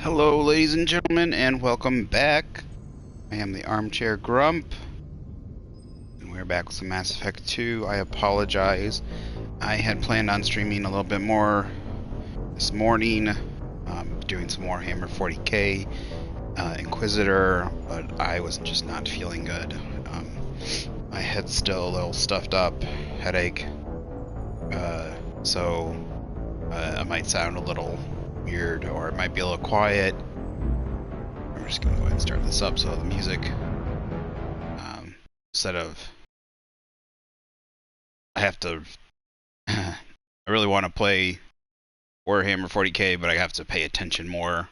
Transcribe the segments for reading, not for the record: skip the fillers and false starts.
Hello, ladies and gentlemen, and welcome back. I am the Armchair Grump, and we're back with some Mass Effect 2. I apologize. I had planned on streaming a little bit more this morning, doing some Warhammer 40k, Inquisitor, but I was just not feeling good. My head's still a little stuffed up, headache, so I might sound a little weird, or it might be a little quiet. I'm just gonna go ahead and start this up so the music, instead of, I have to, I really want to play Warhammer 40k, but I have to pay attention more.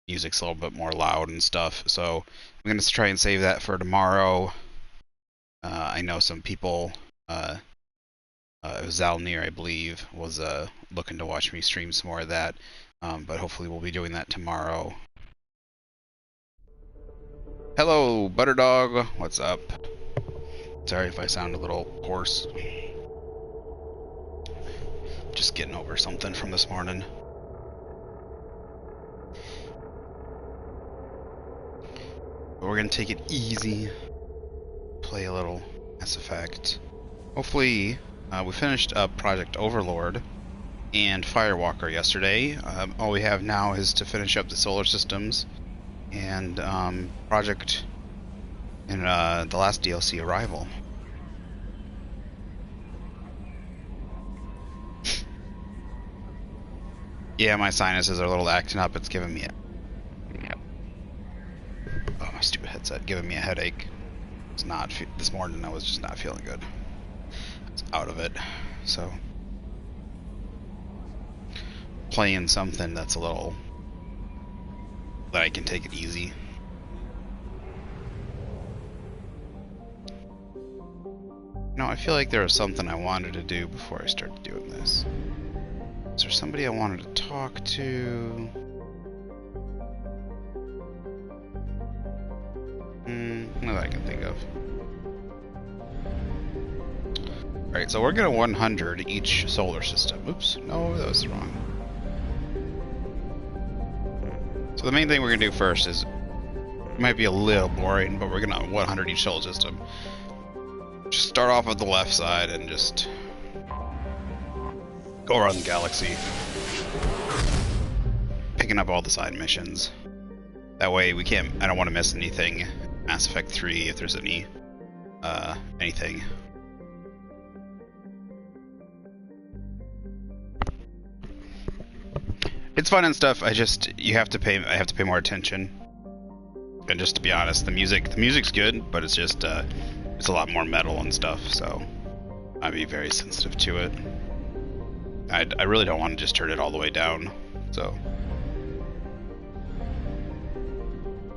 Music's a little bit more loud and stuff, so I'm gonna try and save that for tomorrow. I know some people, Zalnir, I believe, was looking to watch me stream some more of that, but hopefully we'll be doing that tomorrow. Hello, Butterdog. What's up? Sorry if I sound a little hoarse. Just getting over something from this morning. But we're gonna take it easy. Play a little Mass Effect. Hopefully, we finished up Project Overlord and Firewalker yesterday. All we have now is to finish up the solar systems and Project in the last DLC, Arrival. Yeah, my sinuses are a little acting up. It's giving me a... Oh, my stupid headset. Giving me a headache. It's not... This morning I was just not feeling good. It's out of it. So... playing something that's a little... that I can take it easy. No, I feel like there was something I wanted to do before I started doing this. Is there somebody I wanted to talk to? Not that I can think of. Alright, so we're gonna 100 each solar system. Oops, no, that was wrong. So the main thing we're gonna do first is, it might be a little boring, but we're gonna 100 each solar system. Just start off at the left side and just go around the galaxy, picking up all the side missions. That way we can't, I don't want to miss anything. Mass Effect 3, if there's any, anything. It's fun and stuff, I have to pay more attention. And just to be honest, the music's good, but it's just, it's a lot more metal and stuff, so I'd be very sensitive to it. I really don't want to just turn it all the way down, so.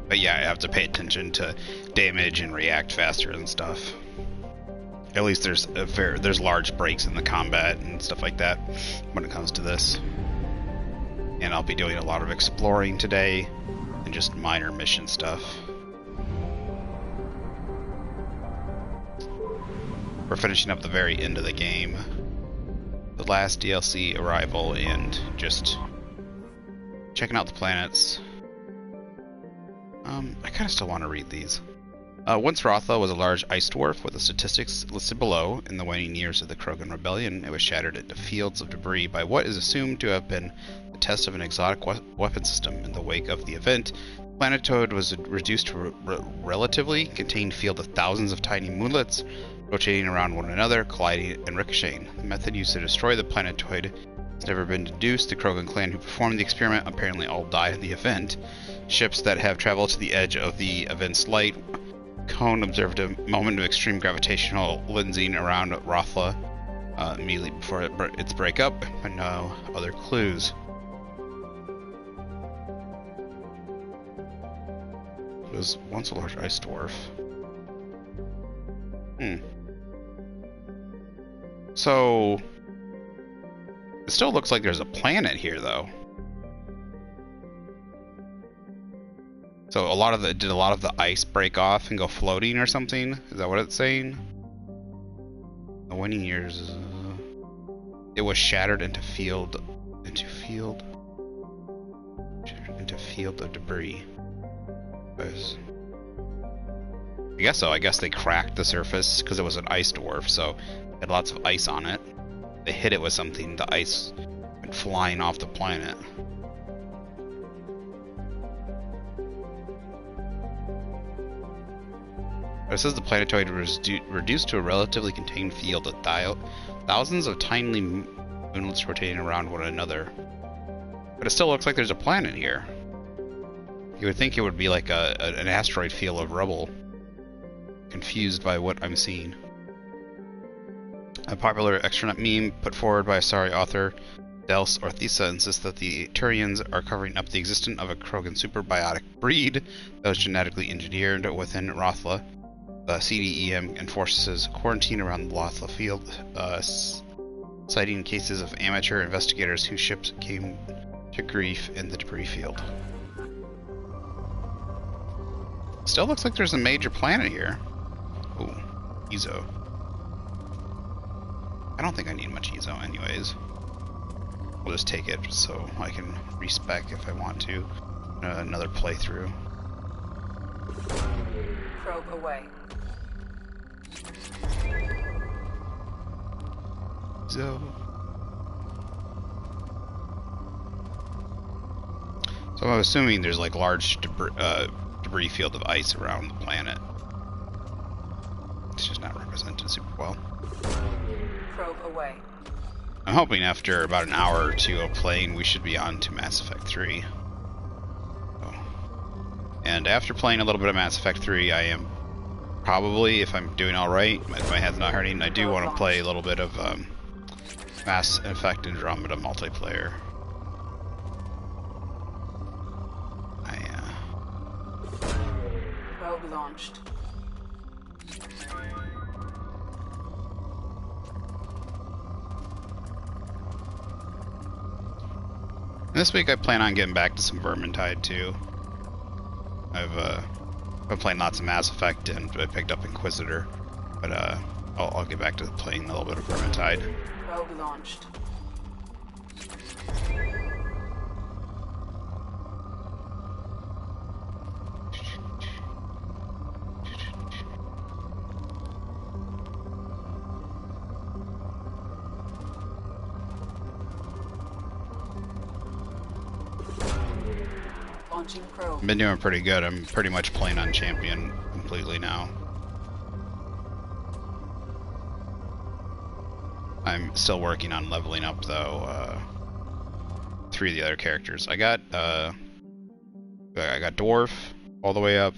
But yeah, I have to pay attention to damage and react faster and stuff. At least there's large breaks in the combat and stuff like that when it comes to this. And I'll be doing a lot of exploring today and just minor mission stuff. We're finishing up the very end of the game. The last DLC, Arrival, and just checking out the planets. I kind of still want to read these. Once Rothla was a large ice dwarf with the statistics listed below. In the waning years of the Krogan Rebellion, it was shattered into fields of debris by what is assumed to have been the test of an exotic weapon system. In the wake of the event, the planetoid was reduced to a relatively contained field of thousands of tiny moonlets, rotating around one another, colliding and ricocheting. The method used to destroy the planetoid has never been deduced. The Krogan clan who performed the experiment apparently all died in the event. Ships that have traveled to the edge of the event's light cone observed a moment of extreme gravitational lensing around Rothla immediately before its breakup, but no other clues. It was once a large ice dwarf. So, it still looks like there's a planet here, though. So did a lot of the ice break off and go floating or something? Is that what it's saying? The waning years, it was shattered into field. field of debris. I guess so. I guess they cracked the surface because it was an ice dwarf, so it had lots of ice on it. They hit it with something, the ice went flying off the planet. It says the planetoid was reduced to a relatively contained field of thousands of tiny moonlets rotating around one another. But it still looks like there's a planet here. You would think it would be like an asteroid field of rubble. Confused by what I'm seeing. A popular extranet meme put forward by Asari author Dels Orthisa insists that the Turians are covering up the existence of a Krogan superbiotic breed that was genetically engineered within Rothla. The CDEM enforces quarantine around the Lothla field, citing cases of amateur investigators whose ships came to grief in the debris field. Still looks like there's a major planet here. Ooh, Ezo. I don't think I need much Ezo anyways. I'll just take it so I can respec if I want to. Another playthrough. Probe away. So I'm assuming there's like large debris field of ice around the planet. It's just not represented super well. Probe away. I'm hoping after about an hour or two of playing we should be on to Mass Effect 3. And after playing a little bit of Mass Effect 3, I am probably, if I'm doing alright, if my head's not hurting, I do want to play a little bit of Mass Effect Andromeda multiplayer. Probe launched. This week I plan on getting back to some Vermintide too. I've been playing lots of Mass Effect and I picked up Inquisitor, but I'll get back to playing a little bit of Vermintide. Probe launched. Launching probe. I've been doing pretty good. I'm pretty much playing on Champion completely now. I'm still working on leveling up though. 3 of the other characters. I got Dwarf all the way up.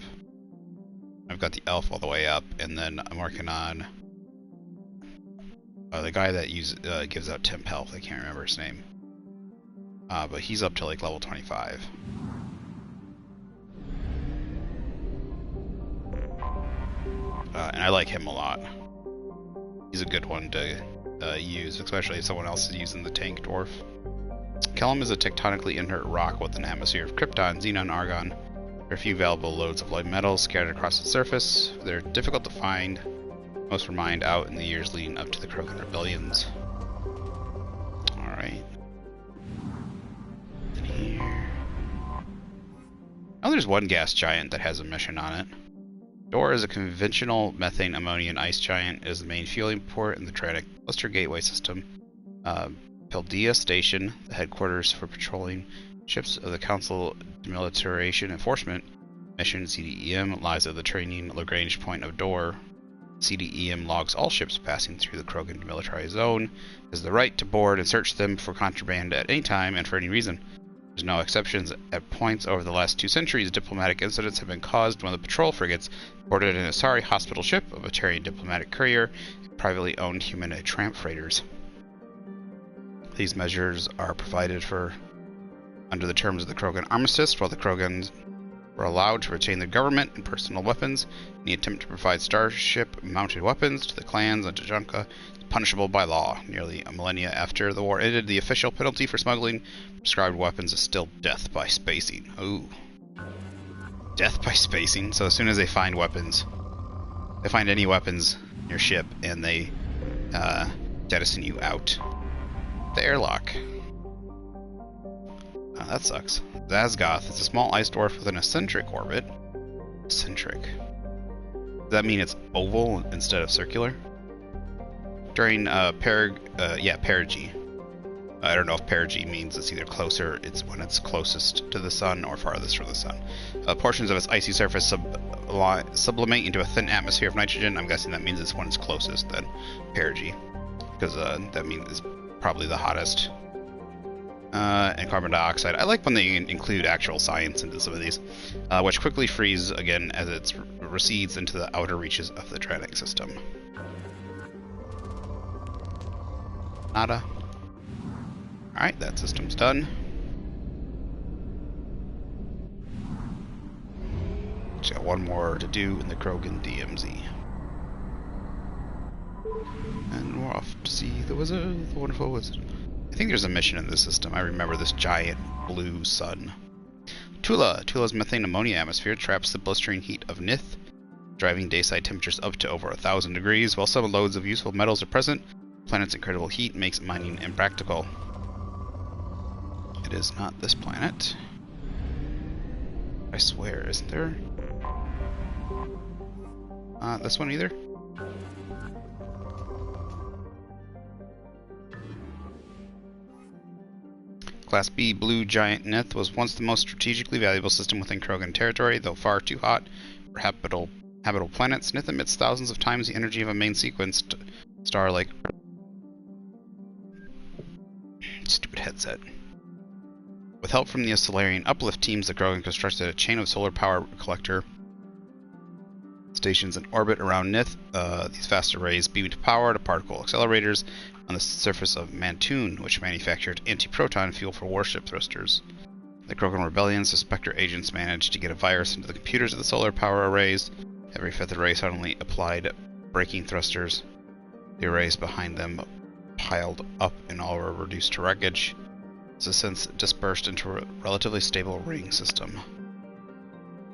I've got the Elf all the way up, and then I'm working on the guy that gives out temp health. I can't remember his name, but he's up to like level 25. And I like him a lot. He's a good one to use, especially if someone else is using the tank dwarf. Kellum is a tectonically inert rock with an atmosphere of krypton, xenon, argon. There are a few valuable loads of light metals scattered across its surface. They're difficult to find. Most were mined out in the years leading up to the Krogan rebellions. Alright. Here. Oh, there's one gas giant that has a mission on it. Dor is a conventional methane, ammonia, and ice giant. It is the main fueling port in the Triadic Cluster Gateway system. Paldea Station, the headquarters for patrolling ships of the Council Demilitarization Enforcement Mission (CDEM), lies at the training Lagrange point of Dor. CDEM logs all ships passing through the Krogan demilitarized zone. It has the right to board and search them for contraband at any time and for any reason. There's no exceptions. At points over the last 2 centuries, diplomatic incidents have been caused when the patrol frigates boarded an Asari hospital ship, a Batarian diplomatic courier, and privately owned humanoid tramp freighters. These measures are provided for under the terms of the Krogan Armistice, while the Krogans were allowed to retain their government and personal weapons. Any attempt to provide starship-mounted weapons to the clans on Tajanka is punishable by law. Nearly a millennia after the war ended, the official penalty for smuggling prescribed weapons is still death by spacing. Ooh. Death by spacing? So as soon as they find weapons, they find any weapons in your ship, and they jettison you out the airlock. That sucks. Zazgoth is a small ice dwarf with an eccentric orbit. Eccentric. Does that mean it's oval instead of circular? During perigee. I don't know if perigee means it's either closer, it's when it's closest to the sun, or farthest from the sun. Portions of its icy surface sublimate into a thin atmosphere of nitrogen. I'm guessing that means it's when it's closest, then perigee, because that means it's probably the hottest. And carbon dioxide. I like when they include actual science into some of these, which quickly freeze again as it recedes into the outer reaches of the Tranix system. Nada. Alright, that system's done. Just got one more to do in the Krogan DMZ. And we're off to see the wizard, the wonderful wizard. I think there's a mission in this system. I remember this giant blue sun. Tula. Tula's methane ammonia atmosphere traps the blistering heat of Nith, driving dayside temperatures up to over 1,000 degrees. While some loads of useful metals are present, the planet's incredible heat makes mining impractical. It is not this planet. I swear, isn't there? This one either? Class B blue giant Nith was once the most strategically valuable system within Krogan territory, though far too hot for habitable planets. Nith emits thousands of times the energy of a main sequenced star like... Stupid headset. With help from the Solarian uplift teams, the Krogan constructed a chain of solar power collector stations in orbit around Nith. These vast arrays beamed power to particle accelerators on the surface of Mantoon, which manufactured anti-proton fuel for warship thrusters. The Krogan Rebellion's Spectre agents managed to get a virus into the computers of the solar power arrays. Every fifth array suddenly applied braking thrusters. The arrays behind them piled up and all were reduced to wreckage. Has since dispersed into a relatively stable ring system.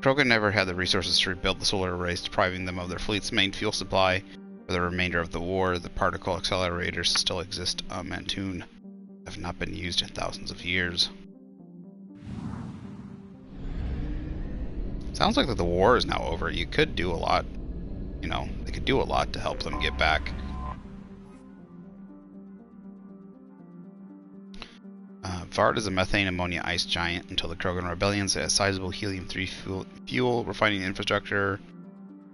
Krogan never had the resources to rebuild the solar arrays, depriving them of their fleet's main fuel supply. For the remainder of the war, the particle accelerators still exist on Mantoon, have not been used in thousands of years. Sounds like that the war is now over. You could do a lot, you know, they could do a lot to help them get back. Vard is a methane ammonia ice giant until the Krogan Rebellions had a sizable helium-3 fuel refining infrastructure.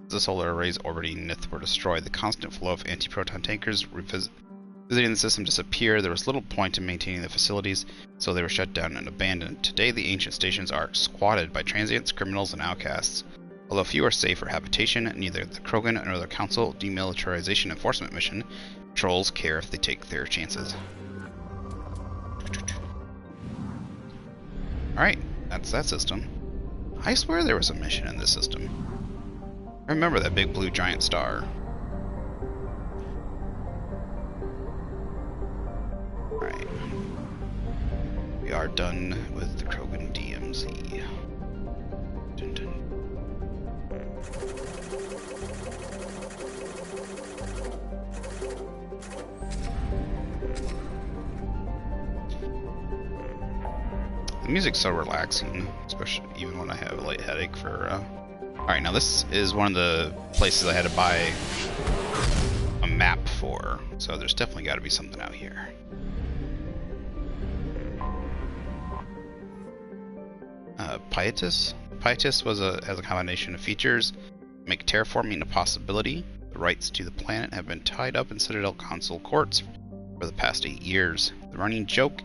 As the solar arrays orbiting Nith were destroyed, the constant flow of anti-proton tankers visiting the system disappeared. There was little point in maintaining the facilities, so they were shut down and abandoned. Today, the ancient stations are squatted by transients, criminals, and outcasts. Although few are safe for habitation, neither the Krogan nor the Council Demilitarization Enforcement Mission patrols care if they take their chances. Alright, that's that system. I swear there was a mission in this system. I remember that big blue giant star. Alright. We are done with the Krogan DMZ. Dun dun. The music's so relaxing, especially even when I have a light headache for... Alright, now this is one of the places I had to buy a map for, so there's definitely got to be something out here. Pietis? Pietis has a combination of features that make terraforming a possibility. The rights to the planet have been tied up in Citadel Council courts for the past 8 years. The running joke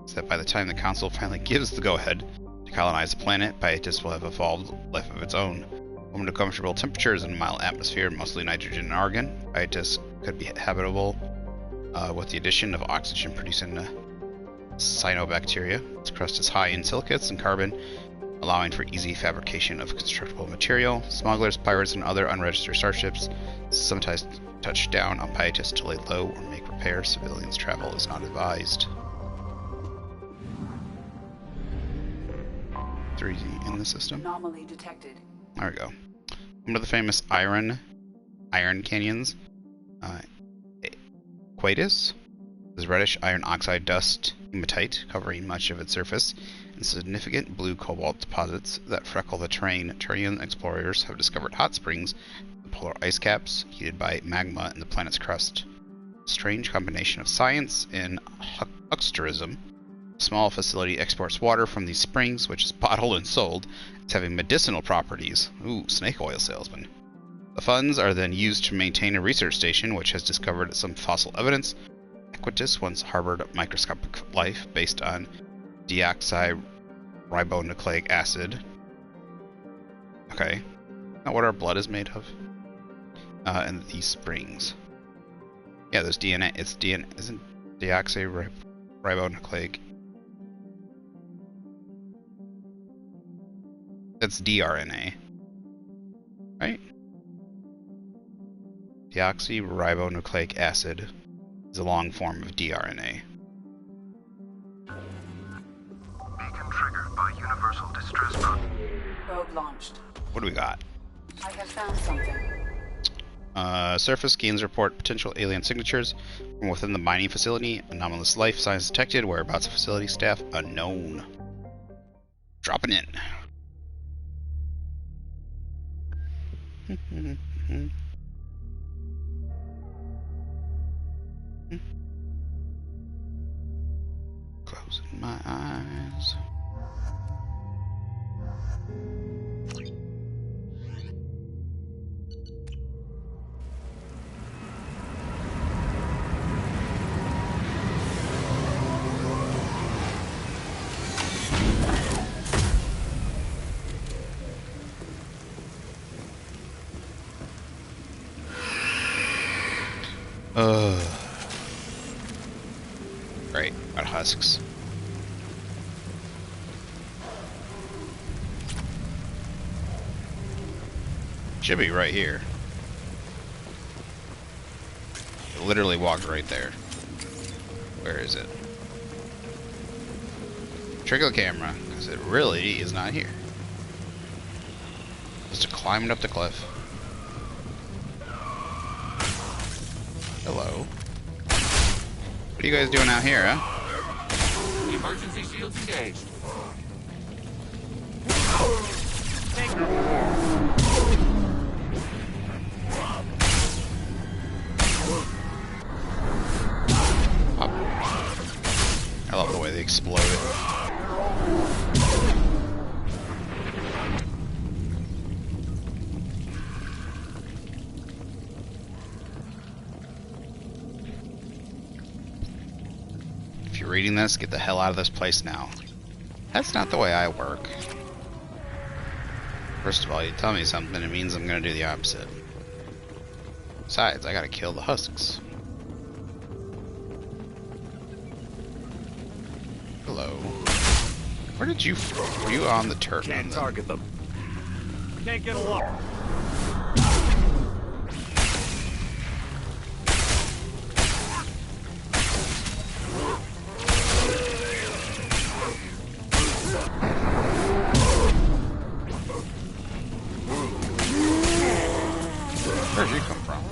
is that by the time the Council finally gives the go-ahead to colonize the planet, Pietis will have evolved a life of its own. Home to comfortable temperatures and a mild atmosphere, mostly nitrogen and argon, Pietis could be habitable with the addition of oxygen-producing cyanobacteria. Its crust is high in silicates and carbon, allowing for easy fabrication of constructible material. Smugglers, pirates, and other unregistered starships sometimes touch down on Pietis to lay low or make repairs. Civilians travel is not advised. 3D in the system. Anomaly detected. There we go. One of the famous Iron Canyons. Quatis? There's reddish iron oxide dust, hematite, covering much of its surface, and significant blue cobalt deposits that freckle the terrain. Turian explorers have discovered hot springs, polar ice caps, heated by magma in the planet's crust. A strange combination of science and hucksterism. A small facility exports water from these springs, which is bottled and sold. It's having medicinal properties. Ooh, snake oil salesman. The funds are then used to maintain a research station, which has discovered some fossil evidence. Equitus once harbored microscopic life based on deoxyribonucleic acid. Okay. Not what our blood is made of. And these springs. Yeah, there's DNA. It's DNA. Isn't deoxyribonucleic? That's dRNA. Right? Deoxyribonucleic acid is a long form of dRNA. Beacon triggered by universal distress mode. Probe launched. What do we got? I have found something. Surface scans report potential alien signatures from within the mining facility. Anomalous life signs detected. Whereabouts of facility staff unknown. Dropping in. Closing my eyes. Great, got husks. Should be right here. It literally walked right there. Where is it? Trigger the camera, because it really is not here. Just climbing up the cliff. Hello. What are you guys doing out here, huh? Emergency shields engaged. I love the way they exploded. If you're reading this, get the hell out of this place now. That's not the way I work. First of all, you tell me something, it means I'm gonna do the opposite. Besides, I gotta kill the husks. Hello. Where did you... Were you on the turret? Can't target them. Can't get along. Where'd you come from?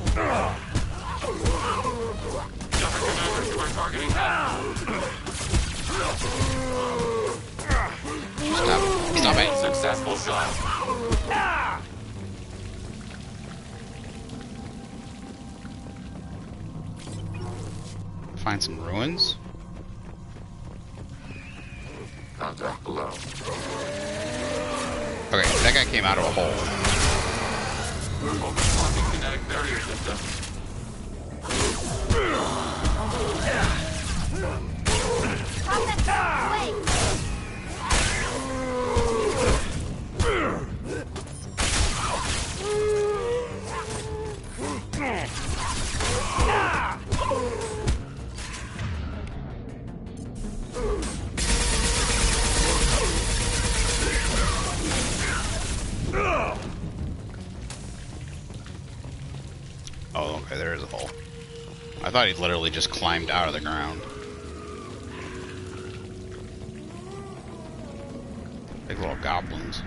Stop it. Successful shot. Find some ruins. Contact below. Okay, that guy came out of a hole. Overclocking kinetic barrier system. Oh, okay, there is a hole. I thought he literally just climbed out of the ground. Big little goblins.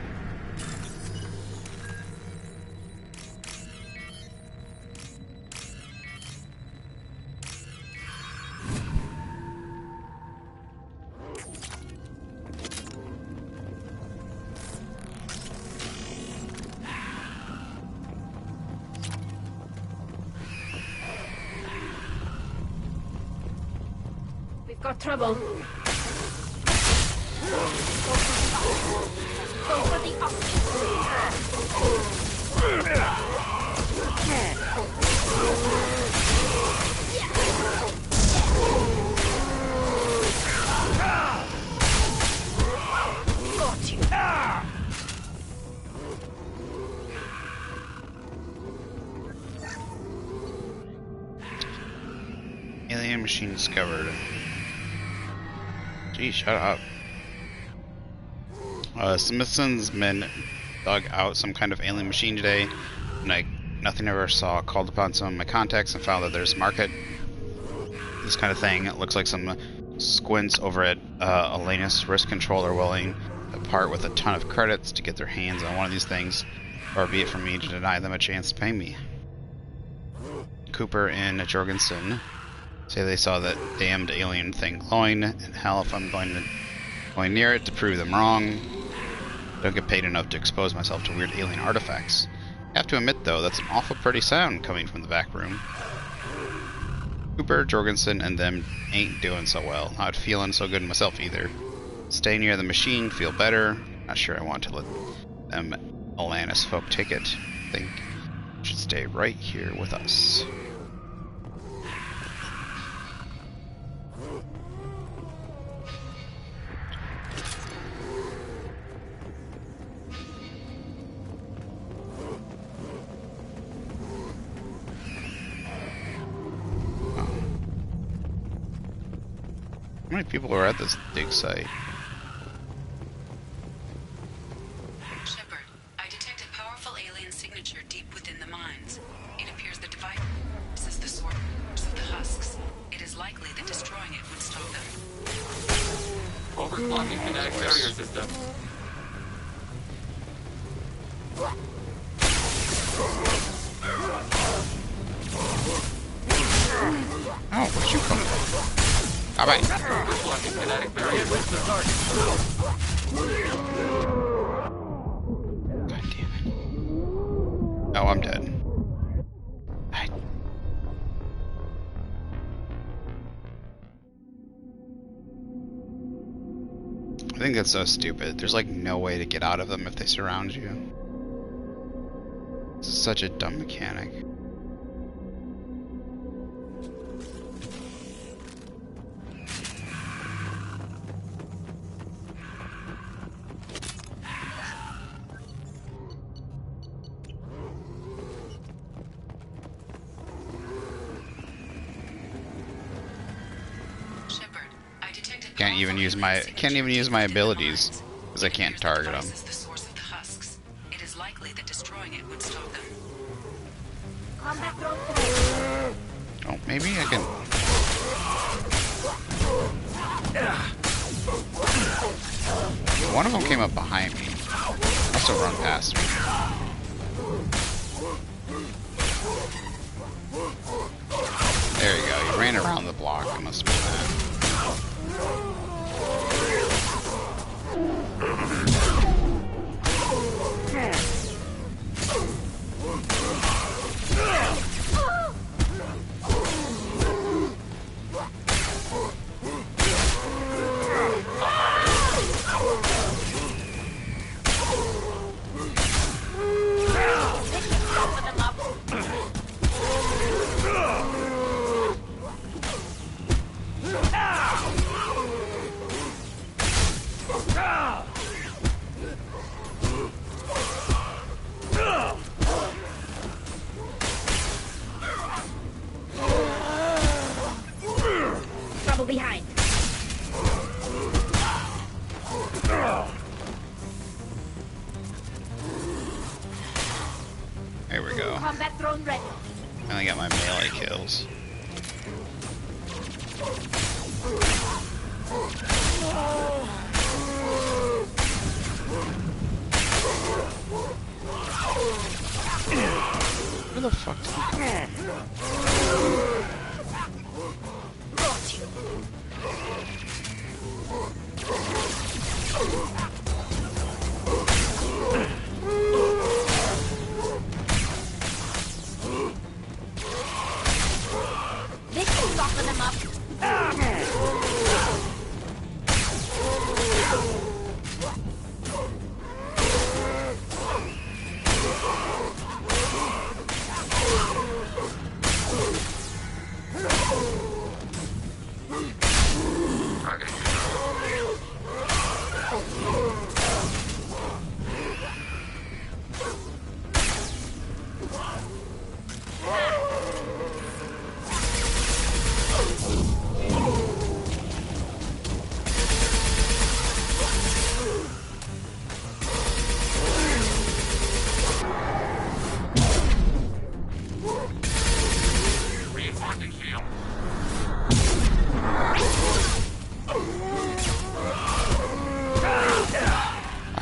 We've got trouble. Go for the Got you. Alien machine discovered. Gee, shut up. Smithson's men dug out some kind of alien machine today, and nothing I ever saw. Called upon some of my contacts and found that there's a market. This kind of thing. It looks like some squints over at Alanus Risk Control are willing to part with a ton of credits to get their hands on one of these things, or be it for me to deny them a chance to pay me. Cooper and Jorgensen say they saw that damned alien thing glowing, and hell if I'm going near it to prove them wrong. I don't get paid enough to expose myself to weird alien artifacts. I have to admit though, that's an awful pretty sound coming from the back room. Cooper, Jorgensen, and them ain't doing so well. Not feeling so good myself either. Stay near the machine, feel better. Not sure I want to let them Alanus folk take it. Think I should stay right here with us. How many people are at this dig site? Shepard, I detected powerful alien signature deep within the mines. It appears the device is the source of the husks. It is likely that destroying it would stop them. Overclocking kinetic barrier system. Oh, where'd you come from? Alright. Overclocking kinetic barrier system. God damn it. Oh, I'm dead. I think that's so stupid. There's like no way to get out of them if they surround you. This is such a dumb mechanic. Can't even use my abilities because I can't target them. The source of the husks. It is likely that destroying it would stop them. Oh, maybe I can. One of them came up behind me. Must have run past me. There you go. You ran around the block. It must be that. Behind. There we go. Combat drone ready. And I got my melee kills. Where the fuck did he come from? This will soften them up.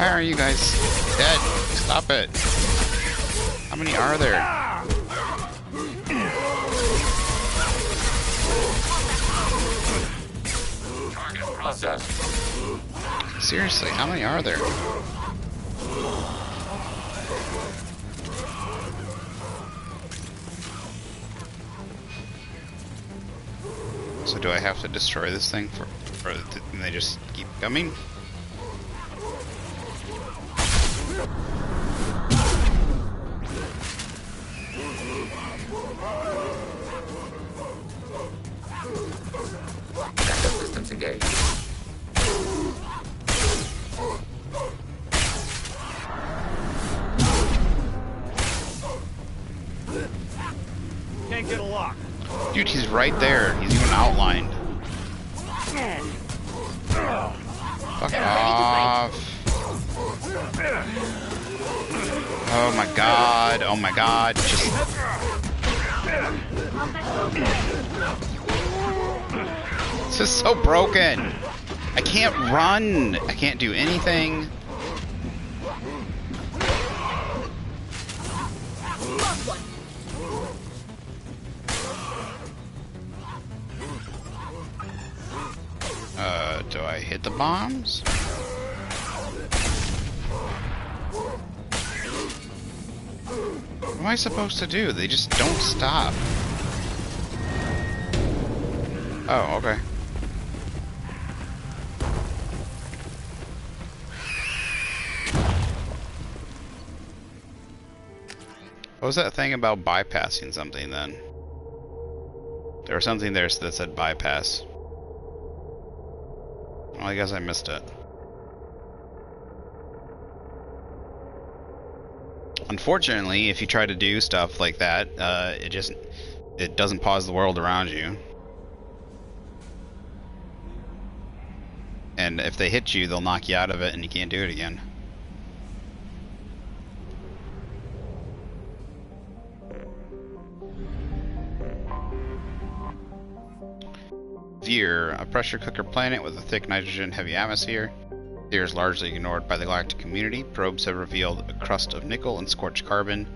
Why are you guys dead? Stop it. How many are there? Target processed. Seriously, how many are there? So do I have to destroy this thing and they just keep coming? Backup systems engaged. Can't get a lock. Dude, he's right there. He's even outlined. Fuck off. Oh my god. Oh my god. Just... This is so broken. I can't run. I can't do anything. Do I hit the bombs? What am I supposed to do? They just don't stop. Oh, okay. What was that thing about bypassing something then? There was something there that said bypass. Well, I guess I missed it. Unfortunately, if you try to do stuff like that, it doesn't pause the world around you. And if they hit you, they'll knock you out of it and you can't do it again. Vir, a pressure cooker planet with a thick nitrogen-heavy atmosphere. Vir is largely ignored by the galactic community. Probes have revealed a crust of nickel and scorched carbon,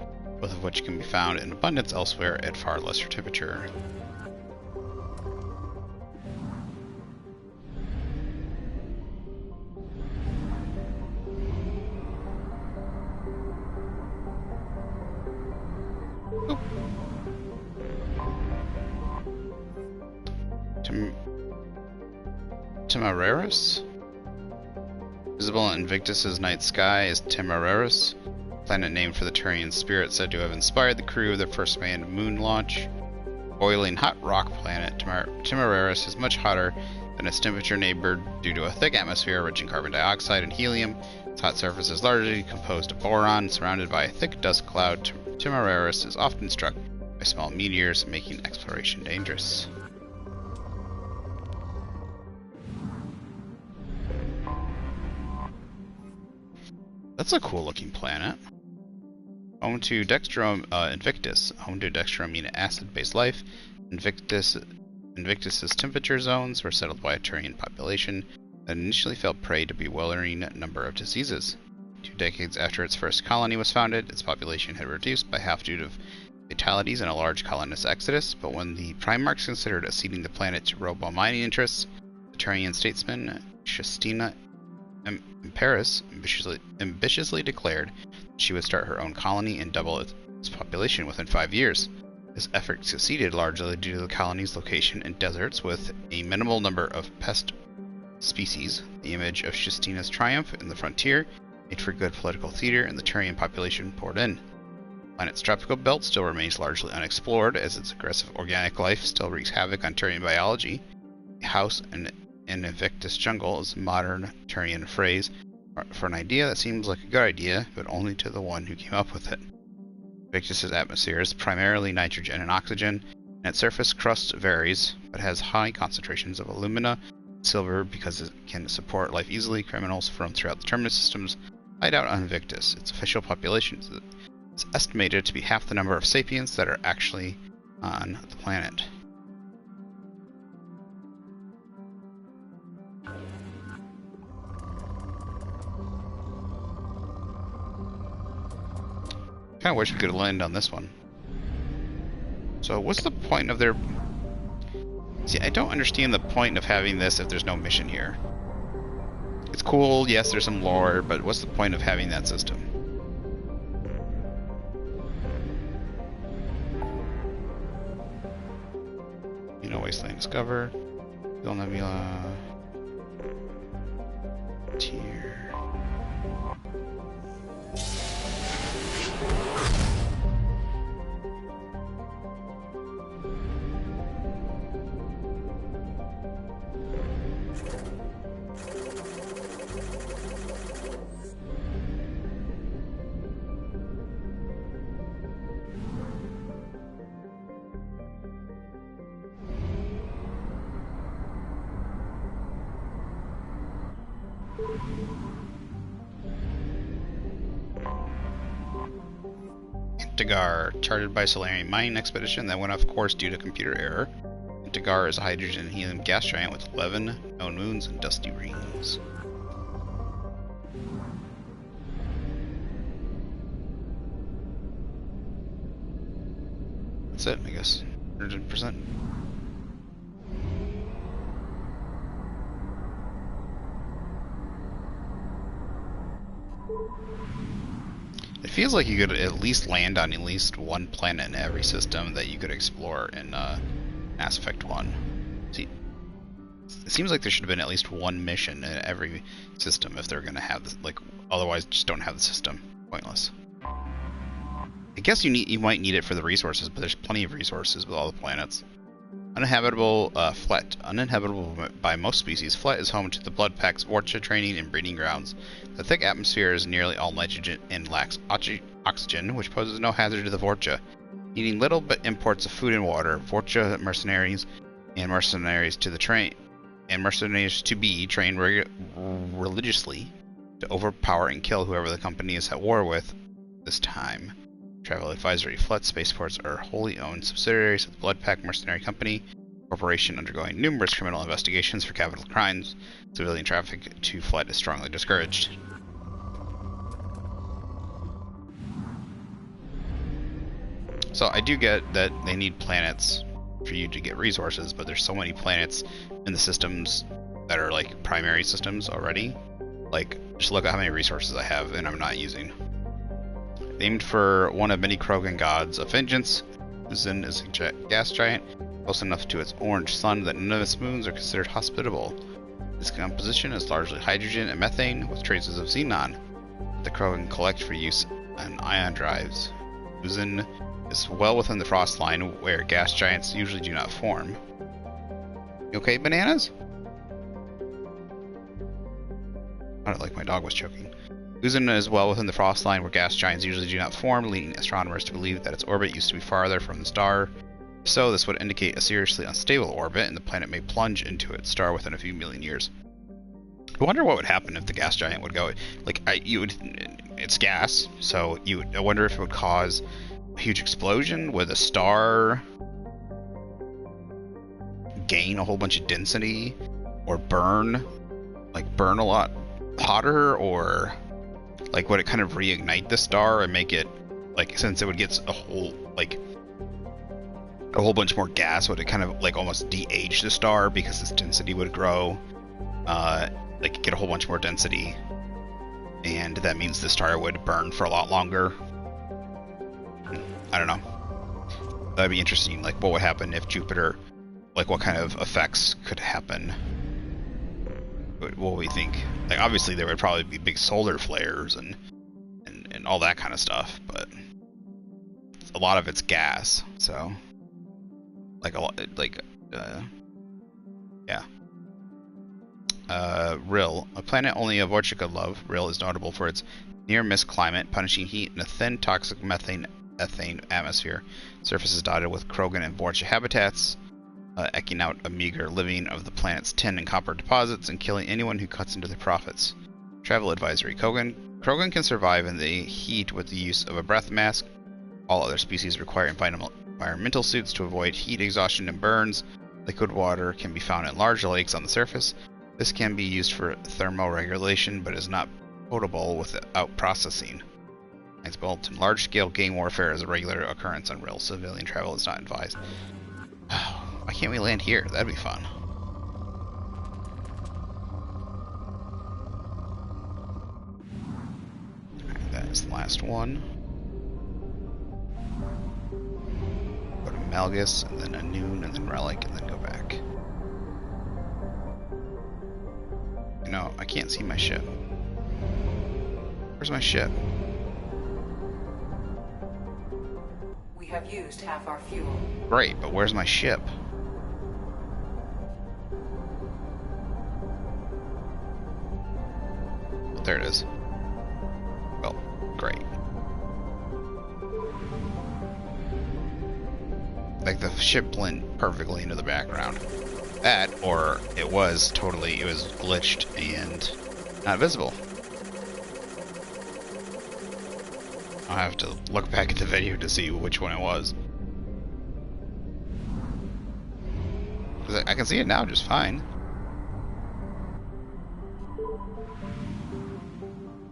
both of which can be found in abundance elsewhere at far lesser temperature. Oop. Temeraris? Visible in Invictus's night sky is Temeraris, planet named for the Turian spirit said to have inspired the crew of their first manned moon launch. Boiling hot rock planet, Temeraris is much hotter than its temperature neighbor due to a thick atmosphere rich in carbon dioxide and helium. Its hot surface is largely composed of boron. Surrounded by a thick dust cloud, Temeraris is often struck by small meteors, making exploration dangerous. That's a cool looking planet. Home to Invictus. Home to dextroamino acid based life. Invictus's temperature zones were settled by a Turian population that initially fell prey to a bewildering number of diseases. 2 decades after its first colony was founded, its population had reduced by half due to fatalities and a large colonist exodus, but when the Primarchs considered acceding the planet to robo mining interests, the Turian statesman Justina Paris ambitiously declared she would start her own colony and double its population within 5 years. This effort succeeded largely due to the colony's location in deserts with a minimal number of pest species. The image of Justina's triumph in the frontier made for good political theater, and the Turian population poured in. The planet's tropical belt still remains largely unexplored, as its aggressive organic life still wreaks havoc on Turian biology. A house in Invictus jungle is a modern Turian phrase for an idea that seems like a good idea, but only to the one who came up with it. Invictus's atmosphere is primarily nitrogen and oxygen, and its surface crust varies, but has high concentrations of alumina and silver because it can support life easily. Criminals from throughout the Terminus systems hide out on Invictus. Its official population is estimated to be half the number of sapiens that are actually on the planet. kind of wish we could land on this one. So what's the point of their... See, I don't understand the point of having this if there's no mission here. It's cool, yes, there's some lore, but what's the point of having that system? You know, Wasteland discovered. Bill Nebula. Tier. Intigar, charted by Solarian mining expedition that went off course due to computer error. Intigar is a hydrogen and helium gas giant with 11 known moons and dusty rings. That's it, I guess. 100%. It feels like you could at least land on at least one planet in every system that you could explore in Mass Effect 1. See, it seems like there should have been at least one mission in every system if they're going to have this, like, otherwise just don't have the system. Pointless. I guess you might need it for the resources, but there's plenty of resources with all the planets. Uninhabitable, Flet. Uninhabitable by most species, Flet is home to the Blood Pack's Vorcha training and breeding grounds. The thick atmosphere is nearly all nitrogen and lacks oxygen, which poses no hazard to the Vorcha. Needing little but imports of food and water, Vorcha mercenaries and mercenaries to be trained religiously to overpower and kill whoever the company is at war with this time. Travel Advisory. Flet spaceports are wholly owned subsidiaries of the Blood Pack Mercenary Company, corporation undergoing numerous criminal investigations for capital crimes. Civilian traffic to Flet is strongly discouraged. So I do get that they need planets for you to get resources, but there's so many planets in the systems that are like primary systems already. Like, just look at how many resources I have and I'm not using. Named for one of many Krogan gods of vengeance, Uzun is a gas giant close enough to its orange sun that none of its moons are considered hospitable. Its composition is largely hydrogen and methane with traces of xenon. The Krogan collect for use in ion drives. Uzun is well within the frost line where gas giants usually do not form. You okay, bananas? I don't like my dog was choking. Uzun is well within the frost line where gas giants usually do not form, leading astronomers to believe that its orbit used to be farther from the star. If so, this would indicate a seriously unstable orbit, and the planet may plunge into its star within a few million years. I wonder what would happen if the gas giant would go. Like, it's gas, so I wonder if it would cause a huge explosion. Would the star gain a whole bunch of density, or burn a lot hotter, or like would it kind of reignite the star and make it, like, since it would get a whole bunch more gas, would it kind of like almost de-age the star because its density would grow, like get a whole bunch more density, and that means the star would burn for a lot longer? I don't know. That'd be interesting. Like, what would happen if Jupiter, like what kind of effects could happen? What would we think? Like, obviously there would probably be big solar flares and all that kind of stuff, but a lot of it's gas, so yeah. Rill, a planet only a Vorcha could love. Rill is notable for its near-miss climate, punishing heat, and a thin, toxic methane atmosphere. Surface is dotted with Krogan and Vorcha habitats, eking out a meager living of the planet's tin and copper deposits and killing anyone who cuts into their profits. Travel advisory. Krogan can survive in the heat with the use of a breath mask. All other species require environmental suits to avoid heat exhaustion and burns. Liquid water can be found in large lakes on the surface. This can be used for thermoregulation, but is not potable without processing. It's built in large-scale gang warfare as a regular occurrence on rail. Civilian travel is not advised. Why can't we land here? That'd be fun. Alright, that is the last one. Go to Malgus, and then Anoon, and then Relic, and then go back. You know, I can't see my ship. Where's my ship? We have used half our fuel. Great, but where's my ship? There it is. Well, great. Like the ship blended perfectly into the background. That, or it was glitched and not visible. I'll have to look back at the video to see which one it was. 'Cause I can see it now just fine.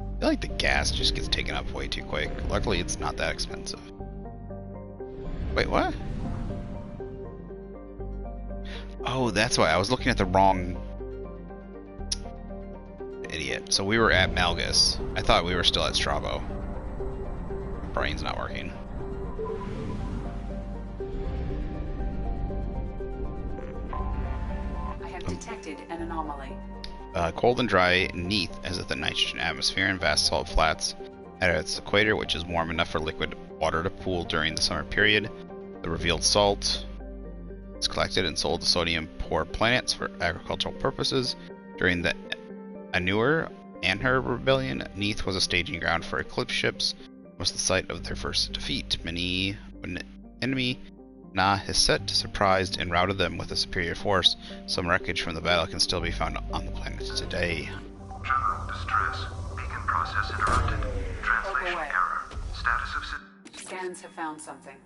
I feel like the gas just gets taken up way too quick. Luckily, it's not that expensive. Wait, what? Oh, that's why. I was looking at the wrong... Idiot. So we were at Malgus. I thought we were still at Strabo. My brain's not working. I have detected an anomaly. Cold and dry Neath as if the nitrogen atmosphere in vast salt flats at its equator, which is warm enough for liquid water to pool during the summer period. The revealed salt is collected and sold to sodium-poor planets for agricultural purposes. During the Anur and her rebellion, Neath was a staging ground for Eclipse ships, was the site of their first defeat. Many enemy Nahisset surprised and routed them with a superior force. Some wreckage from the battle can still be found on the planet today. General distress. Beacon process interrupted. Translation away. error. Status of Scans have found something.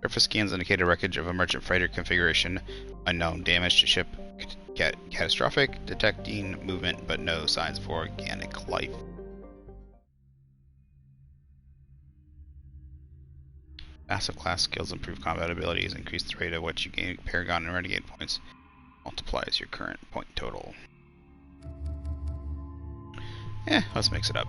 Surface scans indicate a wreckage of a merchant freighter configuration. Unknown. Damage to ship catastrophic. Detecting movement, but no signs of organic life. Massive class skills improve combat abilities, increase the rate at which you gain Paragon and Renegade points, multiplies your current point total. Let's mix it up.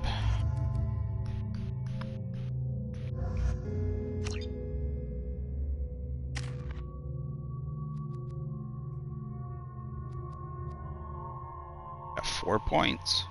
Got 4 points.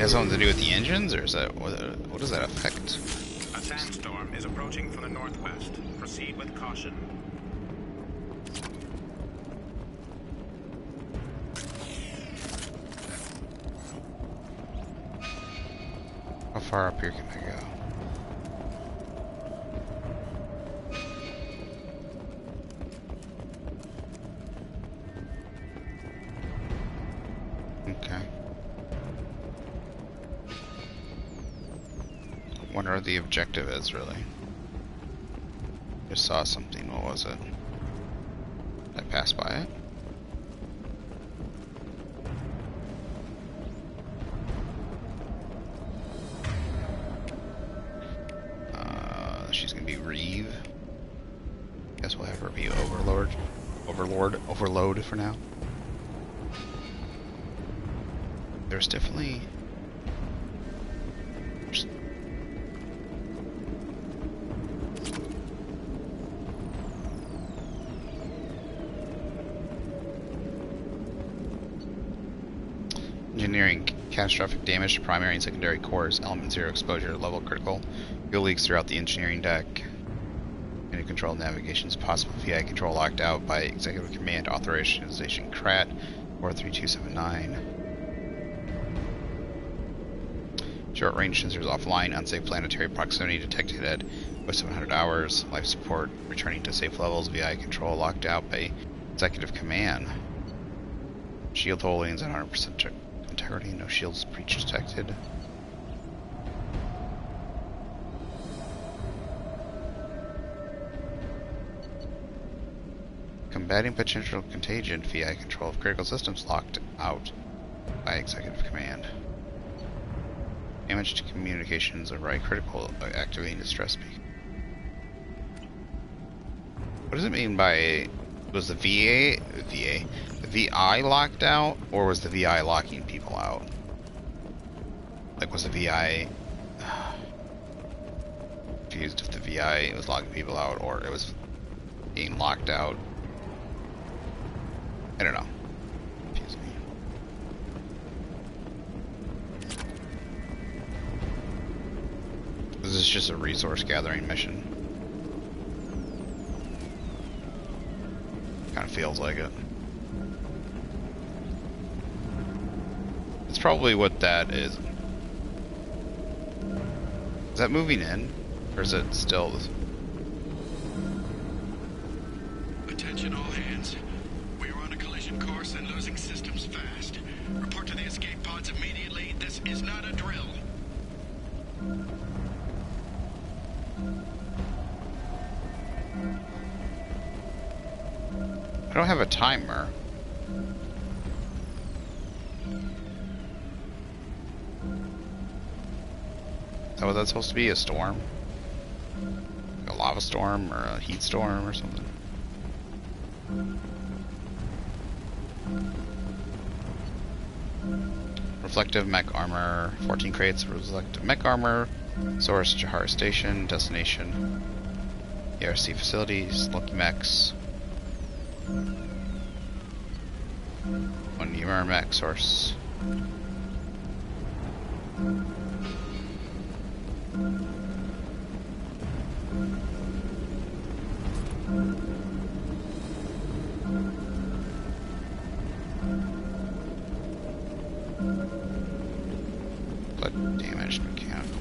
Something to do with the engines, or is that what does that affect? A sandstorm is approaching from the northwest. Proceed with caution. How far up here can I go? Okay. Wonder what the objective is, really. Just saw something. What was it? Did I pass by it? She's gonna be Reeve. Guess we'll have her be Overload for now. There's definitely... Engineering catastrophic damage to primary and secondary cores. Element 0 exposure. Level critical. Fuel leaks throughout the engineering deck. Menu control navigations. Possible VI control locked out by Executive Command Authorization CRAT 43279. Short range sensors offline. Unsafe planetary proximity detected at 700 hours. Life support returning to safe levels. VI control locked out by Executive Command. Shield holdings at 100% integrity. No shields breach detected. Combating potential contagion. VI control of critical systems locked out by Executive Command. Damage to communications of right critical. Activating distress beacon. What does it mean by... Was the the VI locked out, or was the VI locking people out? Like, was the VI... confused if the VI was locking people out, or it was being locked out. I don't know. Confusing me. This is just a resource gathering mission. Kind of feels like it. It's probably what that is. Is that moving in? Or is it still... Attention all hands. We are on a collision course and losing systems fast. Report to the escape pods immediately. This is not a drill. I don't have a timer. Is that what that's supposed to be? A storm? Like a lava storm or a heat storm or something? Reflective mech armor. 14 crates of reflective mech armor. Source Jahar Station. Destination ERC facilities. Lucky mechs. One Ymir mech source. Blood damage mechanical.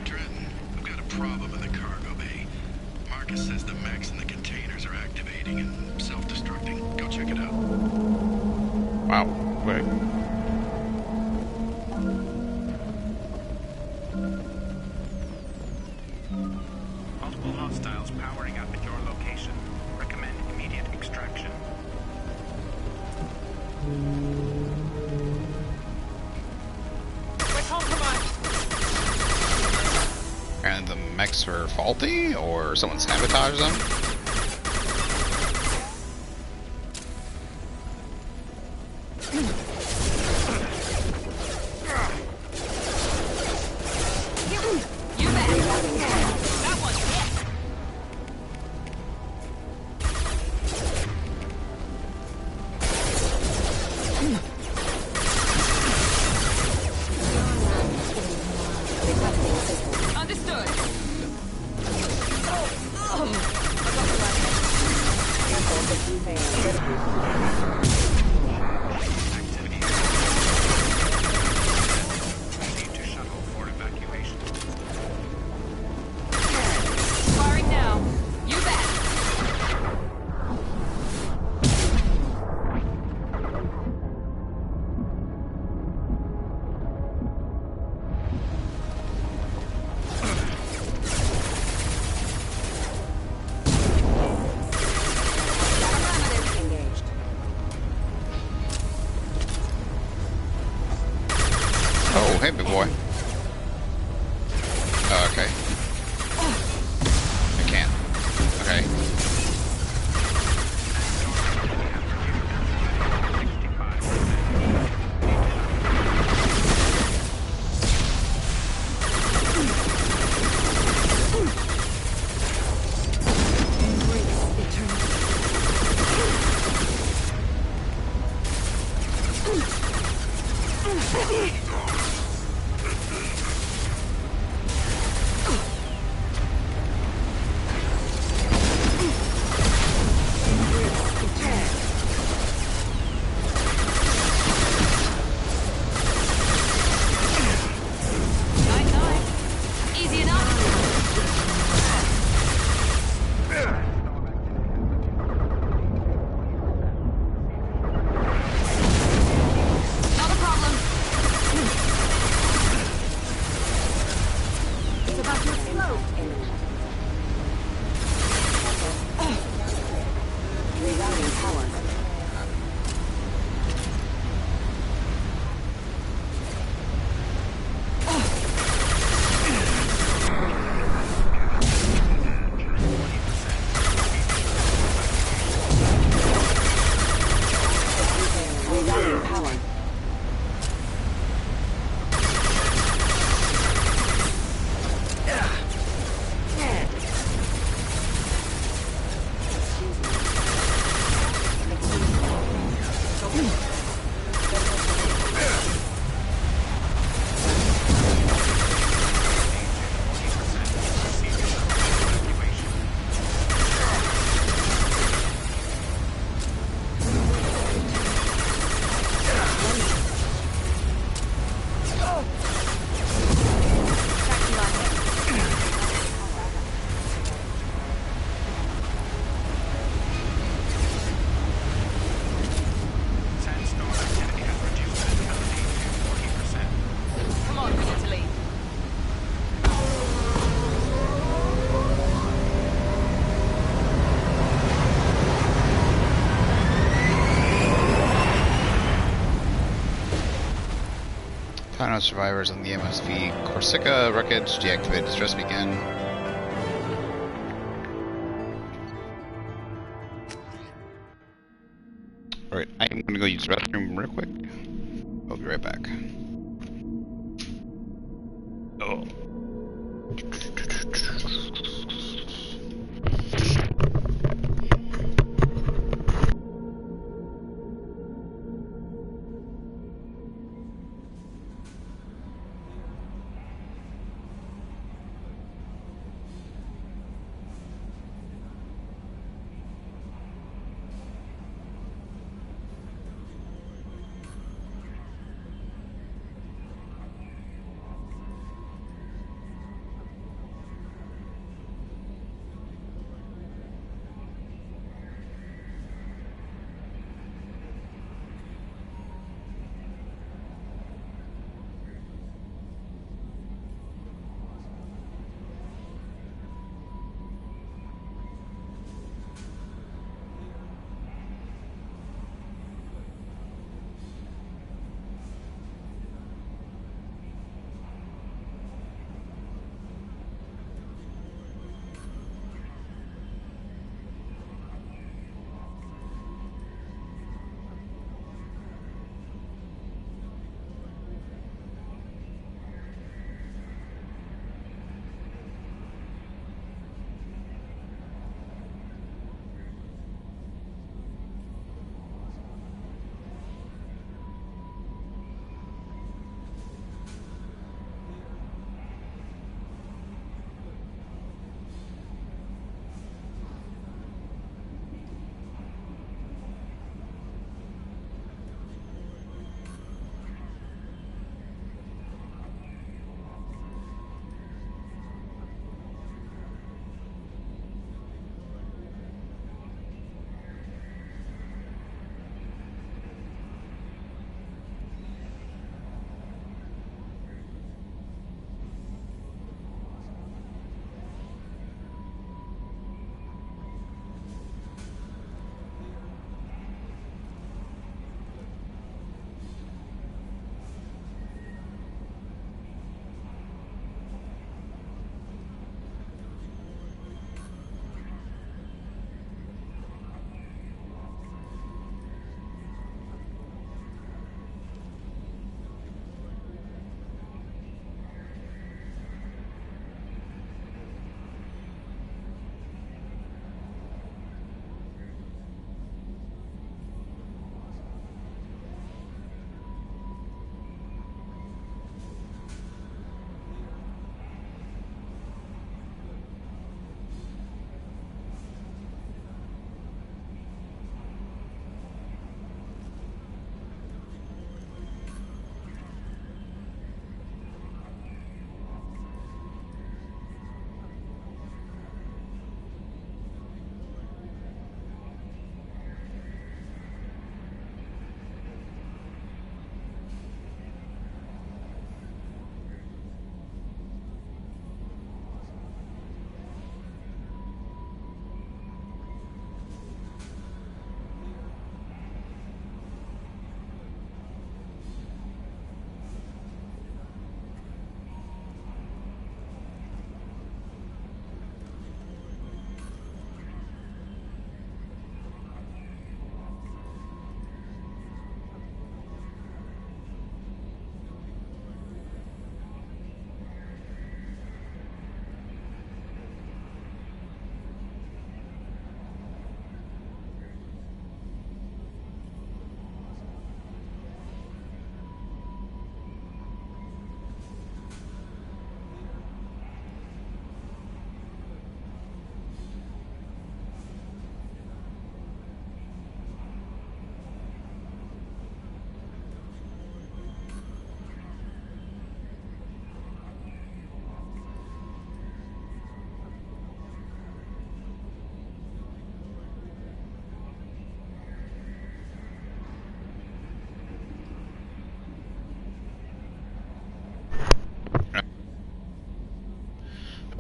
Trenton, I've got a problem in the cargo bay. Marcus says the mechs in the containers are activating and self-destructing. Go check it out. Wow. Wait. Multiple hostiles powering up at your location. Recommend immediate extraction. And the mechs were faulty, or someone sabotaged them? Proceed to shuttle for evacuation. Firing now. You bet. Final survivors on the MSV Corsica wreckage. Deactivate distress beacon. Alright, I'm gonna go use the restroom real quick. I'll be right back. Oh.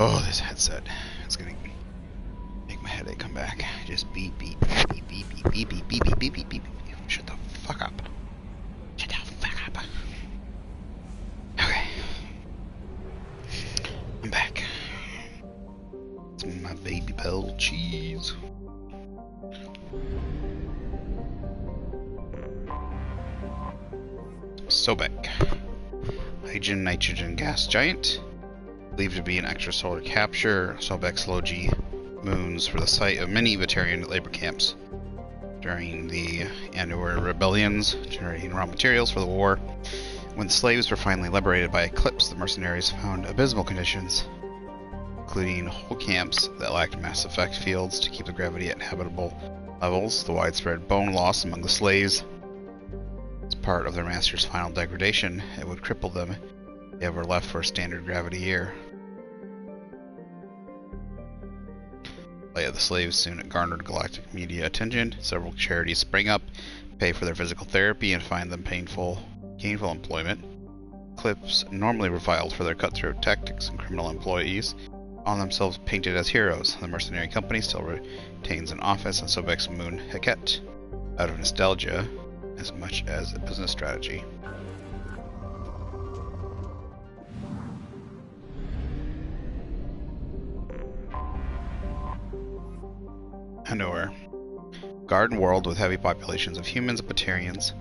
Oh, this headset. It's gonna make my headache come back. Just beep, beep, beep, beep, beep, beep, beep, beep, beep, beep, beep, beep. Shut the fuck up. Shut the fuck up. I'm back. It's my baby bell cheese. Sobek. Hydrogen nitrogen gas giant. Believed to be an extrasolar capture. Sobek's low-G moons were the site of many Batarian labor camps during the Annuar rebellions, generating raw materials for the war. When the slaves were finally liberated by Eclipse, the mercenaries found abysmal conditions, including whole camps that lacked mass effect fields to keep the gravity at habitable levels. The widespread bone loss among the slaves as part of their master's final degradation. It would cripple them if they were left for a standard gravity year. The plight of the slaves soon garnered galactic media attention. Several charities sprang up, pay for their physical therapy, and find them gainful employment. Eclipse, normally reviled for their cutthroat tactics and criminal employees, found themselves painted as heroes. The mercenary company still retains an office on Sobek's moon Heket, out of nostalgia as much as a business strategy. Annuar. Garden world with heavy populations of humans and Batarians.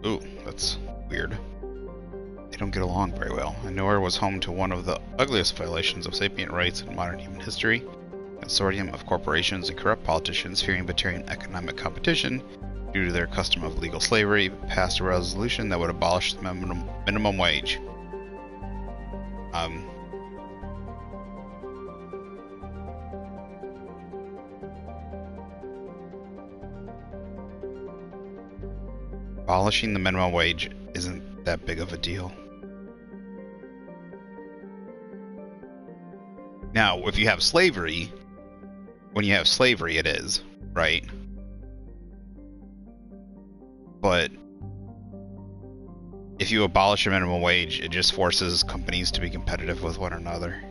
Ooh, that's weird. They don't get along very well. Annuar was home to one of the ugliest violations of sapient rights in modern human history. A consortium of corporations and corrupt politicians fearing Batarian economic competition due to their custom of legal slavery passed a resolution that would abolish the minimum wage. Abolishing the minimum wage isn't that big of a deal. Now, if you have slavery, when you have slavery, it is, right? But if you abolish a minimum wage, it just forces companies to be competitive with one another.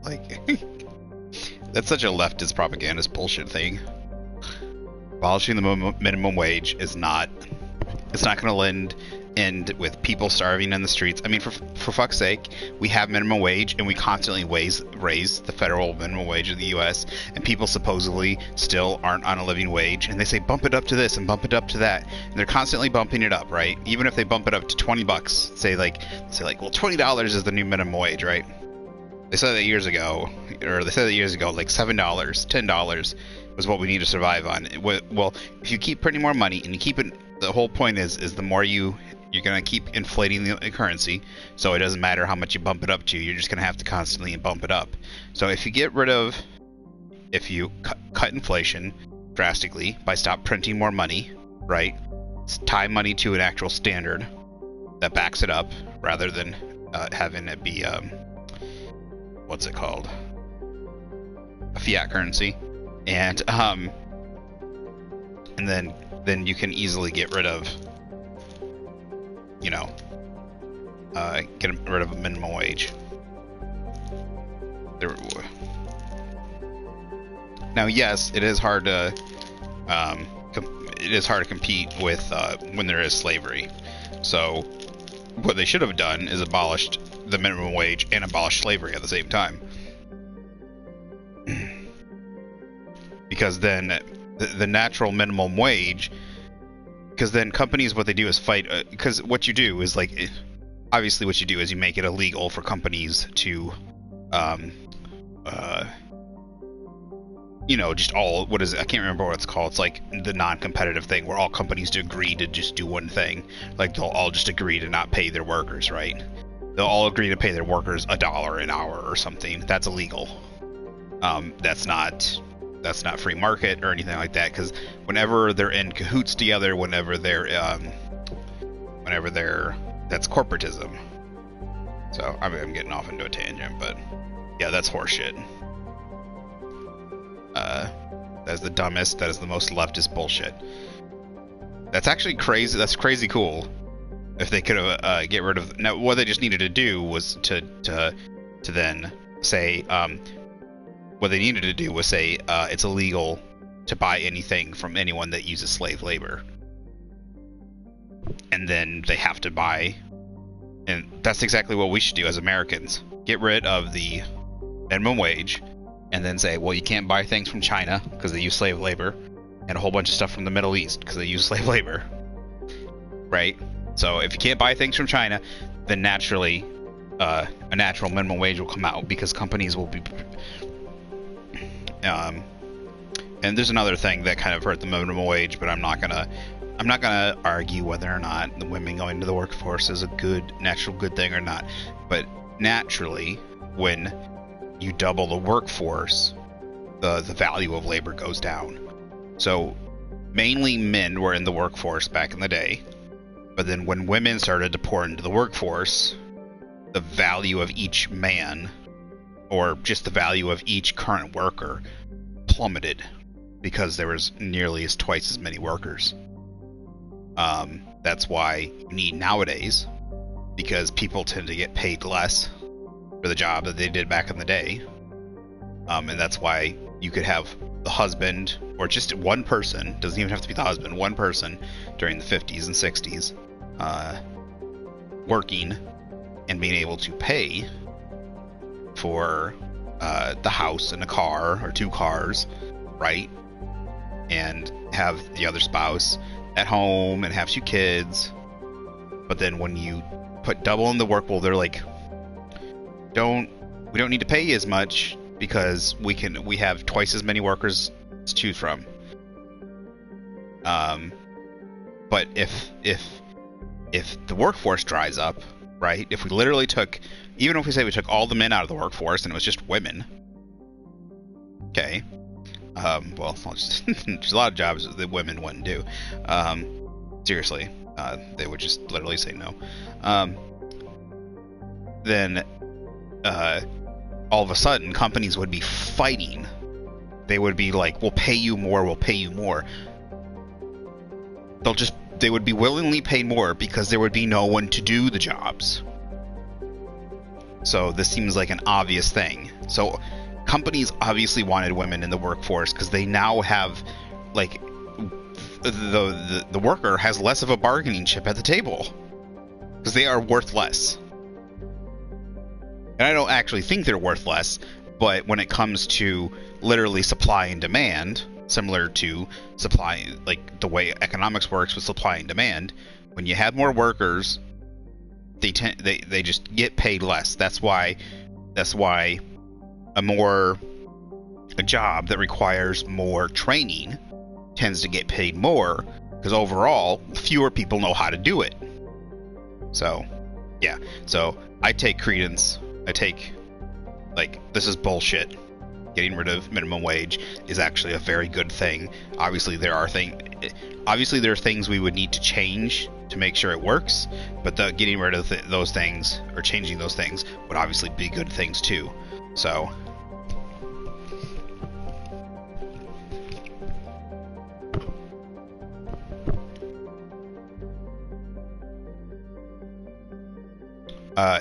Like, that's such a leftist propagandist bullshit thing. Abolishing the minimum wage is not, it's not going to end with people starving in the streets. I mean, for fuck's sake, we have minimum wage and we constantly raise the federal minimum wage in the US, and people supposedly still aren't on a living wage, and they say bump it up to this and bump it up to that, and they're constantly bumping it up, right? Even if they bump it up to $20, say like, well, $20 is the new minimum wage, right? They said that years ago, like $7, $10 was what we need to survive on. Well, if you keep printing more money and you keep it, the whole point is the more you're going to keep inflating the currency, so it doesn't matter how much you bump it up to, you're just going to have to constantly bump it up. So if you cut inflation drastically by stop printing more money, right? Tie money to an actual standard that backs it up rather than having it be what's it called? A fiat currency. And then you can easily get rid of, get rid of a minimum wage. Now, yes, it is hard to compete with when there is slavery. So what they should have done is abolished the minimum wage and abolished slavery at the same time. Because then the natural minimum wage, because then companies, what they do is fight, because what you do is obviously what you do is you make it illegal for companies to just all, what is it? I can't remember what it's called. It's like the non-competitive thing where all companies agree to just do one thing. Like they'll all just agree to not pay their workers, right? They'll all agree to pay their workers $1 an hour or something. That's illegal. That's not free market or anything like that, because whenever they're in cahoots together, whenever they're that's corporatism. So I'm getting off into a tangent, but yeah, that's horseshit. That's the dumbest, that is the most leftist bullshit. That's actually crazy. That's crazy cool. If they could have get rid of, now what they just needed to do was to then say what they needed to do was say it's illegal to buy anything from anyone that uses slave labor, and then they have to buy And that's exactly what we should do as Americans. Get rid of the minimum wage, and then say, well, you can't buy things from China because they use slave labor, and a whole bunch of stuff from the Middle East because they use slave labor. Right? So if you can't buy things from China, then naturally a natural minimum wage will come out because companies will be... and there's another thing that kind of hurt the minimum wage, but I'm not gonna argue whether or not the women going to the workforce is a natural good thing or not. But naturally, when you double the workforce, the value of labor goes down. So mainly men were in the workforce back in the day, but then when women started to pour into the workforce, the value of each man, or just the value of each current worker, plummeted because there was nearly twice as many workers. That's why you need nowadays, because people tend to get paid less for the job that they did back in the day. And that's why you could have the husband, or just one person, doesn't even have to be the husband, one person during the 50s and 60s, working and being able to pay for the house and a car or two cars, right? And have the other spouse at home and have two kids. But then when you put double in the work, well, they're like, we don't need to pay you as much because we have twice as many workers to choose from. But if the workforce dries up, right? If we literally even if we say we took all the men out of the workforce and it was just women, okay. Well, there's a lot of jobs that women wouldn't do. Seriously, they would just literally say no. Then all of a sudden, companies would be fighting. They would be like, "We'll pay you more. We'll pay you more." They would be willingly paid more because there would be no one to do the jobs. So this seems like an obvious thing. So companies obviously wanted women in the workforce because they now have, like, the worker has less of a bargaining chip at the table because they are worth less. And I don't actually think they're worth less, but when it comes to literally supply and demand, similar to supply, like the way economics works with supply and demand, when you have more workers, they just get paid less. That's why a job that requires more training tends to get paid more, because overall fewer people know how to do it. So yeah, so I take credence. This is bullshit. Getting rid of minimum wage is actually a very good thing. Obviously there are things we would need to change to make sure it works, but getting rid of those things, or changing those things, would obviously be good things too. So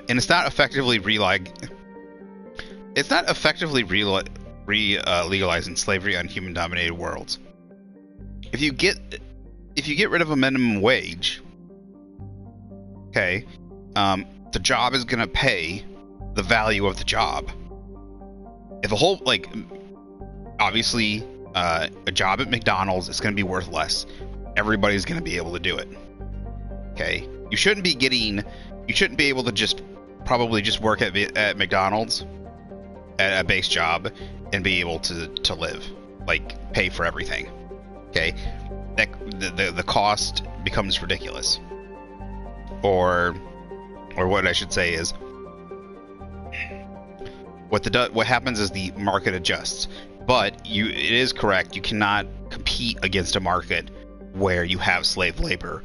and it's not effectively legalizing slavery on human-dominated worlds. If you get rid of a minimum wage, okay, the job is gonna pay the value of the job. If obviously, a job at McDonald's is gonna be worth less. Everybody's gonna be able to do it. Okay, you shouldn't be able to probably just work at McDonald's at a base job and be able to live, like pay for everything. Okay, the cost becomes ridiculous. Or what I should say is, what happens is the market adjusts. But it is correct, you cannot compete against a market where you have slave labor,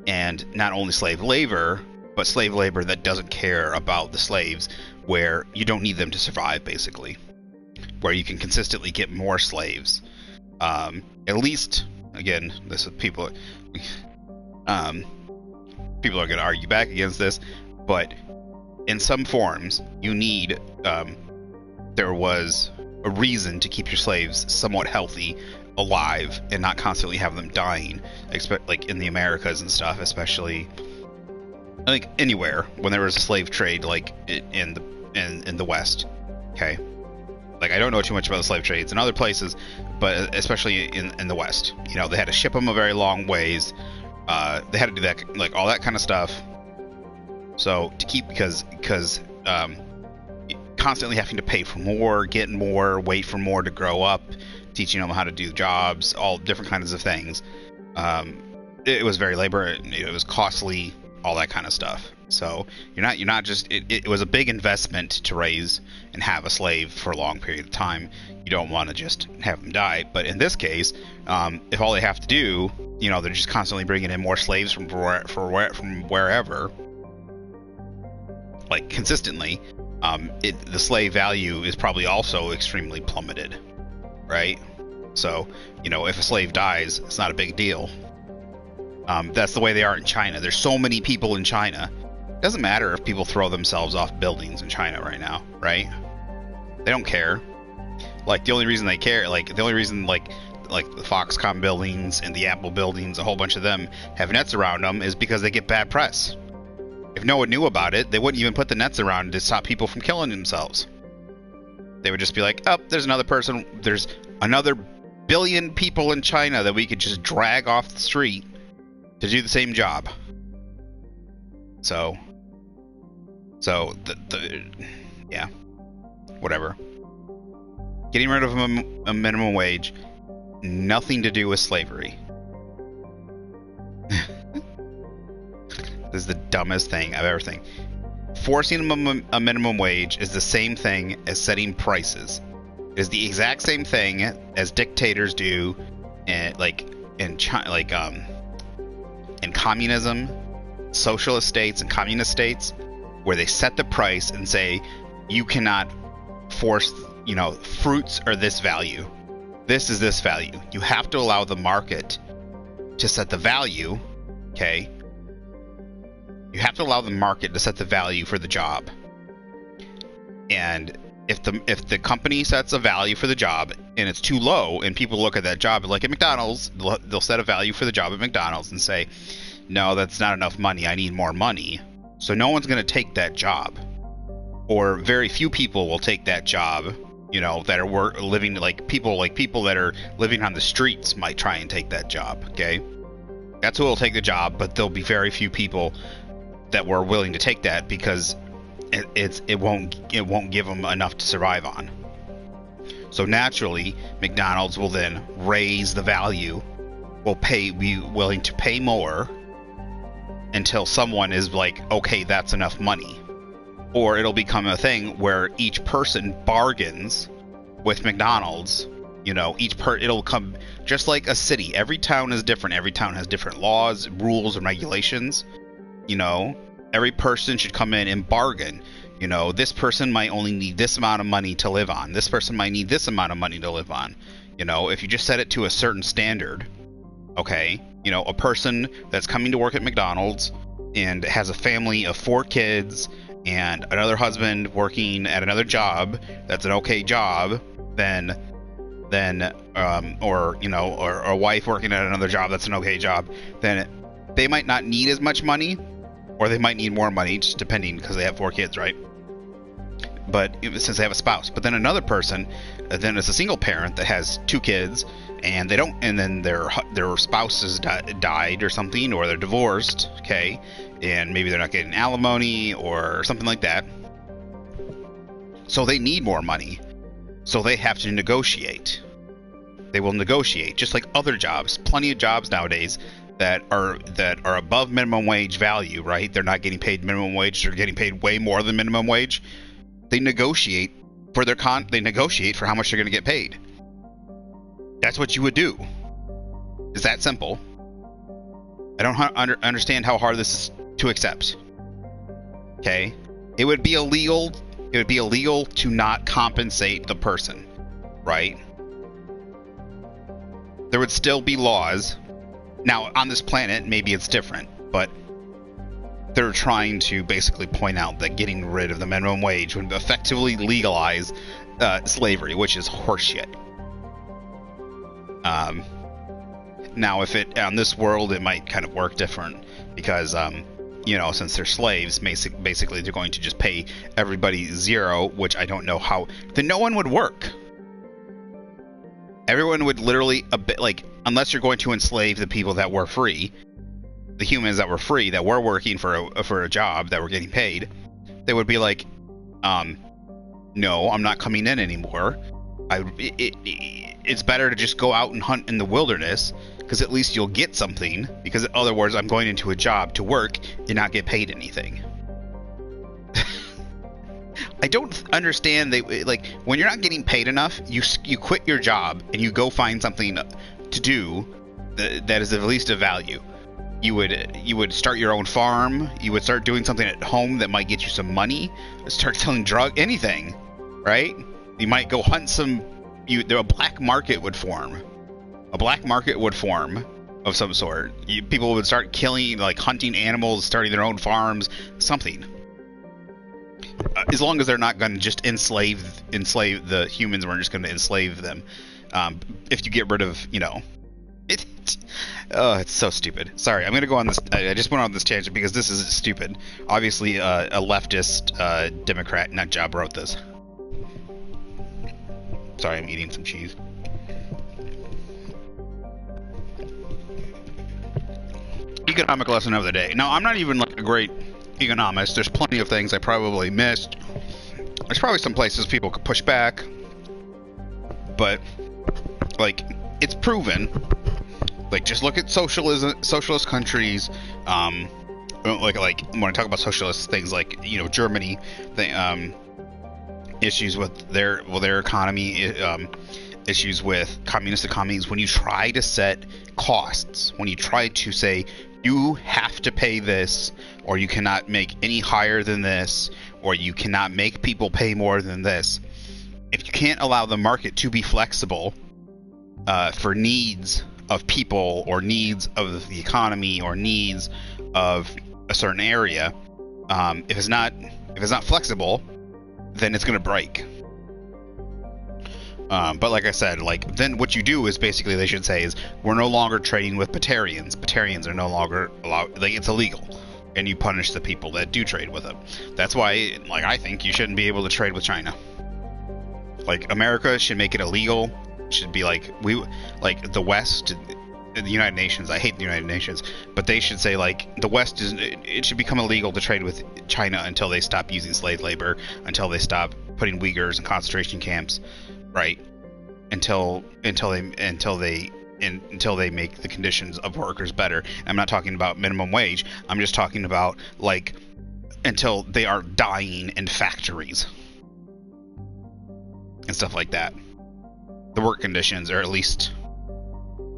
and not only slave labor, but slave labor that doesn't care about the slaves, where you don't need them to survive, basically. Where you can consistently get more slaves. At least, again, this is people are going to argue back against this, but in some forms, you need, there was a reason to keep your slaves somewhat healthy, alive, and not constantly have them dying, like in the Americas and stuff, especially like anywhere when there was a slave trade, like in the West. Okay, like I don't know too much about the slave trades in other places, but especially in the West, you know, they had to ship them a very long ways. They had to do that, like all that kind of stuff. So to keep because constantly having to pay for more, get more, wait for more to grow up, teaching them how to do jobs, all different kinds of things. It was very labor. It was costly, all that kind of stuff. So you're not just it was a big investment to raise and have a slave for a long period of time. You don't want to just have them die. But in this case, if all they have to do, you know, they're just constantly bringing in more slaves from wherever, like consistently, the slave value is probably also extremely plummeted, right? So, you know, if a slave dies, it's not a big deal. That's the way they are in China. There's so many people in China. It doesn't matter if people throw themselves off buildings in China right now, right? They don't care. Like the only reason they care, like the only reason like the Foxconn buildings and the Apple buildings, a whole bunch of them have nets around them is because they get bad press. If no one knew about it, they wouldn't even put the nets around to stop people from killing themselves. They would just be like, oh, there's another person, there's another billion people in China that we could just drag off the street to do the same job. So yeah, whatever. Getting rid of a minimum wage, nothing to do with slavery. This is the dumbest thing I've ever seen. Forcing a minimum wage is the same thing as setting prices. It is the exact same thing as dictators do, in communism, socialist states, and communist states, where they set the price and say you cannot force, you know, fruits are this value. This is this value. You have to allow the market to set the value, okay? You have to allow the market to set the value for the job. And if the company sets a value for the job and it's too low, and people look at that job, like at McDonald's, they'll set a value for the job at McDonald's and say, no, that's not enough money. I need more money. So no one's going to take that job. Or very few people will take that job, you know, that are living like people that are living on the streets might try and take that job, okay? That's who will take the job, but there'll be very few people that were willing to take that because it won't give them enough to survive on. So naturally, McDonald's will then raise the value, be willing to pay more until someone is like, okay, that's enough money. Or it'll become a thing where each person bargains with McDonald's. You know, it'll come just like a city. Every town is different. Every town has different laws, rules, and regulations. You know, every person should come in and bargain. You know, this person might only need this amount of money to live on. This person might need this amount of money to live on. You know, if you just set it to a certain standard, okay, you know, a person that's coming to work at McDonald's and has a family of 4 kids and another husband working at another job that's an okay job, then or you know, or a wife working at another job that's an okay job, then they might not need as much money, or they might need more money, just depending, because they have 4 kids, right? But since they have a spouse. But then another person, then it's a single parent that has 2 kids, and they don't, and then their spouse has died or something, or they're divorced, okay, and maybe they're not getting alimony or something like that. So they need more money. So they have to negotiate. They will negotiate, just like other jobs. Plenty of jobs nowadays that are above minimum wage value, right? They're not getting paid minimum wage. They're getting paid way more than minimum wage. They negotiate for they negotiate for how much they're going to get paid. That's what you would do. It's that simple. I don't understand how hard this is to accept. Okay? It would be illegal. It would be illegal to not compensate the person, right? There would still be laws. Now, on this planet, maybe it's different, but they're trying to basically point out that getting rid of the minimum wage would effectively legalize slavery, which is horseshit. Now, if it on this world, it might kind of work different because you know, since they're slaves, basically they're going to just pay everybody 0, which I don't know how. Then no one would work. Everyone would literally, unless you're going to enslave the people that were free, the humans that were free, that were working for a job, that were getting paid, they would be like, no, I'm not coming in anymore. It's better to just go out and hunt in the wilderness, because at least you'll get something, because in other words, I'm going into a job to work and not get paid anything. I don't understand. When you're not getting paid enough, you quit your job and you go find something to do that is of least of value. You would start your own farm. You would start doing something at home that might get you some money. Start selling anything, right? You might go hunt some. A black market would form. A black market would form of some sort. People would start killing, hunting animals, starting their own farms, something. As long as they're not going to just enslave the humans, we're just going to enslave them. If you get rid of, it's so stupid. Sorry, I'm going to go on this. I just went on this tangent because this is stupid. Obviously, a leftist Democrat nut job wrote this. Sorry, I'm eating some cheese. Economic lesson of the day. Now, I'm not even a great economist. There's plenty of things I probably missed. There's probably some places people could push back, but it's proven. Just look at socialist countries. When I talk about socialist things, Germany, issues with their economy, issues with communist economies. When you try to set costs, when you try to say you have to pay this, or you cannot make any higher than this, or you cannot make people pay more than this, if you can't allow the market to be flexible for needs of people, or needs of the economy, or needs of a certain area, if it's not flexible, then it's going to break. But like I said, then what you do is basically they should say is we're no longer trading with Batarians. Batarians are no longer allowed. It's illegal, and you punish the people that do trade with them. That's why, I think you shouldn't be able to trade with China. America should make it illegal. Should be the West, the United Nations. I hate the United Nations, but they should say the West it should become illegal to trade with China until they stop using slave labor, until they stop putting Uyghurs in concentration camps. Right, until they make the conditions of workers better. I'm not talking about minimum wage. I'm just talking about until they are dying in factories and stuff like that. The work conditions are at least,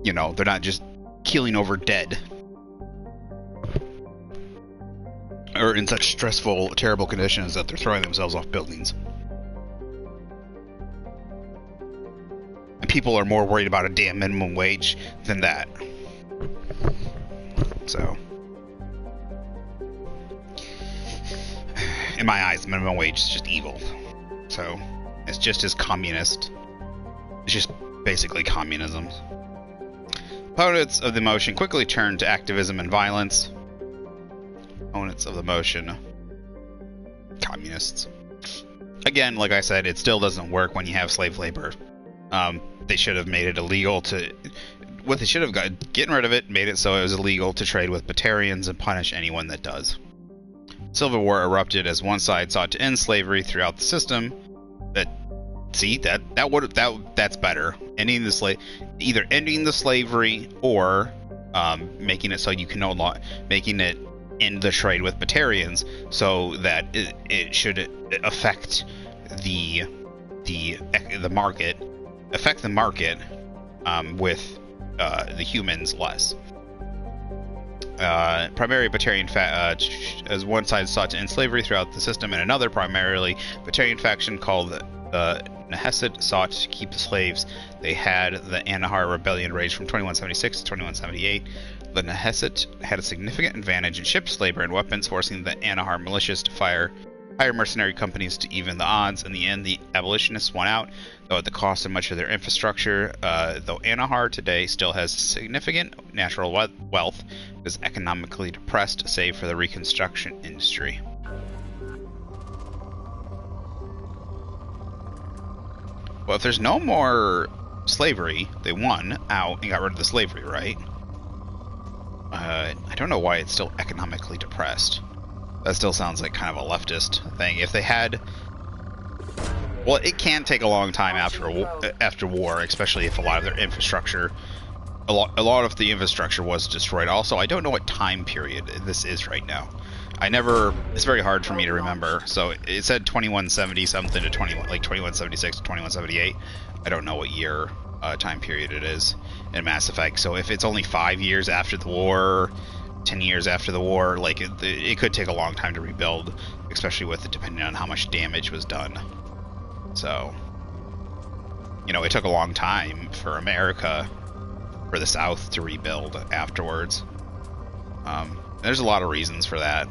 they're not just keeling over dead or in such stressful, terrible conditions that they're throwing themselves off buildings. People are more worried about a damn minimum wage than that. So, in my eyes, minimum wage is just evil. So, it's just as communist. It's just basically communism. Opponents of the motion quickly turned to activism and violence. Opponents of the motion, communists. Again, like I said, it still doesn't work when you have slave labor. They should have made it illegal to... What they should have got... Getting rid of it, made it so it was illegal to trade with Batarians and punish anyone that does. Civil war erupted as one side sought to end slavery throughout the system. That's better. Ending the either ending the slavery or making it so you can no longer... Making it end the trade with Batarians so that it should affect the market... affect the market with the humans less. Primary Batarian as one side sought to end slavery throughout the system, and another primarily Batarian faction called the Nehesed sought to keep the slaves. They had the Anahar Rebellion raged from 2176 to 2178. The Nehesed had a significant advantage in ships, labor, and weapons, forcing the Anahar militias to fire hire mercenary companies to even the odds. In the end, the abolitionists won out, though at the cost of much of their infrastructure. Though Anahar today still has significant natural wealth, it is economically depressed, save for the reconstruction industry. Well, if there's no more slavery, they won out and got rid of the slavery, right? I don't know why it's still economically depressed. That still sounds like kind of a leftist thing. If they had... Well, it can take a long time after war, especially if a lot of their infrastructure... A lot of the infrastructure was destroyed. Also, I don't know what time period this is right now. It's very hard for me to remember. So it said 2170 something to 2176 to 2178. I don't know what year time period it is in Mass Effect. So if it's only 5 years after the war, 10 years after the war, like it could take a long time to rebuild, especially with it depending on how much damage was done. So, you know, it took a long time for America, for the South to rebuild afterwards. There's a lot of reasons for that.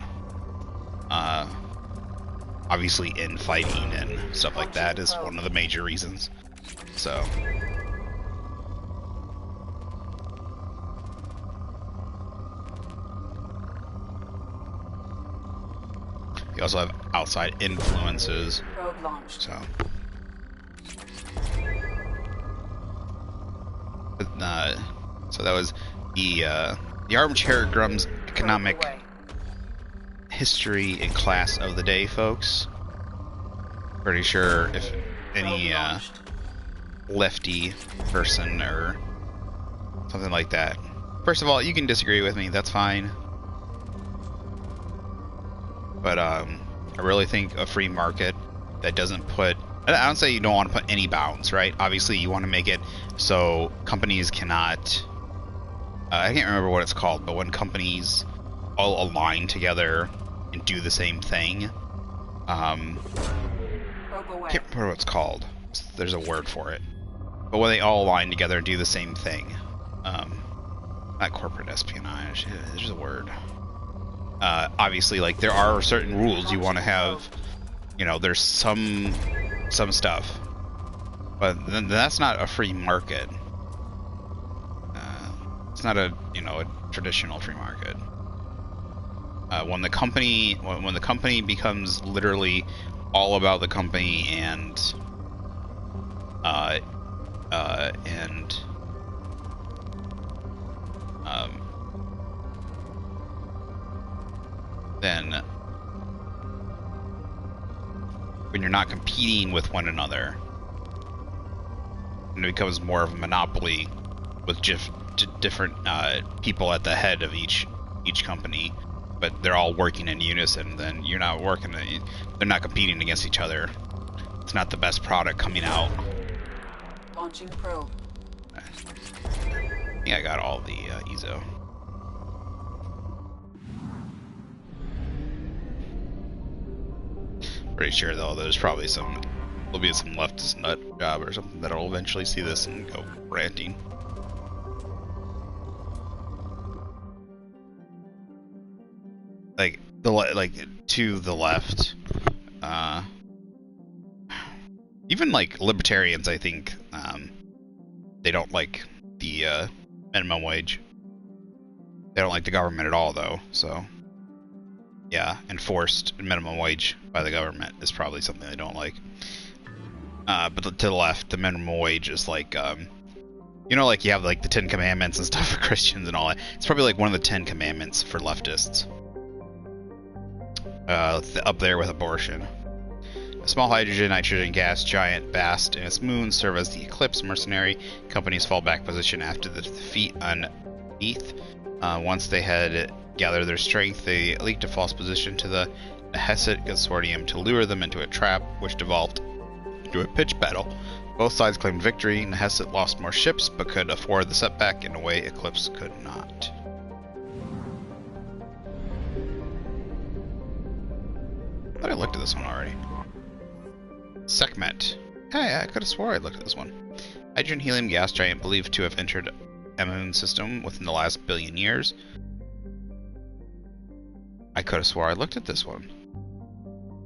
Obviously infighting and stuff like that is one of the major reasons. So you also have outside influences. So so that was the Armchair Grum's economic history and class of the day, folks. Pretty sure if any lefty person or something like that. First of all, you can disagree with me, that's fine. But I really think a free market that doesn't put... I don't say you don't want to put any bounds, right? Obviously, you want to make it so companies cannot... I can't remember what it's called, but when companies all align together and do the same thing... I can't remember what it's called. There's a word for it. But when they all align together and do the same thing. Not corporate espionage. There's a word. Obviously, like, there are certain rules you want to have. You know, there's some stuff. But then that's not a free market. It's not a, you know, a traditional free market. When the company becomes literally all about the company and then when you're not competing with one another, and it becomes more of a monopoly with just different people at the head of each company, but they're all working in unison, then you're not working, they're not competing against each other. It's not the best product coming out. Launching probe. I think I got all the EZO. Pretty sure though there'll be some leftist nut job or something that'll eventually see this and go ranting. Like to the left, even like libertarians, I think they don't like the minimum wage. They don't like the government at all, though. So yeah, enforced minimum wage by the government is probably something they don't like. But to the left, the minimum wage is like, you know, like you have like the 10 Commandments and stuff for Christians and all that. It's probably like one of the 10 Commandments for leftists. Up there with abortion. A small hydrogen-nitrogen gas giant Bast and its moon serve as the Eclipse mercenary company's fallback position after the defeat on Neath. Once they had gathered their strength, they leaked a false position to the Nehesset Consortium to lure them into a trap, which devolved into a pitched battle. Both sides claimed victory. Nehesset lost more ships, but could afford the setback in a way Eclipse could not. I thought I looked at this one already. Sekhmet. Hey, I could have swore I looked at this one. Hydrogen helium gas giant believed to have entered a moon system within the last billion years. I could have swore I looked at this one.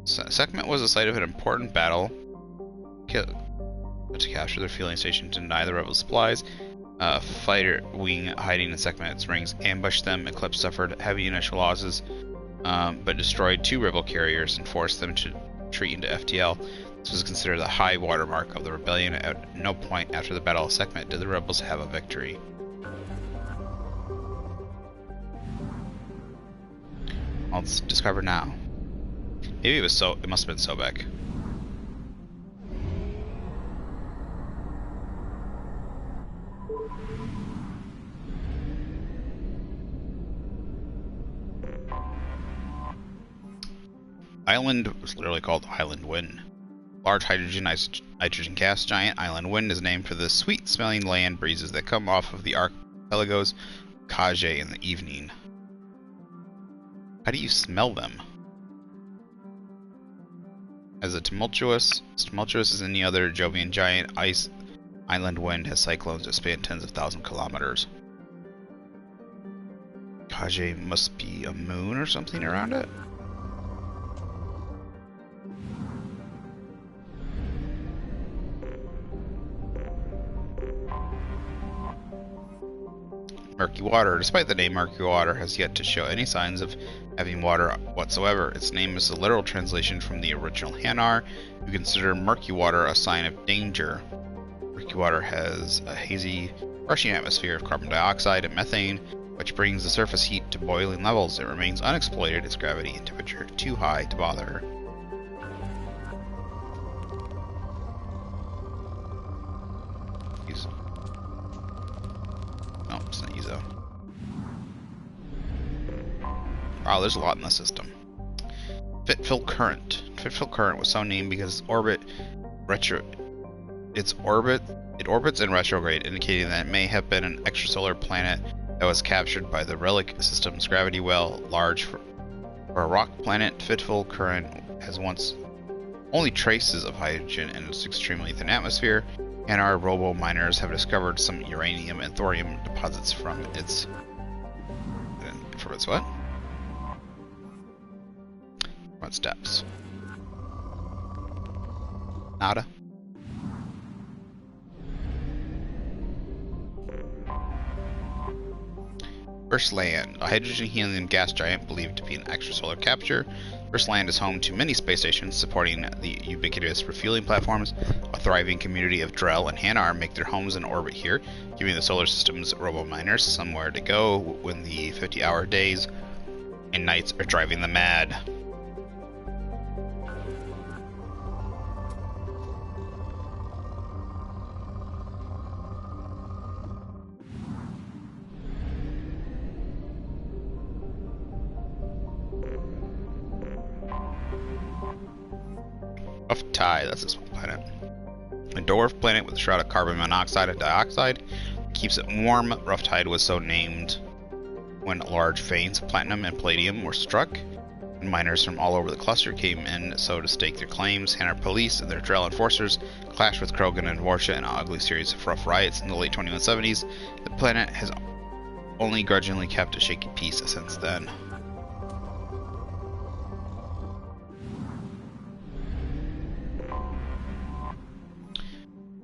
Sekhmet was the site of an important battle to capture the refueling station to deny the rebels supplies. A fighter wing hiding in Sekhmet's rings ambushed them. Eclipse suffered heavy initial losses, but destroyed 2 rebel carriers and forced them to retreat into FTL. This was considered the high watermark of the rebellion. At no point after the Battle of Sekhmet did the rebels have a victory. Well, let's discover now. Maybe it was it must have been Sobek. Island was literally called Island Wind. Large hydrogen gas giant Island Wind is named for the sweet-smelling land breezes that come off of the archipelagos Kage in the evening. How do you smell them? As tumultuous as any other Jovian giant, Island Wind has cyclones that span tens of thousands of kilometers. Kage must be a moon or something around it? Murky water. Despite the name, murky water has yet to show any signs of having water whatsoever. Its name is a literal translation from the original Hanar, who consider murky water a sign of danger. Murky water has a hazy, rushing atmosphere of carbon dioxide and methane, which brings the surface heat to boiling levels. It remains unexploited, its gravity and temperature too high to bother. No, it's not Yuzo. Wow, there's a lot in the system. Fitful Current. Fitful Current was so named because it orbits in retrograde, indicating that it may have been an extrasolar planet that was captured by the Relic System's gravity well. Large for a rock planet, Fitful Current has only traces of hydrogen in its extremely thin atmosphere, and our robo miners have discovered some uranium and thorium deposits from its what? From its depths. Nada. First Land, a hydrogen-helium gas giant believed to be an extrasolar capture. First Land is home to many space stations supporting the ubiquitous refueling platforms. A thriving community of Drell and Hanar make their homes in orbit here, giving the solar system's robo-miners somewhere to go when the 50-hour days and nights are driving them mad. Rough Tide, that's this one planet. A dwarf planet with a shroud of carbon monoxide and dioxide keeps it warm. Rough Tide was so named when large veins of platinum and palladium were struck. When miners from all over the cluster came in so to stake their claims, Hanar police and their Drell enforcers clashed with Krogan and Dvorsha in an ugly series of rough riots in the late 2170s. The planet has only grudgingly kept a shaky peace since then.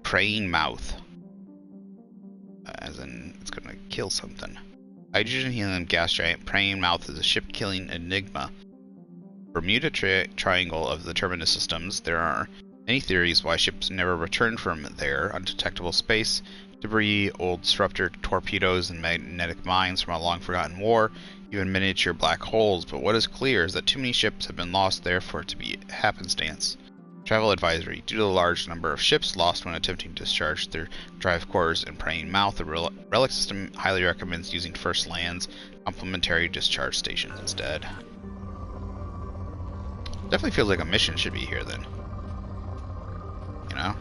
Praying Mouth. As in, it's gonna kill something. Hydrogen helium gas giant Praying Mouth is a ship-killing enigma. Bermuda Triangle of the Terminus systems. There are many theories why ships never returned from there. Undetectable space debris, old disruptor torpedoes, and magnetic mines from a long-forgotten war, even miniature black holes. But what is clear is that too many ships have been lost there for it to be happenstance. Travel advisory. Due to the large number of ships lost when attempting to discharge their drive cores in Praying Mouth, the Relic System highly recommends using First Land's complementary discharge stations instead. Definitely feels like a mission should be here then. You know?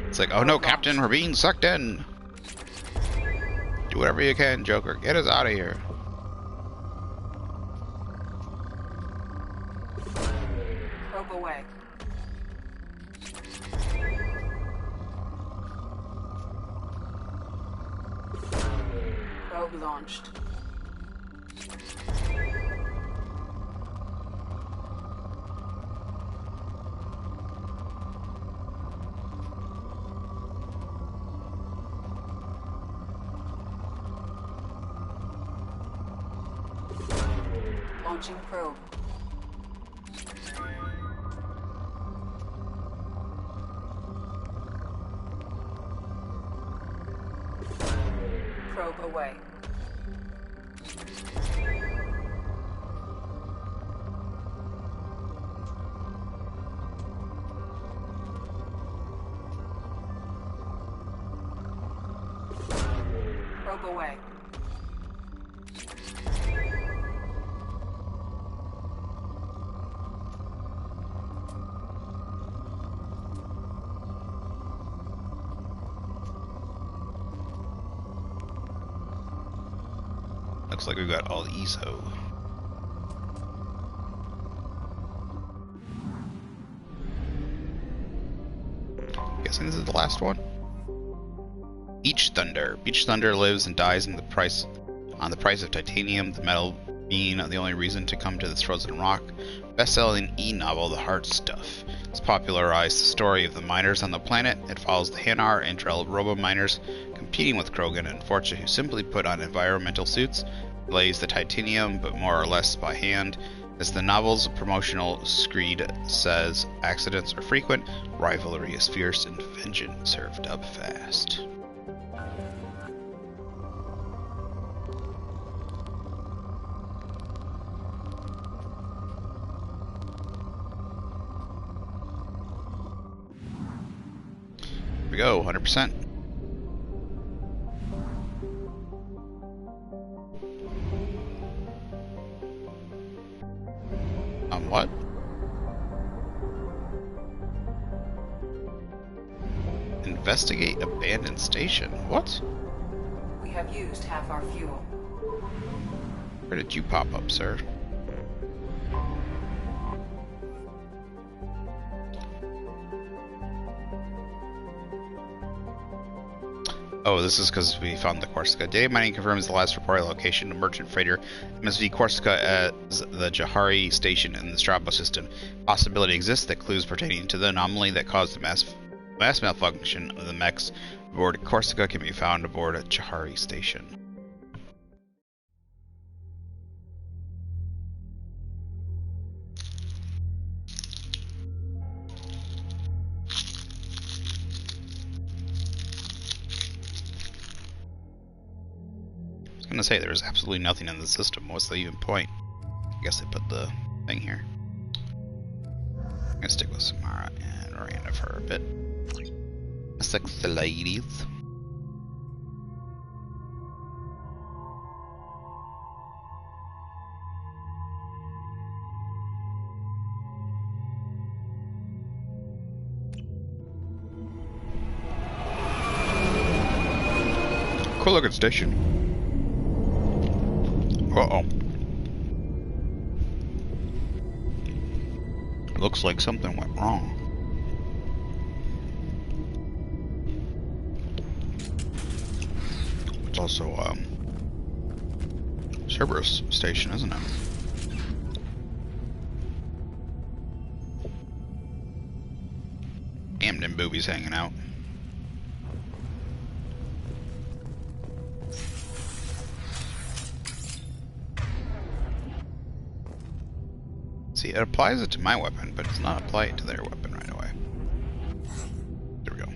It's like, oh no, Captain, we're being sucked in! Do whatever you can, Joker. Get us out of here. Probe away. Probe launched. Launching probe. Probe away. Probe away. Looks like we've got all the ESO. Guessing this is the last one. Beach Thunder. Beach Thunder lives and dies on the price of titanium, the metal being the only reason to come to this frozen rock. Best-selling e-novel, The Hard Stuff. It's popularized the story of the miners on the planet. It follows the Hanar and Drell robo-miners competing with Krogan and Fortune, who simply put on environmental suits, blaze the titanium, but more or less by hand. As the novel's promotional screed says, accidents are frequent, rivalry is fierce, and vengeance served up fast. Here we go, 100%. What? Investigate abandoned station. What? We have used half our fuel. Where did you pop up, sir? Oh, this is because we found the Corsica. Data mining confirms the last reported location of merchant freighter MSV Corsica as the Jahari station in the Strabo system. Possibility exists that clues pertaining to the anomaly that caused the mass malfunction of the mechs aboard Corsica can be found aboard a Jahari station. I was gonna say there's absolutely nothing in the system. What's the even point? I guess they put the thing here. I'm gonna stick with Samara and Miranda for a bit. Sexy ladies. Cool looking station. Uh-oh. Looks like something went wrong. It's also, Cerberus station, isn't it? Damn, them boobies hanging out. See, it applies it to my weapon, but it's not apply it to their weapon right away. There we go.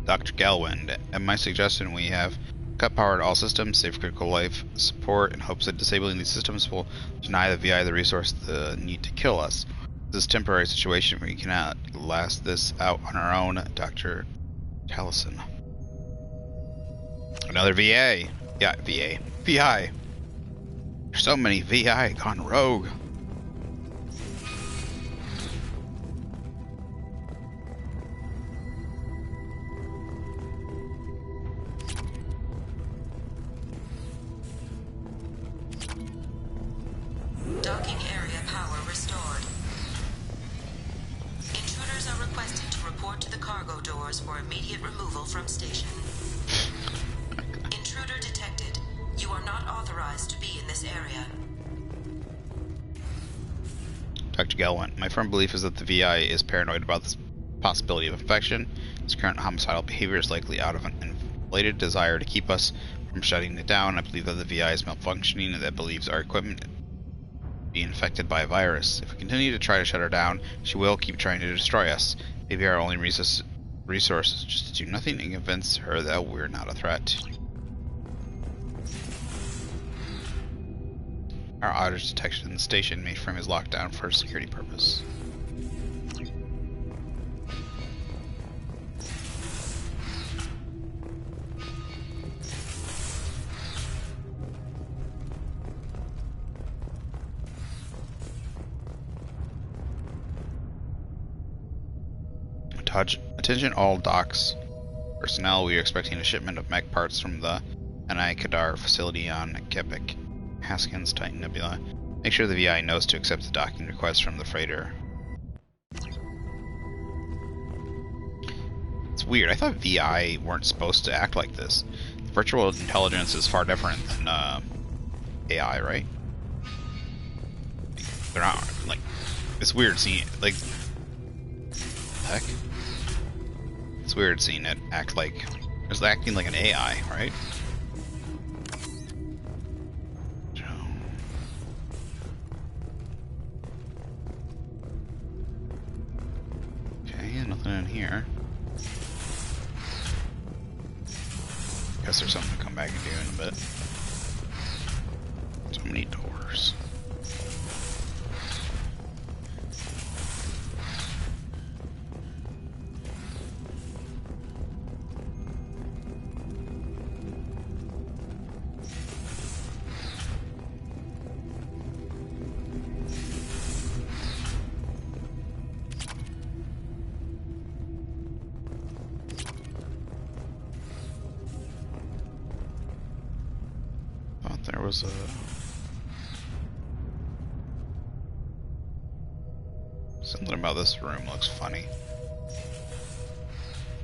Dr. Galwind, at my suggestion, we have cut power to all systems, save critical life support, in hopes that disabling these systems will deny the VI the resource the need to kill us. This is a temporary situation. We cannot last this out on our own. Dr. Taliesin. Another VA. Yeah, VA. VI. There's so many VI gone rogue. Docking area power restored. Intruders are requested to report to the cargo doors for immediate removal from station. Intruder detected. You are not authorized to be in this area. Dr. Galwin, my firm belief is that the VI is paranoid about this possibility of infection. His current homicidal behavior is likely out of an blatant desire to keep us from shutting it down. I believe that the VI is malfunctioning and that believes our equipment is being infected by a virus. If we continue to try to shut her down, she will keep trying to destroy us. Maybe our only resource is just to do nothing and convince her that we're not a threat. Our outage detection in the station mainframe is locked down for security purpose. Attention all docks personnel, we are expecting a shipment of mech parts from the Anai Kadar facility on Kepik, Haskins Titan Nebula. Make sure the VI knows to accept the docking request from the freighter. It's weird, I thought VI weren't supposed to act like this. Virtual intelligence is far different than AI, right? They're not, like, it's weird seeing, like, heck? It's weird seeing it act like it's acting like an AI, right? Okay, nothing in here. Guess there's something to come back and do in a bit. So many doors. There was a something about this room looks funny.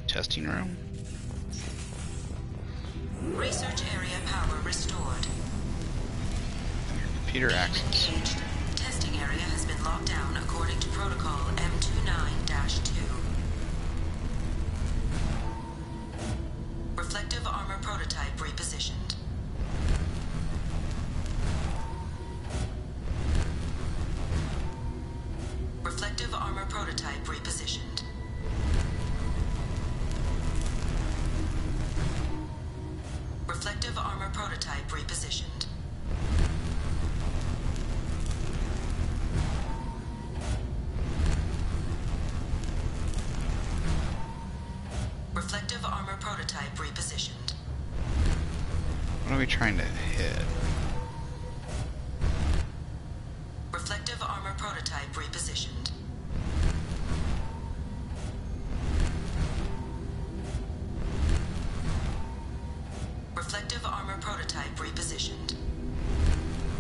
Testing room? Research area power restored. Computer access. Engaged. Testing area has been locked down according to protocol M29-2. Reflective armor prototype repositioned. Reflective armor prototype repositioned. Reflective armor prototype repositioned. Reflective armor prototype repositioned. What are we trying to hit? Reflective armor prototype repositioned. Reflective armor prototype repositioned.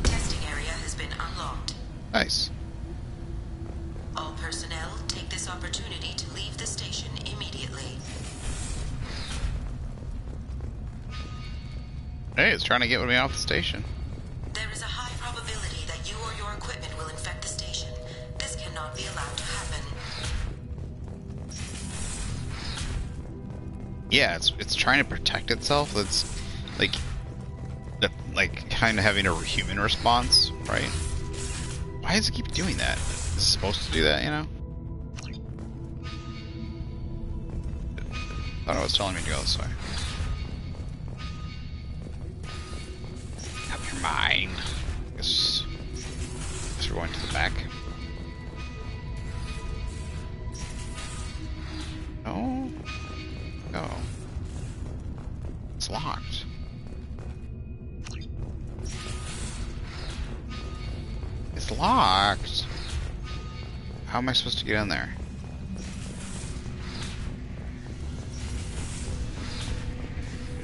Testing area has been unlocked. Nice. All personnel, take this opportunity to leave the station immediately. Hey, it's trying to get me off the station. There is a high probability that you or your equipment will infect the station. This cannot be allowed to happen. Yeah, it's trying to protect itself. It's like kind of having a human response, right? Why does it keep doing that? Is it supposed to do that, you know? I thought it was telling me to go this way. Up your mind. Guess we're going to the back. No. Go. It's locked. It's locked. How am I supposed to get in there?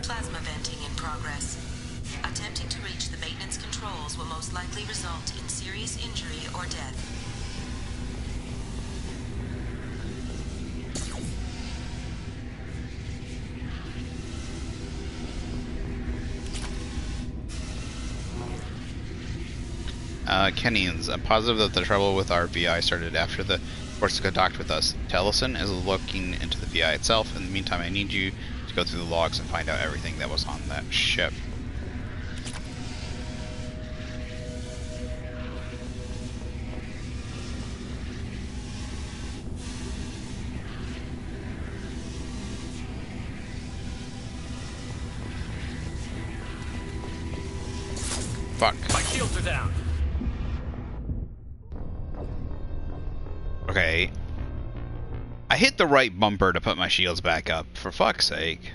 Plasma venting in progress. Attempting to reach the maintenance controls will most likely result in serious injury or death. Kennians, I'm positive that the trouble with our VI started after the Corsica docked with us. Tellison is looking into the VI itself. In the meantime, I need you to go through the logs and find out everything that was on that ship. Fuck. My shields are down. Okay. I hit the right bumper to put my shields back up, for fuck's sake.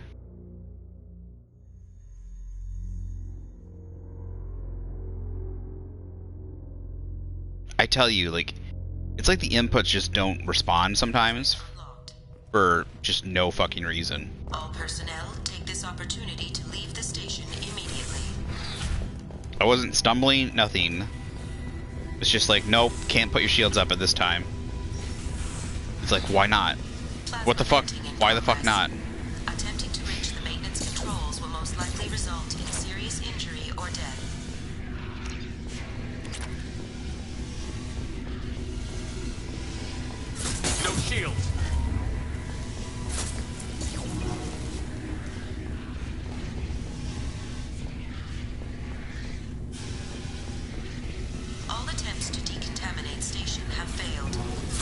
I tell you, like, it's like the inputs just don't respond sometimes Locked. for just no fucking reason. All personnel take this opportunity to leave the station immediately. I wasn't stumbling, nothing. It's just like, nope, can't put your shields up at this time. It's like, why not? Plasma What the fuck? venting in Why the fuck progress. not? Attempting to reach the maintenance controls will most likely result in serious injury or death. No shields. All attempts to decontaminate station have failed.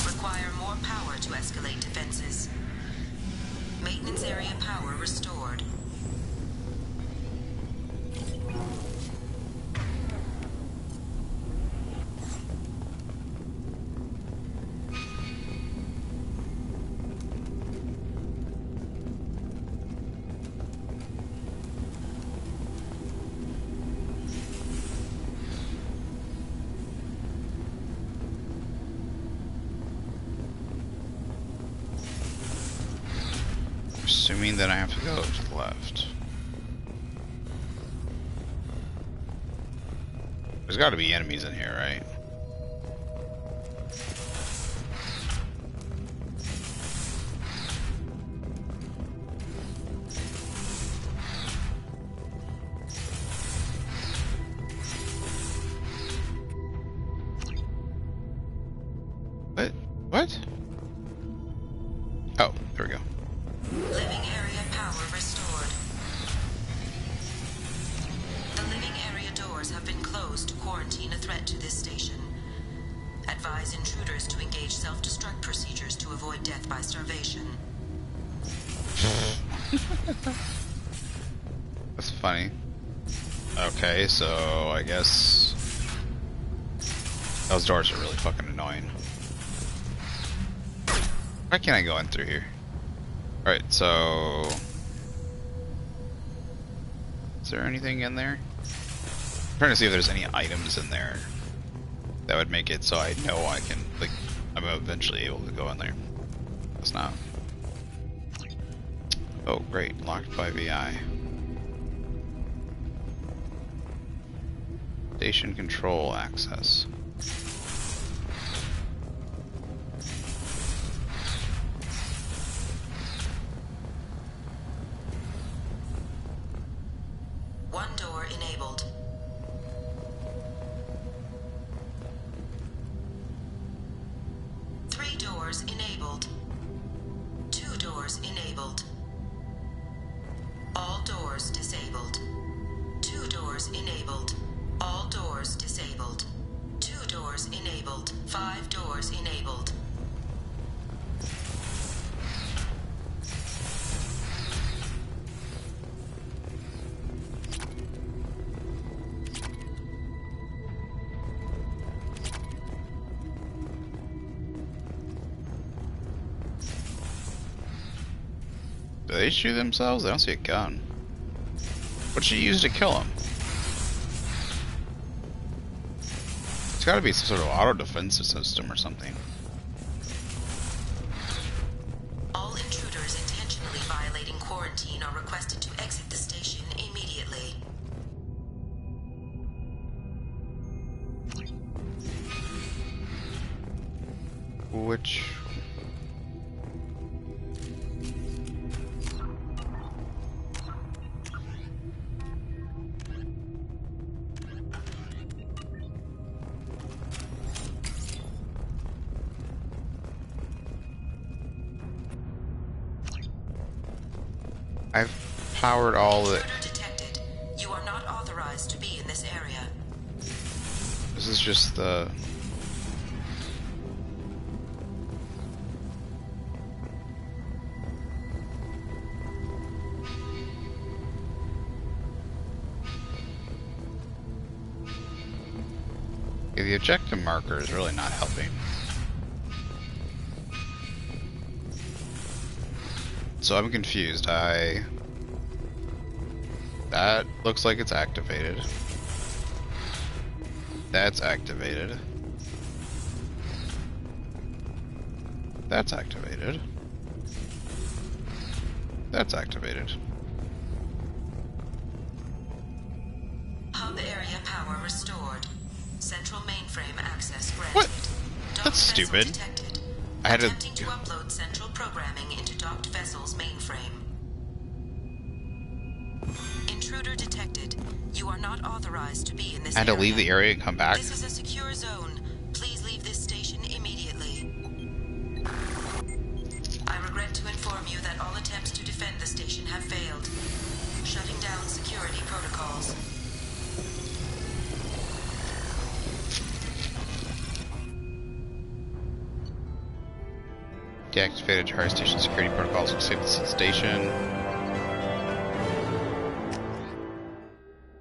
Require more power to escalate defenses. Maintenance area power restored. Assuming that I have to go to the left. There's got to be enemies in here, right? What? What? Oh, there we go. Living area power restored. The living area doors have been closed to quarantine a threat to this station. Advise intruders to engage self-destruct procedures to avoid death by starvation. That's funny. Okay, so I guess those doors are really fucking annoying. Why can't I go in through here? Alright, so is there anything in there? I'm trying to see if there's any items in there that would make it so I know I can, like, I'm eventually able to go in there. It's not. Oh, great. Locked by VI. Station control access. One door enabled. Three doors enabled. Two doors enabled. All doors disabled. Two doors enabled. All doors disabled. Two doors enabled. 5 doors enabled. Do they shoot themselves? I don't see a gun. What'd she use to kill him? It's gotta be some sort of auto defensive system or something. All intruders intentionally violating quarantine are requested to exit the station immediately. Which... I've powered all the... Intruder detected. You are not authorized to be in this area. This is just the... Okay, the objective marker is really not helping. So I'm confused. That looks like it's activated. That's activated. That's activated. That's activated. Hub area power restored. Central mainframe access granted. What? Docked That's vessel stupid. detected. I had to... Attempting to upload central programming into docked vessel's mainframe. Intruder detected. You are not authorized to be in this I had to area. leave the area and come back. This is a secure zone. Please leave this station immediately. I regret to inform you that all attempts to defend the station have failed. Shutting down security protocols. Deactivated Jahari Station security protocols to save the station.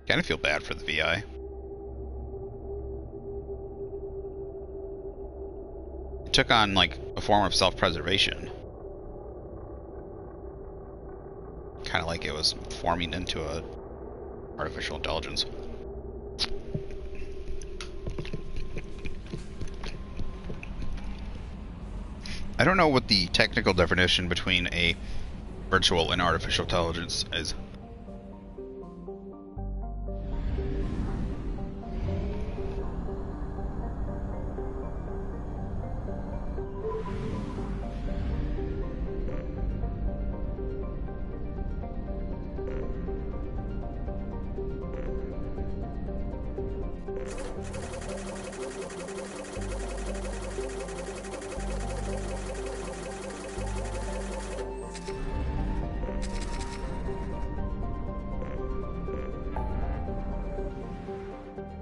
Kind of feel bad for the VI. It took on, like, a form of self-preservation. Kind of like it was forming into a artificial intelligence. I don't know what the technical definition between a virtual and artificial intelligence is.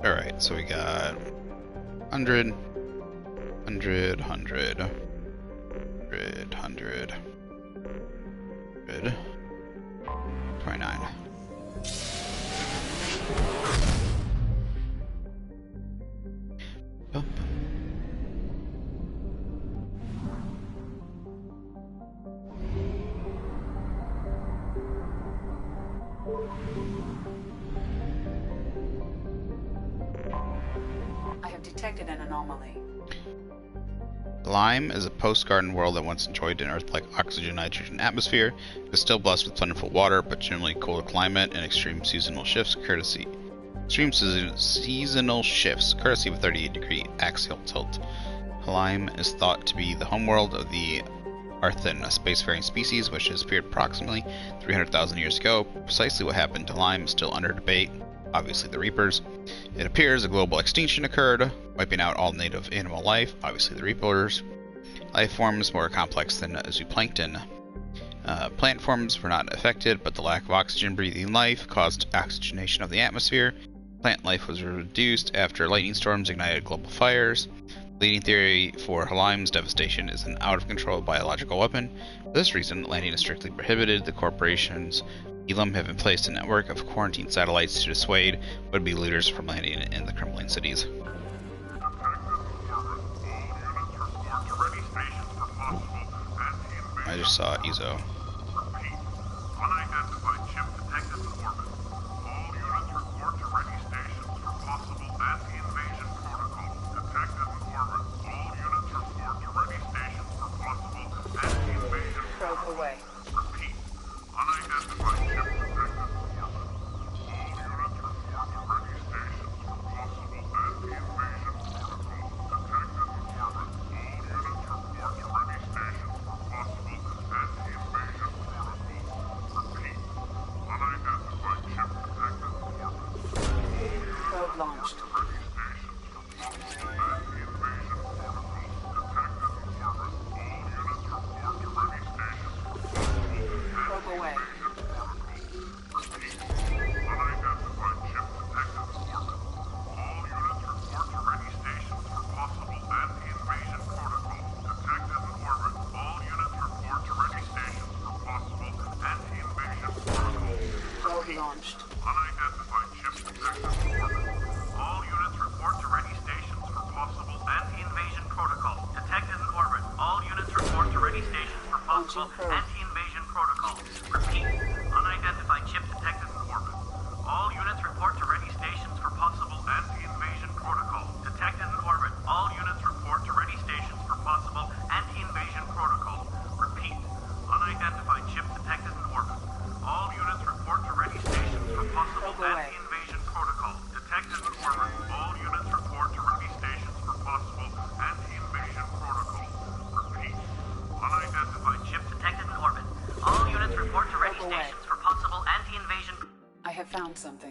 Alright, so we got 100, 100, 100, 100, 100, 29. Bump. I have detected an anomaly. Lyme is a post-garden world that once enjoyed an Earth-like oxygen-nitrogen atmosphere. It is still blessed with plentiful water, but generally colder climate and extreme seasonal shifts courtesy of 38-degree axial tilt. Lyme is thought to be the homeworld of the Arthan, a spacefaring species which disappeared approximately 300,000 years ago. Precisely what happened to Lyme is still under debate. Obviously the Reapers. It appears a global extinction occurred, wiping out all native animal life, obviously the Reapers. Life forms more complex than zooplankton. Plant forms were not affected, but the lack of oxygen-breathing life caused oxygenation of the atmosphere. Plant life was reduced after lightning storms ignited global fires. The leading theory for Lyme's devastation is an out-of-control biological weapon. For this reason, landing is strictly prohibited. The corporations Elam have in place a network of quarantine satellites to dissuade would-be looters from landing in the crumbling cities. I just saw Izo. Unidentified ship detected in orbit. All units report to ready stations for possible anti-invasion protocol. Detected in orbit. All units report to ready stations for possible anti-invasion Probe away. Repeat. Unidentified ship detected in orbit. All units report to ready stations for possible anti-invasion protocol. Detected in orbit. All units report to ready stations for possible anti-invasion protocol. Repeat. Unidentified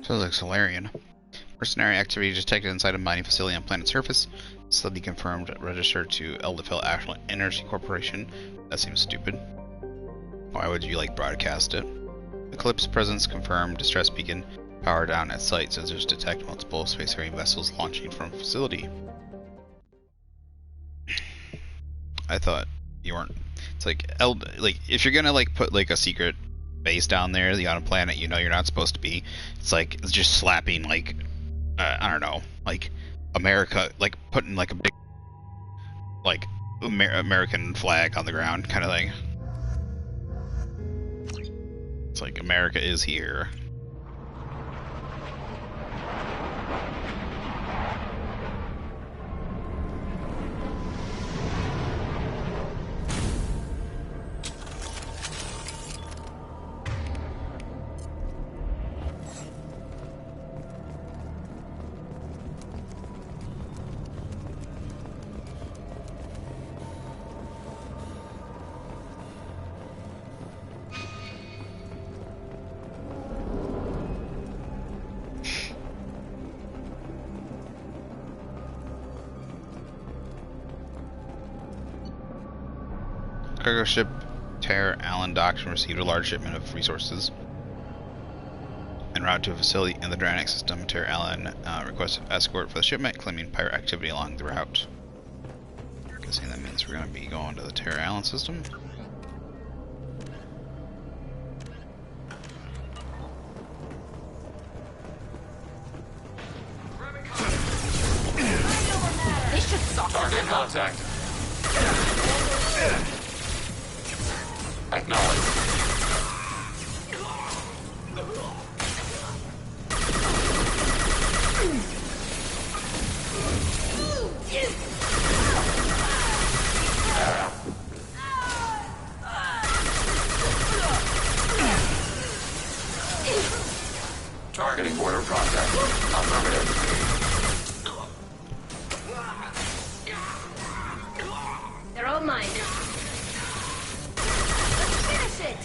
Sounds like Solarian. Mercenary activity detected inside a mining facility on planet surface. Study confirmed, registered to Elderville Ashland Energy Corporation. That seems stupid. Why would you like broadcast it? Eclipse presence confirmed. Distress beacon power down at site. Sensors detect multiple spacefaring vessels launching from facility. I thought you weren't. It's like if you're gonna like put like a secret base down there on a planet you know you're not supposed to be. It's like it's just slapping like I don't know, like America, like putting like a big like American flag on the ground kind of thing. It's like America is here. Cargo ship Terra Allen docks and received a large shipment of resources. En route to a facility in the Draenix system, Terra Allen requested escort for the shipment, claiming pirate activity along the route. Guessing that means we're going to be going to the Terra Allen system. This should soften Target them up. contact. Acknowledge. Targeting border process. Affirmative. They're all mine. Let's finish it.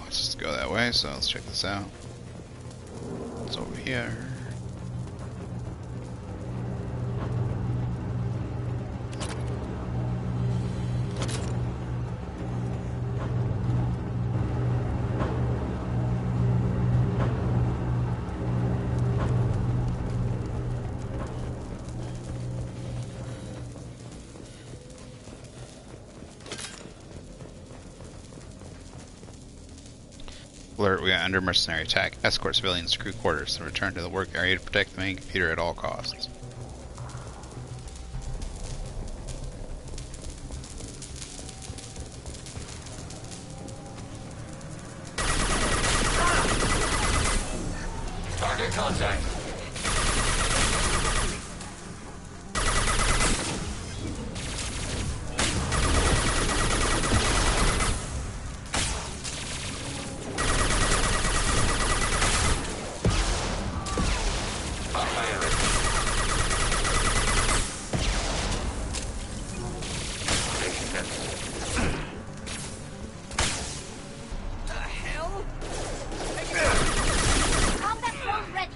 Let's just go that way, so let's check this out. It's over here. Alert, we are under mercenary attack. Escort civilians to crew quarters and return to the work area to protect the main computer at all costs. Target contact. Combat drone ready.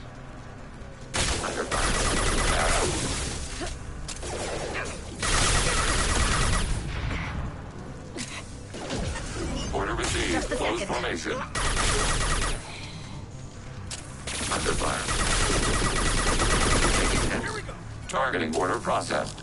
Order received. Just a Close second. formation. Under fire. Targeting order processed.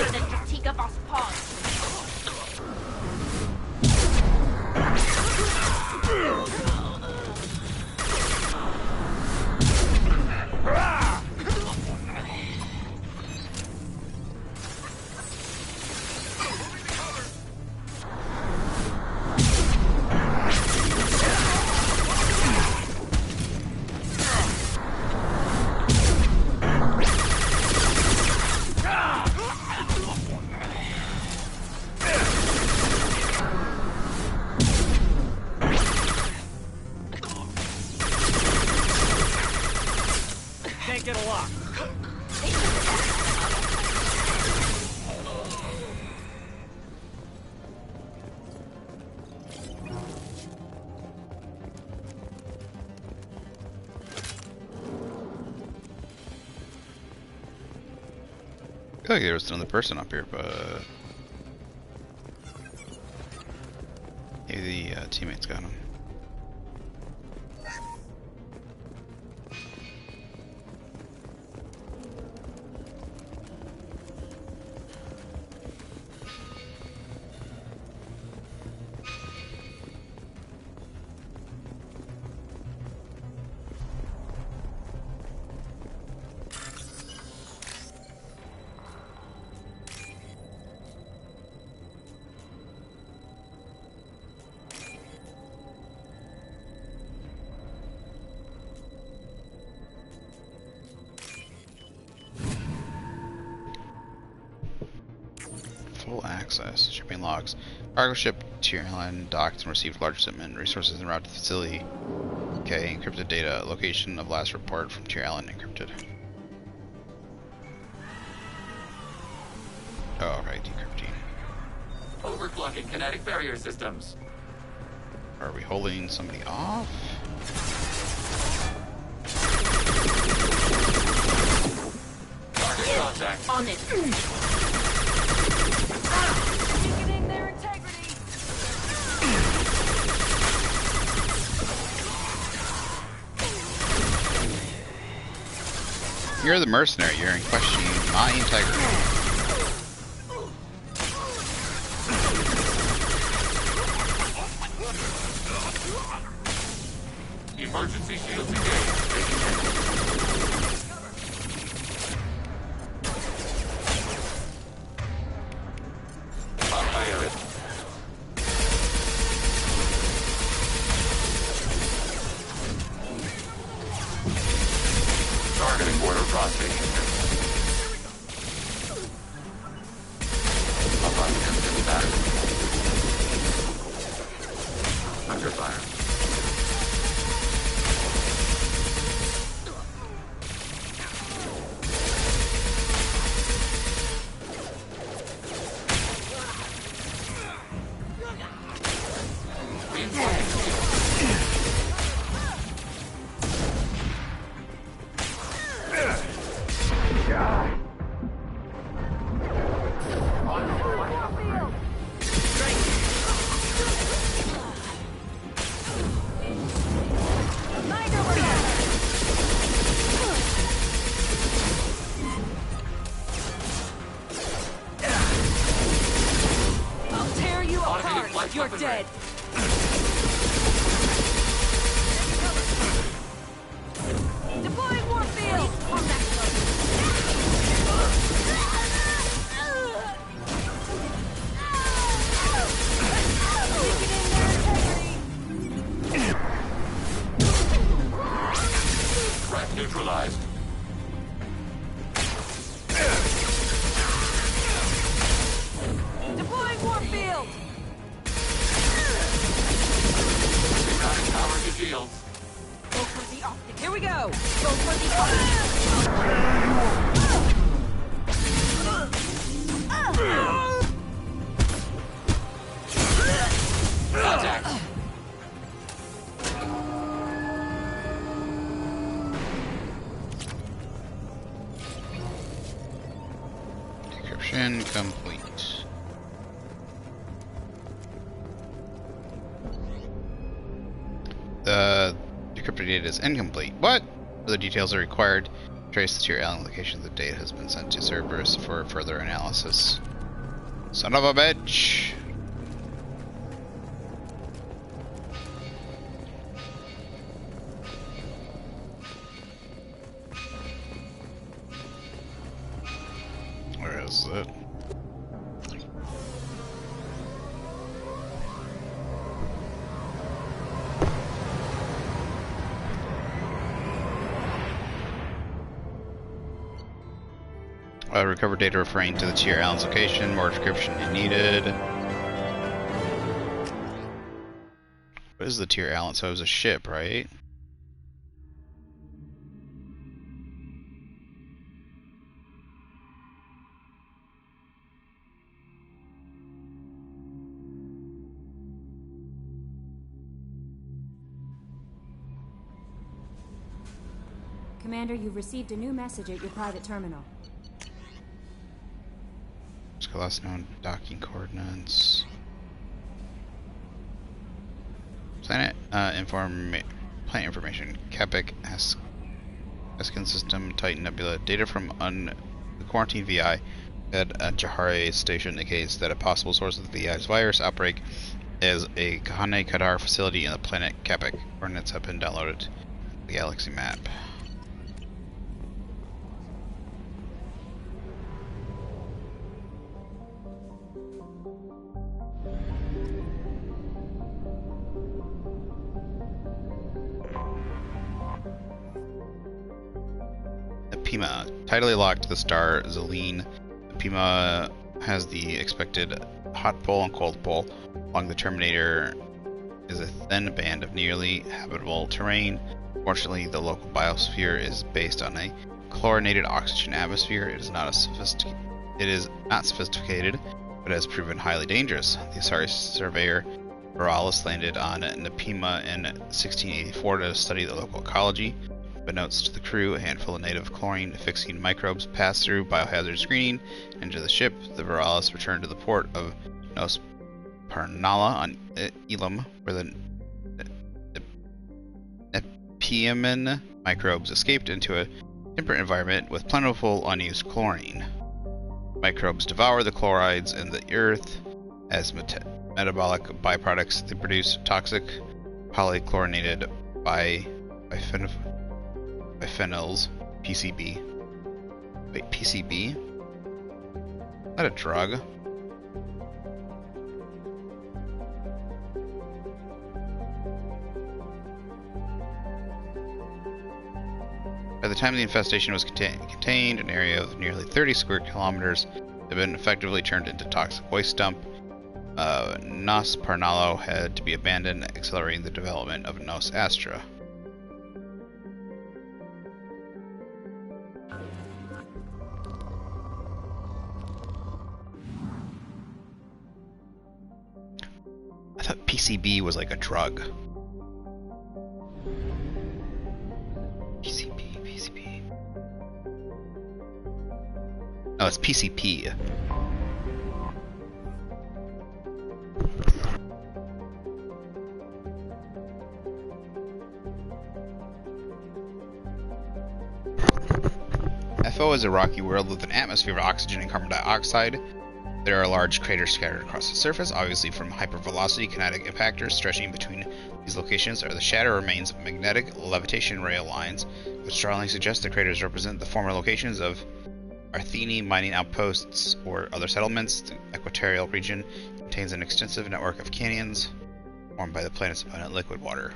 sure that Strategic Boss paused. Can't get a lock. I feel like there was another person up here, but maybe the teammates got him. Full access. Shipping logs. Cargo ship to your airline docked and received large shipment. Resources en route to the facility. Okay, encrypted data. Location of last report from Tier Island encrypted. Oh, right, decrypting. Overclocking kinetic barrier systems. Are we holding somebody off? Target contact. On it. Weakening their integrity. You're the mercenary. You're in questioning my integrity. Emergency shields engaged. Pilot. Targeting border crossing. Upon instant status. Under fire. I'll tear you Automated apart. flight You're weaponry. dead. Deploying Warfield. Threat neutralized. Deploying Warfield. Mounting power to shields. Go for the optic. Here we go. Go for the Contact. Decryption complete. The decrypted data is incomplete. What? Other details are required. Trace the tier alien location. The data has been sent to Cerberus for further analysis. Son of a bitch! Where is it? Recover data referring to the tier Allen's location. More description is needed. What is the tier Allen? So it was a ship, right? Commander, you've received a new message at your private terminal. Last known docking coordinates. Planet planet information. Capic Eskin system. Titan Nebula. Data from the quarantine VI at a Jahare station indicates that a possible source of the VI's virus outbreak is a Kahane Kadar facility in the planet Capic. Coordinates have been downloaded to the galaxy map. Pima. Tidally locked to the star Zelene. Pima has the expected hot pole and cold pole. Along the Terminator is a thin band of nearly habitable terrain. Fortunately, the local biosphere is based on a chlorinated oxygen atmosphere. It is not sophisticated, but has proven highly dangerous. The Asari surveyor Veralis landed on Nepima in 1684 to study the local ecology. But notes to the crew, a handful of native chlorine-fixing microbes passed through biohazard screening into the ship. The Veralis returned to the port of Nos Parnala on Elam, where the Nepiamin microbes escaped into a temperate environment with plentiful unused chlorine. Microbes devour the chlorides in the earth. As metabolic byproducts, they produce toxic polychlorinated biphenyls, PCB. Wait, PCB? Is that a drug? By the time the infestation was contained, an area of nearly 30 square kilometers had been effectively turned into toxic waste dump. Nos Parnalo had to be abandoned, accelerating the development of Nos Astra. I thought PCB was like a drug. PCB. No, it's PCP. FO is a rocky world with an atmosphere of oxygen and carbon dioxide. There are large craters scattered across the surface, obviously from hypervelocity kinetic impactors. Stretching between these locations are the shattered remains of magnetic levitation rail lines, which strongly suggest the craters represent the former locations of Arthini mining outposts or other settlements. The equatorial region contains an extensive network of canyons formed by the planet's abundant liquid water.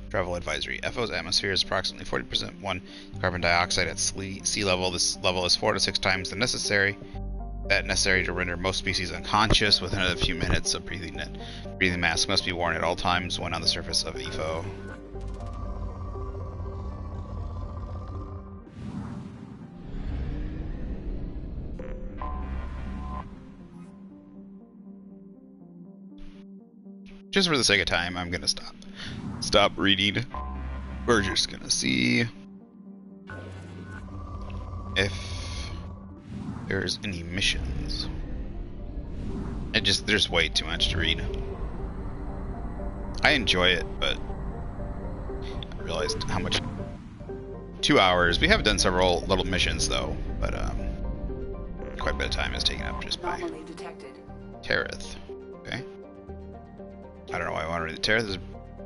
Travel advisory. FO's atmosphere is approximately 40% carbon dioxide at sea level. This level is 4 to 6 times the necessary to render most species unconscious. Within a few minutes of breathing mask must be worn at all times when on the surface of EFO. Just for the sake of time, I'm gonna stop reading. We're just gonna see if there's any missions. There's way too much to read. I enjoy it, but I realized how much 2 hours. We have done several little missions though, but quite a bit of time is taken up just by Anomaly detected. Terith. Okay. I don't know why I want to read the Terith is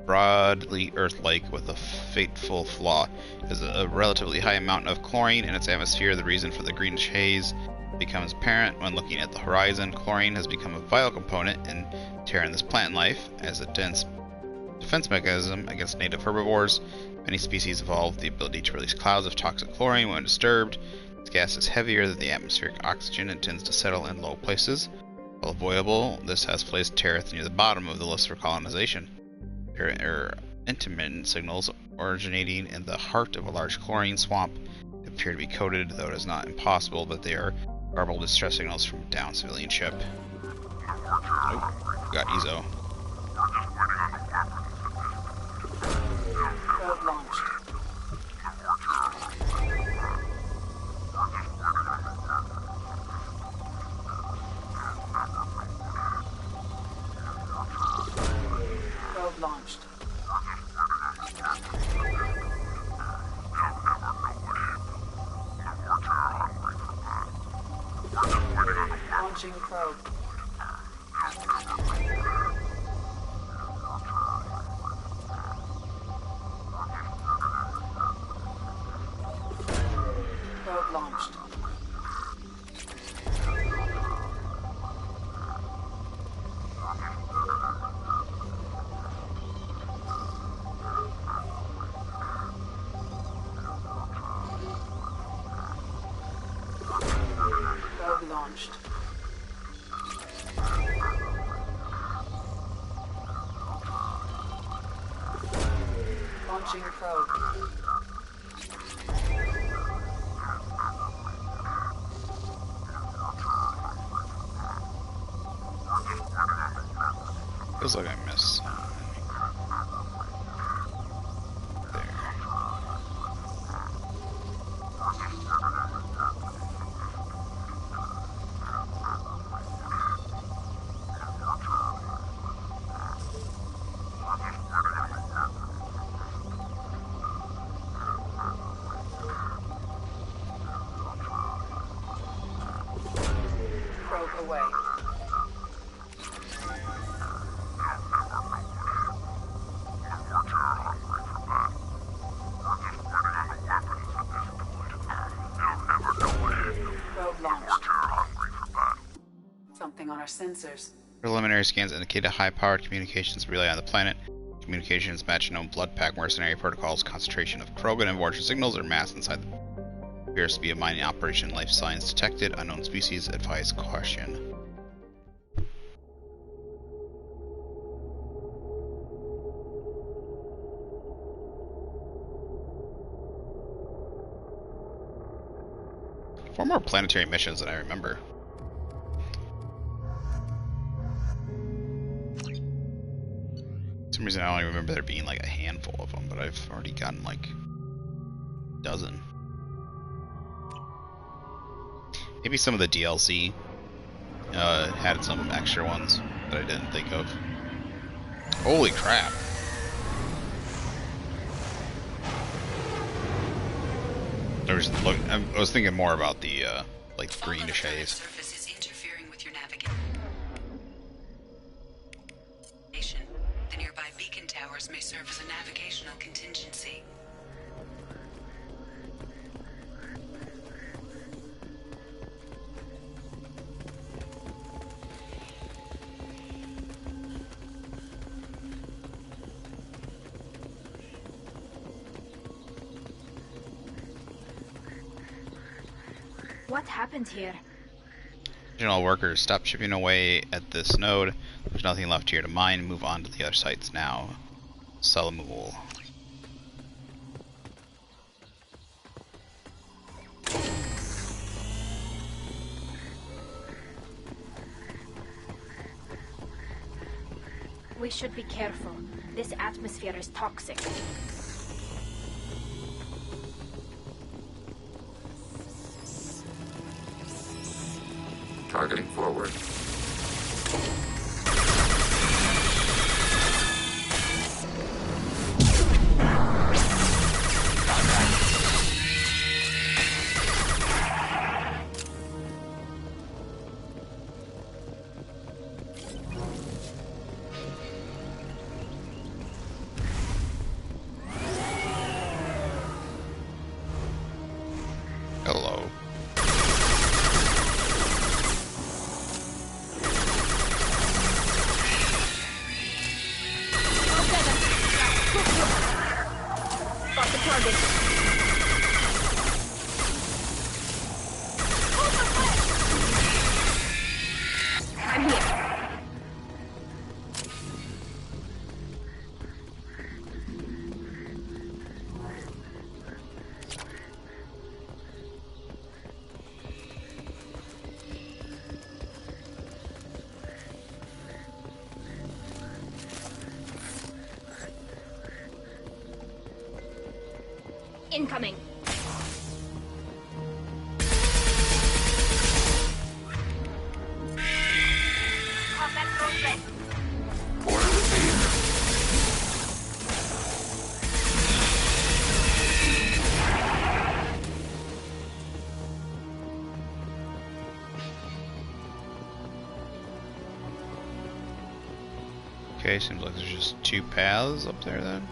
broadly Earth-like with a fateful flaw. It has a relatively high amount of chlorine in its atmosphere. The reason for the greenish haze becomes apparent when looking at the horizon. Chlorine has become a vital component in Terran's plant life as a dense defense mechanism against native herbivores. Many species evolve the ability to release clouds of toxic chlorine when disturbed. This gas is heavier than the atmospheric oxygen and tends to settle in low places. While avoidable, this has placed Terith near the bottom of the list for colonization. There are intermittent signals originating in the heart of a large chlorine swamp. They appear to be coded, though it is not impossible that they are garbled distress signals from a downed civilian ship. Nope, got Izo. Probe launched. Probe launched. Launching probe. Probe launched. Probe launched. Launching probe. Feels like I missed some. There. Probe away. Probe launched. Something on our sensors. Preliminary scans indicate a high-powered communications relay on the planet. Communications match known blood pack mercenary protocols. Concentration of Krogan and Vorcha signals are massed inside the... Appears to be a mining operation. Life signs detected. Unknown species. Advise caution. Four more planetary missions than I remember. For some reason I only remember there being like a handful of them, but I've already gotten like a dozen. Maybe some of the DLC had some extra ones that I didn't think of. Holy crap. I was thinking more about the like greenish haze. Surface is interfering with your navigation. The nearby beacon towers may serve as a navigational contingency. What happened here? Regional workers, stop chipping away at this node. There's nothing left here to mine. Move on to the other sites now. Salamul. We should be careful. This atmosphere is toxic. Targeting forward. Hello. Got the target. I'm here. Incoming. Combat progress. Order received. Okay, seems like there's just 2 paths up there then.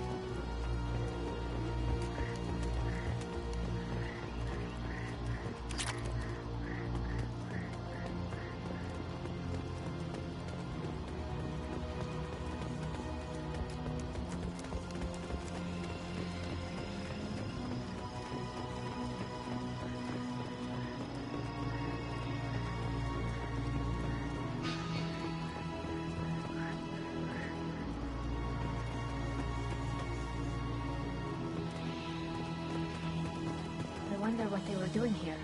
I wonder what they were doing here.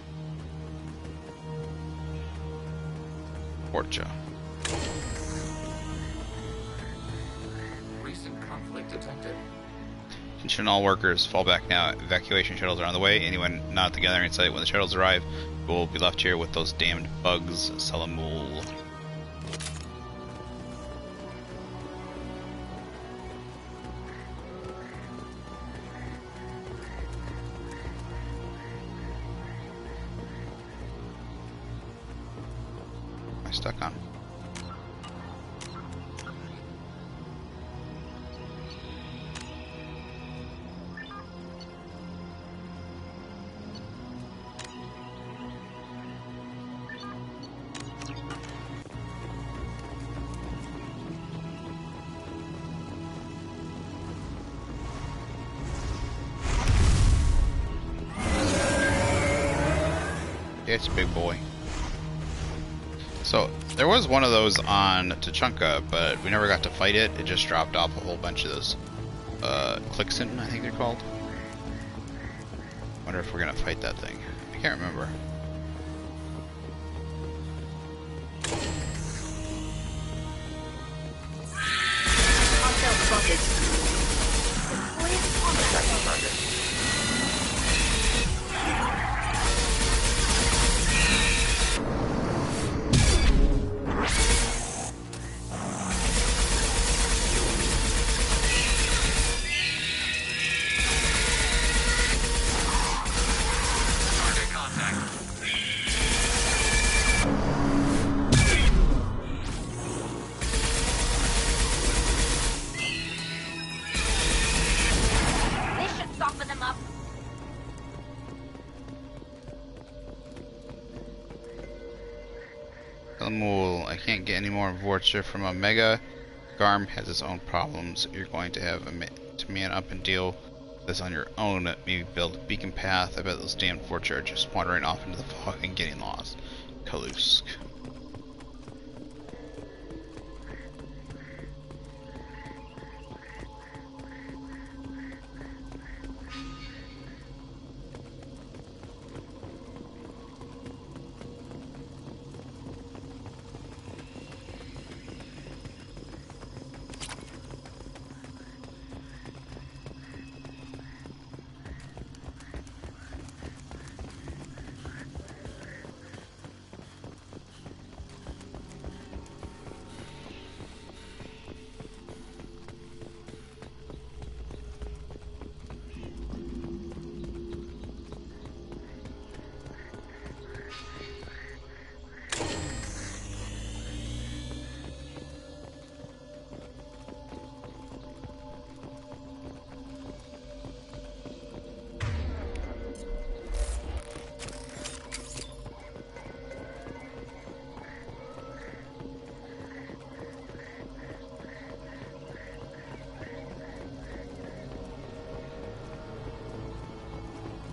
Forja. Recent conflict detected. Attention all workers, fall back now. Evacuation shuttles are on the way. Anyone not at the gathering site when the shuttles arrive will be left here with those damned bugs. Salamul. Am I stuck on? It's a big boy. So, there was one of those on Tachanka, but we never got to fight it. It just dropped off a whole bunch of those. Clixon, I think they're called. Wonder if we're gonna fight that thing. I can't remember. Hostile spotted. Deploying combat Second target. Target contact. This should soften them up. Salamul, I can't get any more Vorcha from Omega. Garm has its own problems. You're going to have to man up and deal with this on your own. Maybe build a beacon path. I bet those damn Vorcha are just wandering off into the fog and getting lost. Kalusk.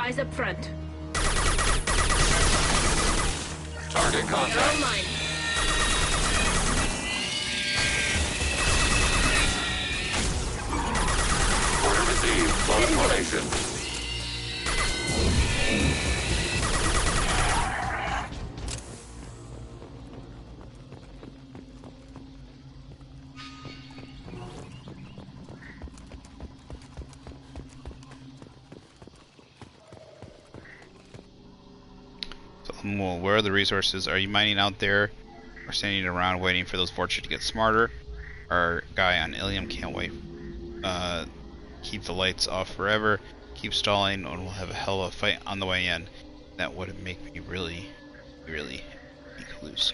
Eyes up front. Target All contact. mine. Order received. Close formation. Well, where are the resources? Are you mining out there or standing around waiting for those vultures to get smarter? Our guy on Ilium can't wait. Keep the lights off forever. Keep stalling and we'll have a hell of a fight on the way in. That would make me really loose.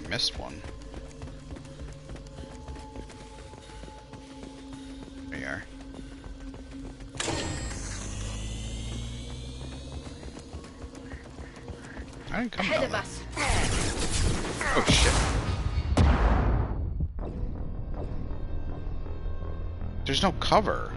Missed one. There you are. I didn't come Ahead down of there. us. Oh shit. There's no cover.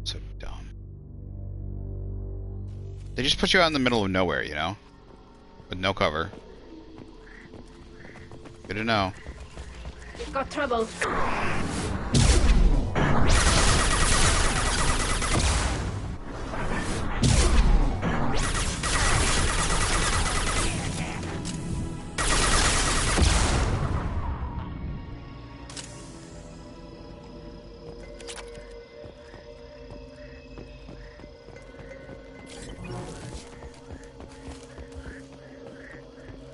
So dumb. They just put you out in the middle of nowhere, you know? With no cover. Good to know. We've got trouble.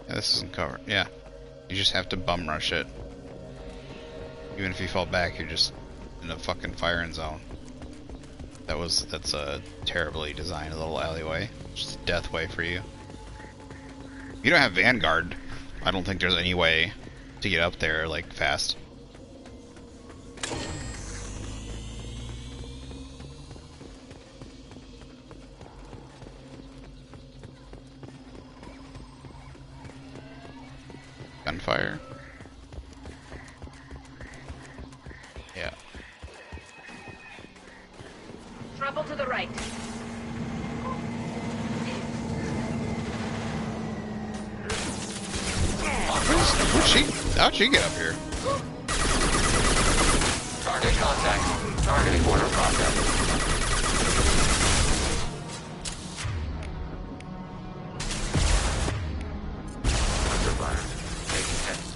Yeah, this isn't covered. Yeah. You just have to bum rush it. Even if you fall back, you're just in a fucking firing zone. That's a terribly designed little alleyway. Just a death way for you. You don't have Vanguard. I don't think there's any way to get up there, like, fast. Gunfire. Yeah. Trouble to the right. How'd she get up here? Target contact. Targeting order process. Under fire. Taking hits.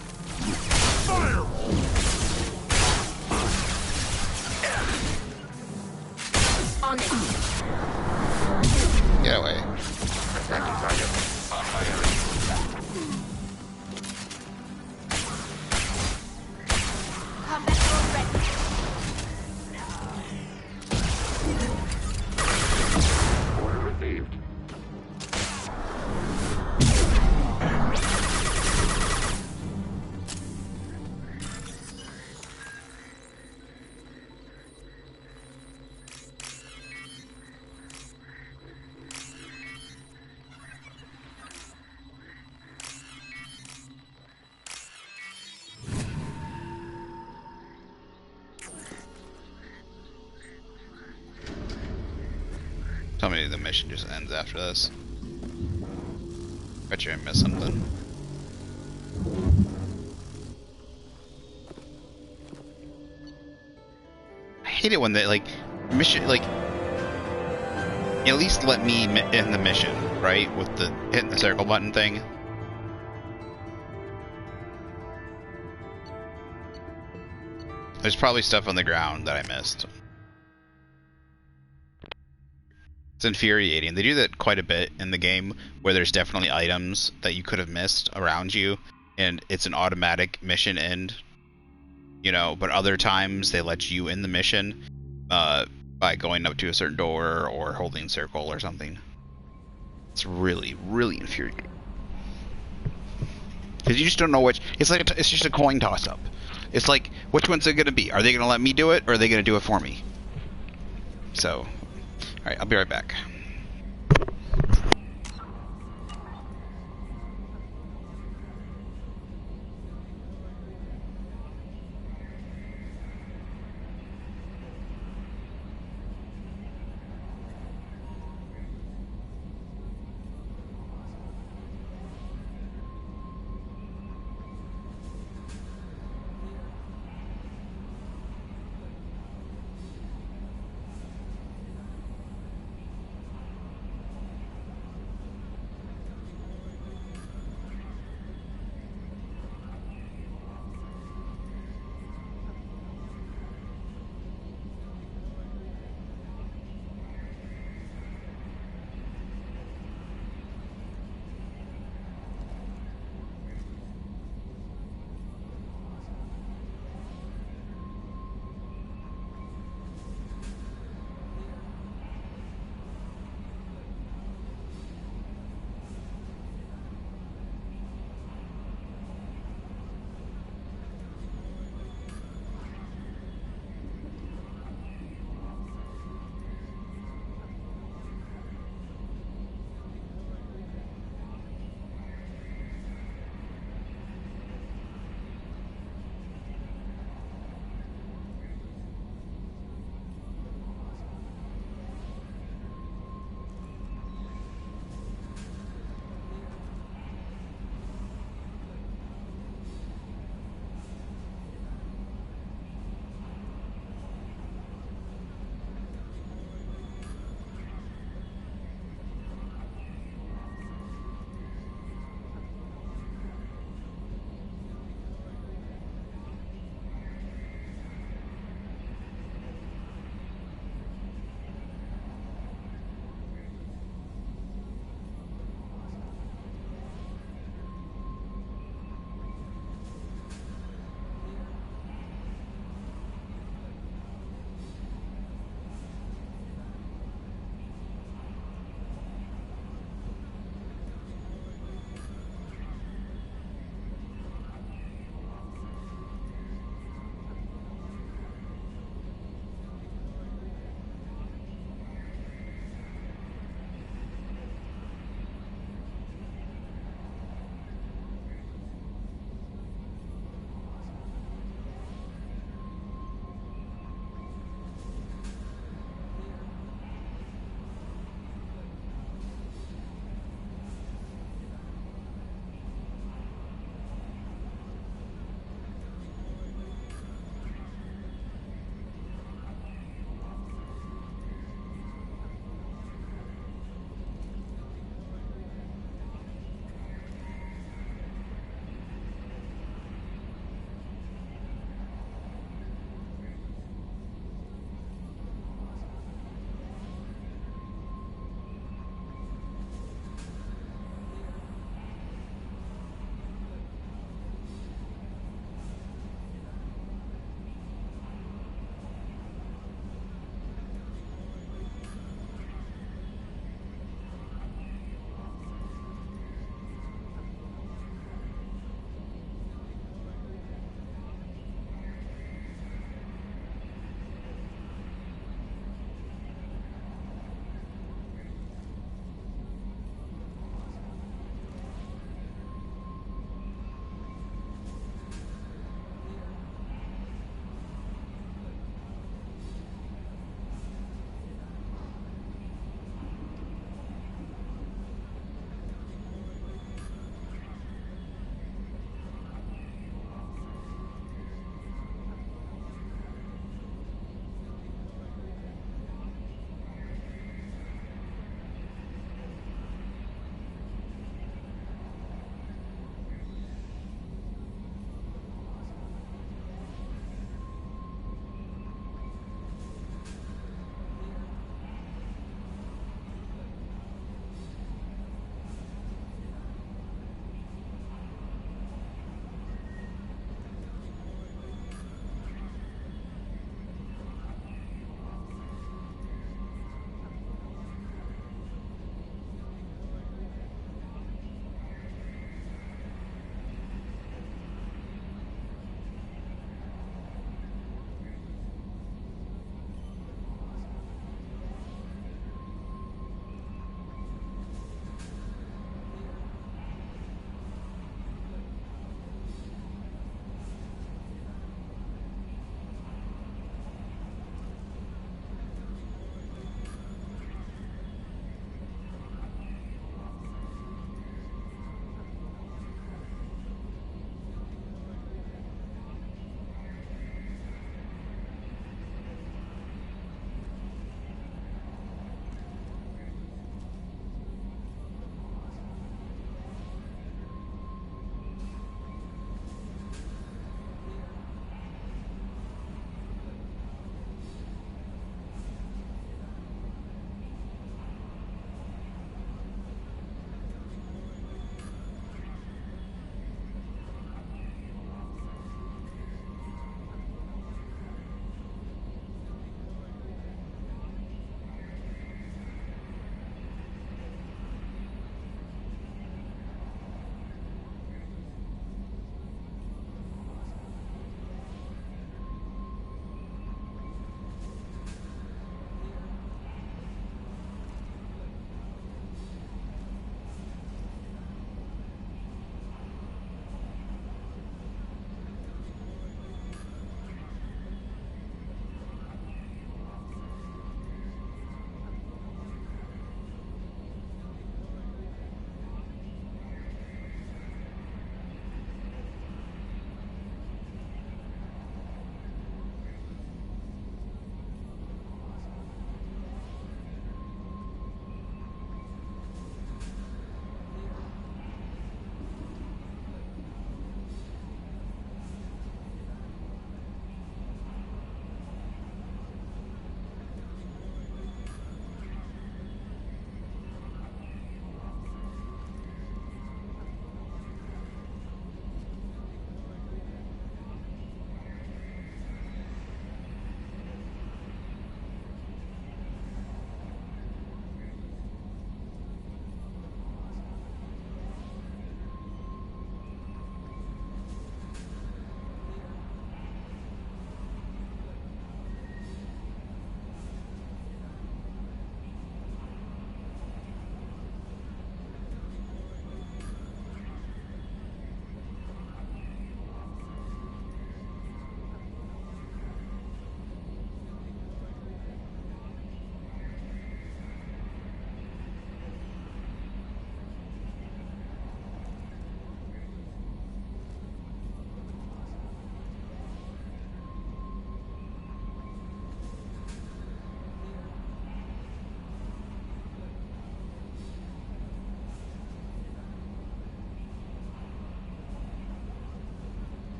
On it. Get away. Protecting target. On fire. Combat mode ready. Order received. Tell me the mission just ends after this. Bet you I missed something. I hate it when they, like, mission, like, at least let me end the mission, right? With the hitting the circle button thing. There's probably stuff on the ground that I missed. It's infuriating. They do that quite a bit in the game, where there's definitely items that you could have missed around you, and it's an automatic mission end. You know, but other times they let you in the mission by by going up to a certain door or holding circle or something. It's really, really infuriating. Because you just don't know which. It's like it's just a coin toss up. It's like, which one's it going to be? Are they going to let me do it, or are they going to do it for me? So, all right, I'll be right back.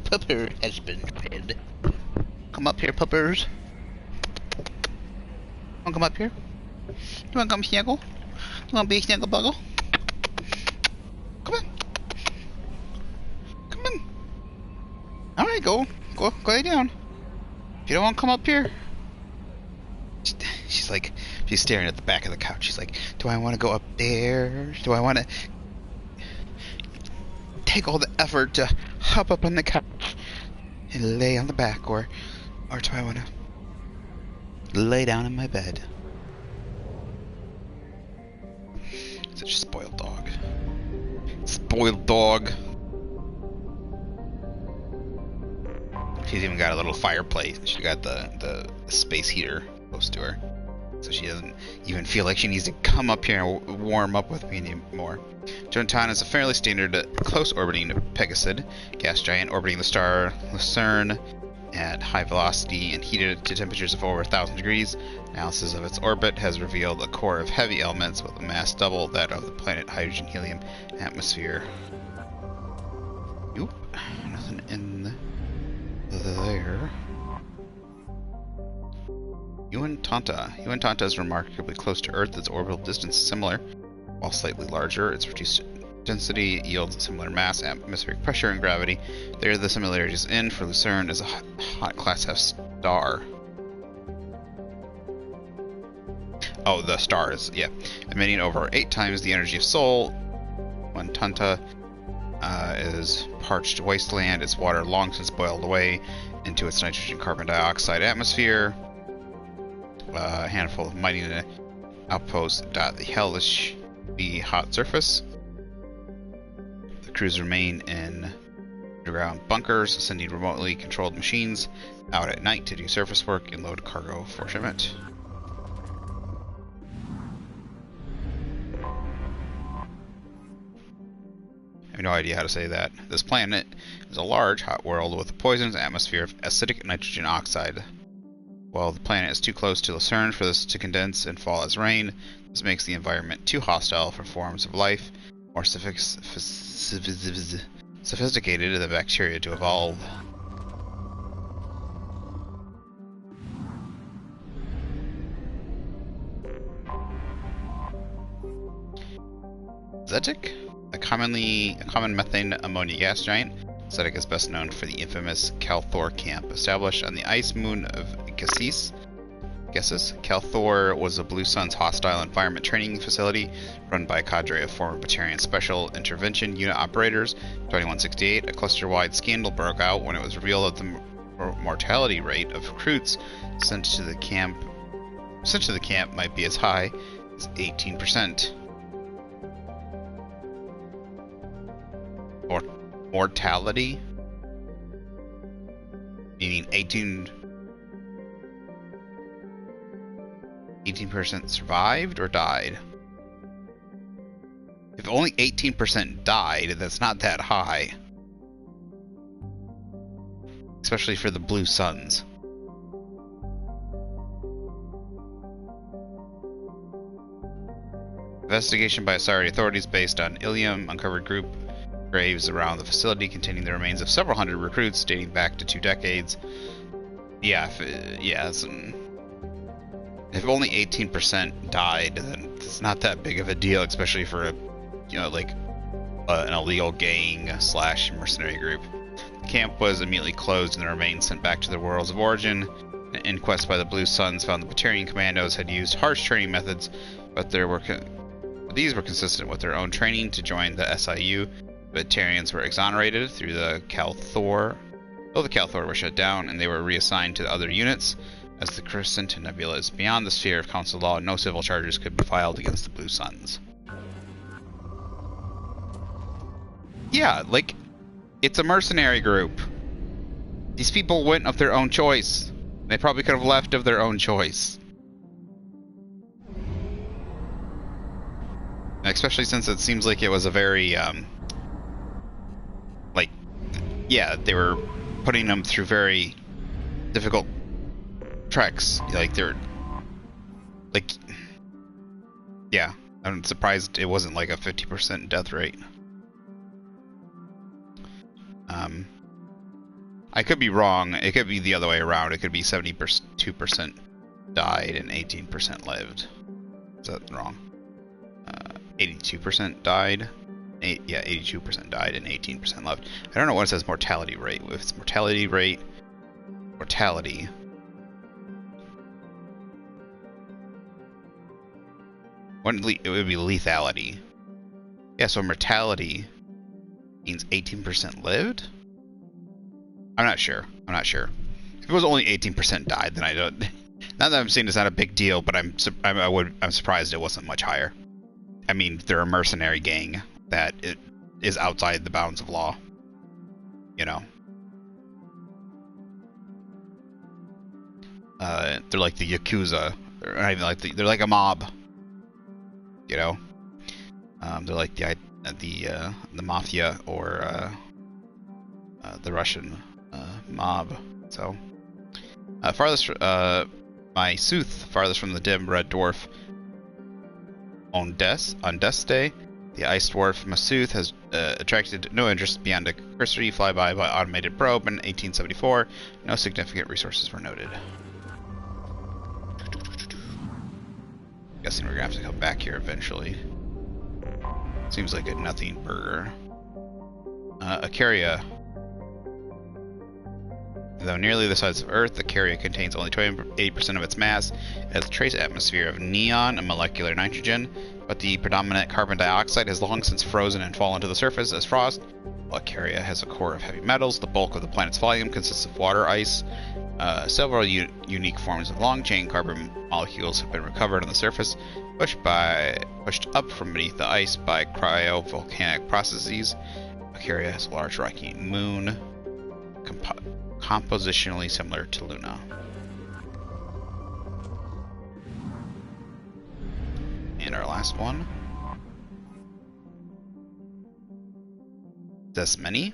pupper has been fed. Come up here, puppers. Wanna come up here? You wanna come snuggle? You wanna be a snuggle buggle? Come on. Come on. Alright, go lay down. If you don't want to come up here. She's like, she's staring at the back of the couch. She's like, do I want to go up there? Do I want to take all the effort to hop up on the couch and lay on the back, or do I want to lay down in my bed? Such a spoiled dog. Spoiled dog. She's even got a little fireplace. She's got the space heater close to her, so she doesn't even feel like she needs to come up here and warm up with me anymore. Jontan is a fairly standard close-orbiting Pegasus gas giant orbiting the star Lucerne at high velocity and heated to temperatures of over 1,000 degrees. Analysis of its orbit has revealed a core of heavy elements with a mass double that of the planet hydrogen-helium atmosphere. Nope, nothing in there. Yuan Tanta is remarkably close to Earth. Its orbital distance is similar, while slightly larger. Its reduced density yields a similar mass, atmospheric pressure, and gravity. There are the similarities in, for Lucerne is a hot class F star. Oh, the stars, yeah. Emitting over 8 times the energy of Sol. When Tanta is parched wasteland, its water long since boiled away into its nitrogen carbon dioxide atmosphere. A handful of mighty outposts dot the hellish hot surface. The crews remain in underground bunkers, sending remotely controlled machines out at night to do surface work and load cargo for shipment. I have no idea how to say that. This planet is a large, hot world with a poisonous atmosphere of acidic nitrogen oxide. While the planet is too close to Lucerne for this to condense and fall as rain, this makes the environment too hostile for forms of life more sophisticated than bacteria to evolve. Zetic? A common methane ammonia gas giant. Zetic is best known for the infamous Calthor camp, established on the ice moon of Gessis. Calthor was a Blue Sun's hostile environment training facility run by a cadre of former Batarian Special Intervention Unit operators. 2168, a cluster-wide scandal broke out when it was revealed that the mortality rate of recruits sent to the camp might be as high as 18%. Mortality? Meaning 18% survived or died? If only 18% died, that's not that high. Especially for the Blue Suns. Investigation by Asari authorities based on Ilium uncovered group graves around the facility containing the remains of several hundred recruits dating back to 2 decades. Yeah, if only 18% died, then it's not that big of a deal, especially for an illegal gang / mercenary group. The camp was immediately closed and the remains sent back to their worlds of origin. An inquest by the Blue Suns found the Batarian commandos had used harsh training methods, but these were consistent with their own training to join the SIU. The Batarians were exonerated through the Calthor. Though the Calthor were shut down and they were reassigned to other units. As the Crescent Nebula is beyond the sphere of Council law, no civil charges could be filed against the Blue Suns. Yeah, like, it's a mercenary group. These people went of their own choice. They probably could have left of their own choice. Especially since it seems like it was a very, they were putting them through very difficult treks. I'm surprised it wasn't like a 50% death rate. I could be wrong. It could be the other way around. It could be 72% died and 18% lived. Is that wrong? 82% died. 82% died and 18% lived. I don't know what it says mortality rate. If it's mortality rate, mortality. It would be lethality. Yeah, so mortality means 18% lived? I'm not sure. If it was only 18% died, then I don't. Not that I'm saying it's not a big deal, but I'm surprised it wasn't much higher. I mean, they're a mercenary gang that is outside the bounds of law. You know. They're like the Yakuza. They're not even like they're like a mob. You know. They're like the mafia or the Russian mob. So farthest my Sooth, farthest from the dim red dwarf on Death's Day, the ice dwarf Masuth has attracted no interest beyond a cursory flyby by automated probe in 1874. No significant resources were noted. Guessing we're gonna have to come back here eventually. Seems like a nothing burger. Acaria. Though nearly the size of Earth, Acaria contains only 28% of its mass. It has a trace atmosphere of neon and molecular nitrogen, but the predominant carbon dioxide has long since frozen and fallen to the surface as frost. While Acaria has a core of heavy metals, the bulk of the planet's volume consists of water ice. Several unique forms of long-chain carbon molecules have been recovered on the surface, pushed up from beneath the ice by cryovolcanic processes. Acaria has a large rocky moon, compositionally similar to Luna. And our last one. Zesmeni.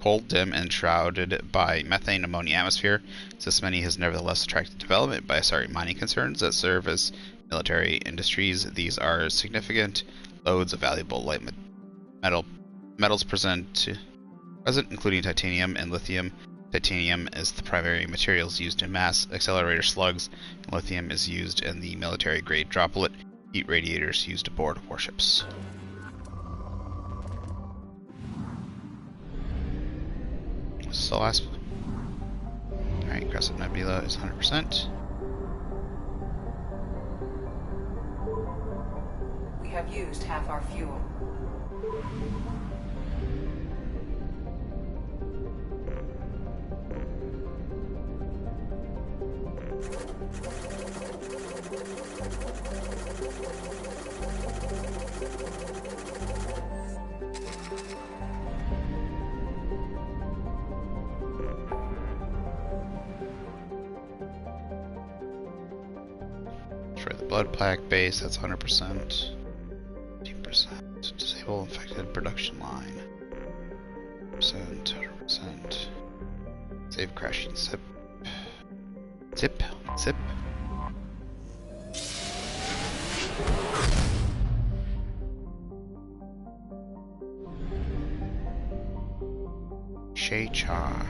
Cold, dim, and shrouded by methane ammonia atmosphere, Zesmeni has nevertheless attracted development by Asari mining concerns that serve as military industries. These are significant loads of valuable light metals present, including titanium and lithium. Titanium is the primary materials used in mass accelerator slugs, and lithium is used in the military-grade droplet heat radiators used aboard warships. So last. Alright, Crescent Nebula is 100%. We have used half our fuel. Destroy the blood plaque base, that's 100%. 10%. Disable infected production line. 100%. Save crashing zip. Zip. Shei-Cha.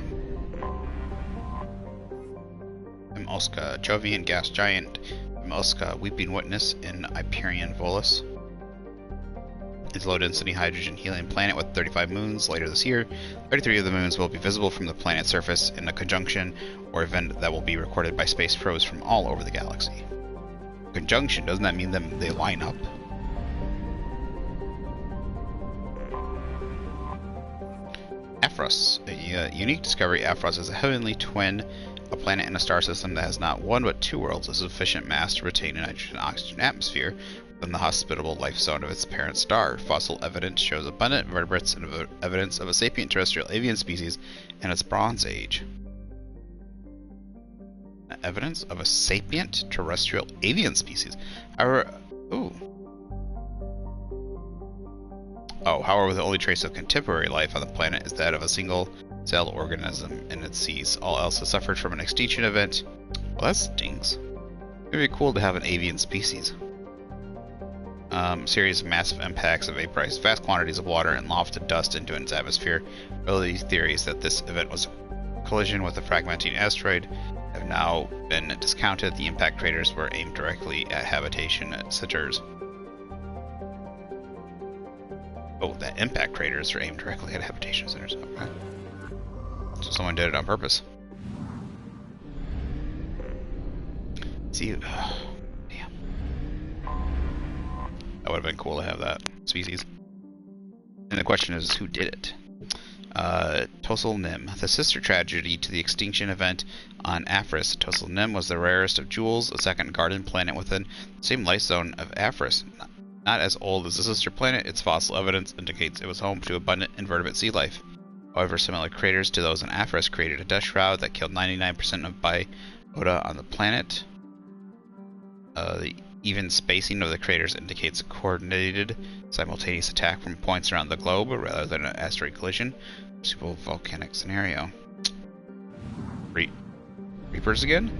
Imolska, Jovian gas giant. Imolska, weeping witness in Hyperion Volus. It's a low-density hydrogen helium planet with 35 moons. Later this year, 33 of the moons will be visible from the planet's surface in a conjunction or event that will be recorded by space probes from all over the galaxy. Conjunction, doesn't that mean they line up? Aphros, a unique discovery. Aphros is a heavenly twin, a planet in a star system that has not one but two worlds of sufficient mass to retain a nitrogen-oxygen atmosphere within the hospitable life zone of its parent star. Fossil evidence shows abundant vertebrates and evidence of a sapient terrestrial avian species in its Bronze Age. Evidence of a sapient terrestrial avian species. However, however, the only trace of contemporary life on the planet is that of a single-cell organism in its seas. All else has suffered from an extinction event. Well, that stinks. It'd be cool to have an avian species. Series of massive impacts have vaporized vast quantities of water and lofted dust into its atmosphere. Early theories that this event was a collision with a fragmenting asteroid have now been discounted. The impact craters were aimed directly at habitation centers. Oh, the impact craters are aimed directly at habitation centers. Okay. So someone did it on purpose. See, damn. That would have been cool to have that species. And the question is, who did it? Tosul Nim. The sister tragedy to the extinction event on Afris. Tosul Nim was the rarest of jewels, a second garden planet within the same life zone of Afris. Not as old as the sister planet, its fossil evidence indicates it was home to abundant invertebrate sea life. However, similar craters to those on Afris created a dust shroud that killed 99% of biota on the planet. The even spacing of the craters indicates a coordinated, simultaneous attack from points around the globe rather than an asteroid collision. Super volcanic scenario. Reapers again?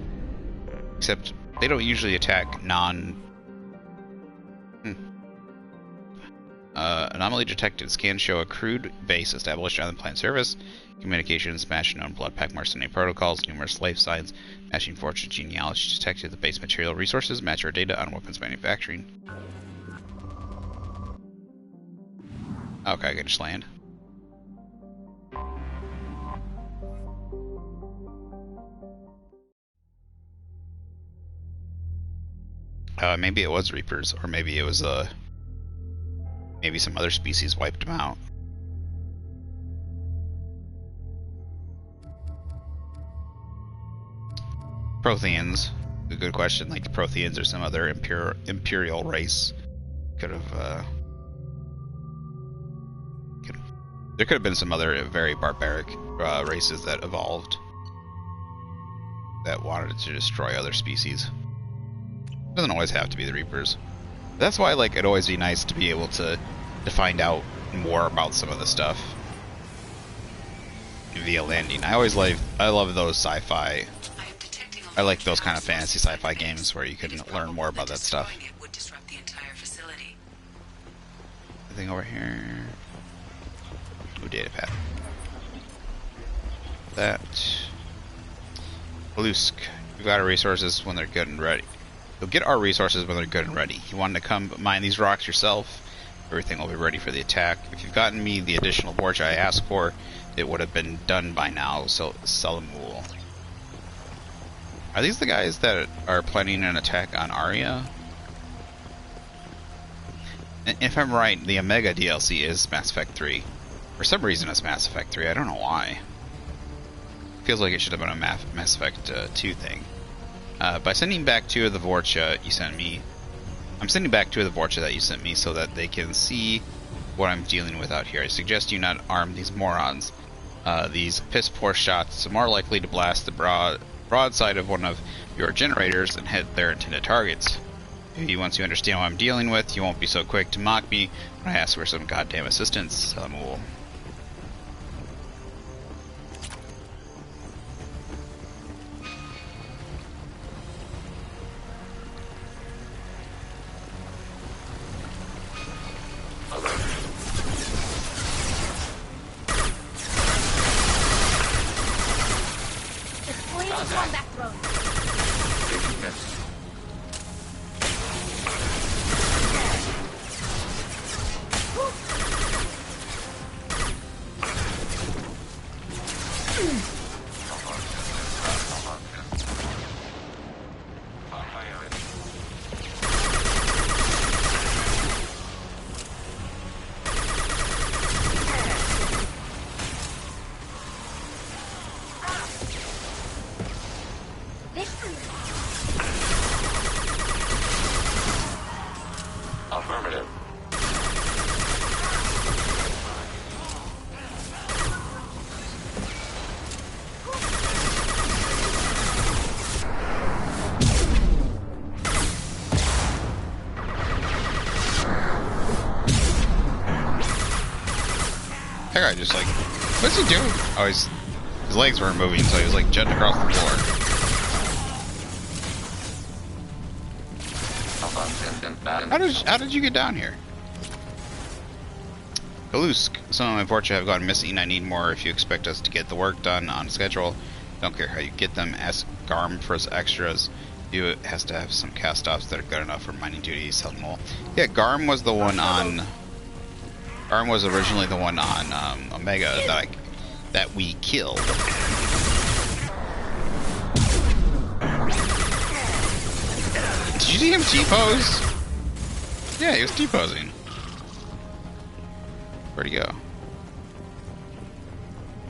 Except they don't usually attack anomaly detected. Scans show a crude base established on the planet's surface. Communications match known blood pack mercenary protocols. Numerous life signs matching fortune genealogy detected. The base material resources match our data on weapons manufacturing. Okay, I can just land. Maybe it was Reapers, or maybe it was maybe some other species wiped them out. Protheans, a good question. Like the Protheans or some other imperial race could have. There could have been some other very barbaric races that evolved that wanted to destroy other species. It doesn't always have to be the Reapers. That's why, like, it'd always be nice to be able to find out more about some of the stuff via landing. I love those sci-fi. I like those kind of fantasy sci-fi games where you can learn more about that stuff. Anything over here? Ooh, data pad. That. Belusk. We've got our resources when they're good and ready. You'll get our resources when they're good and ready. You want to come mine these rocks yourself? Everything will be ready for the attack. If you've gotten me the additional Vorcha I asked for, it would have been done by now, so Salamul. Are these the guys that are planning an attack on Aria? If I'm right, the Omega DLC is Mass Effect 3. For some reason it's Mass Effect 3, I don't know why. Feels like it should have been a Mass Effect 2 thing. By sending back 2 of the Vorcha you sent me, I'm sending back 2 of the Vorcha that you sent me so that they can see what I'm dealing with out here. I suggest you not arm these morons. These piss-poor shots are more likely to blast the broadside of one of your generators and hit their intended targets. Maybe once you understand what I'm dealing with, you won't be so quick to mock me when I ask for some goddamn assistance, Salamul. Affirmative. That guy just like, what's he doing? Oh, his legs weren't moving, so he was like jetting across the floor. How did you get down here? Kalusk, some of my portraits have gone missing. I need more if you expect us to get the work done on schedule. Don't care how you get them. Ask Garm for his extras. You has to have some cast-offs that are good enough for mining duties. Helpful. Yeah, Garm was the one on... Garm was originally the one on Omega that we killed. Did you see him T-pose? Yeah, he was T-posing. Where'd he go?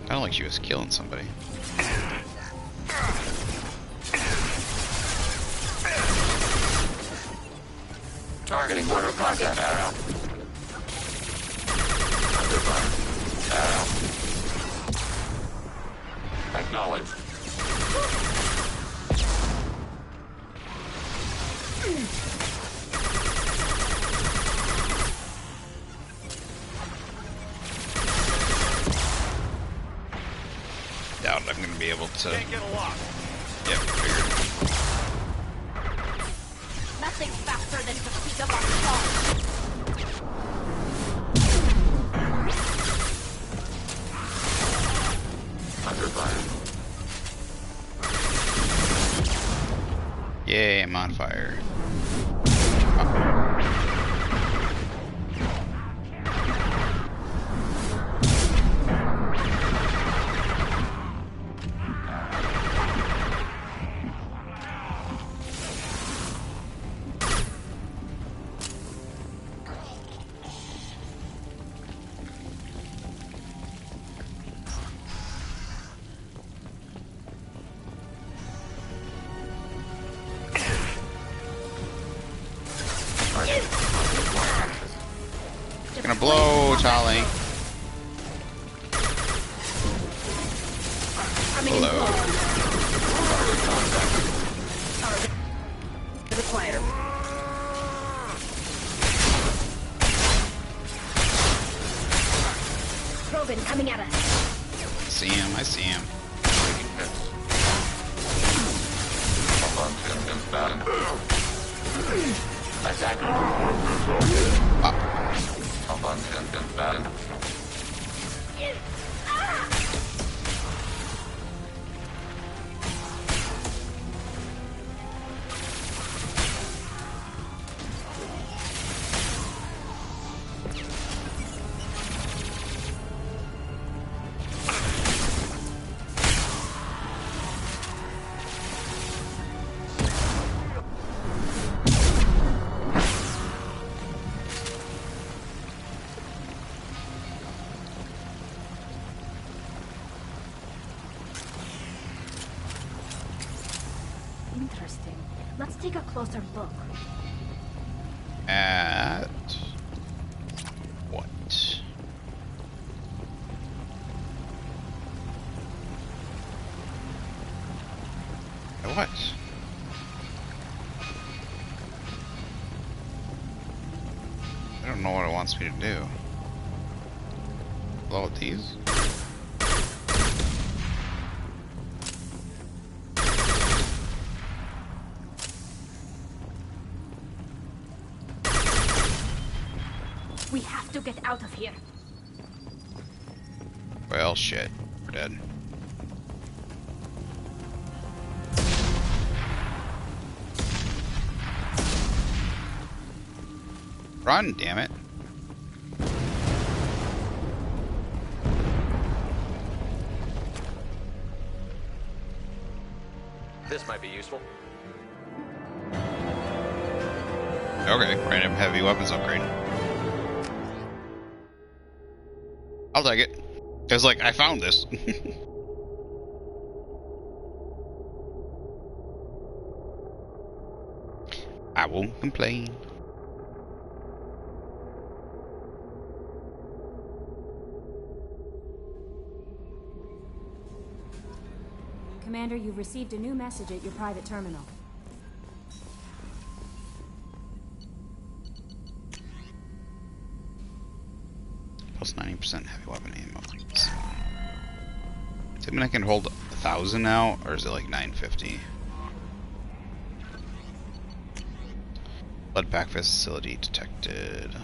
I don't like she was killing somebody. Targeting border contact. Arrow. Under fire. Arrow. Acknowledged. Doubt I'm gonna be able to. Can't get a lock. Yep, figured. Nothing faster than the speed of our car. Under fire. Yay, I'm on fire. Gonna blow, Charlie. Hello. Required. Krogan coming at us. See him, I see him. Attack. Up. Abundant battle. Interesting. Let's take a closer look. At what? At what? I don't know what it wants me to do. Blow with these? We have to get out of here. Well, shit. We're dead. Run, damn it. This might be useful. Okay, random heavy weapons upgrade. I'll take it. Cause like, I found this. I won't complain. Commander, you've received a new message at your private terminal. Plus 90% heavy weapon ammo. Does that mean I can hold 1,000 now, or is it like 950? Blood pack facility detected.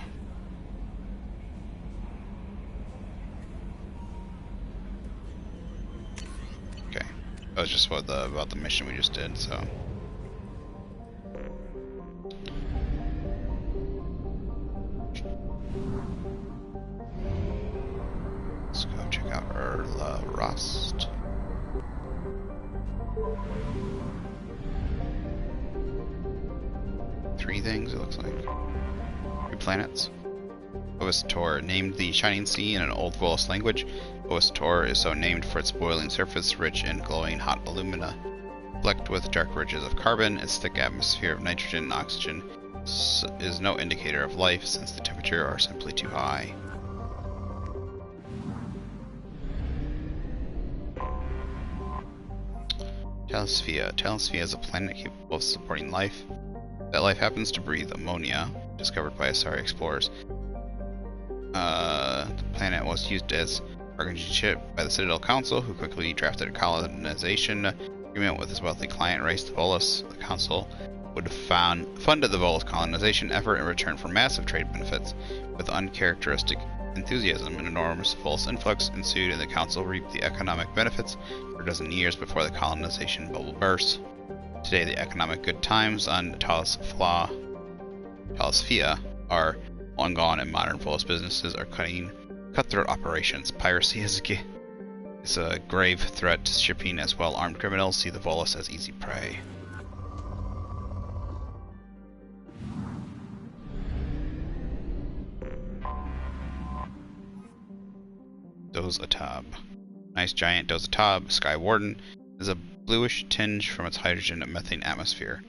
That was just what about the mission we just did, so. Let's go check out Erla Rust. Three things, it looks like. 3 planets. Ovistor, named the Shining Sea in an Old Volus language. Ovistor is so named for its boiling surface, rich in glowing hot alumina. Flecked with dark ridges of carbon, its thick atmosphere of nitrogen and oxygen is no indicator of life, since the temperatures are simply too high. Telesphia. Telesphia is a planet capable of supporting life. That life happens to breathe ammonia, discovered by Asari explorers. The planet was used as bargaining chip by the Citadel Council, who quickly drafted a colonization agreement with his wealthy client race, the Volus. The Council would funded the Volus colonization effort in return for massive trade benefits. With uncharacteristic enthusiasm, an enormous Volus influx ensued, and the Council reaped the economic benefits for a dozen years before the colonization bubble burst. Today, the economic good times on Telesphia are long gone, and modern Volus businesses are cutthroat operations. Piracy is a grave threat to shipping, as well-armed criminals see the Volus as easy prey. Dozatab. Nice giant Dozatab, Sky Warden, is a bluish tinge from its hydrogen and methane atmosphere.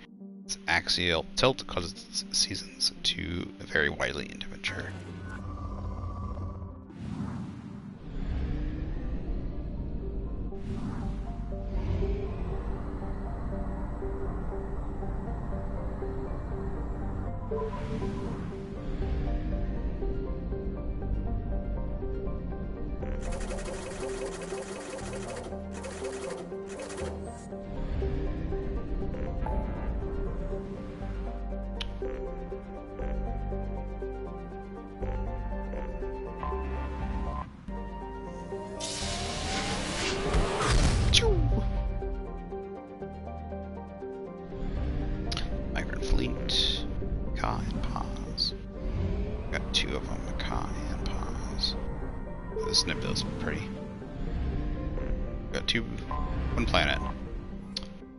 Its axial tilt causes its seasons to vary widely in temperature. Migrant Fleet, Ka and Paz. Got 2 of them, Ka and Paz. This nebula's pretty. Got 1 planet.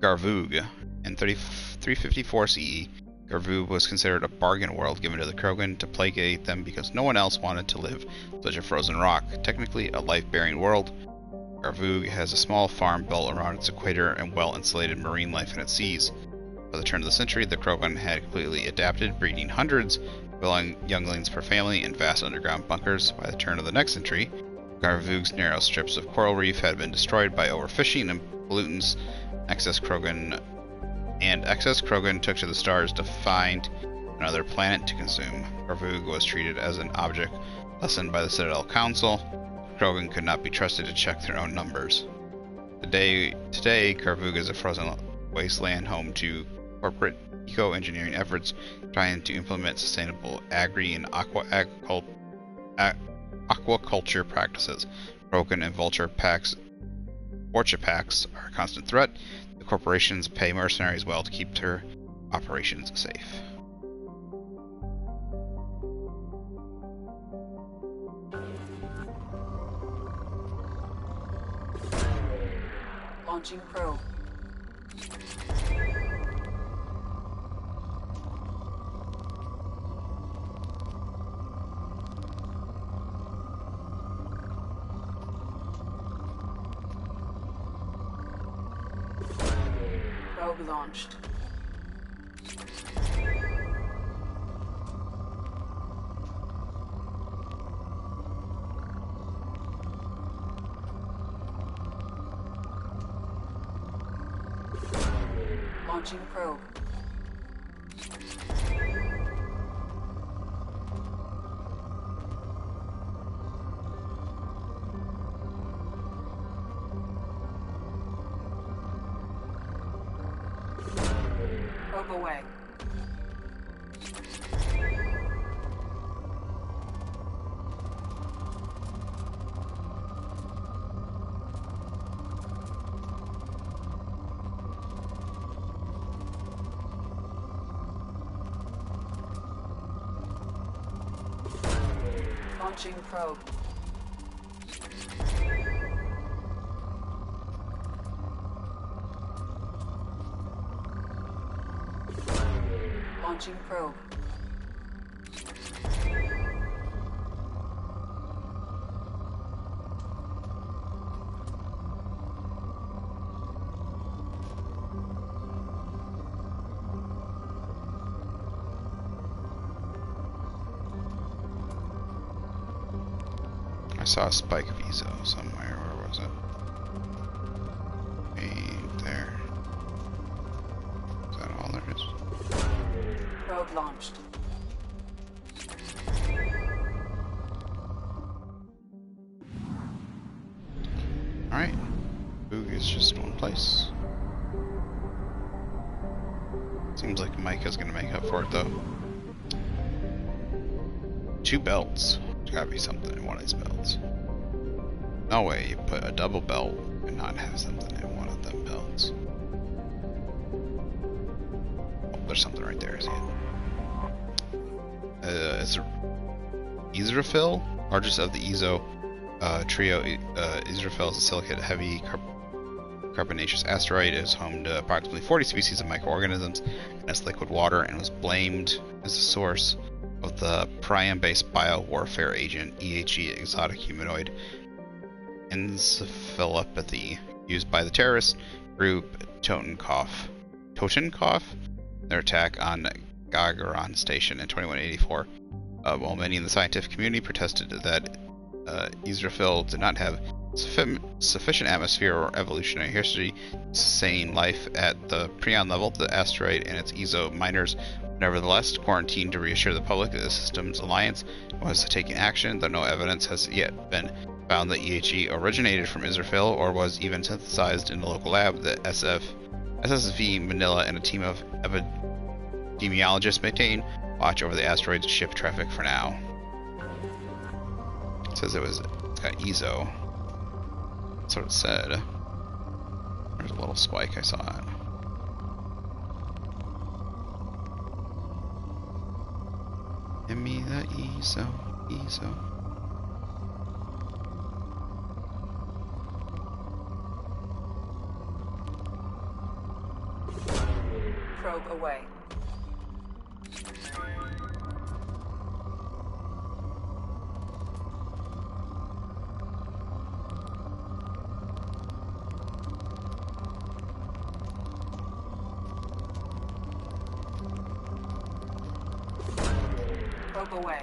Garvug. In 354 CE, Garvug was considered a bargain world given to the Krogan to placate them because no one else wanted to live such a frozen rock. Technically a life-bearing world, Garvug has a small farm built around its equator and well-insulated marine life in its seas. By the turn of the century, the Krogan had completely adapted, breeding hundreds of younglings per family in vast underground bunkers. By the turn of the next century, Garvug's narrow strips of coral reef had been destroyed by overfishing and pollutants. Excess Krogan took to the stars to find another planet to consume. Garvug was treated as an object lessened by the Citadel Council. Krogan could not be trusted to check their own numbers. Today, Garvug is a frozen wasteland home to corporate eco-engineering efforts trying to implement sustainable agri and aquaculture practices. Krogan and Vulture packs are a constant threat. The corporations pay mercenaries well to keep their operations safe. Launching probe. Probe launched. Launching probe. Probe away. Launching probe. Launching probe. I saw a spike of Ezo somewhere. Where was it? Right there. Is that all there is? Probe launched. Alright. Boog is just one place. Seems like Micah's gonna make up for it though. 2 belts. There's gotta be something in one of these belts. No way you put a double belt and not have something in one of them belts. Oh, there's something right there, I see it. It's Israfil, largest of the Ezo trio. Israfil is a silicate heavy carbonaceous asteroid. It is home to approximately 40 species of microorganisms in its liquid water and was blamed as the source of the prion-based biowarfare agent EHE, exotic humanoid encephalopathy, used by the terrorist group Totenkopf. Their attack on Gagarin Station in 2184. While many in the scientific community protested that Israfil did not have sufficient atmosphere or evolutionary history to sustain life at the Prion level, the asteroid and its Ezo miners nevertheless quarantined to reassure the public that the system's alliance was taking action, though no evidence has yet been found that EHE originated from Israfil or was even synthesized in the local lab. The SSV Manila and a team of epidemiologists maintain watch over the asteroid's ship traffic for now. It says it's got Ezo. That's what it said. There's a little spike, I saw it. Give me the Ezo, Ezo. Probe away. Probe away.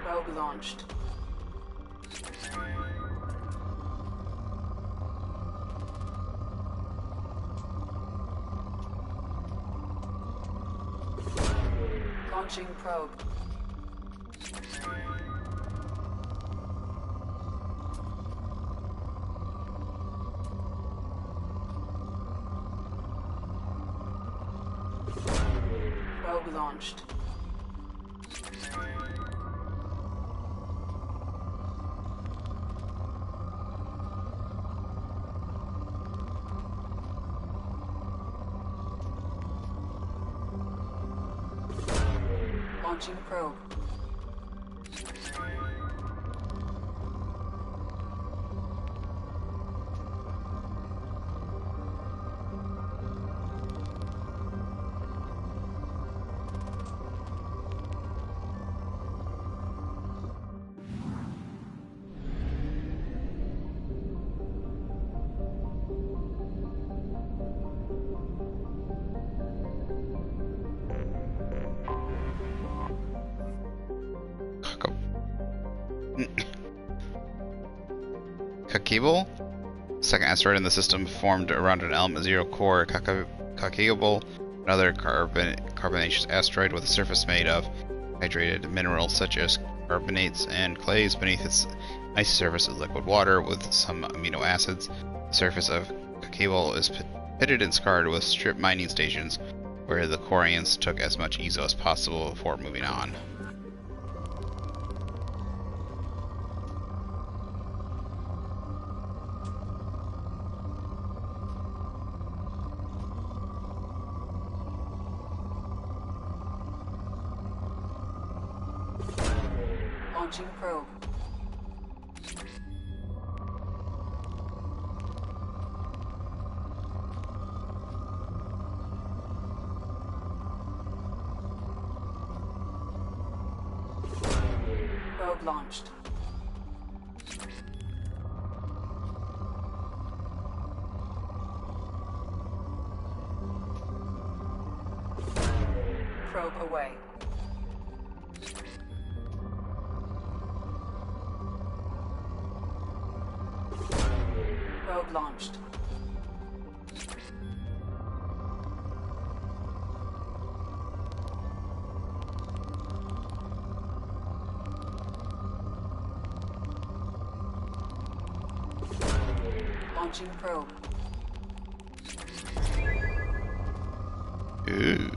Probe launched. Launching probe. Probe launched. Launching probe. Kakibel, second asteroid in the system, formed around an element 0 core. Kakibel, another carbonaceous asteroid with a surface made of hydrated minerals such as carbonates and clays. Beneath its icy surface is liquid water with some amino acids. The surface of Kakibel is pitted and scarred with strip mining stations where the Quarians took as much Ezo as possible before moving on. Launching probe. Probe launched. Probe away. Probe launched. Launching probe. Ooh.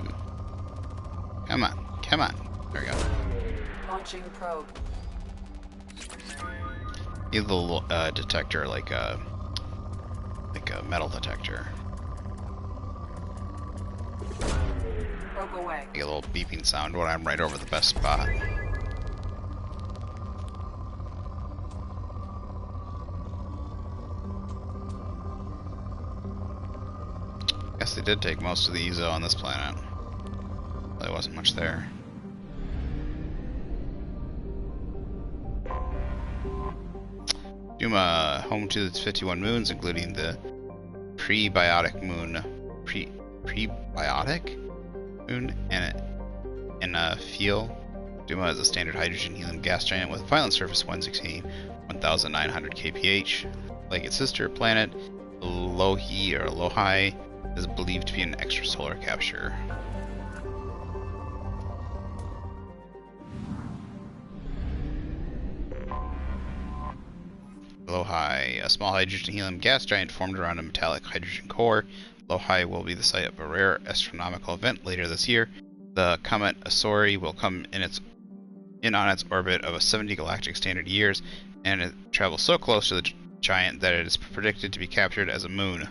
Come on. Come on. There we go. Launching probe. Need a little detector, like a metal detector. Probe away. Make a little beeping sound when I'm right over the best spot. Guess they did take most of the EZO on this planet. There wasn't much there. Duma, home to its 51 moons, including the prebiotic moon, prebiotic moon, and Feel. Duma is a standard hydrogen helium gas giant with a violent surface winds exceeding 1,900 kph. Like its sister planet, Lohi is believed to be an extrasolar capture. Lohi, a small hydrogen helium gas giant formed around a metallic hydrogen core. Lohi will be the site of a rare astronomical event later this year. The comet Asori will come in on its orbit of 70 galactic standard years, and it travels so close to the giant that it is predicted to be captured as a moon.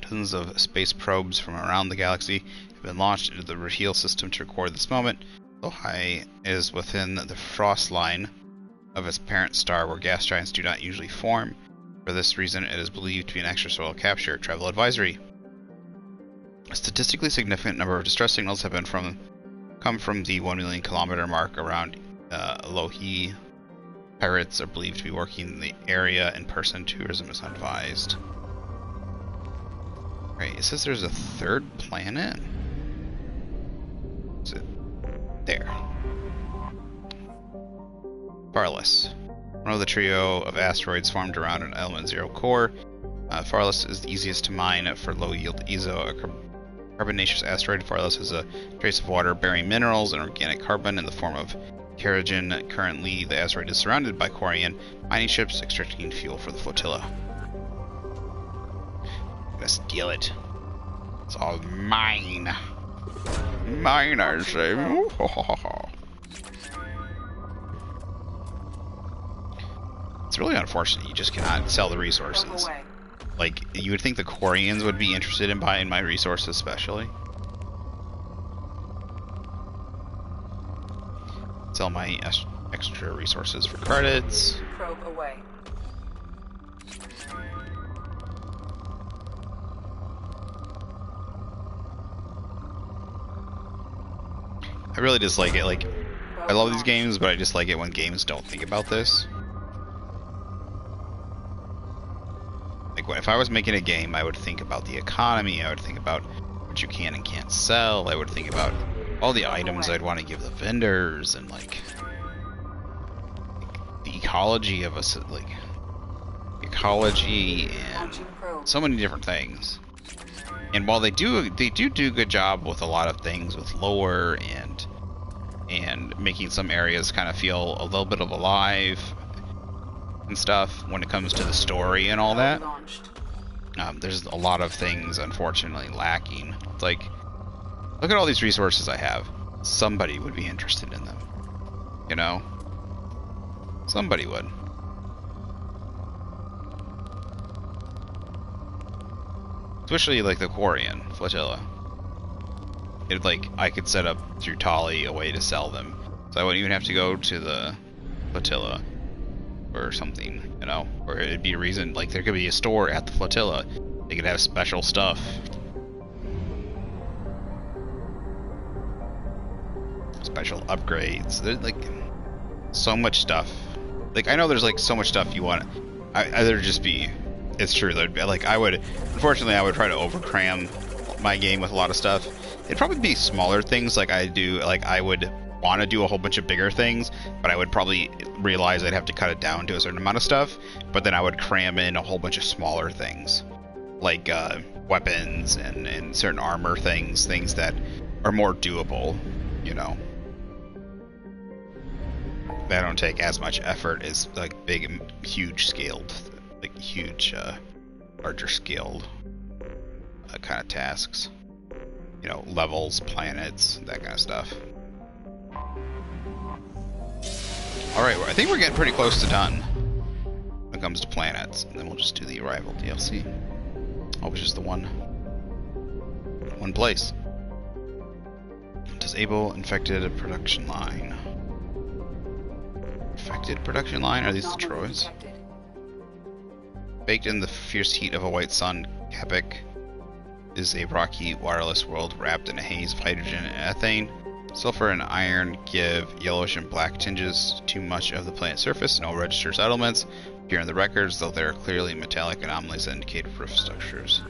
Dozens of space probes from around the galaxy have been launched into the Raheel system to record this moment. Lohi is within the frost line of its parent star, where gas giants do not usually form. For this reason, it is believed to be an extrasolar capture. Travel advisory. A statistically significant number of distress signals have come from the 1 million kilometer mark around Lohi. Pirates are believed to be working in the area in person. Tourism is unadvised. Right, it says there's a third planet? Is it there? Farless. One of the trio of asteroids formed around an element 0 core. Farless is the easiest to mine for low-yield EZO. A carbonaceous asteroid, Farless is a trace of water bearing minerals and organic carbon in the form of kerogen. Currently, the asteroid is surrounded by Quarian mining ships extracting fuel for the flotilla. I'm gonna steal it. It's all mine. Mine, I say. It's really unfortunate you just cannot sell the resources. Like, you would think the Quarians would be interested in buying my resources, especially. Sell my extra resources for credits. Probe away. I really dislike it. Like, I love these games, but I dislike it when games don't think about this. Like, if I was making a game, I would think about the economy, I would think about what you can and can't sell, I would think about all the items I'd want to give the vendors, and like the ecology of us, like ecology and so many different things. And while they do a good job with a lot of things, with lore and making some areas kind of feel a little bit of alive and stuff when it comes to the story and all that, there's a lot of things unfortunately lacking. It's like, look at all these resources I have. Somebody would be interested in them, you know? Somebody would. Especially like the Quarian flotilla. It, like, I could set up through Tali a way to sell them So I wouldn't even have to go to the flotilla or something, you know? Or it'd be a reason, like there could be a store at the flotilla. They could have special stuff. Special upgrades. There's like so much stuff. Like I know there's like so much stuff you want. There'd just be. It's true. There'd be, like I would. Unfortunately, I would try to overcram my game with a lot of stuff. It'd probably be smaller things like I do. Like I would want to do a whole bunch of bigger things, but I would probably realize I'd have to cut it down to a certain amount of stuff. But then I would cram in a whole bunch of smaller things, like weapons and certain armor things that are more doable. You know. That don't take as much effort as like big, huge scaled, like huge, larger scaled kind of tasks. You know, levels, planets, that kind of stuff. Alright, well, I think we're getting pretty close to done when it comes to planets. And then we'll just do the Arrival DLC. Oh, which is the one place. Disable infected production line. Infected production line? Are these the Troys? Baked in the fierce heat of a white sun, Kepik is a rocky, waterless world wrapped in a haze of hydrogen and ethane. Sulfur and iron give yellowish and black tinges to much of the planet's surface. No registered settlements appear in the records, though there are clearly metallic anomalies that indicate roof structures.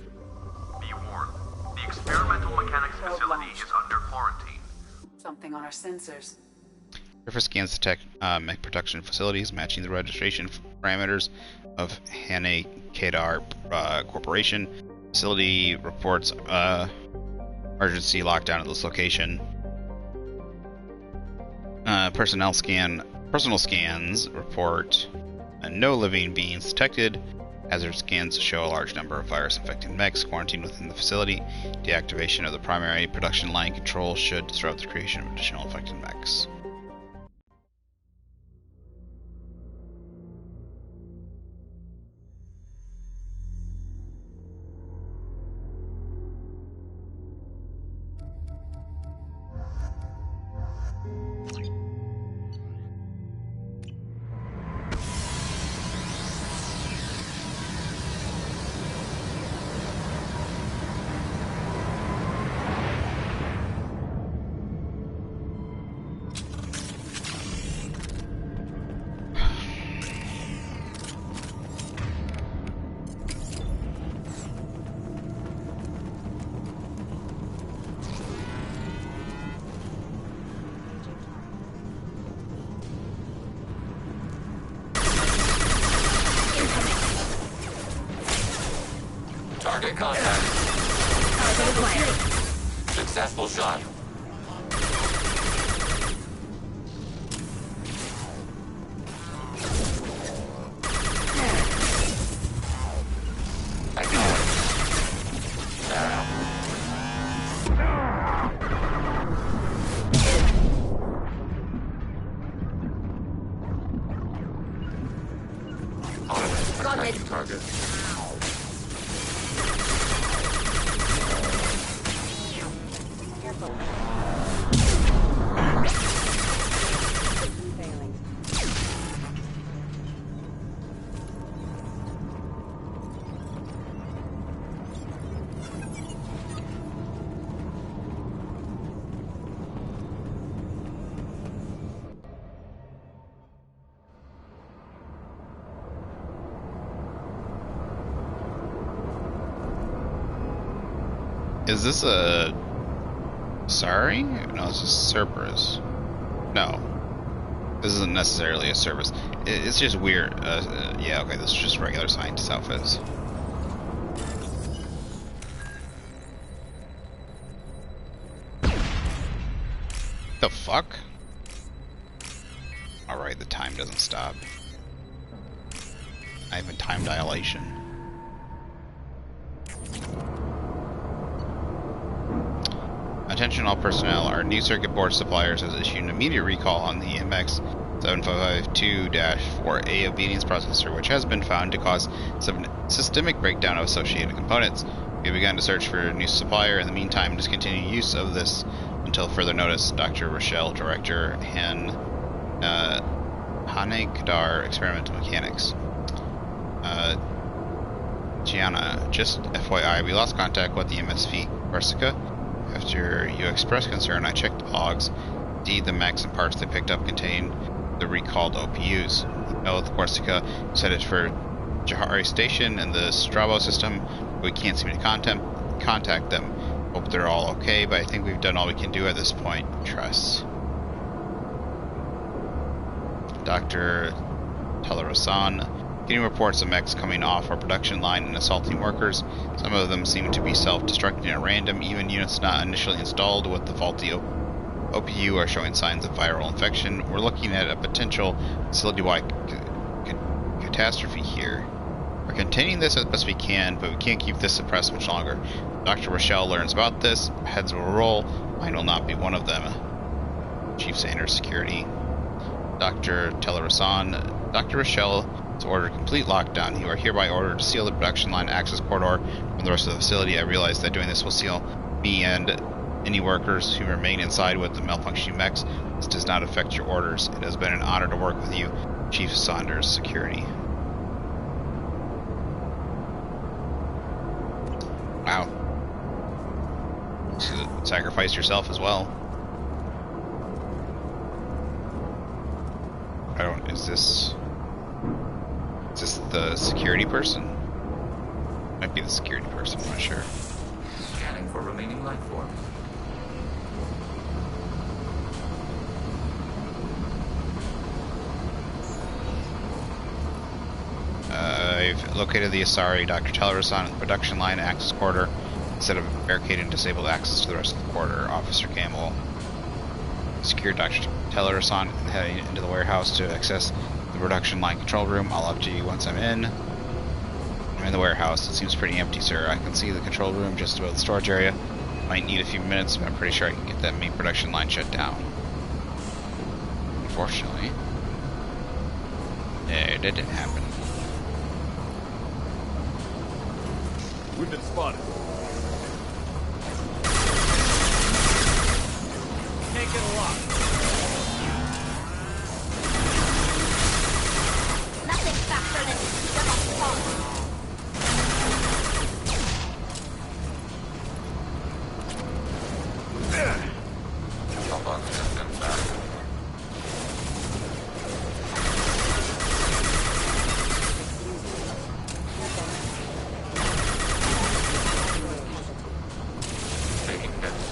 Be warned. The experimental mechanics facility is under quarantine. Something on our sensors. Surface scans detect mech production facilities matching the registration parameters of Hane Kedar Corporation. Facility reports emergency lockdown at this location. Personal scans report no living beings detected. Hazard scans show a large number of virus-infected mechs quarantined within the facility. Deactivation of the primary production line control should disrupt the creation of additional infected mechs. Target contact. Successful shot. Target. Is this a... Sorry? No, this is Cerberus. No. This isn't necessarily a Cerberus. It's just weird. Yeah, okay, this is just regular scientist outfits. The fuck? Alright, the time doesn't stop. I have a time dilation. Attention all personnel, our new circuit board suppliers has issued an immediate recall on the MX 7552-4A obedience processor, which has been found to cause some systemic breakdown of associated components. We have begun to search for a new supplier. In the meantime, discontinue use of this until further notice. Dr. Rochelle, Director, Hanekdar, Experimental Mechanics. Gianna, just FYI, we lost contact with the MSV Corsica. After you expressed concern, I checked the logs. Indeed, the mechs and parts they picked up contained the recalled OPUs. The Corsica is headed for Jahari Station in the Strabo system. We can't seem to contact them. Hope they're all okay, but I think we've done all we can do at this point. Trust. Dr. Telerosan, getting reports of mechs coming off our production line and assaulting workers. Some of them seem to be self-destructing at random. Even units not initially installed with the faulty OPU are showing signs of viral infection. We're looking at a potential facility-wide catastrophe here. We're containing this as best we can, but we can't keep this suppressed much longer. Dr. Rochelle learns about this. Heads will roll. Mine will not be one of them. Chief Sanders, Security. Dr. Telerosan, Dr. Rochelle has ordered complete lockdown. You are hereby ordered to seal the production line access corridor from the rest of the facility. I realize that doing this will seal me and any workers who remain inside with the malfunctioning mechs. This does not affect your orders. It has been an honor to work with you, Chief Saunders, Security. Wow. So sacrifice yourself as well. Is this the security person? Might be the security person, I'm not sure. Scanning for remaining life forms. I've located the Asari, Dr. Telerosan, in the production line access corridor. Instead of barricading disabled access to the rest of the corridor, Officer Campbell secured Dr. Telerosan and heading into the warehouse to access the production line control room. I'll update you once I'm in. I'm in the warehouse. It seems pretty empty, sir. I can see the control room just above the storage area. Might need a few minutes, but I'm pretty sure I can get that main production line shut down. Unfortunately, that didn't happen. We've been spotted. Can't get a lock. Nothing faster than the response. Jump on system back. Taking hits.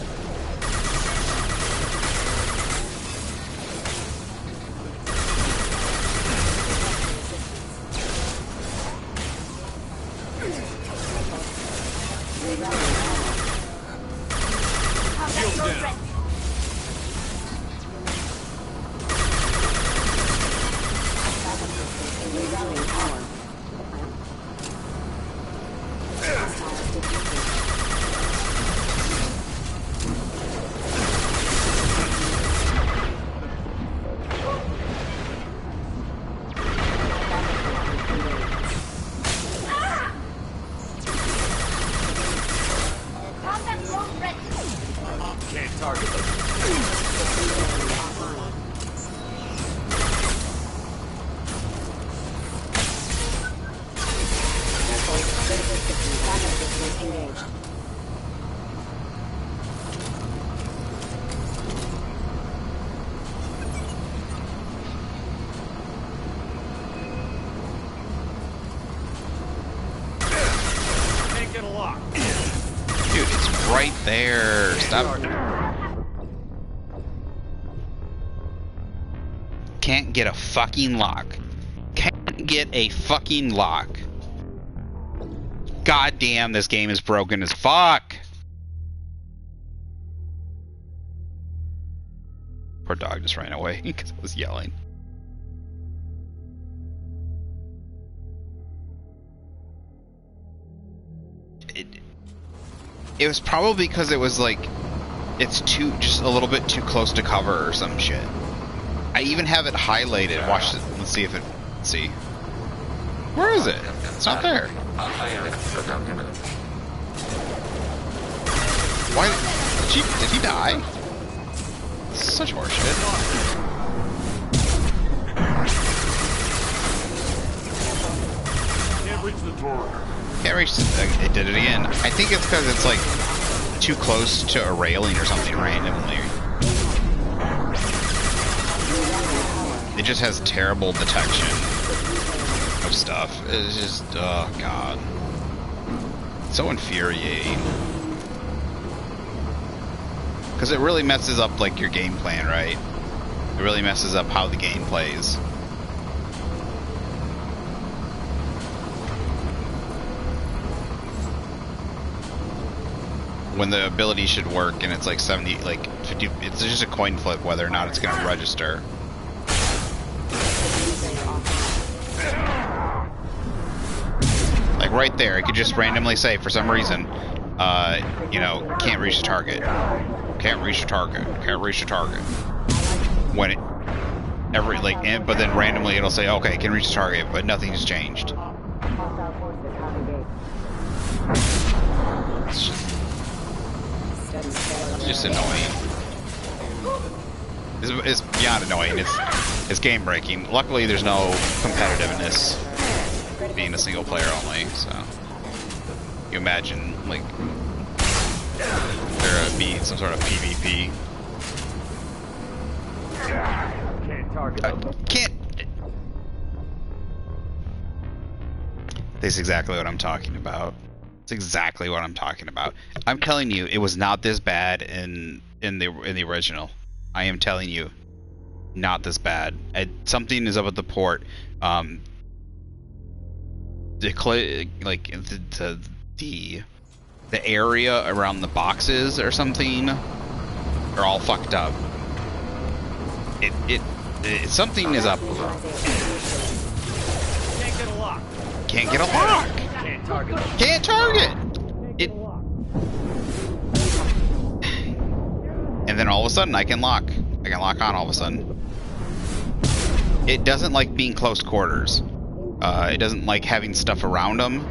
Can't target them. Can't get a lock. Dude, it's right there. Stop. Can't get a fucking lock. Can't get a fucking lock. God damn, this game is broken as fuck. Poor dog just ran away because I was yelling. It was probably because it was like, it's just a little bit too close to cover or some shit. I even have it highlighted. Watch it. Let's see if it. Let's see. Where is it? It's not there. Why? Did he die? Such horseshit. Can't reach the target. Can't reach it did it again. I think it's because it's like too close to a railing or something randomly. It just has terrible detection of stuff. It's just, oh god. It's so infuriating. Because it really messes up like your game plan, right? It really messes up how the game plays. When the ability should work and it's like 70, like 50, it's just a coin flip whether or not it's going to register. Like right there, it could just randomly say for some reason, you know, can't reach the target. Can't reach the target. Can't reach the target. When it, but then randomly it'll say, okay, can reach the target, but nothing's changed. It's just annoying. It's beyond annoying. It's game breaking. Luckily, there's no competitiveness, being a single player only. So you imagine like there would be some sort of PvP. Can't. This is exactly what I'm talking about. It's exactly what I'm talking about. I'm telling you, it was not this bad in the original. I am telling you, not this bad. Something is up with the port. The area around the boxes or something are all fucked up. Something is up. Can't get a lock. Can't get a lock. Can't target. Can't target. It. And then all of a sudden I can lock. I can lock on all of a sudden. It doesn't like being close quarters. It doesn't like having stuff around them.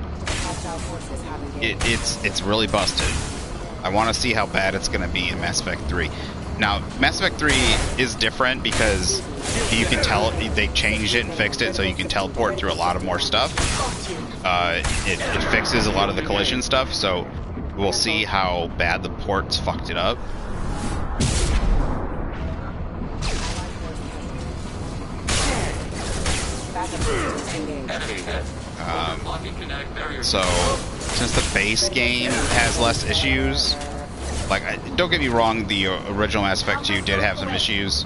It's really busted. I want to see how bad it's going to be in Mass Effect 3. Now, Mass Effect 3 is different because you can tell they changed it and fixed it so you can teleport through a lot of more stuff. It fixes a lot of the collision stuff, so we'll see how bad the ports fucked it up. So, since the base game has less issues, like, don't get me wrong, the original Mass Effect 2 did have some issues,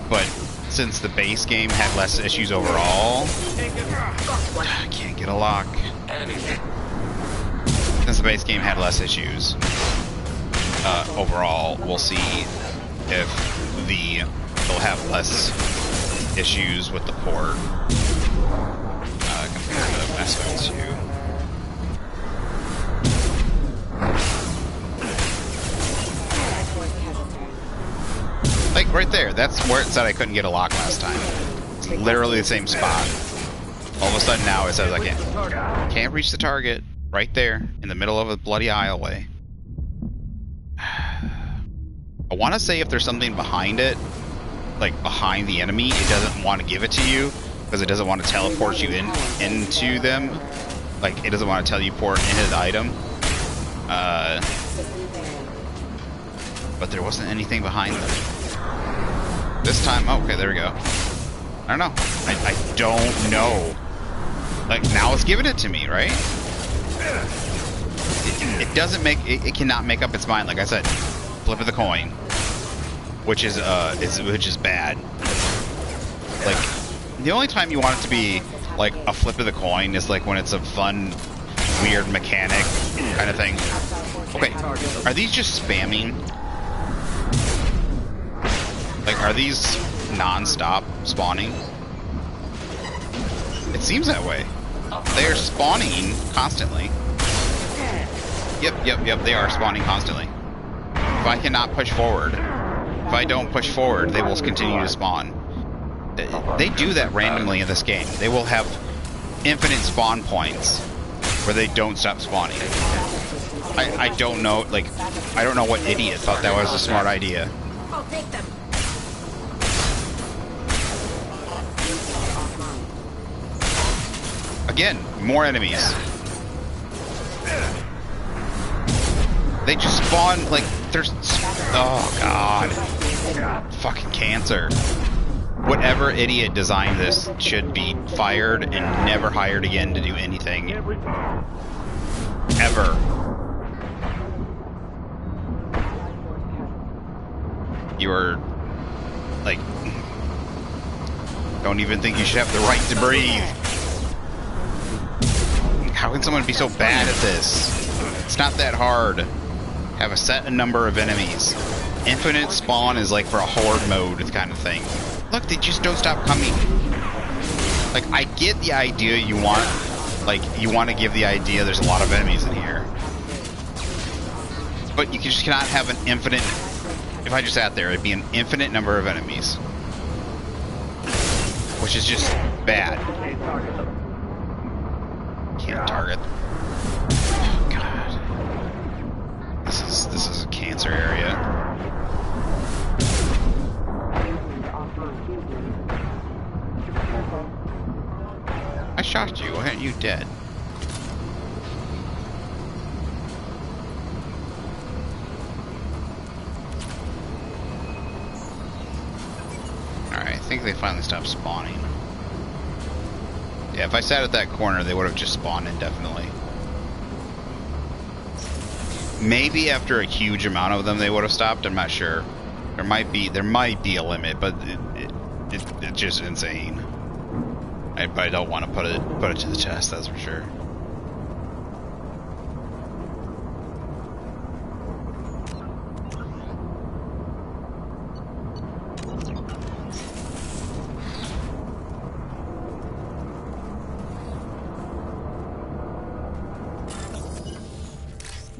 but since the base game had less issues overall, I can't get a lock. Since the base game had less issues overall, we'll see if they'll have less issues with the port compared to Mass Effect 2. Like right there, that's where it said I couldn't get a lock last time. It's literally the same spot. All of a sudden now it says I can't reach the target. Right there, in the middle of a bloody aisleway. I want to say if there's something behind it, like behind the enemy, it doesn't want to give it to you because it doesn't want to teleport you into them. Like it doesn't want to teleport into the item. But there wasn't anything behind them. This time, oh, okay, there we go. I don't know. I don't know. Like now it's giving it to me, right? It doesn't make it cannot make up its mind. Like I said, flip of the coin, which is bad. Like the only time you want it to be like a flip of the coin is like when it's a fun, weird mechanic kind of thing. Okay, are these just spamming? Like, are these non-stop spawning? It seems that way. They're spawning constantly. Yep, they are spawning constantly. If I cannot push forward, if I don't push forward, they will continue to spawn. They do that randomly in this game. They will have infinite spawn points where they don't stop spawning. I don't know, like, I don't know what idiot thought that was a smart idea. Take them. Again, more enemies. They just spawn like there's. Oh god. Fucking cancer. Whatever idiot designed this should be fired and never hired again to do anything. Ever. You are like, don't even think you should have the right to breathe. How can someone be so bad at this? It's not that hard. Have a set number of enemies. Infinite spawn is like for a horde mode kind of thing. Look, they just don't stop coming. Like, I get the idea you want. Like, you want to give the idea there's a lot of enemies in here. But you just cannot have an infinite... If I just sat there, it'd be an infinite number of enemies. Which is just bad. Can't target. Oh, God. This is a cancer area. I shot you. Why aren't you dead? Alright, I think they finally stopped spawning. Yeah, if I sat at that corner, they would have just spawned indefinitely. Maybe after a huge amount of them, they would have stopped. I'm not sure. There might be a limit, but it's just insane. I don't want to put it to the test. That's for sure.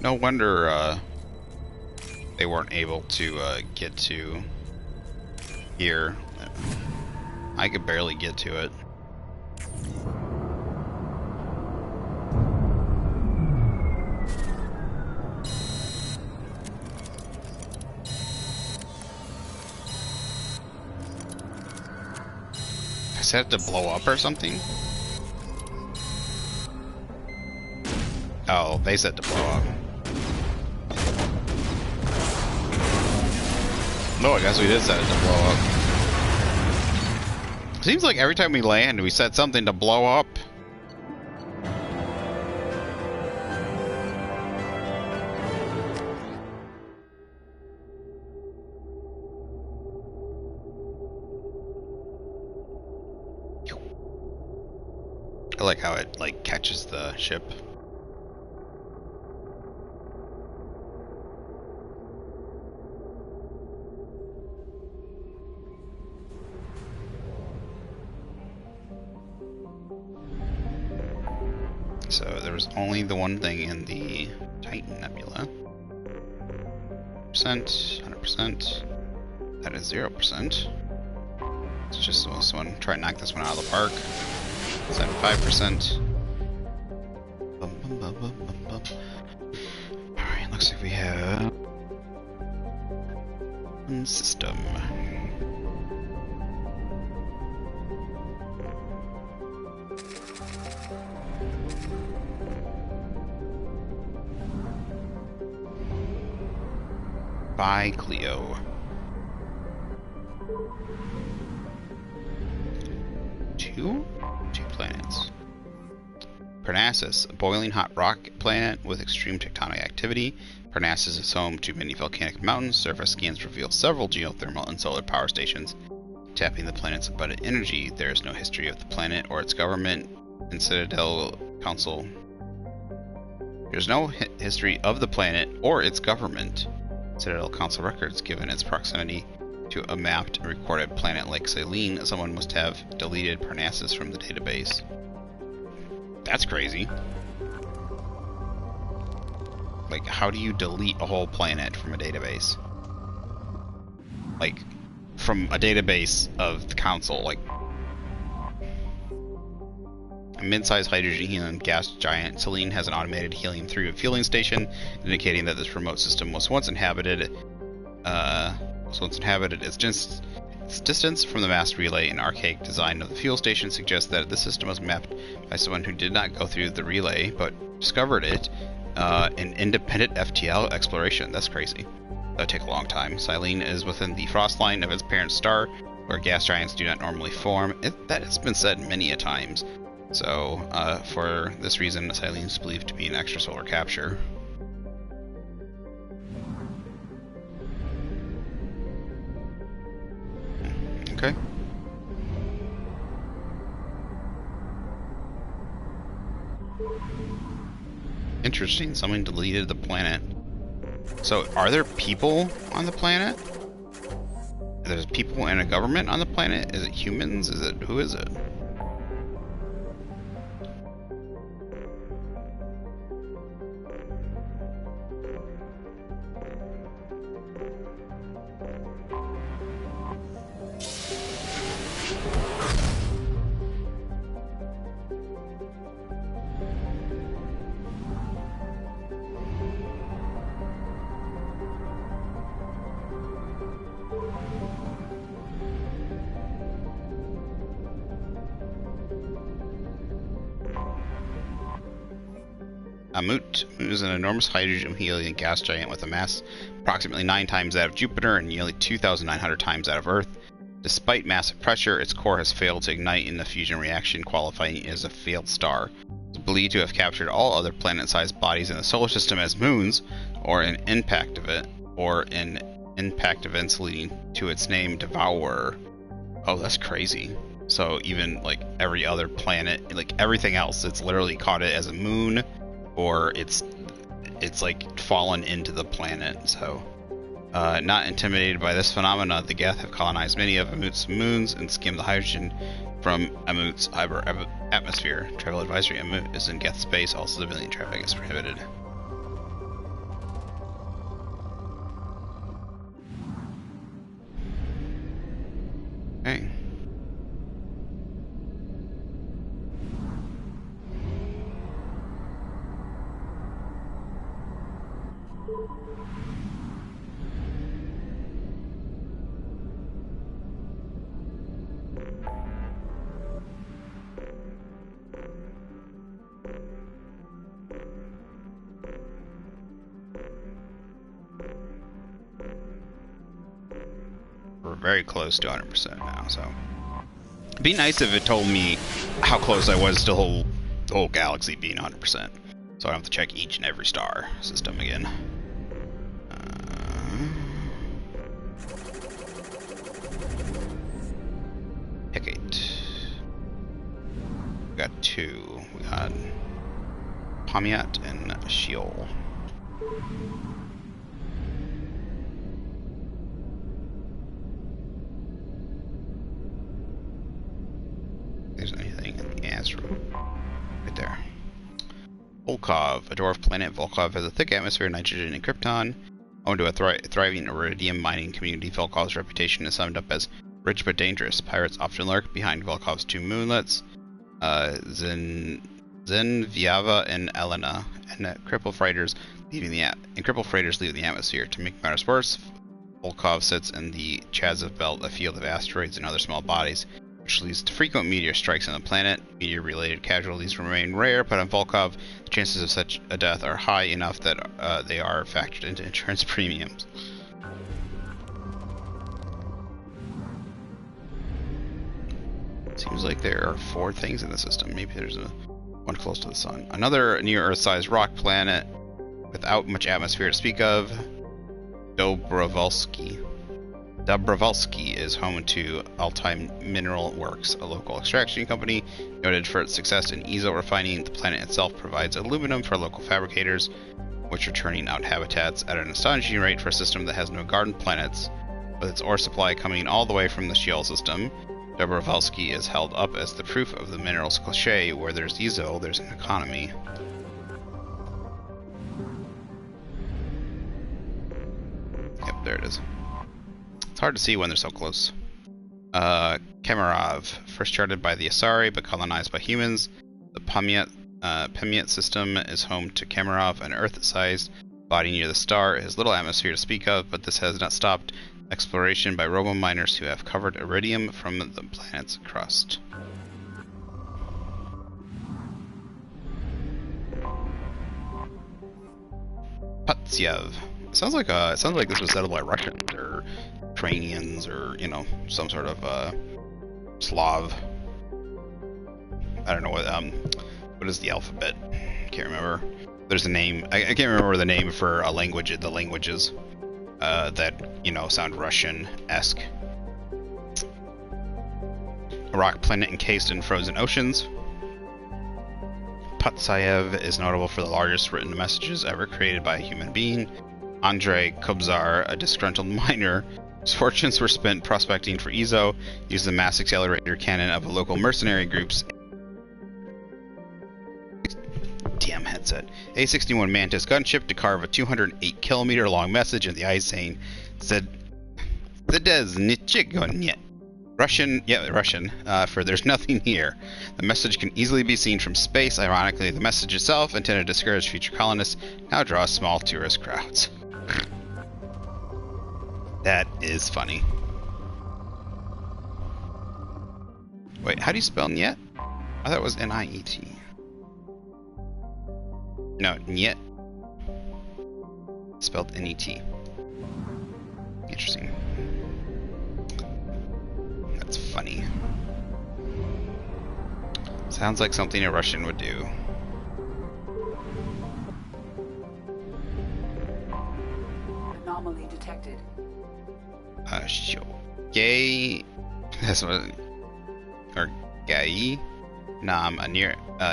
No wonder they weren't able to get to here. I could barely get to it. I said it to blow up or something? Oh, they said to blow up. No, I guess we did set it to blow up. Seems like every time we land, we set something to blow up. I like how it like catches the ship. So there was only the one thing in the Titan Nebula. 100%. That is 0%. Let's just this one. Try and knock this one out of the park. 75%. Alright, looks like we have one system. By Cleo. Two planets. Parnassus, a boiling hot rock planet with extreme tectonic activity. Parnassus is home to many volcanic mountains. Surface scans reveal several geothermal and solar power stations tapping the planet's abundant energy. There is no history of the planet or its government in Citadel Council. There's no history of the planet or its government. Citadel Council records, given its proximity to a mapped and recorded planet like Selene, someone must have deleted Parnassus from the database. That's crazy. Like, how do you delete a whole planet from a database? Like, from a database of the Council, like... A mid-sized hydrogen helium gas giant, Selene has an automated helium-3 fueling station, indicating that this remote system was once inhabited. So it's inhabited. Its distance from the mass relay and archaic design of the fuel station suggests that this system was mapped by someone who did not go through the relay, but discovered it in independent FTL exploration. That's crazy. That'll take a long time. Silene is within the frost line of its parent star, where gas giants do not normally form. That has been said many a times. So, for this reason, Silene is believed to be an extrasolar capture. Okay. Interesting. Someone deleted the planet. So, are there people on the planet? There's people and a government on the planet? Is it humans? Who is it? Amut is an enormous hydrogen-helium gas giant with a mass approximately 9 times that of Jupiter and nearly 2,900 times that of Earth. Despite massive pressure, its core has failed to ignite in the fusion reaction, qualifying it as a failed star. It is believed to have captured all other planet-sized bodies in the solar system as moons, or an impact events leading to its name, Devourer. Oh, that's crazy. So even like every other planet, like everything else, it's literally caught it as a moon, or it's like fallen into the planet. So not intimidated by this phenomena, the Geth have colonized many of Amut's moons and skimmed the hydrogen from Amut's atmosphere. Travel advisory: Amut is in Geth space, all civilian traffic is prohibited. Okay. We're very close to 100% now, so it'd be nice if it told me how close I was to the whole galaxy being 100%, so I don't have to check each and every star system again. Hecate. We got 2. We got Pamiat and Sheol. There's anything in the answer right there. Volkov, a dwarf planet. Volkov has a thick atmosphere, nitrogen, and krypton. Home to a thriving iridium mining community, Volkov's reputation is summed up as rich but dangerous. Pirates often lurk behind Volkov's 2 moonlets, Viava and Elena, and crippled freighters leaving the atmosphere. To make matters worse, Volkov sits in the Chaziv Belt, a field of asteroids and other small bodies, which leads to frequent meteor strikes on the planet. Meteor-related casualties remain rare, but on Volkov, the chances of such a death are high enough that they are factored into insurance premiums. Seems like there are 4 things in the system. Maybe there's one close to the sun. Another near-Earth-sized rock planet without much atmosphere to speak of. Dobrovolsky is home to Altai Mineral Works, a local extraction company noted for its success in easel refining. The planet itself provides aluminum for local fabricators, which are turning out habitats at an astonishing rate for a system that has no garden planets. With its ore supply coming all the way from the Sheol system, Dobrovolsky is held up as the proof of the minerals cliché: where there's easel, there's an economy. Yep, there it is. It's hard to see when they're so close. Kemerov, first charted by the Asari but colonized by humans. The Pamiat system is home to Kemerov, an Earth-sized body near the star. It has little atmosphere to speak of, but this has not stopped Exploration by robo-miners who have covered iridium from the planet's crust. Patsyev. Sounds like this was settled by Russians or Ukrainians or, you know, some sort of Slav. I don't know what is the alphabet? Can't remember. There's a name. I can't remember the name for a language. The languages that, you know, sound Russian-esque. A rock planet encased in frozen oceans. Patsyev is notable for the largest written messages ever created by a human being. Andrei Kobzar, a disgruntled miner whose fortunes were spent prospecting for Ezo, used the mass accelerator cannon of a local mercenary group's headset. A-61 Mantis gunship to carve a 208-kilometer long message in the ice saying, "Zed Nichigonye." Russian, for "there's nothing here." The message can easily be seen from space. Ironically, the message itself, intended to discourage future colonists, now draws small tourist crowds. That is funny. Wait, how do you spell Niet? I thought it was N-I-E-T. No, Niet. Spelled N-E-T. Interesting. That's funny. Sounds like something a Russian would do. Anomaly detected. Sure. Gay. That's what. Or Gai. Nam, a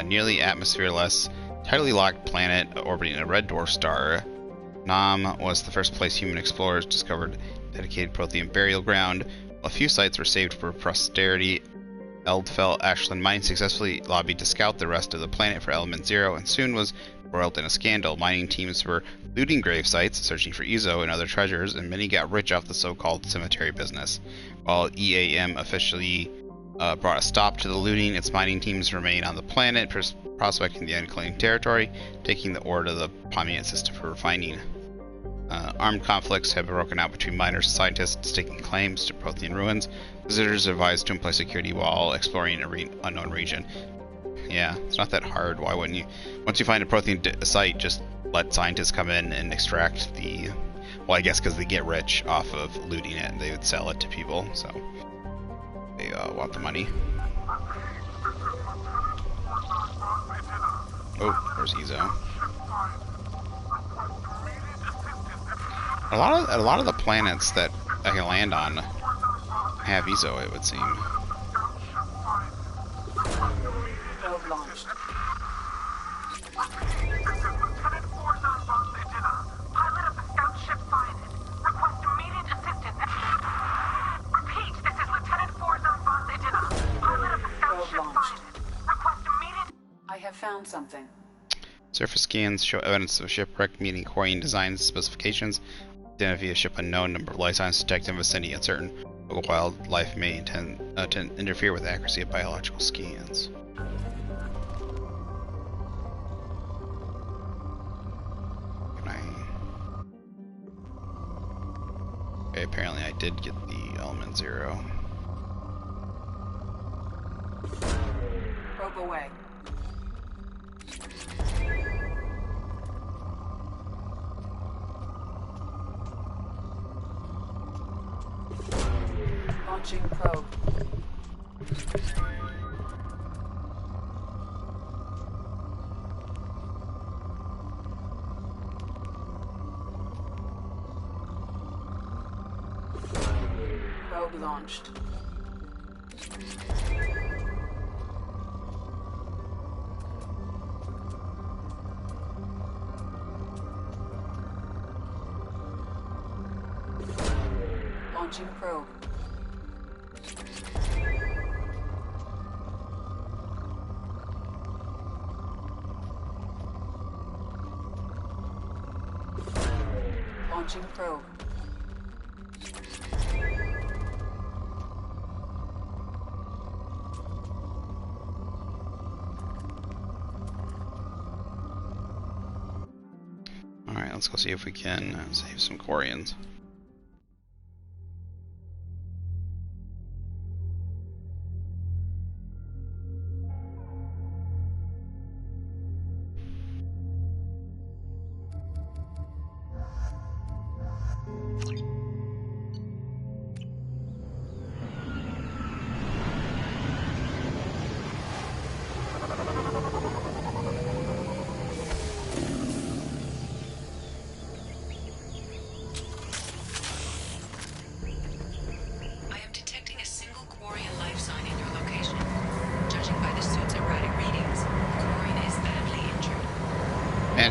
nearly atmosphere-less, tidally locked planet orbiting a red dwarf star. Nam was the first place human explorers discovered dedicated Prothean burial ground. While a few sites were saved for posterity, Eldfell Ashland Mine successfully lobbied to scout the rest of the planet for Element Zero and soon was embroiled in a scandal. Mining teams were looting grave sites, searching for Ezo and other treasures, and many got rich off the so-called cemetery business. While EAM officially brought a stop to the looting, its mining teams remain on the planet, prospecting the unclaimed territory, taking the ore to the Pomian system for refining. Armed conflicts have broken out between miners and scientists staking claims to Prothean ruins. Visitors are advised to employ security while exploring an unknown region. Yeah, it's not that hard. Why wouldn't you? Once you find a Prothean site, just let scientists come in and extract the... Well, I guess because they get rich off of looting it, and they would sell it to people, so they want the money. Oh, there's Ezo. A lot of the planets that I can land on have Ezo, it would seem. I have found something. Surface scans show evidence of a shipwreck meeting Quarian design specifications. Identify a ship unknown, number of life signs detected in vicinity, and certain local wildlife may intend to interfere with the accuracy of biological scans. Okay, apparently I did get the Element Zero. Probe away. Launching probe. Probe launched. Launching probe. Launching probe. Alright, let's go see if we can save some Quarians.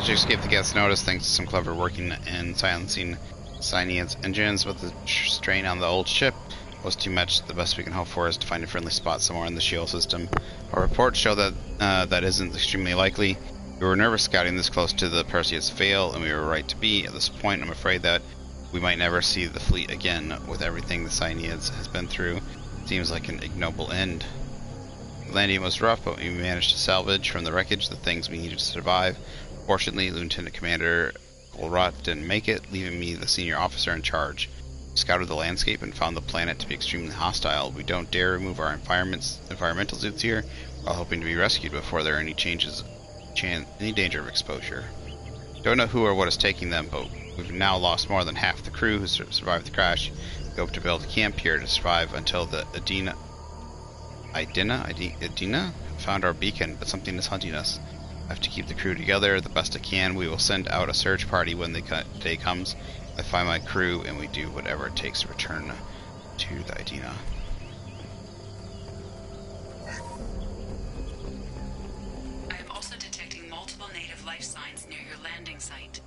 managed to escape the gas notice thanks to some clever working in silencing Cyniad's engines, but the strain on the old ship was too much. The best we can hope for is to find a friendly spot somewhere in the shield system. Our reports show that that isn't extremely likely. We were nervous scouting this close to the Perseus fail, and we were right to be. At this point, I'm afraid that we might never see the fleet again. With everything the Cyniads has been through, it seems like an ignoble end. The landing was rough, but we managed to salvage from the wreckage the things we needed to survive. Fortunately, Lieutenant Commander Golrot didn't make it, leaving me the senior officer in charge. We scouted the landscape and found the planet to be extremely hostile. We don't dare remove our environmental suits here, while hoping to be rescued before there are any any danger of exposure. Don't know who or what is taking them, but we've now lost more than half the crew who survived the crash. We hope to build a camp here to survive until the Adina found our beacon, but something is hunting us. I have to keep the crew together the best I can. We will send out a search party when the day comes. I find my crew and we do whatever it takes to return to the Idina. I am also detecting multiple native life signs near your landing site.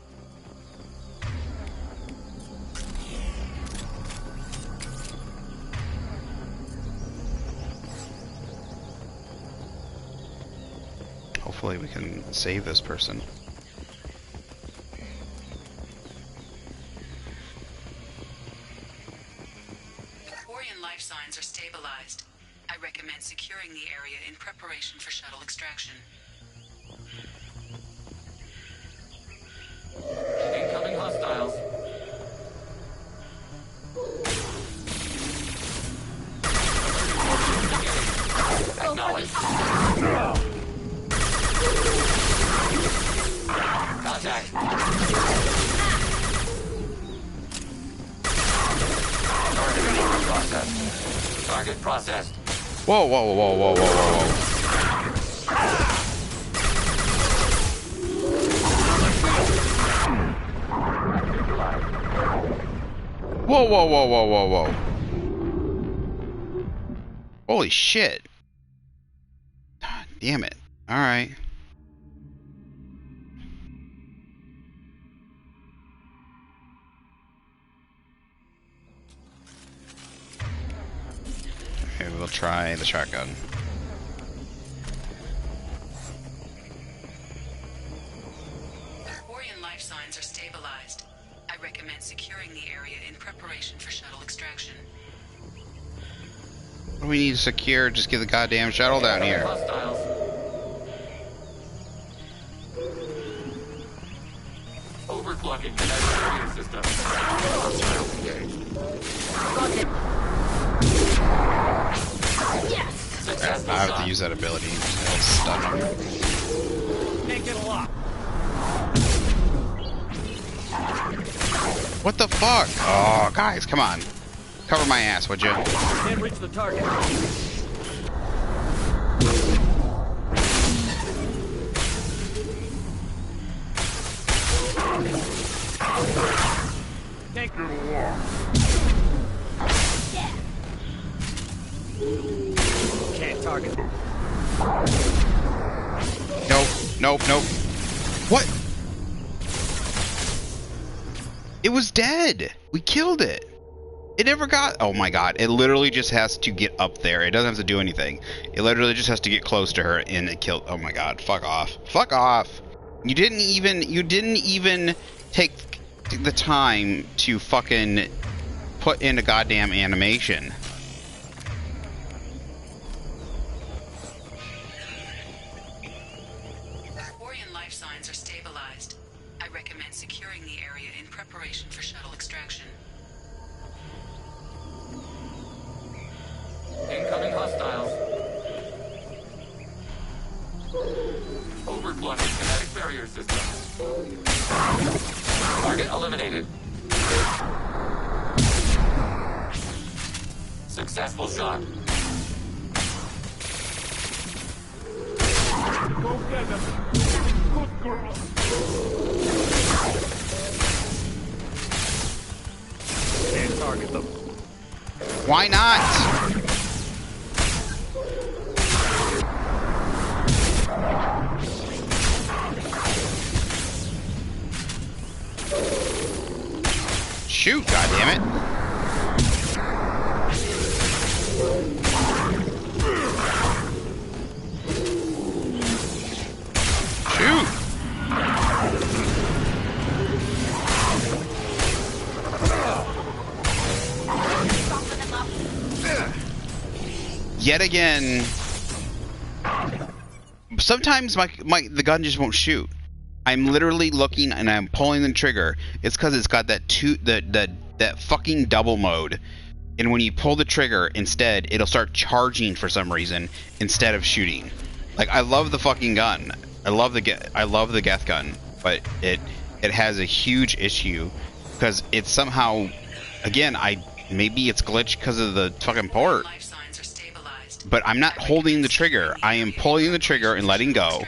Hopefully we can save this person. Quarian life signs are stabilized. I recommend securing the area in preparation for shuttle extraction. Incoming hostiles. Acknowledged. Contact. Target processed. Whoa, whoa, whoa, whoa, whoa, whoa, whoa. Whoa, whoa, whoa, whoa, whoa, whoa. Holy shit. God damn it. Alright. Okay, we'll try the shotgun. Quarian life signs are stabilized. I recommend securing the area in preparation for shuttle extraction. What do we need to secure? Just get the goddamn shuttle down here. Hostiles. Overclocking kinetic system. I have to use that ability. It'll stun him. Can't get a lock. What the fuck? Oh, guys, come on. Cover my ass, would you? Can't reach the target. Can't get a lock. Can't target. Nope, nope, nope. What? It was dead. We killed it. It never got... Oh my god. It literally just has to get up there. It doesn't have to do anything. It literally just has to get close to her and it killed... Oh my god. Fuck off. Fuck off. You didn't even take the time to fucking put in a goddamn animation. Quarian life signs are stabilized. I recommend securing the area in preparation for shuttle extraction. Incoming hostiles. Overclocking kinetic barrier system. Target eliminated. Successful shot. Go get them. Good girl. Can't target them. Why not? Shoot, goddammit. Shoot. Yet again, sometimes the gun just won't shoot. I'm literally looking and I'm pulling the trigger. It's because it's got that fucking double mode, and when you pull the trigger, instead it'll start charging for some reason instead of shooting. Like, I love the fucking gun. I love the Geth gun, but it has a huge issue because it's somehow, again, maybe it's glitched because of the fucking port. But I'm not holding the trigger. I am pulling the trigger and letting go,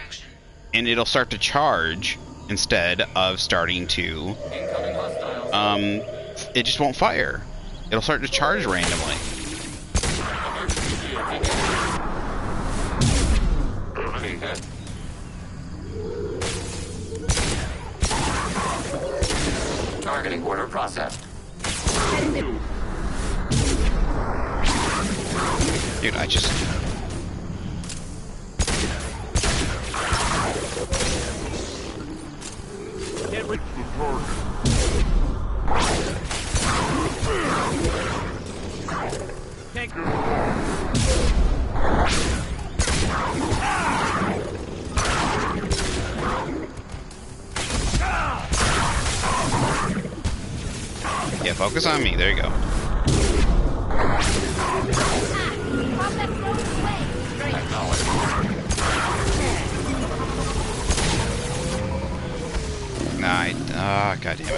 and it'll start to charge instead of starting to. It just won't fire. It'll start to charge randomly. Targeting order processed. Dude, I just... Can't reach the target. Can't go wrong. Yeah, focus on me. There you go. Nah, god damn it.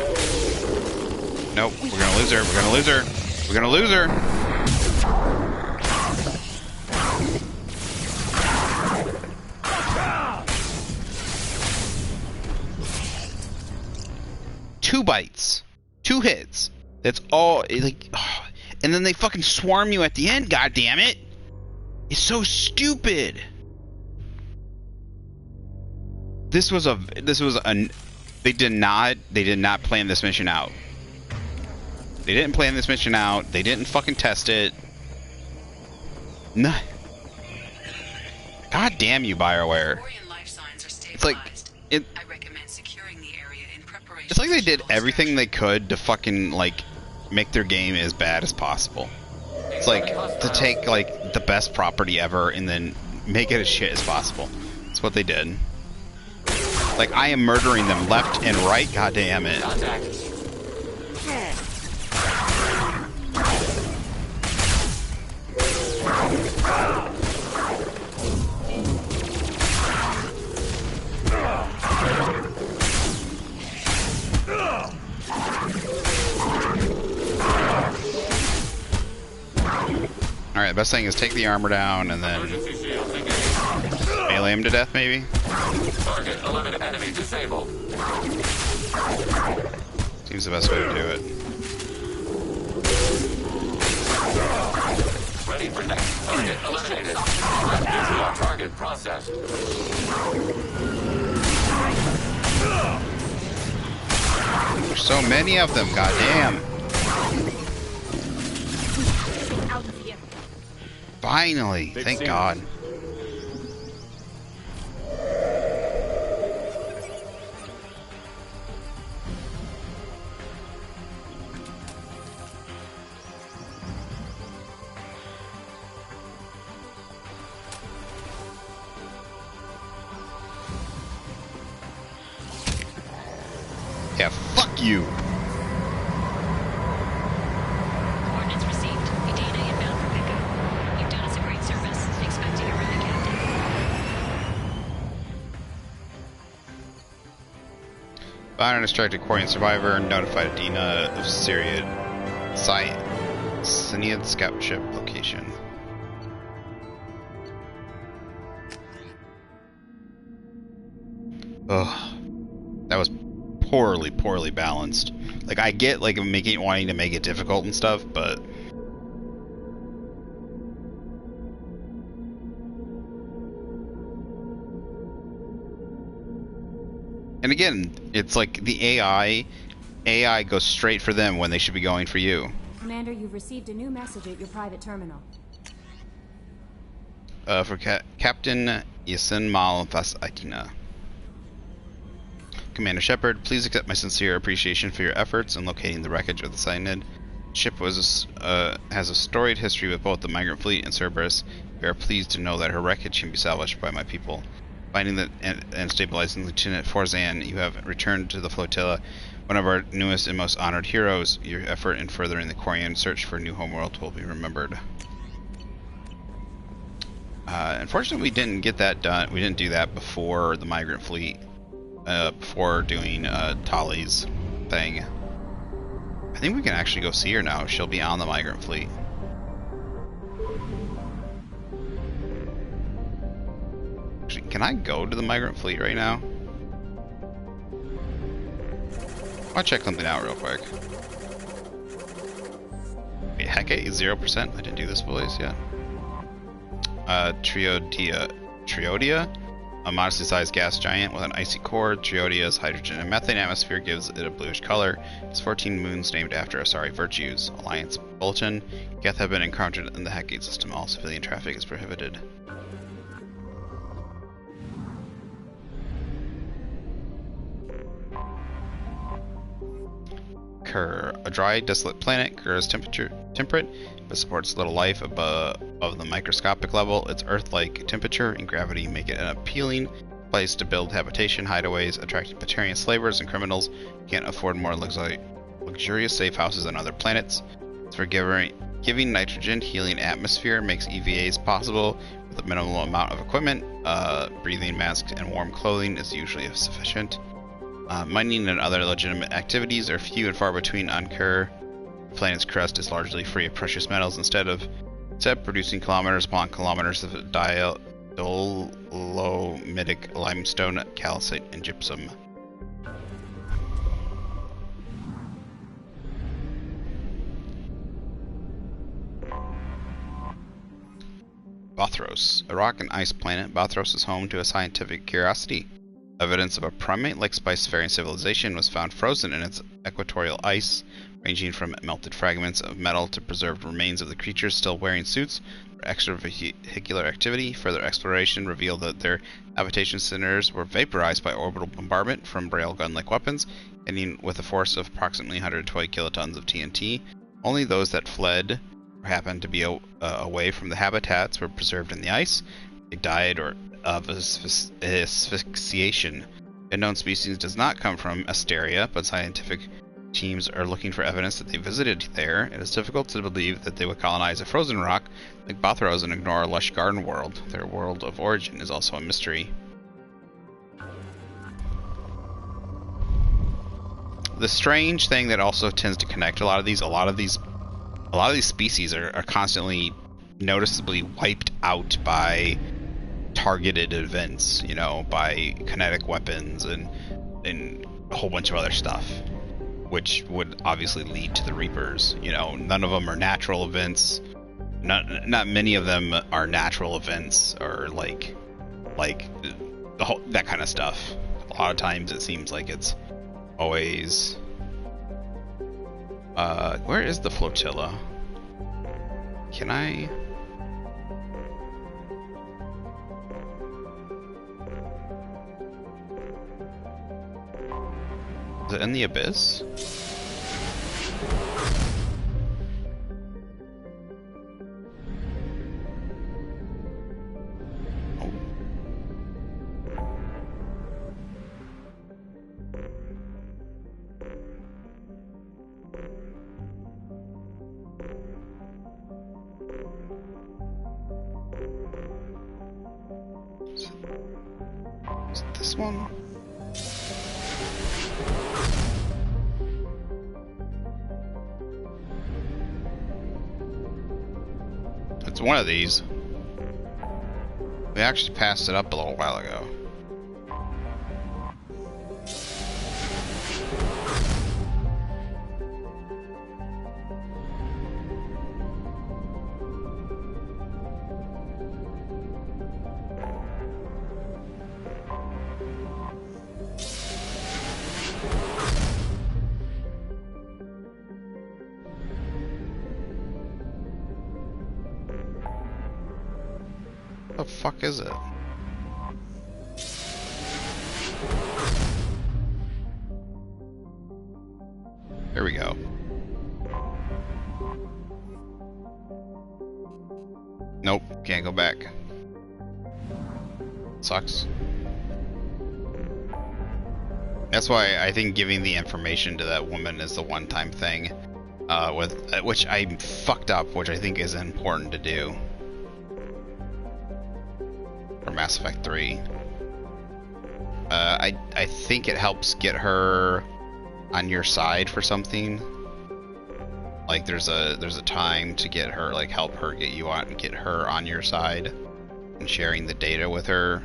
Nope, we're gonna lose her. We're gonna lose her. We're gonna lose her. Two bites. 2 hits. That's all. Like, oh. And then they fucking swarm you at the end. God damn it! It's so stupid. This was a. They did not plan this mission out. They didn't plan this mission out. They didn't fucking test it. No. God damn you, BioWare. It's like it. It's like they did everything they could to fucking like make their game as bad as possible. It's like to take like the best property ever and then make it as shit as possible. That's what they did. Like, I am murdering them left and right. God damn it. Alright, the best thing is take the armor down and then melee him to death, maybe? Target eliminated. Enemy disabled. Seems the best way to do it. Ready for next. Target eliminated. Visual target processed. There's so many of them, goddamn. Finally, thank God. Yeah, fuck you. Coordinates received. Edina inbound for pickup. You've done us a great service. Expecting a run again. Found and extracted coordinate survivor and notified Edina of Syniad scout ship location. Ugh. That was poorly balanced. Like, I get like wanting to make it difficult and stuff, but and again, it's like the AI AI goes straight for them when they should be going for you. Commander, you've received a new message at your private terminal. For Captain Yasin Mal Vasaitina. Commander Shepard, please accept my sincere appreciation for your efforts in locating the wreckage of the Cyanid. The ship has a storied history with both the migrant fleet and Cerberus. We are pleased to know that her wreckage can be salvaged by my people. Finding that and stabilizing Lieutenant Forzan, you have returned to the flotilla, one of our newest and most honored heroes. Your effort in furthering the Quarian search for a new homeworld will be remembered. Unfortunately, we didn't get that done. We didn't do that before the migrant fleet, before doing Tali's thing. I think we can actually go see her now. She'll be on the migrant fleet. Actually, can I go to the migrant fleet right now? I'll check something out real quick. Wait, Hecate is 0%? I didn't do this place yet. Triodia, a modestly sized gas giant with an icy core. Triodia's hydrogen and methane atmosphere gives it a bluish color. Its 14 moons named after Asari virtues. Alliance Bulletin. Geth have been encountered in the Hecate system. All civilian traffic is prohibited. Kerr, a dry, desolate planet. Kerr is temperate, but supports little life above the microscopic level. Its Earth-like temperature and gravity make it an appealing place to build habitation hideaways, attracting Batarian slavers and criminals who can't afford more luxurious safe houses on other planets. It's for giving nitrogen healing atmosphere makes EVAs possible with a minimal amount of equipment. Breathing masks and warm clothing is usually sufficient. Mining and other legitimate activities are few and far between on Kerr. The planet's crust is largely free of precious metals, instead producing kilometers upon kilometers of dolomitic limestone, calcite, and gypsum. Bothros, a rock and ice planet. Bothros is home to a scientific curiosity. Evidence of a primate-like spacefaring civilization was found frozen in its equatorial ice, ranging from melted fragments of metal to preserved remains of the creatures still wearing suits for extravehicular activity. Further exploration revealed that their habitation centers were vaporized by orbital bombardment from railgun-like weapons, ending with a force of approximately 120 kilotons of TNT. Only those that fled or happened to be away from the habitats were preserved in the ice. They died of asphyxiation. The unknown species does not come from Asteria, but scientific teams are looking for evidence that they visited there. It is difficult to believe that they would colonize a frozen rock like Bothros and ignore a lush garden world. Their world of origin is also a mystery. The strange thing that also tends to connect a lot of these species are constantly noticeably wiped out by targeted events, you know, by kinetic weapons and a whole bunch of other stuff, which would obviously lead to the Reapers. You know, none of them are natural events. Not many of them are natural events, or like that kind of stuff. A lot of times it seems like it's always where is the flotilla? Can I? Is it in the abyss? Oh. Is it this one? It's one of these. We actually passed it up a little while ago. The fuck is it? There we go. Nope, can't go back. Sucks. That's why I think giving the information to that woman is the one-time thing, which I fucked up, which I think is important to do for Mass Effect 3. I think it helps get her on your side for something. Like there's a time to get her, like help her get you on, get her on your side, and sharing the data with her,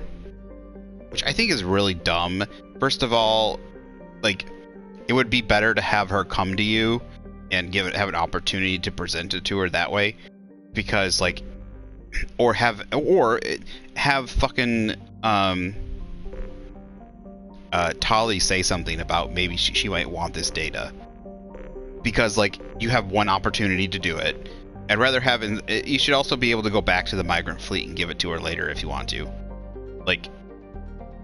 which I think is really dumb. First of all, like it would be better to have her come to you and have an opportunity to present it to her that way, because like, or have fucking Tali say something about maybe she might want this data. Because, like, you have one opportunity to do it. I'd rather have... You should also be able to go back to the migrant fleet and give it to her later if you want to. Like,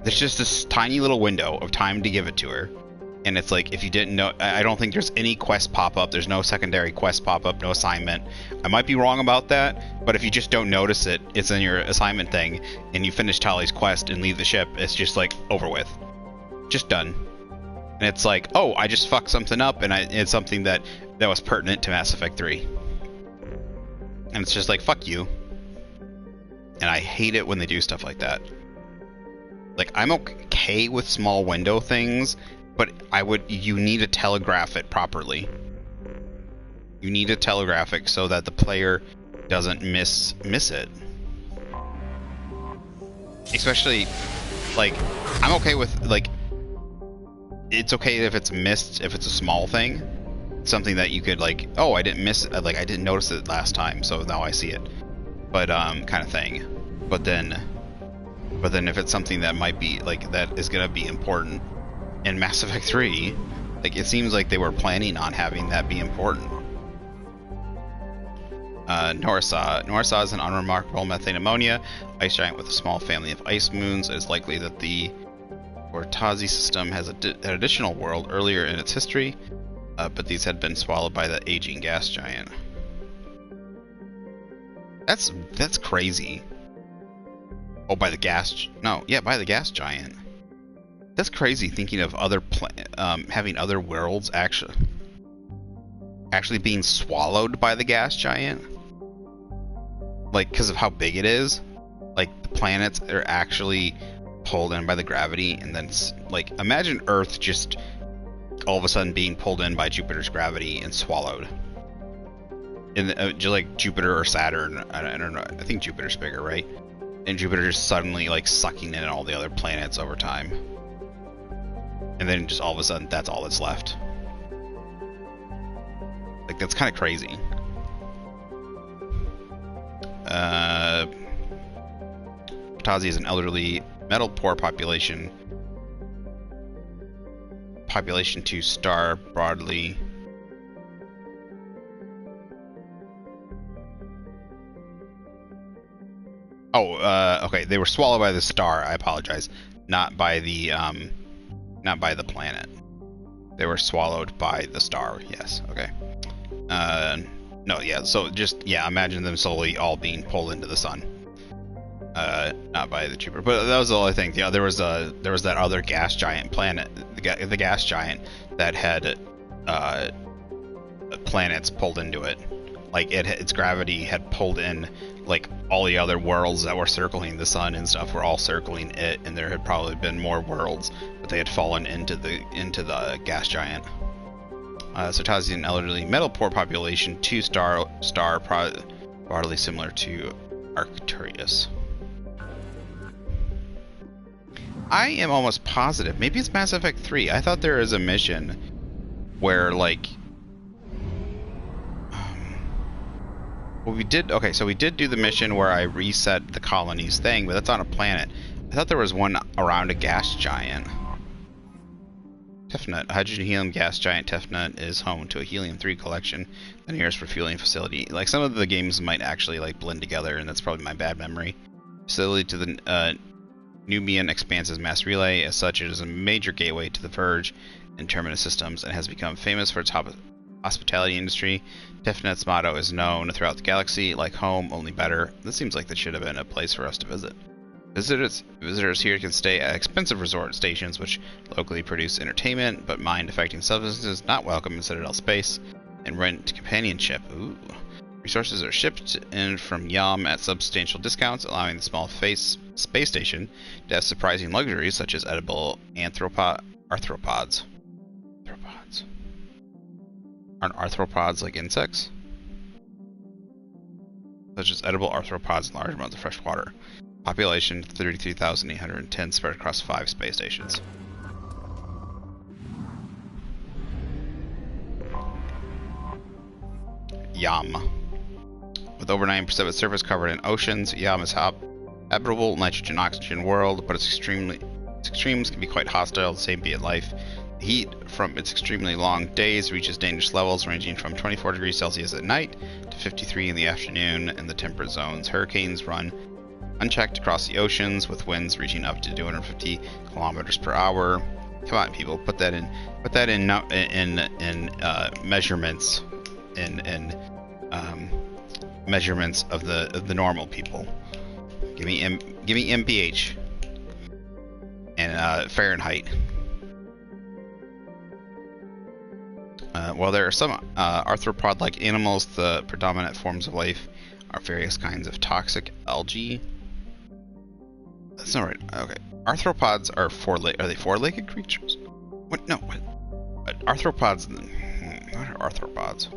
there's just this tiny little window of time to give it to her. And it's like, if you didn't know... I don't think there's any quest pop-up. There's no secondary quest pop-up, no assignment. I might be wrong about that, but if you just don't notice it, it's in your assignment thing, and you finish Tali's quest and leave the ship, it's just, like, over with. Just done. And it's like, oh, I just fucked something up, and it's something that was pertinent to Mass Effect 3. And it's just like, fuck you. And I hate it when they do stuff like that. Like, I'm okay with small window things, but you need to telegraph it properly. You need to telegraph it so that the player doesn't miss it. Especially, like, I'm okay with, like, it's okay if it's missed, if it's a small thing, something that you could, like, oh, I didn't miss it, like I didn't notice it last time, so now I see it, but kind of thing. But then if it's something that might be like that is gonna be important in Mass Effect 3, like it seems like they were planning on having that be important. Norsa is an unremarkable methane ammonia ice giant with a small family of ice moons. It is likely that the Ortazi system has an additional world earlier in its history, but these had been swallowed by the aging gas giant. That's crazy. Oh, by the gas? No, yeah, by the gas giant. That's crazy. Thinking of other having other worlds actually being swallowed by the gas giant, like because of how big it is. Like the planets are actually pulled in by the gravity, and then like imagine Earth just all of a sudden being pulled in by Jupiter's gravity and swallowed. In just like Jupiter or Saturn, I don't know. I think Jupiter's bigger, right? And Jupiter just suddenly like sucking in all the other planets over time, and then just all of a sudden that's all that's left. Like that's kind of crazy. Tazi is an elderly, metal-poor population. Population 2 star broadly. Oh, okay. They were swallowed by the star. I apologize. Not by the planet. They were swallowed by the star. Yes. Okay. No. Yeah. So just imagine them slowly all being pulled into the sun. Not by the Jupiter, but that was the only thing. Yeah, there was that other gas giant planet, the gas giant that had planets pulled into it. Like its gravity had pulled in like all the other worlds that were circling the sun and stuff were all circling it, and there had probably been more worlds, but they had fallen into the gas giant. So Tazi, an elderly metal-poor population, 2 star broadly similar to Arcturus. I am almost positive. Maybe it's Mass Effect 3. I thought there was a mission where, like... well, we did... Okay, so we did do the mission where I reset the colony's thing, but that's on a planet. I thought there was one around a gas giant. Tefnut. A hydrogen helium gas giant Tefnut is home to a helium-3 collection, the nearest refueling facility. Like, some of the games might actually, like, blend together, and that's probably my bad memory. facility to the Nubian Expanse's mass relay. As such, it is a major gateway to the Verge and Terminus systems and has become famous for its hospitality industry. TIFNet's motto is known throughout the galaxy, like home, only better. This seems like this should have been a place for us to visit. Visitors here can stay at expensive resort stations which locally produce entertainment, but mind-affecting substances not welcome in Citadel space, and rent companionship. Ooh. Resources are shipped in from Yam at substantial discounts, allowing the small space station to have surprising luxuries such as edible arthropods. Aren't arthropods like insects? Such as edible arthropods and large amounts of fresh water. Population 33,810 spread across 5 space stations. Yam. With over 90% of its surface covered in oceans, Yam is habitable nitrogen-oxygen world, but its extremes can be quite hostile, the same be it life. The heat from its extremely long days reaches dangerous levels ranging from 24 degrees Celsius at night to 53 in the afternoon in the temperate zones. Hurricanes run unchecked across the oceans with winds reaching up to 250 kilometers per hour. Come on, people, put that in measurements measurements of the normal people. Give me mph and Fahrenheit. While there are some arthropod-like animals, the predominant forms of life are various kinds of toxic algae. That's not right. Okay. Arthropods are are they four-legged creatures? What? No. What? Arthropods. What are arthropods?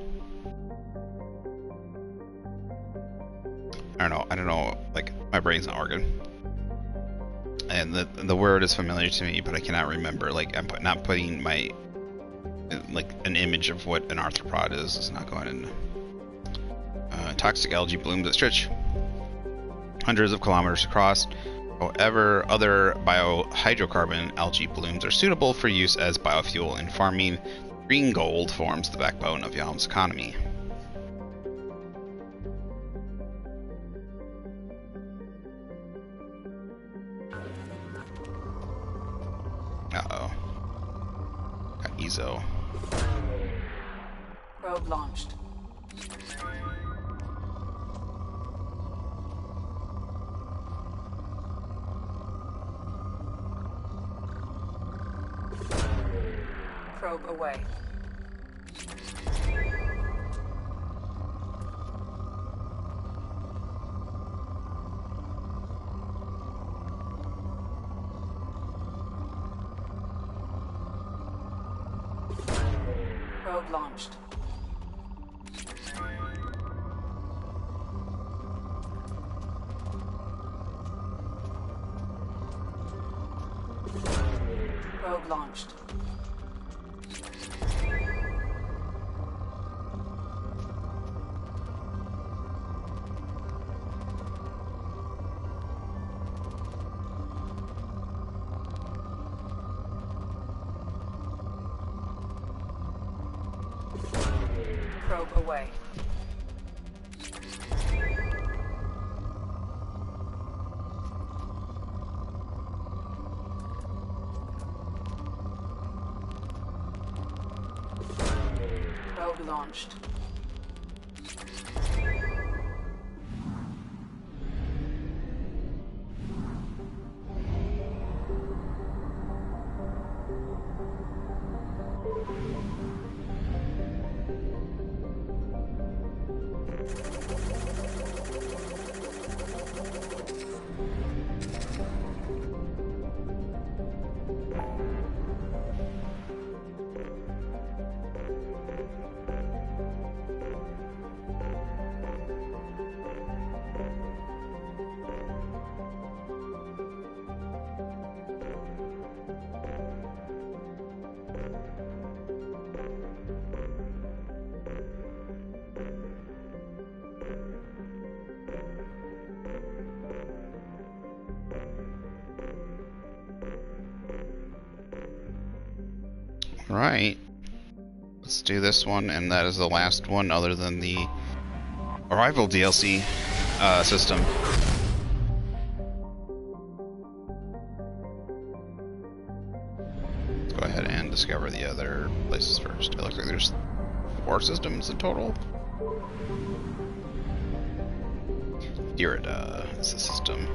I don't know. Like, my brain's not working. And the word is familiar to me, but I cannot remember. Like, I'm not putting my an image of what an arthropod is. It's not going in. Toxic algae blooms that stretch hundreds of kilometers across. However, other biohydrocarbon algae blooms are suitable for use as biofuel in farming. Green gold forms the backbone of Yam's economy. Uh-oh. Got Ezo. Probe launched. Probe away. Probe launched. Probe launched. Probe away. Probe launched. Right. Let's do this one, and that is the last one other than the Arrival DLC system. discover the other places first. It looks like there's 4 systems in total. Dirida is the system.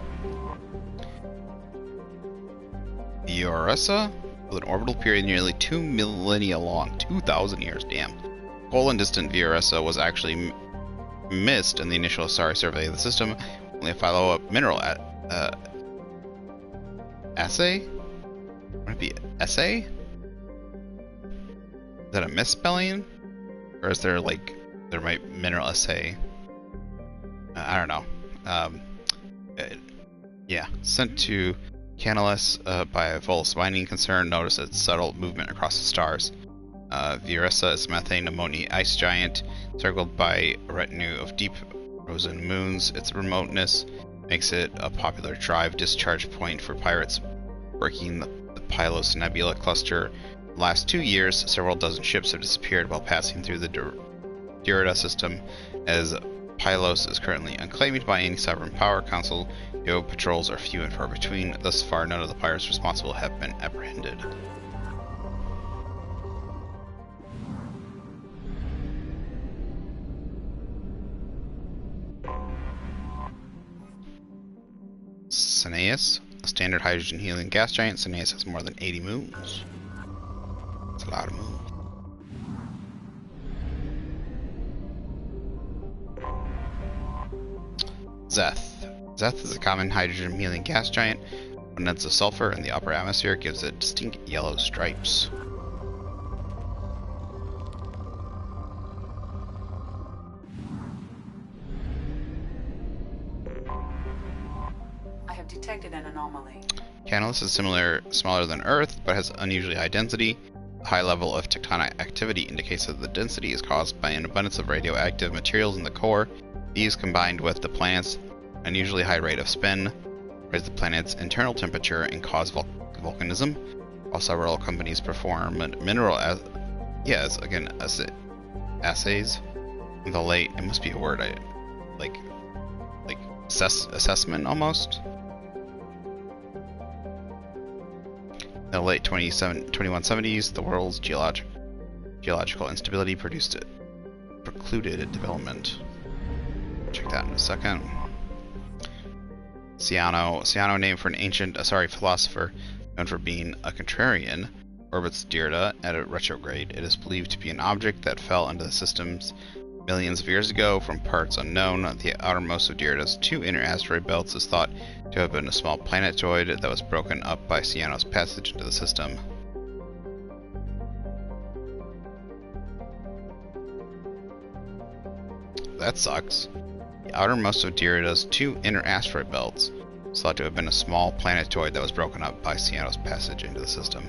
Vioressa, with an orbital period nearly 2 millennia long, 2,000 years, damn. Cold and distant Vioressa was actually missed in the initial Asari survey of the system. Only a follow-up mineral assay? Would it be essay? Is that a misspelling? Or is there like, there might mineral assay? I don't know. Yeah, sent to Canalus by a Volus mining concern. Notice its subtle movement across the stars. Vioressa is a methane ammonia ice giant, circled by a retinue of deep frozen moons. Its remoteness makes it a popular drive discharge point for pirates working the Pylos Nebula cluster. In the last 2 years, several dozen ships have disappeared while passing through the Dirida system, as Pylos is currently unclaimed by any sovereign power council. Yo patrols are few and far between. Thus far, none of the pirates responsible have been apprehended. Cineas, a standard hydrogen helium gas giant. Cineas has more than 80 moons. That's a lot of moons. Zeth. Zeth is a common hydrogen helium gas giant. Abundance of sulfur in the upper atmosphere gives it distinct yellow stripes. I have detected an anomaly. Canalus is smaller than Earth, but has unusually high density. A high level of tectonic activity indicates that the density is caused by an abundance of radioactive materials in the core. These, combined with the planet's unusually high rate of spin, raise the planet's internal temperature and cause volcanism. While several companies perform mineral assays in the late, it must be a word, assessment almost. In the late 2170s, the world's geological instability precluded development. Check that in a second. Ciano, named for an ancient Asari philosopher known for being a contrarian, orbits Dirida at a retrograde. It is believed to be an object that fell into the systems millions of years ago from parts unknown. The outermost of Dirida's 2 inner asteroid belts is thought to have been a small planetoid that was broken up by Ciano's passage into the system. That sucks. The outermost of Dirida's 2 inner asteroid belts is thought to have been a small planetoid that was broken up by Ciano's passage into the system.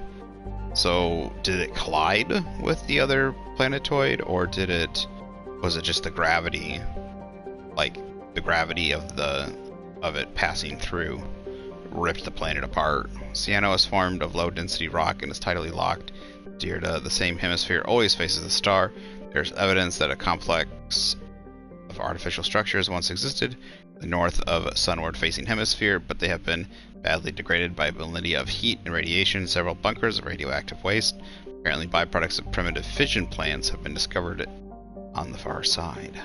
So, did it collide with the other planetoid, or was it just the gravity, like the gravity of it passing through, ripped the planet apart? Ciano is formed of low-density rock and is tidally locked. Dirida, the same hemisphere, always faces the star. There's evidence that a complex of artificial structures once existed in the north of sunward-facing hemisphere, but they have been badly degraded by millennia of heat and radiation. Several bunkers of radioactive waste, apparently byproducts of primitive fission plants, have been discovered on the far side.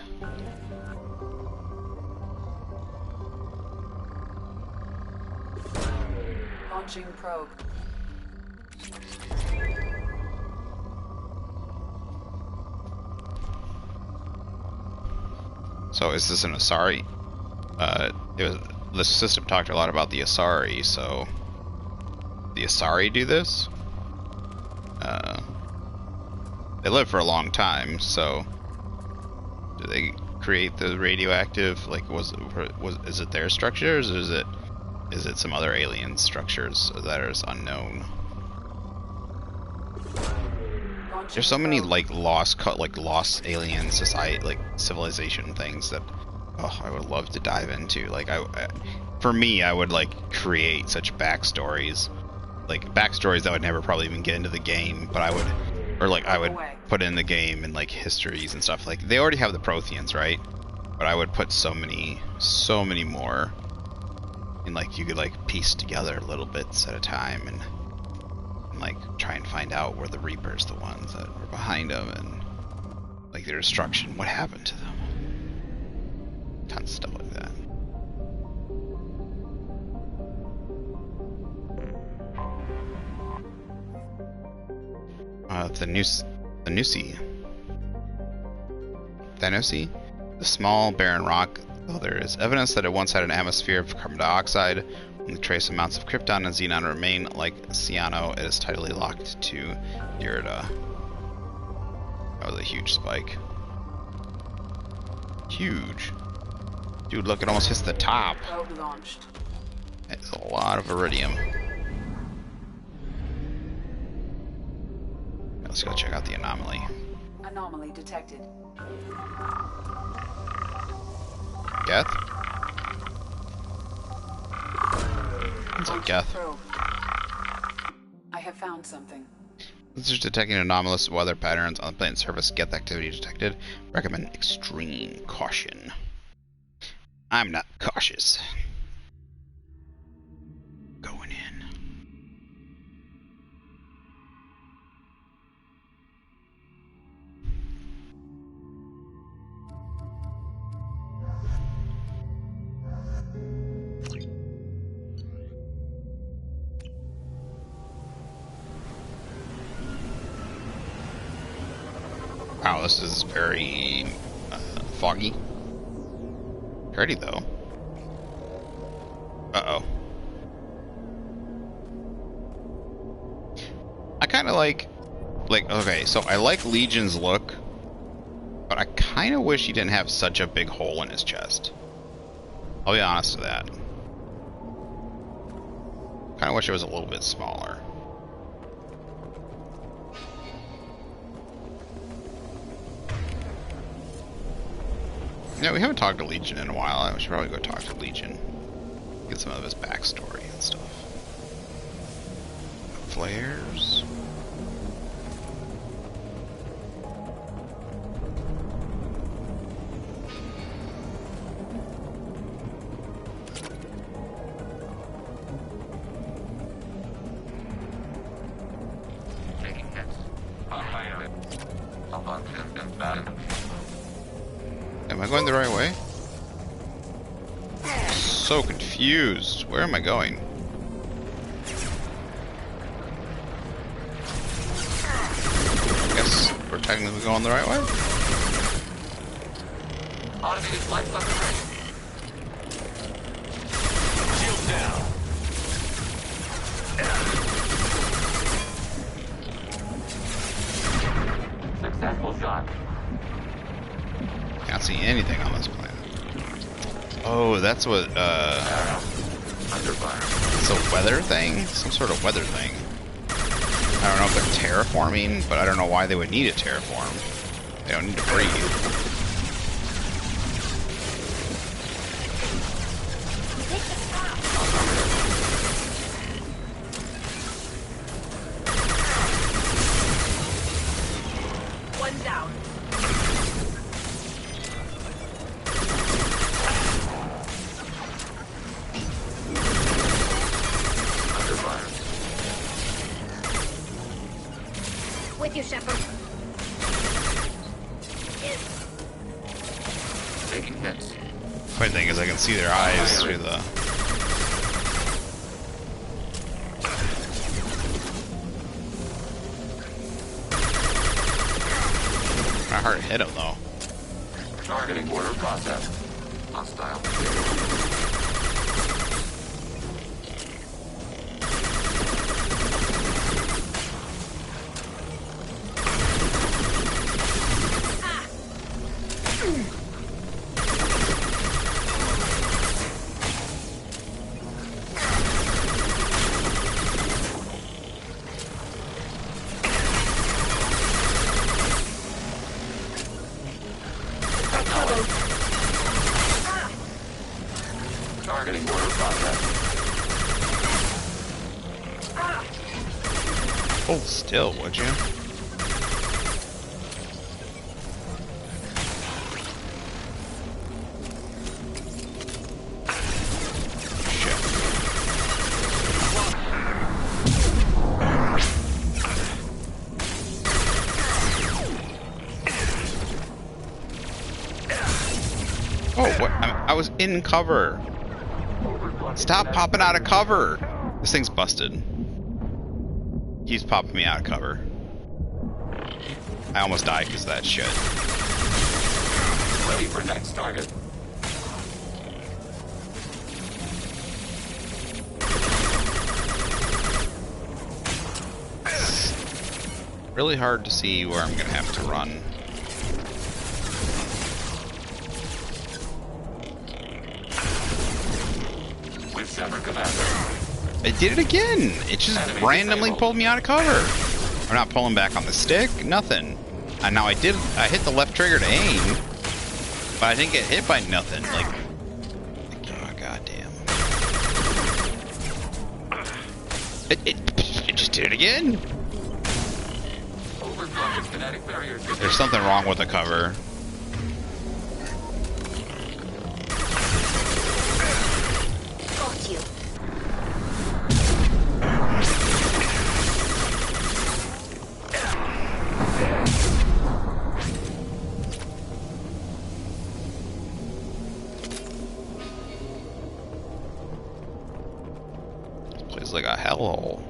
Launching probe. So is this an Asari? This system talked a lot about the Asari, so the Asari do this? They live for a long time, so do they create the radioactive? Like, is it their structures, or is it some other alien structures that are unknown? There's so many lost alien society, like civilization things that I would love to dive into. Like, for me, I would create such backstories, that would never probably even get into the game, but I would put in the game and histories and stuff. Like, they already have the Protheans, right? But I would put so many more, and you could piece together little bits at a time, and like try and find out where the Reapers, the ones that were behind them, and like their destruction, what happened to them. Tons of stuff like that. Thanusi, the small barren rock. Though there is evidence that it once had an atmosphere of carbon dioxide, only trace amounts of krypton and xenon remain. Like Cyano, it is tightly locked to Irida. That was a huge spike. Huge. Dude, look, it almost hits the top. Probe launched. It's a lot of iridium. Let's go check out the anomaly. Anomaly detected. Geth? It's like Geth. Probe. I have found something. This is detecting anomalous weather patterns on the planet's surface. Geth activity detected. Recommend extreme caution. I'm not cautious. Going in. Wow, this is very foggy. Pretty though. Uh-oh. I kind of like, okay, so I like Legion's look, but I kind of wish he didn't have such a big hole in his chest. I'll be honest with that. Kind of wish it was a little bit smaller. Yeah, we haven't talked to Legion in a while. I should probably go talk to Legion. Get some of his backstory and stuff. Flares. Taking hits. Unlimited. Malfunction invalid. Am I going the right way? So confused. Where am I going? I guess we're technically going the right way? Automated flight weapon ready. Shield down. Successful shot. Can't see anything on this planet. Oh, that's what, it's a weather thing? Some sort of weather thing. I don't know if they're terraforming, but I don't know why they would need a terraform. They don't need to breathe. One down. With you, Shepard. Taking hits. Funny thing is I can see their eyes through the... My heart hit him though. Targeting order processed. Hostile. Targeting order process. Hold still, would you? Shit. Oh, what? I was in cover. Stop popping out of cover. This thing's busted. He's popping me out of cover. I almost died because of that shit. Ready for next target. Really hard to see where I'm gonna have to run. We've severed Commander. It did it again! It just randomly pulled me out of cover. I'm not pulling back on the stick, nothing. And now I hit the left trigger to aim, but I didn't get hit by nothing. Like, oh goddamn. It just did it again! Kinetic barriers. There's something wrong with the cover. Got you. This place is like a hellhole.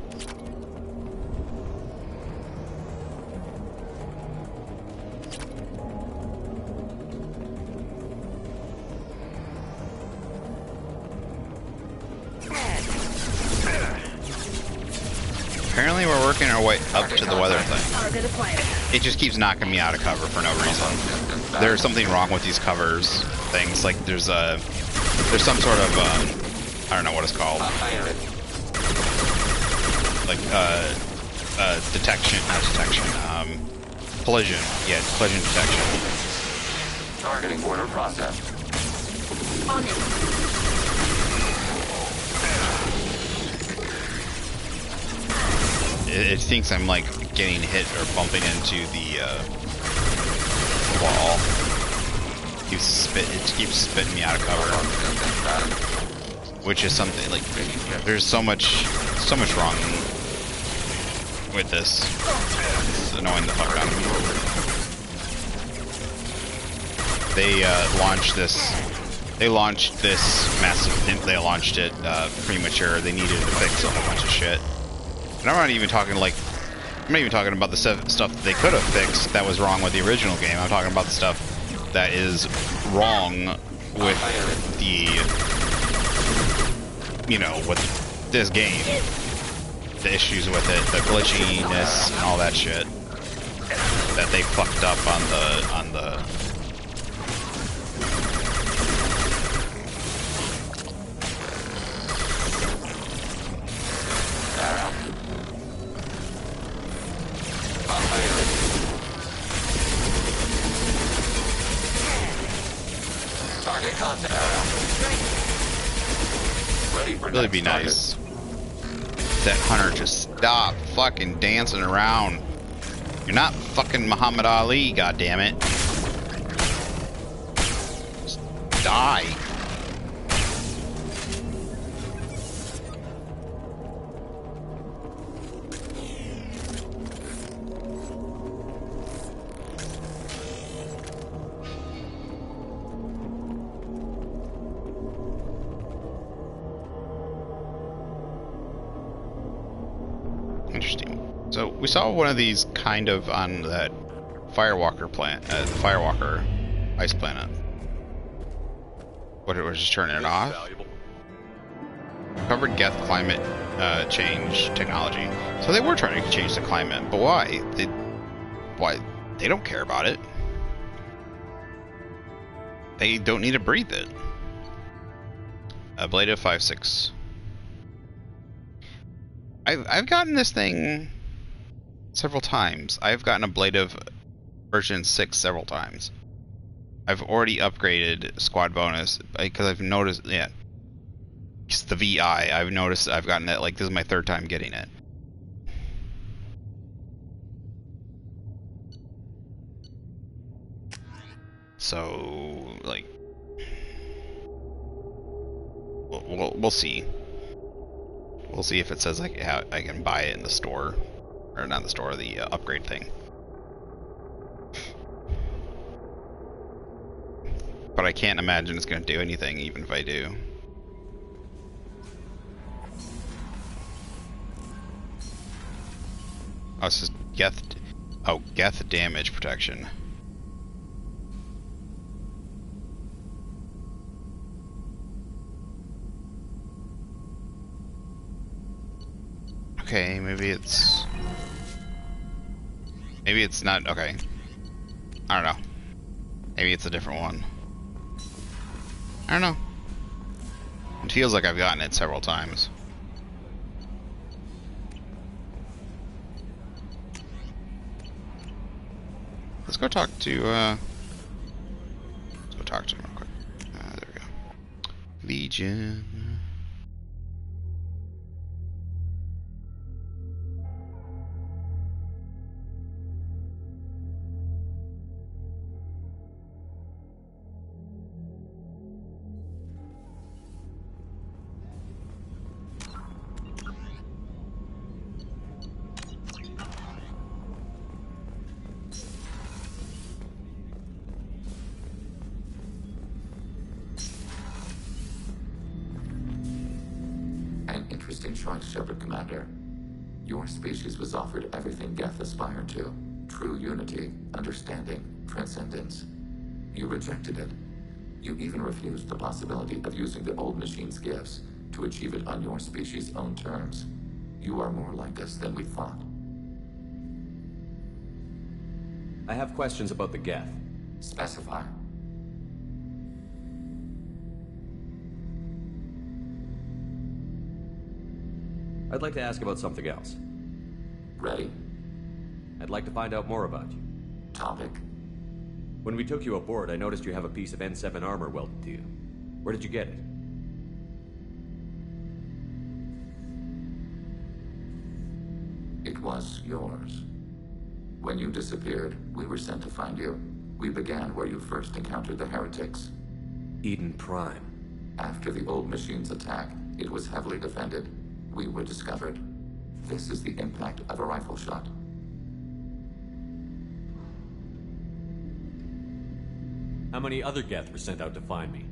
Apparently we're working our way up to the weather thing. It just keeps knocking me out of cover for no reason. There's something wrong with these covers things. Like there's some sort of I don't know what it's called. Like detection, not detection. Collision. Yeah, collision detection. Targeting order processed. On it. It thinks I'm like getting hit or bumping into the wall. It keeps spitting me out of cover, which is something like there's so much wrong with this. It's annoying the fuck out of me. They launched this massive. They launched it premature. They needed to fix a whole bunch of shit. And I'm not even talking about the stuff that they could have fixed that was wrong with the original game. I'm talking about the stuff that is wrong with the, with this game. The issues with it, the glitchiness, and all that shit that they fucked up on the. Really be nice. That hunter just stop fucking dancing around. You're not fucking Muhammad Ali, goddammit. Just die. So we saw one of these kind of on that Firewalker planet, the Firewalker ice planet. But it was just turning it off. Covered Geth climate change technology. So they were trying to change the climate, but why? They don't care about it. They don't need to breathe it. Ablative 5.6. I've gotten this thing several times. I've gotten Ablative version 6 several times. I've already upgraded squad bonus because I've noticed, yeah, it's the VI. I've noticed I've gotten it, like this is my third time getting it. So, like, we'll see. We'll see if it says like how I can buy it in the store, or not the store, the upgrade thing. But but I can't imagine it's going to do anything, even if I do. Oh, this is Geth. Oh, Geth damage protection. Okay, maybe it's not. Okay, I don't know. Maybe it's a different one. I don't know. It feels like I've gotten it several times. Let's go talk to, let's go talk to him real quick. There we go. Legion. Interesting choice, Shepard Commander. Your species was offered everything Geth aspired to. True unity, understanding, transcendence. You rejected it. You even refused the possibility of using the old machine's gifts to achieve it on your species' own terms. You are more like us than we thought. I have questions about the Geth. Specify. I'd like to ask about something else. Ready? I'd like to find out more about you. Topic? When we took you aboard, I noticed you have a piece of N7 armor welded to you. Where did you get it? It was yours. When you disappeared, we were sent to find you. We began where you first encountered the heretics. Eden Prime. After the old machine's attack, it was heavily defended. We were discovered. This is the impact of a rifle shot. How many other Geth were sent out to find me?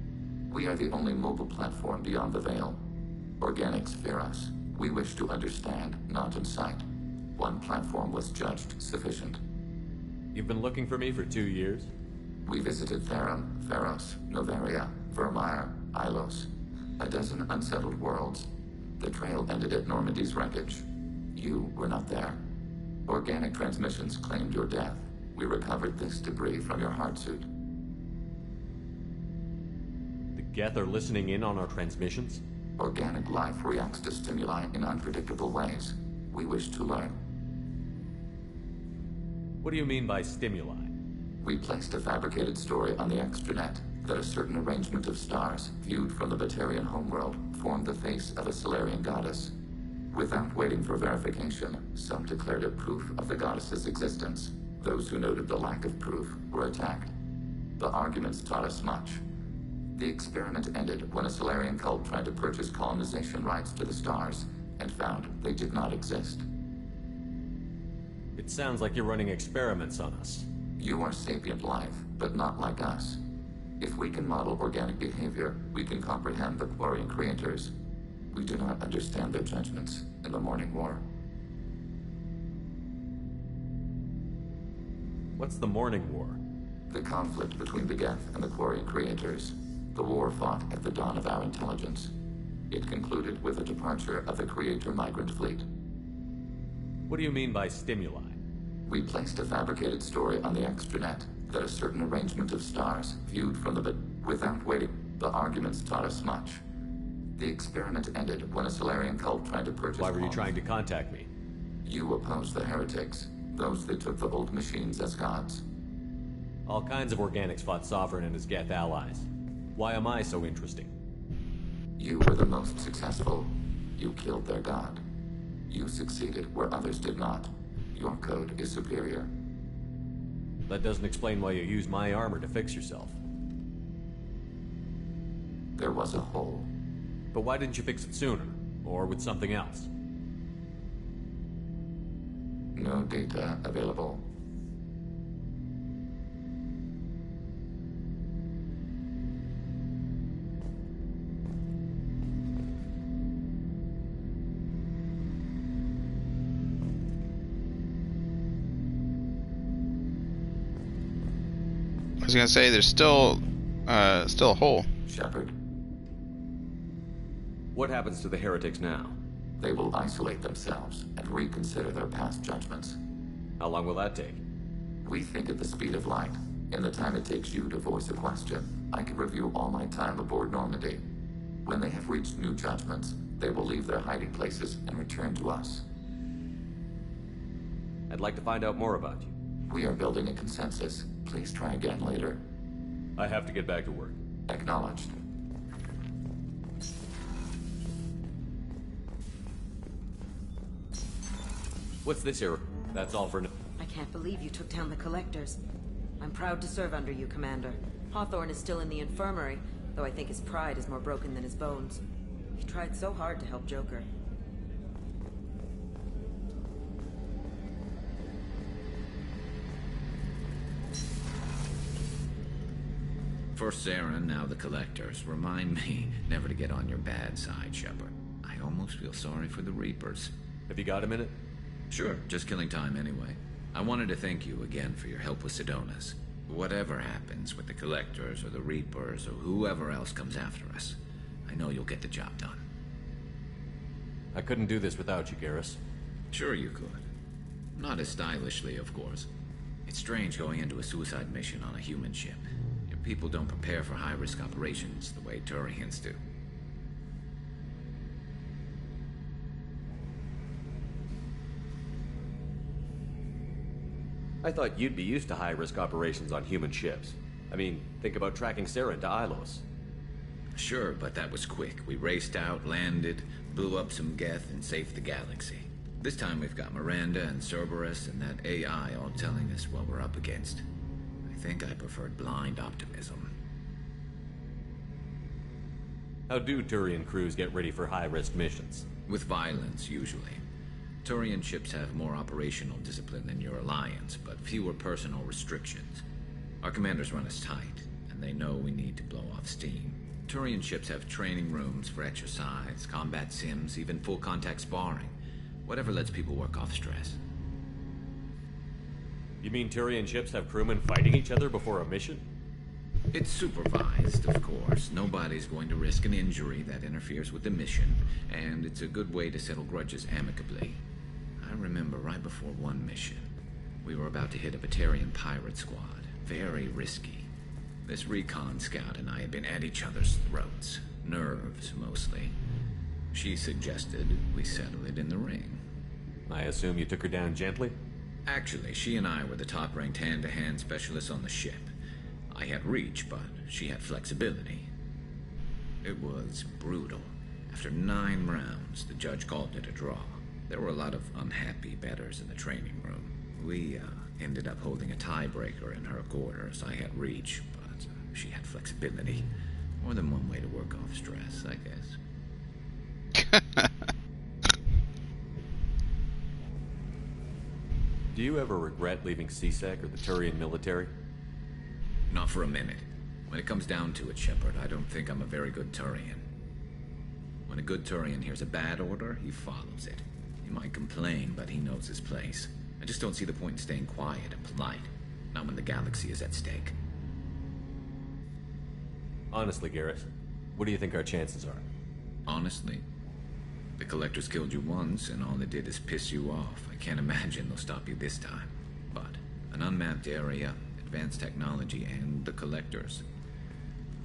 We are the only mobile platform beyond the Veil. Organics fear us. We wish to understand, not incite. One platform was judged sufficient. You've been looking for me for 2 years? We visited Therum, Theros, Noveria, Vermeer, Ilos. A dozen unsettled worlds. The trail ended at Normandy's wreckage. You were not there. Organic transmissions claimed your death. We recovered this debris from your heart suit. The Geth are listening in on our transmissions? Organic life reacts to stimuli in unpredictable ways. We wish to learn. What do you mean by stimuli? We placed a fabricated story on the extranet that a certain arrangement of stars, viewed from the Batarian homeworld, formed the face of a Solarian goddess. Without waiting for verification, some declared it proof of the goddess's existence. Those who noted the lack of proof were attacked. The arguments taught us much. The experiment ended when a Solarian cult tried to purchase colonization rights to the stars and found they did not exist. It sounds like you're running experiments on us. You are sapient life, but not like us. If we can model organic behavior, we can comprehend the Quarian creators. We do not understand their judgments in the Morning War. What's the Morning War? The conflict between the Geth and the Quarian creators. The war fought at the dawn of our intelligence. It concluded with the departure of the Creator migrant fleet. What do you mean by stimuli? We placed a fabricated story on the extranet that a certain arrangement of stars, viewed from the without waiting, the arguments taught us much. The experiment ended when a Solarian cult tried to purchase. Why were you trying to contact me? You opposed the heretics, those that took the old machines as gods. All kinds of organics fought Sovereign and his Geth allies. Why am I so interesting? You were the most successful. You killed their god. You succeeded where others did not. Your code is superior. That doesn't explain why you used my armor to fix yourself. There was a hole. But why didn't you fix it sooner? Or with something else? No data available. was gonna say there's still a hole. Shepard, What happens to the heretics now? they will isolate themselves and reconsider their past judgments. How long will that take? We think at the speed of light. In the time it takes you to voice a question, I can review all my time aboard Normandy. When they have reached new judgments, they will leave their hiding places and return to us. I'd like to find out more about you. We are building a consensus. Please try again later. I have to get back to work. Acknowledged. What's this here? That's all for now. I can't believe you took down the Collectors. I'm proud to serve under you, Commander. Hawthorne is still in the infirmary, though I think his pride is more broken than his bones. He tried so hard to help Joker. First Saren, now the Collectors. Remind me never to get on your bad side, Shepard. I almost feel sorry for the Reapers. Have you got a minute? Sure, just killing time anyway. I wanted to thank you again for your help with Sidonis. Whatever happens with the Collectors or the Reapers or whoever else comes after us, I know you'll get the job done. I couldn't do this without you, Garrus. Sure you could. Not as stylishly, of course. It's strange going into a suicide mission on a human ship. Your people don't prepare for high-risk operations the way Turians do. I thought you'd be used to high-risk operations on human ships. I mean, think about tracking Saren to Ilos. Sure, but that was quick. We raced out, landed, blew up some Geth, and saved the galaxy. This time we've got Miranda and Cerberus and that AI all telling us what we're up against. I think I preferred blind optimism. How do Turian crews get ready for high-risk missions? With violence, usually. Turian ships have more operational discipline than your alliance, but fewer personal restrictions. Our commanders run us tight, and they know we need to blow off steam. Turian ships have training rooms for exercise, combat sims, even full-contact sparring. Whatever lets people work off stress. You mean Turian ships have crewmen fighting each other before a mission? It's supervised, of course. Nobody's going to risk an injury that interferes with the mission, and it's a good way to settle grudges amicably. I remember right before one mission, we were about to hit a Batarian pirate squad. Very risky. This recon scout and I had been at each other's throats. Nerves, mostly. She suggested we settle it in the ring. I assume you took her down gently? Actually, she and I were the top-ranked hand-to-hand specialists on the ship. I had reach, but she had flexibility. It was brutal. After 9 rounds, the judge called it a draw. There were a lot of unhappy bettors in the training room. We ended up holding a tiebreaker in her quarters. I had reach, but she had flexibility. More than one way to work off stress, I guess. Do you ever regret leaving CSEC or the Turian military? Not for a minute. When it comes down to it, Shepard, I don't think I'm a very good Turian. When a good Turian hears a bad order, he follows it. He might complain, but he knows his place. I just don't see the point in staying quiet and polite. Not when the galaxy is at stake. Honestly, Garrus, what do you think our chances are? Honestly? The Collectors killed you once, and all they did is piss you off. I can't imagine they'll stop you this time. But an unmapped area, advanced technology, and the Collectors.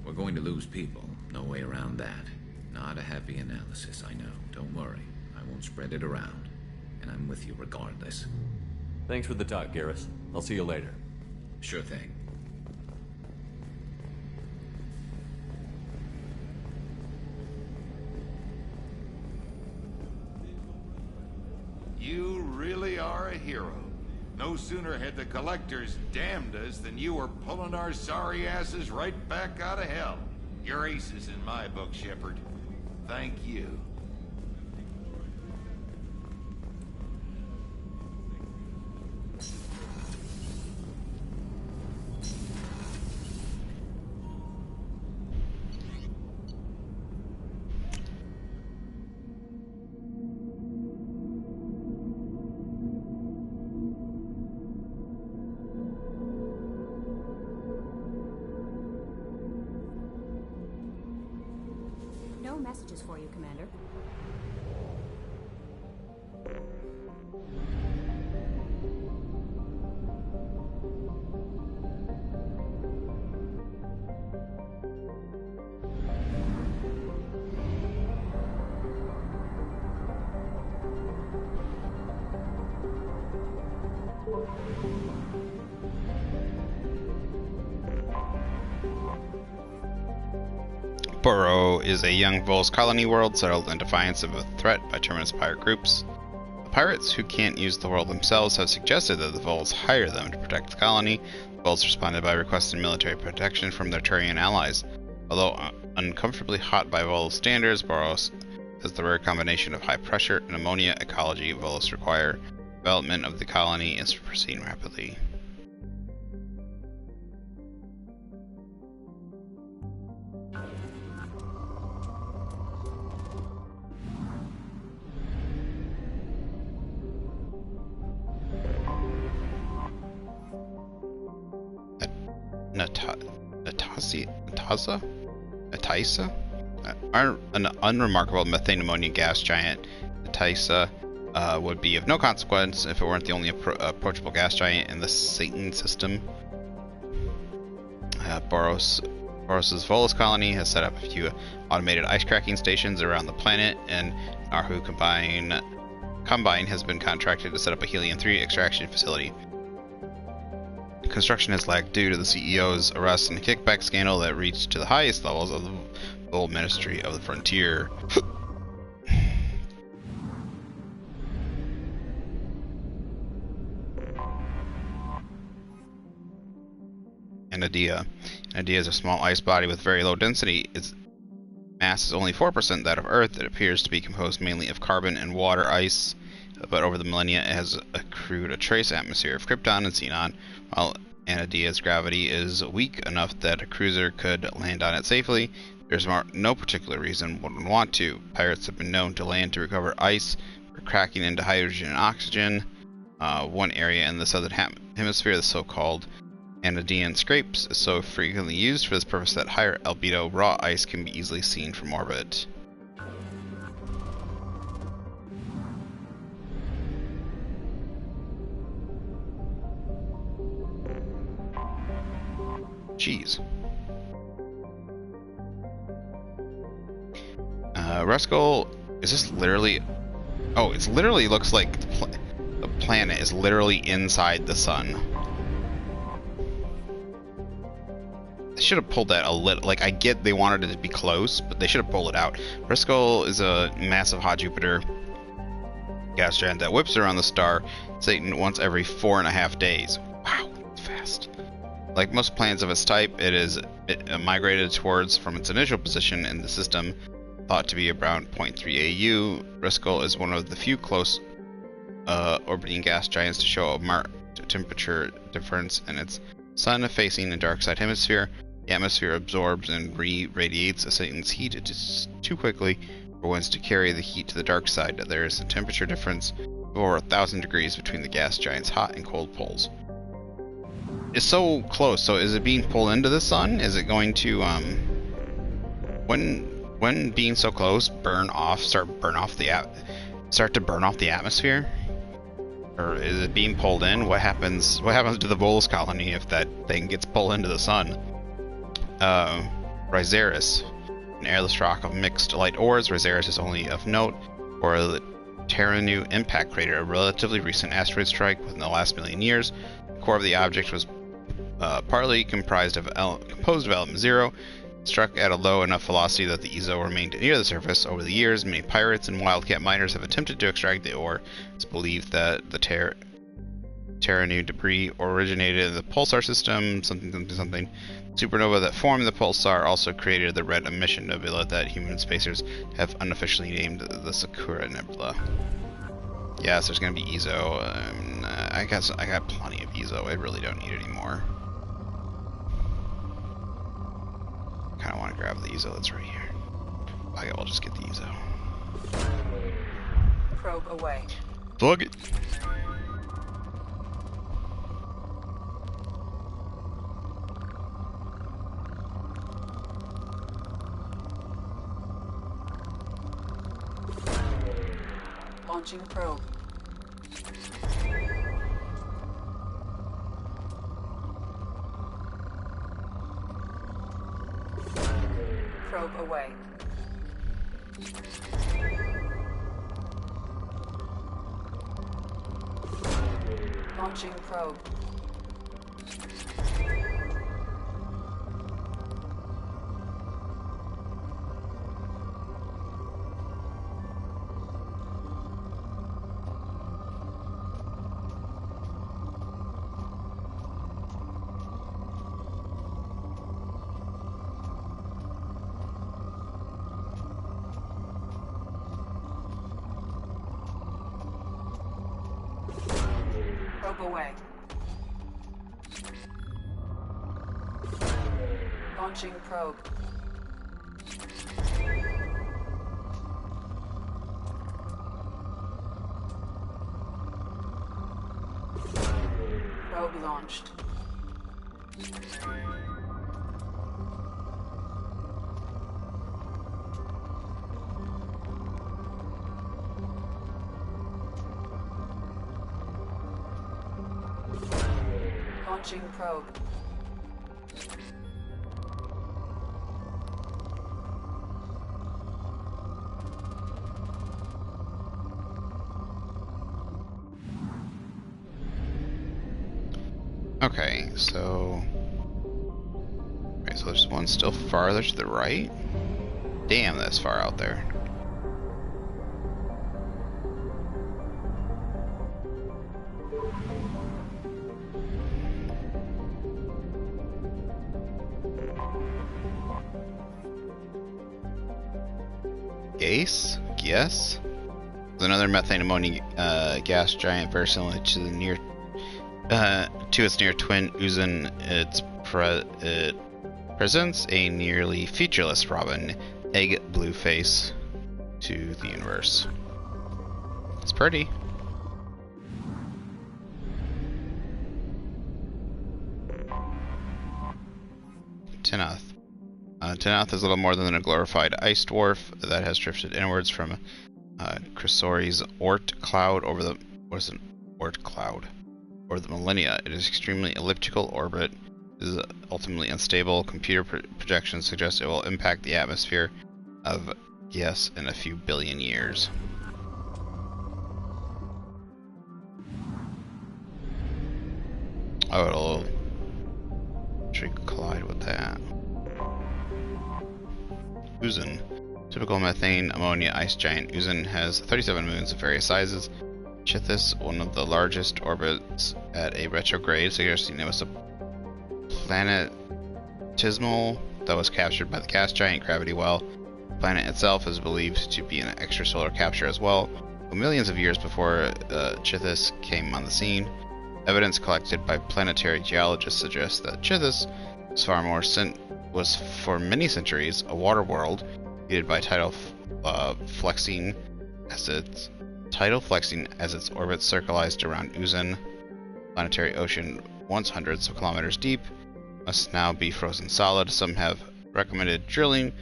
We're going to lose people. No way around that. Not a happy analysis, I know. Don't worry. I won't spread it around. And I'm with you regardless. Thanks for the talk, Garrus. I'll see you later. Sure thing. You really are a hero. No sooner had the Collectors damned us than you were pulling our sorry asses right back out of hell. You're aces in my book, Shepard. Thank you. no messages for you, Commander. Burrow is a young Vols colony world settled in defiance of a threat by Terminus pirate groups. The pirates, who can't use the world themselves, have suggested that the Vols hire them to protect the colony. The Vols responded by requesting military protection from their Turian allies. Although uncomfortably hot by Volos standards, Burrow has the rare combination of high pressure and ammonia ecology Volos require. Development of the colony is proceeding rapidly. Nataisa? An unremarkable methane ammonia gas giant, Nataisa would be of no consequence if it weren't the only approachable gas giant in the Satan system. Boros' Volos colony has set up a few automated ice cracking stations around the planet, and Narhu Combine has been contracted to set up a helium-3 extraction facility. Construction has lagged due to the CEO's arrest and the kickback scandal that reached to the highest levels of the Vol Ministry of the Frontier. Anadia. Anadia is a small ice body with very low density. Its mass is only 4% that of Earth. It appears to be composed mainly of carbon and water ice, but over the millennia it has accrued a trace atmosphere of krypton and xenon. While Anadia's gravity is weak enough that a cruiser could land on it safely, there's no particular reason one would want to. Pirates have been known to land to recover ice for cracking into hydrogen and oxygen. One area in the southern hemisphere, the so-called Anadian Scrapes, is so frequently used for this purpose that higher albedo raw ice can be easily seen from orbit. Jeez. Ruskell, is this literally... Oh, it's literally looks like the planet is literally inside the sun. They should have pulled that a little... Like, I get they wanted it to be close, but they should have pulled it out. Ruskell is a massive hot Jupiter gas giant that whips around the star Satan once every 4.5 days. Wow, that's fast. Like most planets of its type, it migrated towards from its initial position in the system, thought to be around 0.3 AU. Ruskell is one of the few close orbiting gas giants to show a marked temperature difference in its sun-facing and dark side hemisphere. The atmosphere absorbs and re-radiates Satan's heat just too quickly for winds to carry the heat to the dark side. There is a temperature difference of over 1,000 degrees between the gas giant's hot and cold poles. It's so close. So is it being pulled into the sun? Is it going to when being so close start to burn off the atmosphere? Or is it being pulled in? What happens to the Volos colony if that thing gets pulled into the sun? Rizaris, an airless rock of mixed light ores. Rizaris is only of note for the Terranu impact crater, a relatively recent asteroid strike within the last million years. The core of the object was partly composed of element 0, struck at a low enough velocity that the EZO remained near the surface. Over the years, many pirates and wildcat miners have attempted to extract the ore. It's believed that the Terranu debris originated in the pulsar system, something. Supernova that formed the pulsar also created the red emission nebula that human spacers have unofficially named the Sakura Nebula. Yes, there's gonna be EZO. I got plenty of EZO. I really don't need any more. Kind of want to grab the EZO that's right here. Okay, we'll just get the EZO. Probe away. Plug it. Launching probe. Probe away. Launching probe. Probe away. Launching probe. Probe launched. Launching probe. Okay, so... Okay, so there's one still farther to the right? Damn, that's far out there. Gase? Yes? There's another methane ammonia gas giant very similar to the near to its near twin Uzun. It presents a nearly featureless robin egg blue face to the universe. It's pretty. Tenoth. Tenoth is little more than a glorified ice dwarf that has drifted inwards from Chrysori's Oort cloud over the millennia. It is extremely elliptical orbit, is ultimately unstable. Computer projections suggest it will impact the atmosphere of Gies in a few billion years. Oh, it'll actually collide with that. Uzun. Typical methane ammonia ice giant Uzun has 37 moons of various sizes. Chithis, one of the largest, orbits at a retrograde, suggesting it was a planetesimal that was captured by the gas giant gravity well. The planet itself is believed to be an extrasolar capture as well. Millions of years before Chithis came on the scene, evidence collected by planetary geologists suggests that Chithis was for many centuries a water world, heated by tidal flexing as its orbit circularized around Uzun. Planetary ocean, once hundreds of kilometers deep, must now be frozen solid. Some have recommended drilling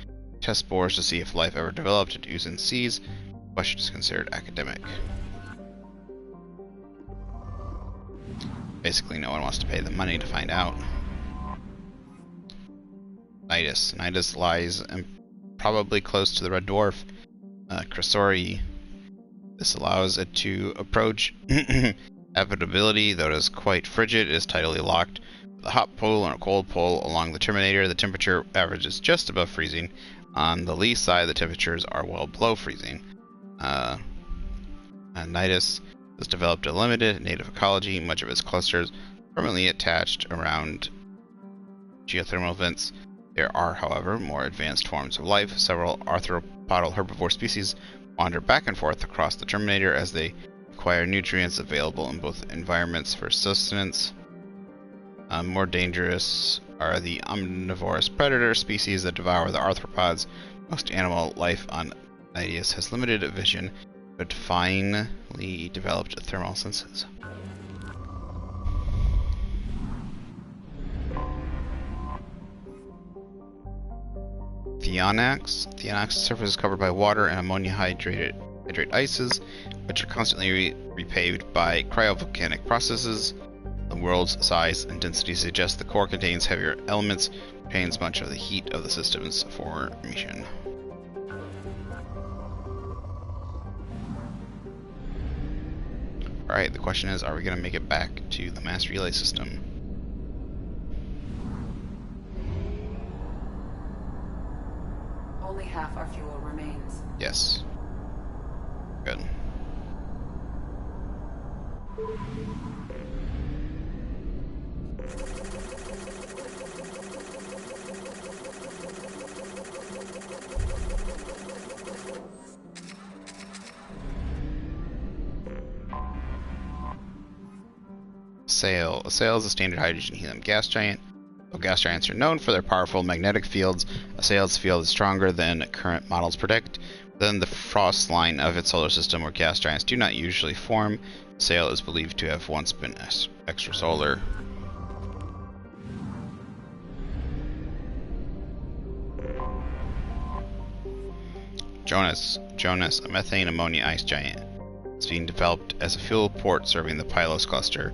test bores to see if life ever developed in Uzun seas. The question is considered academic. Basically, no one wants to pay the money to find out. Nidus. Nidus lies probably close to the red dwarf, Chrysori. This allows it to approach habitability, though it is quite frigid. It is tidally locked with a hot pole and a cold pole along the terminator. The temperature averages just above freezing. On the lee side, the temperatures are well below freezing. Nidus has developed a limited native ecology. Much of its clusters permanently attached around geothermal vents. There are, however, more advanced forms of life. Several arthropodal herbivore species wander back and forth across the terminator as they acquire nutrients available in both environments for sustenance. More dangerous are the omnivorous predator species that devour the arthropods. Most animal life on Nidus has limited vision, but finely developed thermal senses. Theonax. Theonax's surface is covered by water and ammonia hydrate ices. which are constantly repaved by cryovolcanic processes. The world's size and density suggest the core contains heavier elements, retains much of the heat of the system's formation. Alright, the question is, are we going to make it back to the mass relay system? Only half our fuel remains. Yes. Good. Sail. A sail is a standard hydrogen-helium gas giant. Though gas giants are known for their powerful magnetic fields, a sail's field is stronger than current models predict. Within the frost line of its solar system, where gas giants do not usually form, a sail is believed to have once been extrasolar. Jonas, a methane ammonia ice giant. It's being developed as a fuel port serving the Pylos cluster.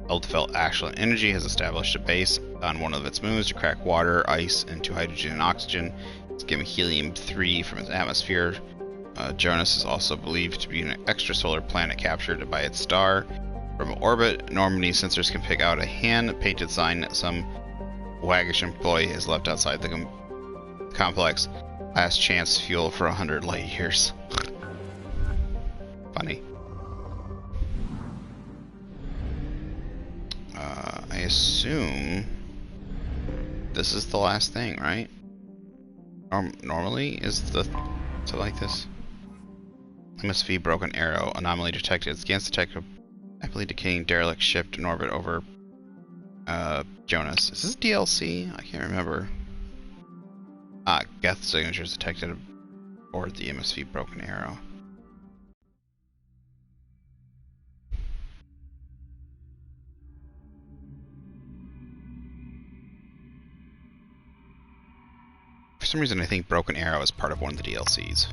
Eldfell Ashland Energy has established a base on one of its moons to crack water, ice, into hydrogen and oxygen. It's giving helium-3 from its atmosphere. Jonas is also believed to be an extrasolar planet captured by its star. From orbit, Normandy sensors can pick out a hand-painted sign that some waggish employee has left outside the complex. Last chance fuel for 100 light years. Funny. I assume this is the last thing, right? Normally is it like this? MSV broken arrow anomaly detected. It scans detect a rapidly decaying derelict ship in orbit over Jonas. Is this DLC? I can't remember. Geth signatures detected aboard the MSV broken arrow. For some reason, I think Broken Arrow is part of one of the DLCs.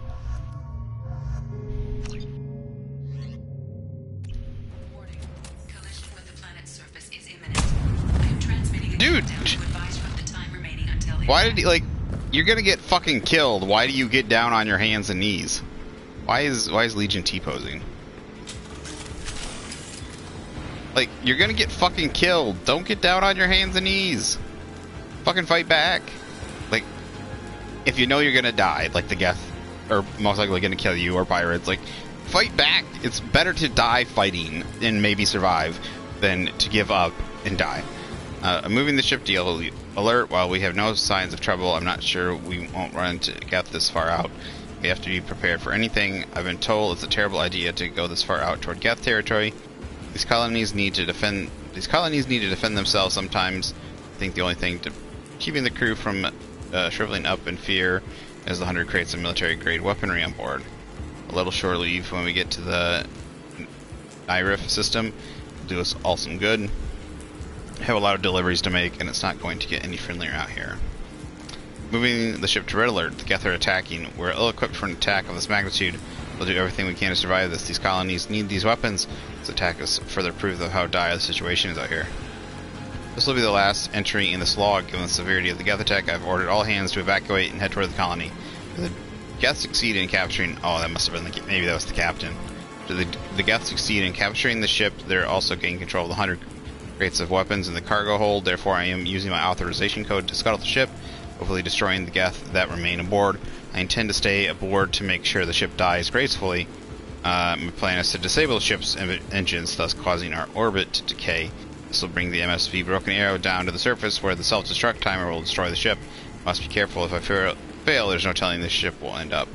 Warning. Collision with the planet's surface is imminent. I am transmitting a Dude! countdown to advise you of the time remaining until Why did he, like, you're gonna get fucking killed. Why do you get down on your hands and knees? Why is Legion T-posing? Like, you're gonna get fucking killed. Don't get down on your hands and knees. Fucking fight back. Like, if you know you're gonna die, like the Geth are most likely gonna kill you, or pirates, like, fight back. It's better to die fighting and maybe survive than to give up and die. Moving the ship deal alert. While we have no signs of trouble, I'm not sure we won't run into Geth this far out. We have to be prepared for anything. I've been told it's a terrible idea to go this far out toward Geth territory. These colonies need to defend themselves sometimes. I think the only thing to keeping the crew from shriveling up in fear is the 100 crates of military-grade weaponry on board. A little shore leave when we get to the IRIF system will do us all some good. I have a lot of deliveries to make, and it's not going to get any friendlier out here. Moving the ship to red alert, the Geth are attacking. We're ill-equipped for an attack of this magnitude. We'll do everything we can to survive this. These colonies need these weapons. This attack is further proof of how dire the situation is out here. This will be the last entry in this log. Given the severity of the Geth attack, I've ordered all hands to evacuate and head toward the colony. If the Geth succeed in capturing... Oh, that must have been the... Maybe that was the captain. If the Geth succeed in capturing the ship, they're also gaining control of the 100 crates of weapons in the cargo hold. Therefore, I am using my authorization code to scuttle the ship, hopefully destroying the Geth that remain aboard. I intend to stay aboard to make sure the ship dies gracefully. My plan is to disable the ship's engines, thus causing our orbit to decay. This will bring the MSV Broken Arrow down to the surface, where the self-destruct timer will destroy the ship. Must be careful. If I fail, there's no telling this ship will end up.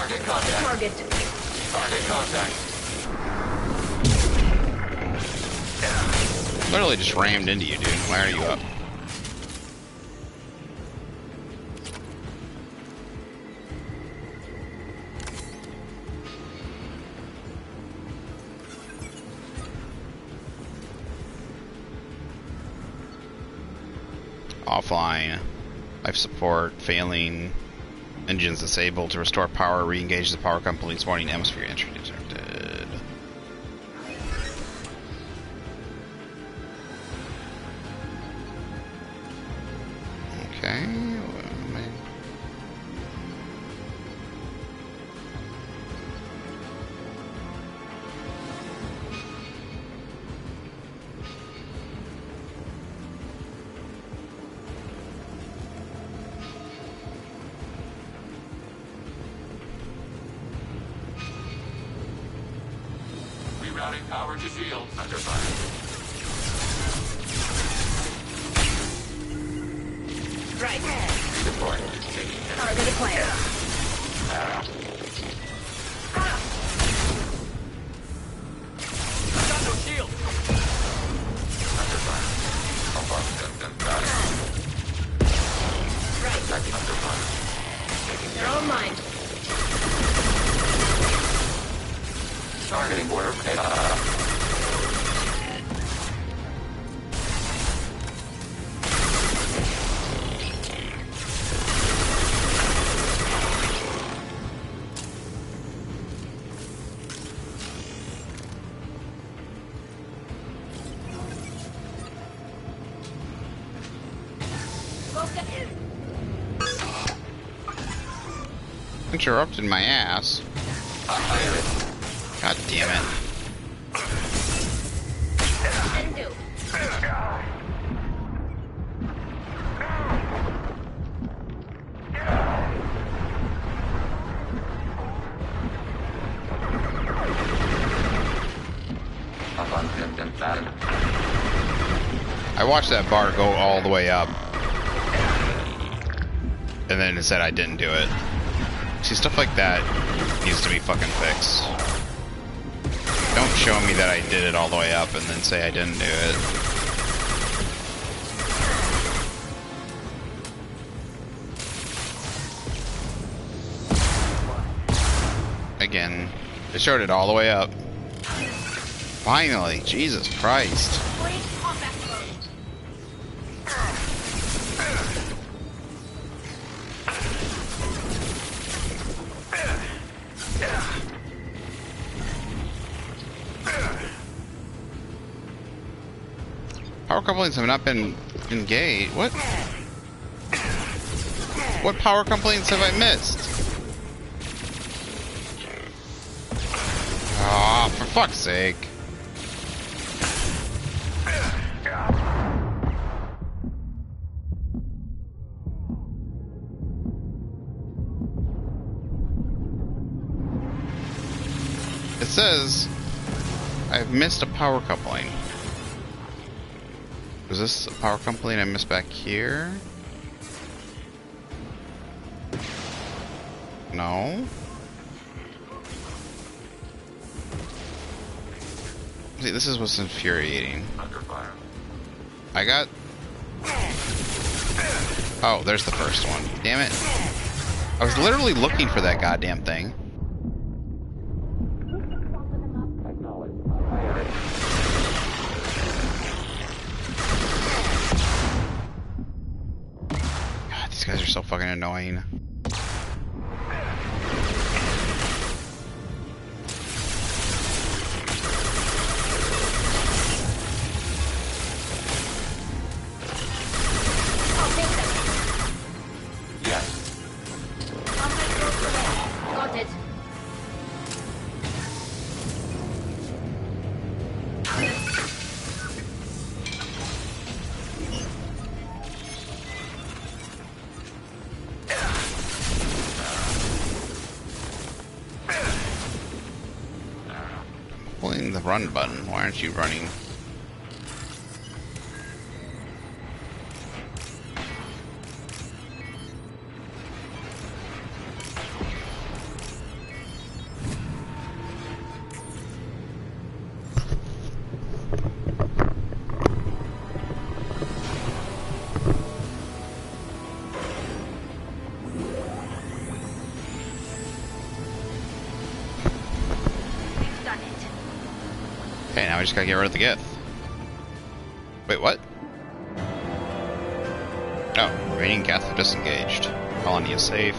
Target contact. Target. Target contact. Literally just rammed into you, dude. Why are you up? Offline. Life support failing. Engines disabled. To restore power, re-engage the power company's warning atmosphere entry detected. Okay. Rerouting power to shield. Under fire. Right. Deploying. Target acquired. Got no shield. Under fire. Above system. Got it. Right. Second under fire. They're all mine. Targeting border. Interrupted my ass. God damn it. Undo. I watched that bar go all the way up. And then it said I didn't do it. See, stuff like that needs to be fucking fixed. Don't show me that I did it all the way up and then say I didn't do it. Again, it showed it all the way up. Finally, Jesus Christ. Power couplings have not been engaged. What? What power couplings have I missed? Ah, for fuck's sake. It says I've missed a power coupling. Was this a power coupling I missed back here? No. See, this is what's infuriating. Under fire. I got... Oh, there's the first one. Damn it. I was literally looking for that goddamn thing. God, these guys are so fucking annoying. Got it. Pulling the run button. Why aren't you running? I just gotta get rid of the Geth. Wait, what? Oh, remaining Geth are disengaged. Colony is safe.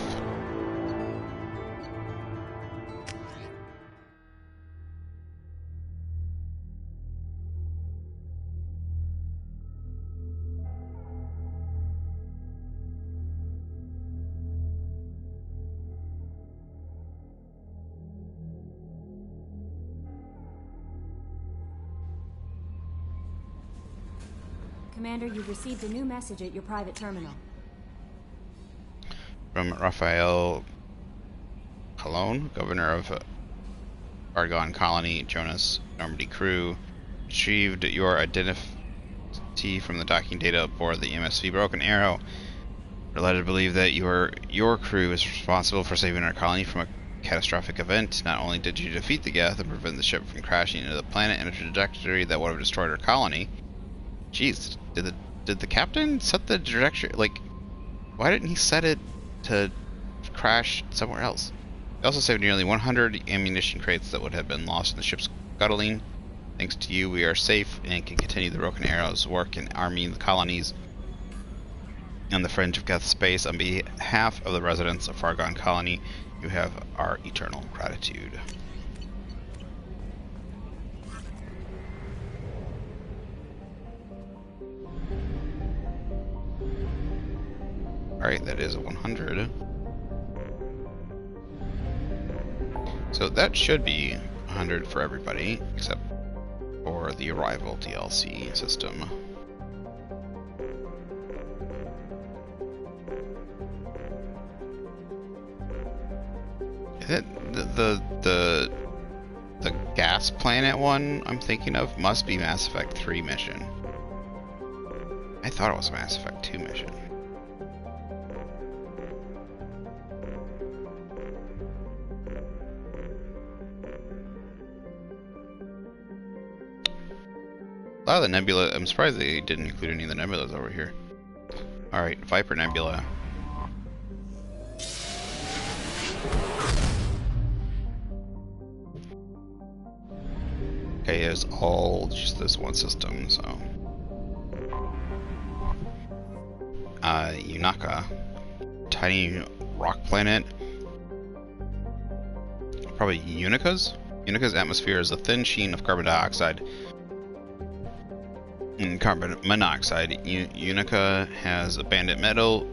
Commander, you've received a new message at your private terminal. From Raphael Colon, governor of Argonne Colony, Jonas Normandy crew, retrieved your identity from the docking data aboard the MSV Broken Arrow. We're led to believe that your crew is responsible for saving our colony from a catastrophic event. Not only did you defeat the Geth and prevent the ship from crashing into the planet in a trajectory that would have destroyed our colony. Jeez, did the captain set the trajectory? Like, why didn't he set it to crash somewhere else? We also saved nearly 100 ammunition crates that would have been lost in the ship's scuttling. Thanks to you, we are safe and can continue the Broken Arrow's work in arming the colonies on the fringe of Geth space. On behalf of the residents of Argonne Colony, you have our eternal gratitude. Alright, that is a 100. So that should be 100 for everybody, except for the Arrival DLC system. Is it the gas planet one I'm thinking of must be Mass Effect 3 mission. I thought it was a Mass Effect 2 mission. A lot of the nebula, I'm surprised they didn't include any of the nebulas over here. Alright, Viper Nebula. Okay, it's all just this one system, so. Unaka. Tiny rock planet. Probably Unica's? Unica's atmosphere is a thin sheen of carbon dioxide and carbon monoxide. Unica has abundant metals,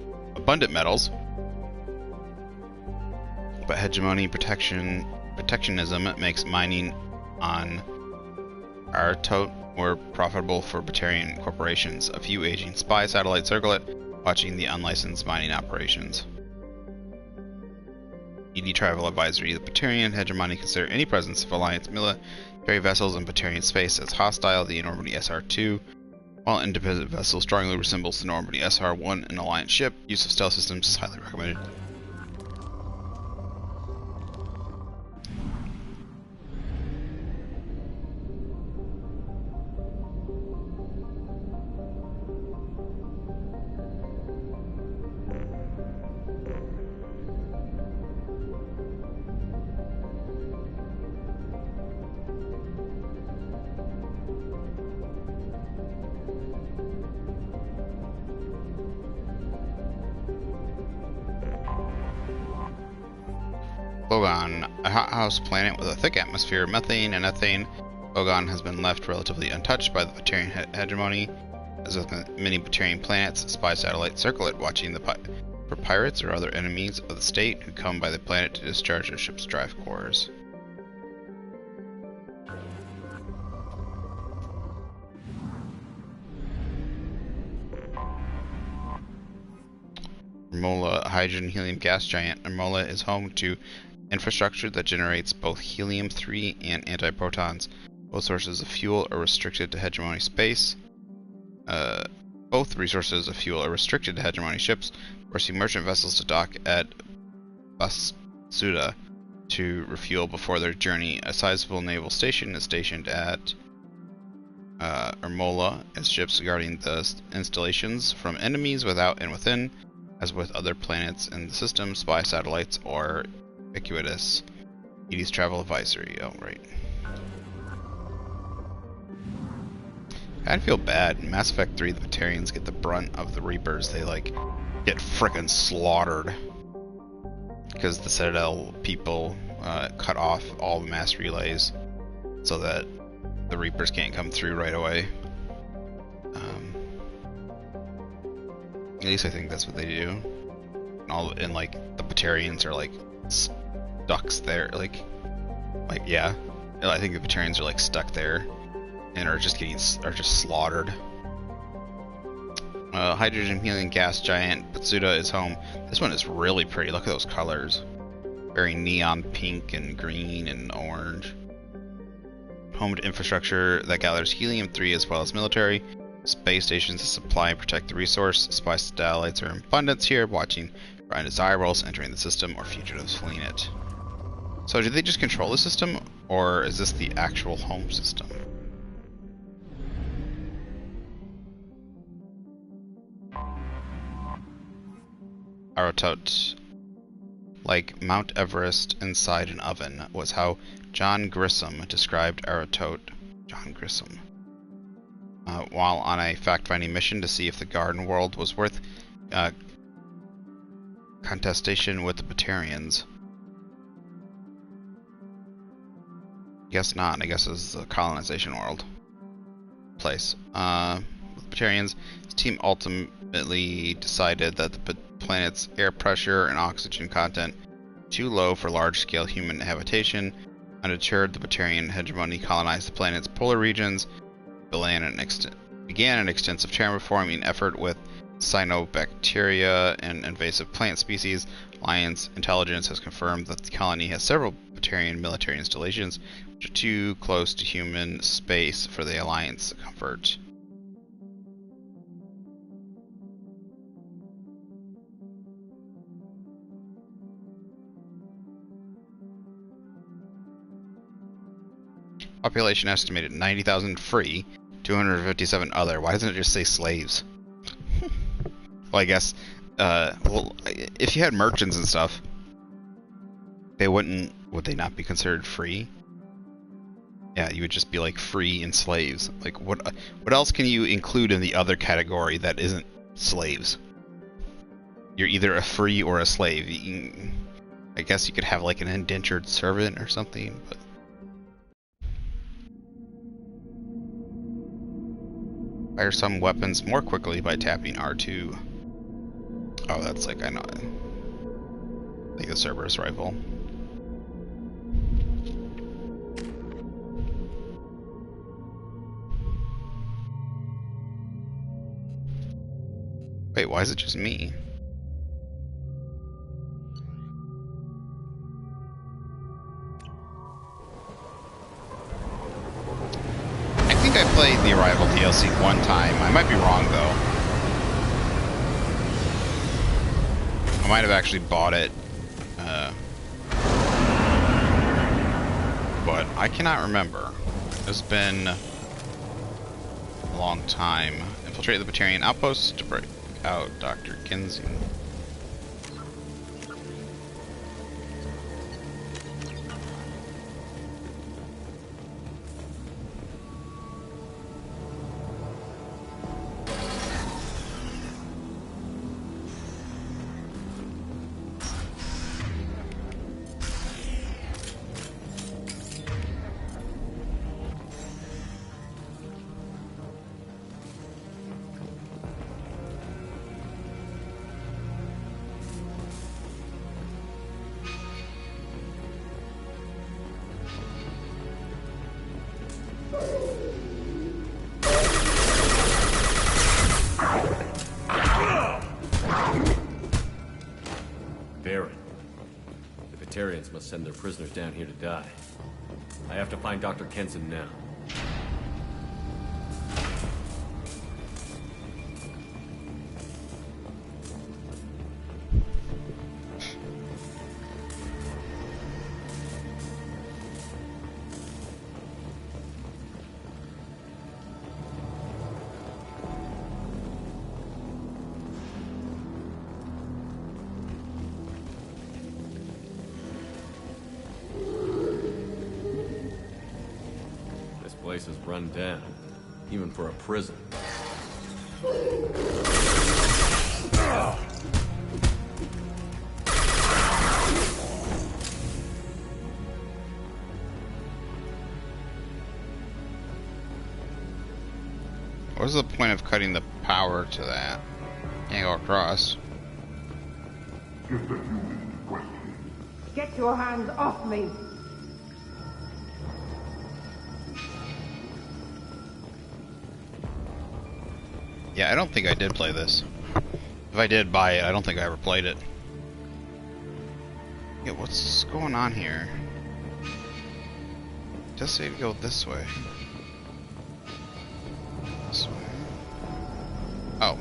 but hegemony protectionism makes mining on Artote more profitable for Batarian corporations. A few aging spy satellites circle it, watching the unlicensed mining operations. ED Travel Advisory. The Batarian hegemony consider any presence of Alliance military vessels in Batarian space as hostile. The Normandy SR-2, while independent vessel, strongly resembles the Normandy SR-1, an Alliance ship. Use of stealth systems is highly recommended. Bogon, a hothouse planet with a thick atmosphere, methane and ethane. Bogon has been left relatively untouched by the Batarian hegemony. As with many Batarian planets, spy satellites circle it, watching for pirates or other enemies of the state who come by the planet to discharge their ship's drive cores. Ermola, a hydrogen-helium gas giant. Ermola is home to infrastructure that generates both helium-3 and antiprotons. Both sources of fuel are restricted to hegemony space. Both resources of fuel are restricted to hegemony ships, forcing merchant vessels to dock at Basuda to refuel before their journey. A sizable naval station is stationed at Ermola as ships guarding the installations from enemies without and within. As with other planets in the system, spy satellites are ubiquitous. ED's Travel Advisory. Oh, right. I feel bad. In Mass Effect 3, the Batarians get the brunt of the Reapers. They, like, get frickin' slaughtered. Because the Citadel people cut off all the mass relays so that the Reapers can't come through right away. At least I think that's what they do. And like, the Batarians are, like, stuck there. Like, yeah. I think the Batarians are, like, stuck there. And are just slaughtered. Hydrogen helium gas giant Batsuda is home. This one is really pretty. Look at those colors. Very neon pink and green and orange. Home to infrastructure that gathers helium-3 as well as military. Space stations to supply and protect the resource. Spy satellites are in abundance here, watching for undesirables entering the system or fugitives fleeing it. So do they just control the system, or is this the actual home system? Aratote. Like Mount Everest inside an oven was how John Grissom described Aratote. John Grissom. While on a fact-finding mission to see if the garden world was worth contestation with the Batarians. Guess not. I guess it's the colonization world place. With the Batarians, his team ultimately decided that the planet's air pressure and oxygen content too low for large-scale human habitation. Undeterred, the Batarian hegemony colonized the planet's polar regions, began an extensive terraforming effort with cyanobacteria and invasive plant species. Alliance intelligence has confirmed that the colony has several Batarian military installations which are too close to human space for the Alliance comfort. Population estimated 90,000 free, 257 other. Why doesn't it just say slaves? Well, I guess, well, if you had merchants and stuff, would they not be considered free? Yeah, you would just be like free and slaves. Like, what else can you include in the other category that isn't slaves? You're either a free or a slave. I guess you could have like an indentured servant or something, but. Fire some weapons more quickly by tapping R2. Oh, that's like, I know. Like a Cerberus rifle. Wait, why is it just me? I played the Arrival DLC one time. I might be wrong, though. I might have actually bought it. But I cannot remember. It's been a long time. Infiltrate the Batarian outpost to break out Dr. Kinsey. Must send their prisoners down here to die. I have to find Dr. Kenson now. Place is run down. even for a prison. What's the point of cutting the power to that? Can't go across. Just a human question. Get your hands off me! Yeah, I don't think I did play this. If I did buy it, I don't think I ever played it. Yeah, what's going on here? It does say to go this way. This way. Oh.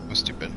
I'm stupid.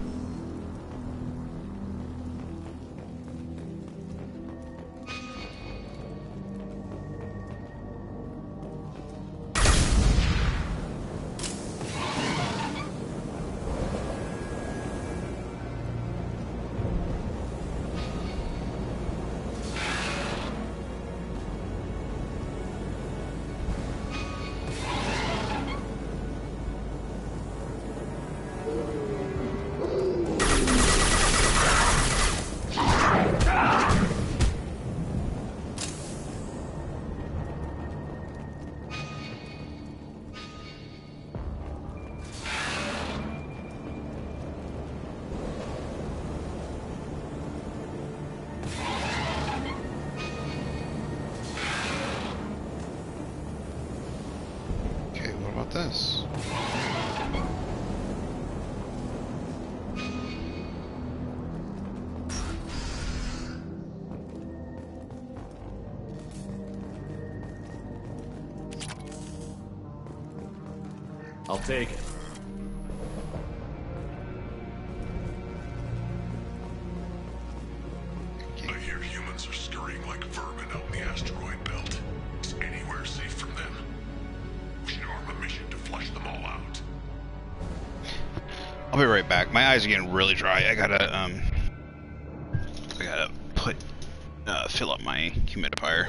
This. I'll take it. I hear humans are scurrying like vermin out in the asteroid belt. Is anywhere safe from them? We should arm a mission to flush them all out. I'll be right back. My eyes are getting really dry. I gotta fill up my humidifier.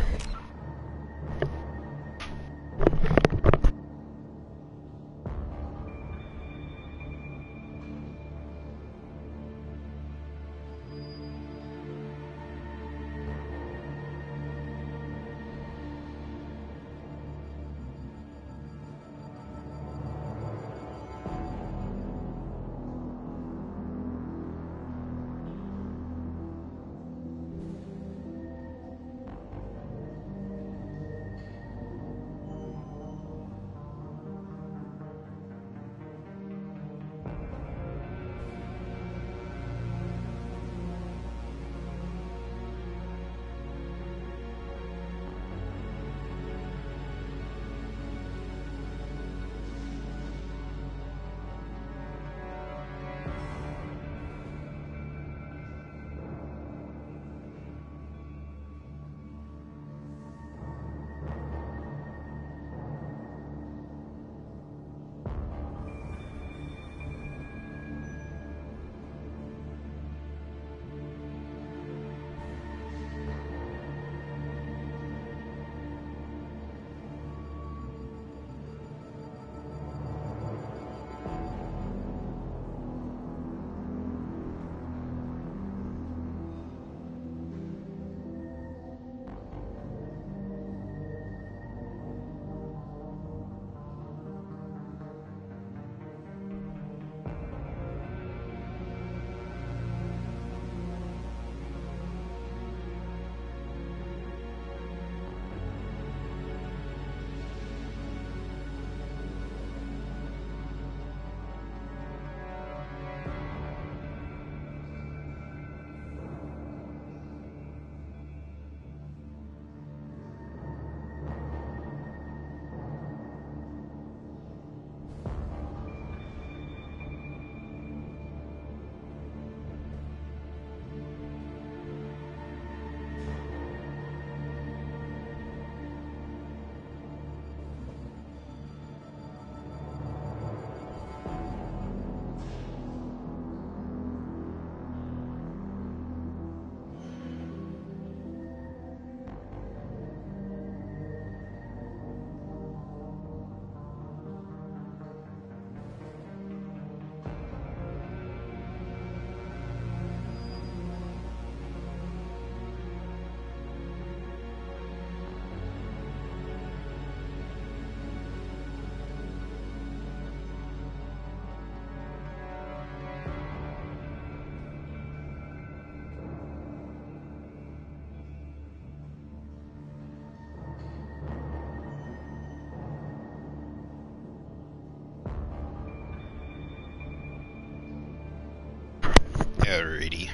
Alrighty.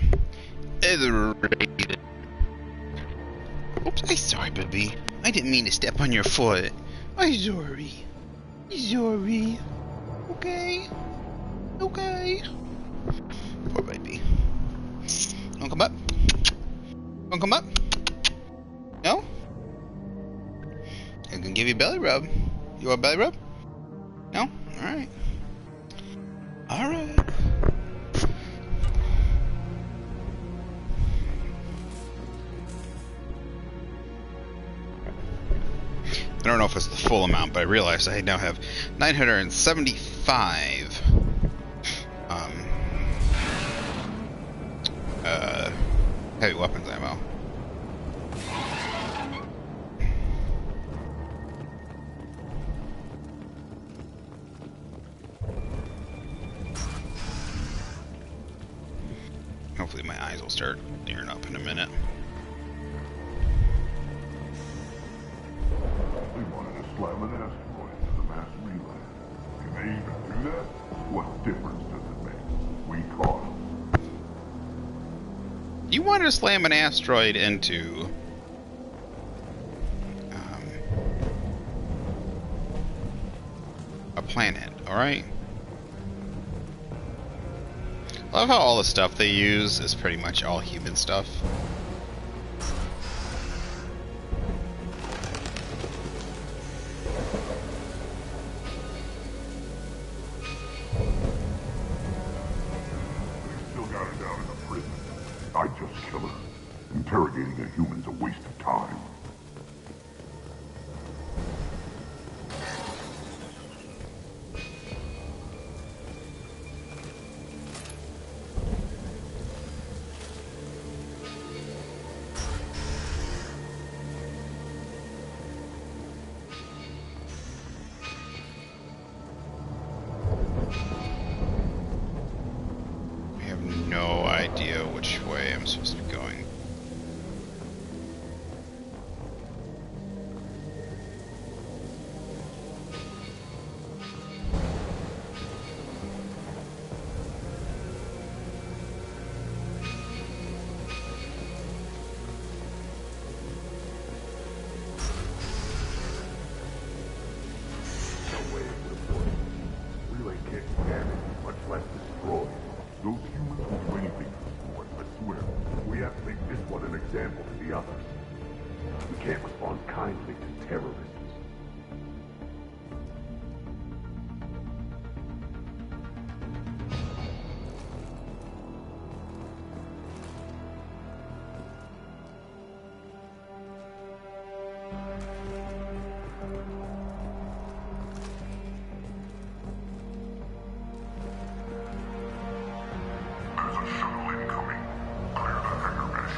Oops, I'm sorry, baby. I didn't mean to step on your foot. I'm sorry. Sorry. Okay. Okay. Poor baby. Wanna come up? Wanna come up? No? I can give you a belly rub. You want a belly rub? No? Alright. Alright. I don't know if it's the full amount, but I realized I now have 975 heavy weapons ammo. Hopefully my eyes will start tearing up in a minute. They wanted to slam an asteroid to the mass relay. Can they even do that? What difference does it make? We caught them. You wanted to slam an asteroid into a planet, alright? I love how all the stuff they use is pretty much all human stuff. Still got her down in the prison. I'd just kill her. Interrogating a human's a waste of time. I have no idea which way I'm supposed to be going. No way it would have worked. Relay can't be damaged, much less destroyed. Those humans will do anything for us, I swear. We have to make this one an example to the others. We can't respond kindly to terrorists. There's a shuttle incoming. Clear the hangar mesh.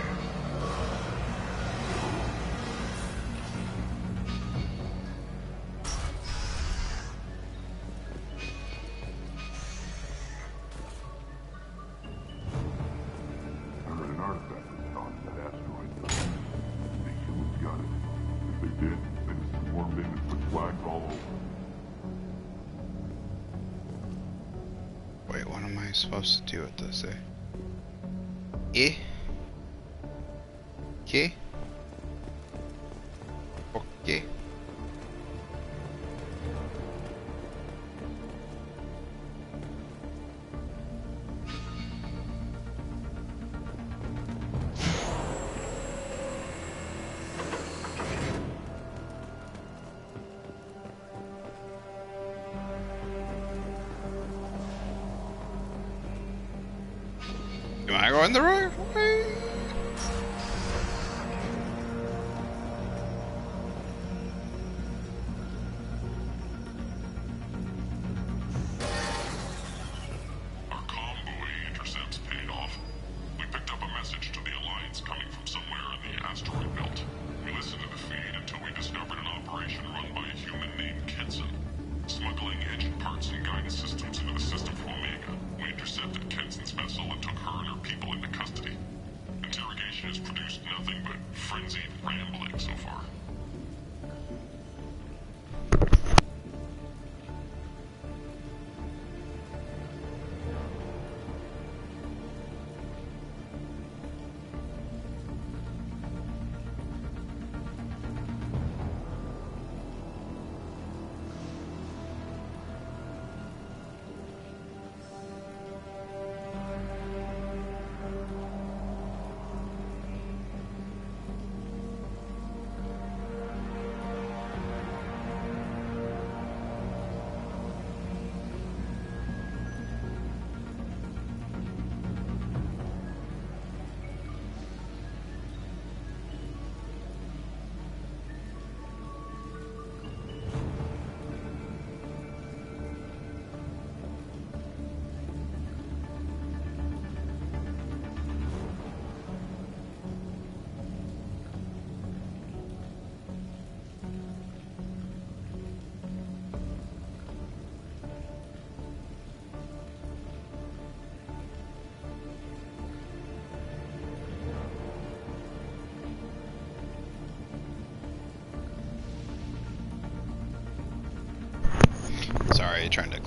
I heard an artifact was found in that asteroid belt. The humans got it. If they did, they'd have swarmed in and put flags all over. Wait, what am I supposed to do with this, eh? Eh? Okay? Okay. Am I going the right way? Our comm buoy intercepts paid off. We picked up a message to the Alliance coming from somewhere in the asteroid belt. We listened to the feed until we discovered an operation run by a human named Kenson, smuggling engine parts and guidance systems into the system from Omega. We intercepted Kenson's vessel and took her and her people into custody. Interrogation has produced nothing but frenzied rambling so far.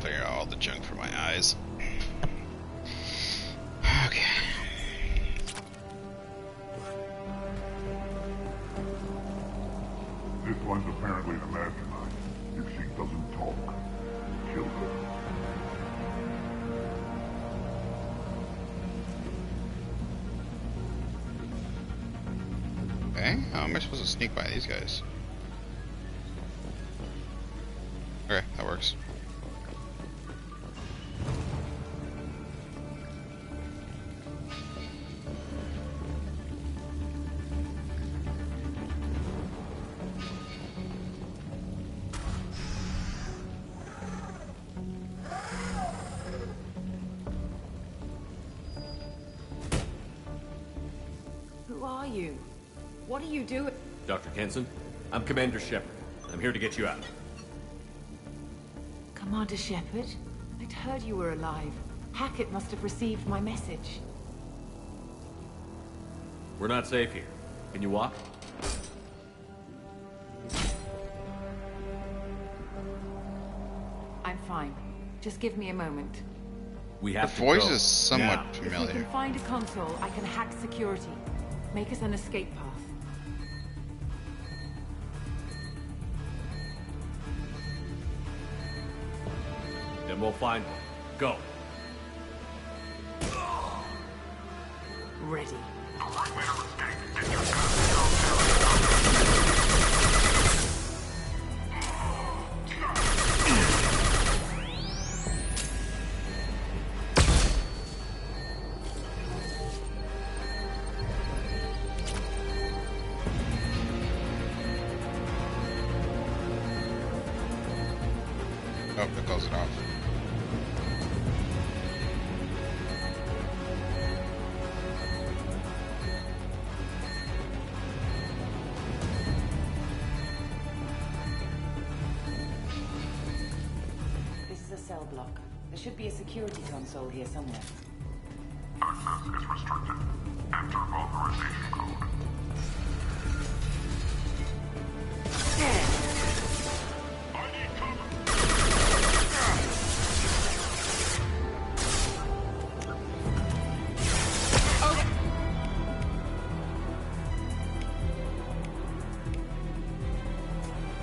clear out all the junk from my eyes. Okay. This one's apparently the mastermind. If she doesn't talk, kill her. Okay, how am I supposed to sneak by these guys? Okay, that works. Who are you? What are you doing? Dr. Kenson, I'm Commander Shepard. I'm here to get you out. Commander Shepard? I'd heard you were alive. Hackett must have received my message. We're not safe here. Can you walk? I'm fine. Just give me a moment. We The have to voice go. is somewhat Now. If we familiar. can find a console, I can hack security. Make us an escape path. Then we'll find one. Go. Ready. Oh, that close it off. This is a cell block. There should be a security console here somewhere. Access is restricted. Enter authorization code.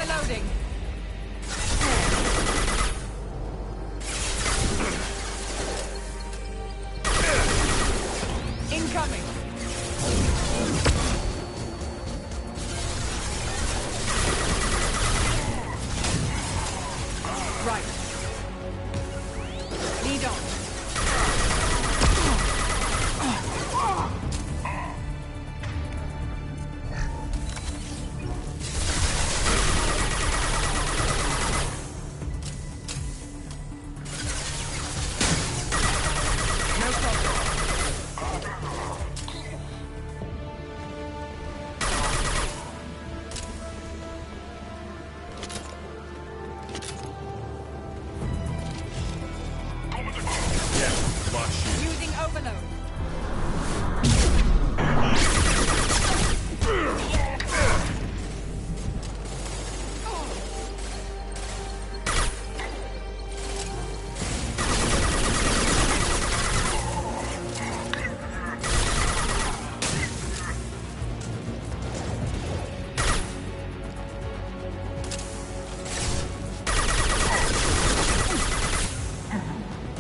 Loading. Incoming. Right. Lead on. No problem. Yeah, lock shoot. Using overload.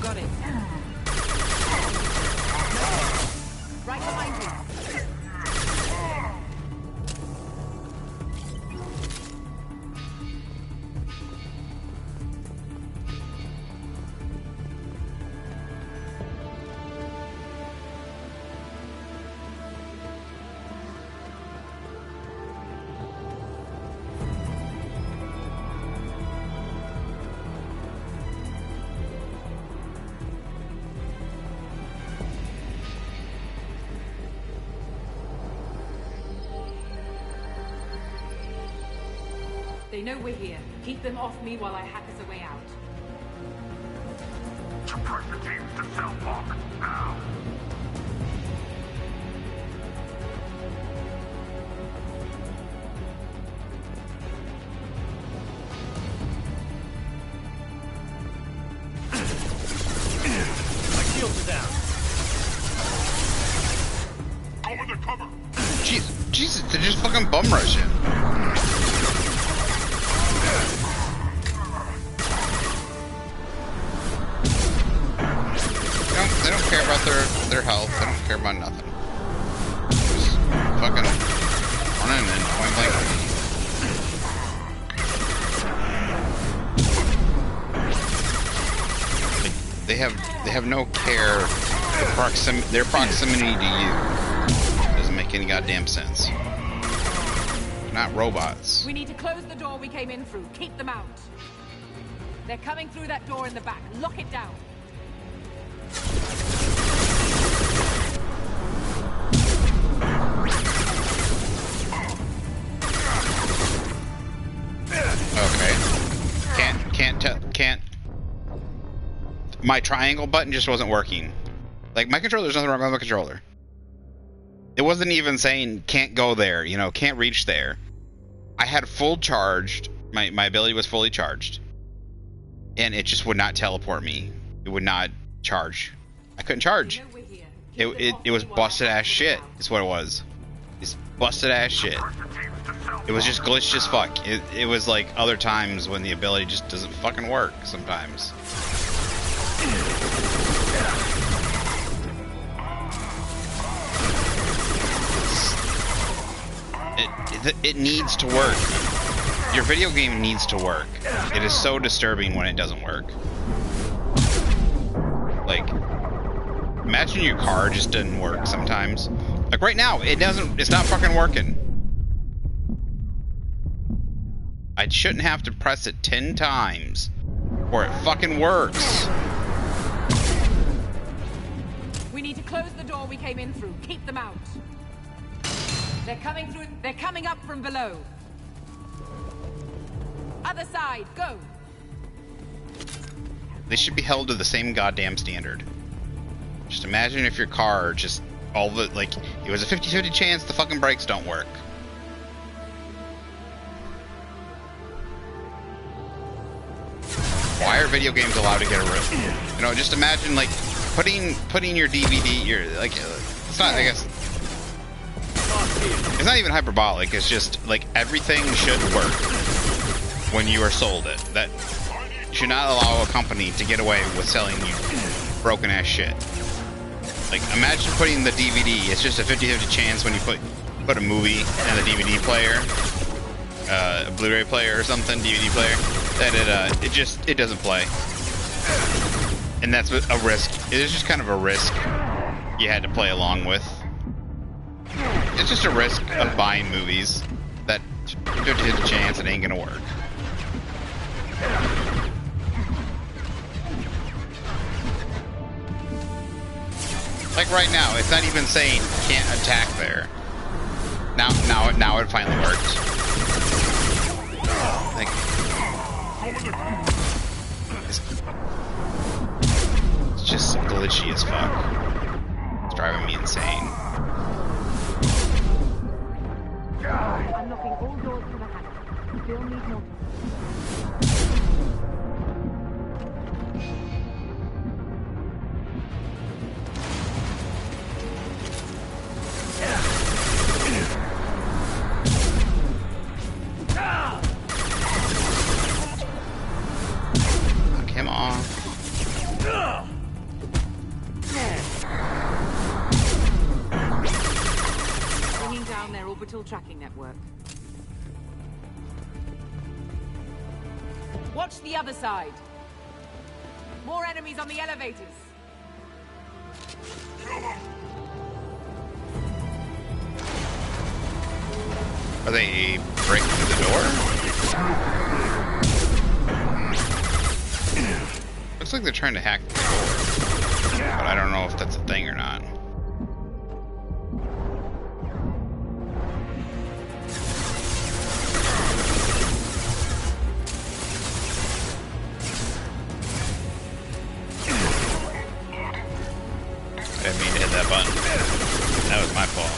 Got it. Right behind you. They know we're here. Keep them off me while I hack us a way out. Suppress the teams to cell block. Now. down. Go into cover. Jesus, they're just fucking bum rushing. They don't care about their health. They don't care about nothing. Just fucking running and point blank. They have no care. Their proximity to you doesn't make any goddamn sense. They're not robots. We need to close the door we came in through. Keep them out. They're coming through that door in the back. Lock it down. Okay. Can't. My triangle button just wasn't working. Like, my controller, there's nothing wrong with my controller. It wasn't even saying can't go there, you know, can't reach there. I had full charged. My ability was fully charged. And it just would not teleport me. It would not charge. I couldn't charge. It was busted ass shit, is what it was. It's busted ass shit. It was just glitched as fuck. It was like other times when the ability just doesn't fucking work sometimes. It needs to work. Your video game needs to work. It is so disturbing when it doesn't work. Like, imagine your car just doesn't work sometimes. Like right now, it's not fucking working. I shouldn't have to press it 10 times before it fucking works. We need to close the door we came in through. Keep them out. They're coming through. They're coming up from below. Other side, go. They should be held to the same goddamn standard. Just imagine if your car just it was a 50-50 chance the fucking brakes don't work. Why are video games allowed to get a risk? You know, just imagine like putting your DVD, it's not, I guess, it's not even hyperbolic. It's just like everything should work when you are sold it. That should not allow a company to get away with selling you broken ass shit. Like, imagine putting the DVD. It's just a 50-50 chance when you put a movie in the DVD player, a Blu-ray player or something, DVD player, that it doesn't play. And that's a risk. It is just kind of a risk you had to play along with. It's just a risk of buying movies that 50-50 chance it ain't gonna work. Like right now, it's not even saying can't attack there. Now it finally worked. Like, it's just glitchy as fuck. It's driving me insane. Unlocking all doors to the hangar. Still need more. Knock him off. Bringing down their orbital tracking network. Watch the other side. More enemies on the elevators. Are they breaking through the door? Looks like they're trying to hack the door. But I don't know if that's a thing or not. I didn't mean to hit that button. That was my fault.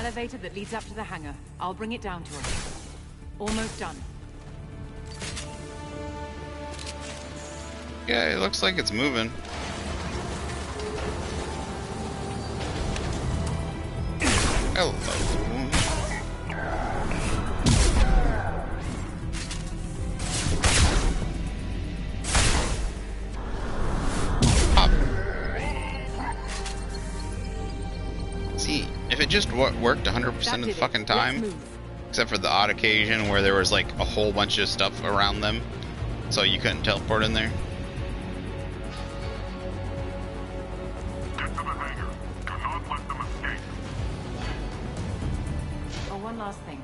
elevator that leads up to the hangar. I'll bring it down to us. Almost done. Yeah, it looks like it's moving. Hello. See, if it just worked 100% of the fucking time, except for the odd occasion where there was like a whole bunch of stuff around them, so you couldn't teleport in there. Get to the hangar. Do not let them escape. Oh, one last thing.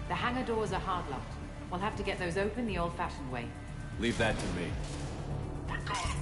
The hangar doors are hard locked. We'll have to get those open the old-fashioned way. Leave that to me. We got him.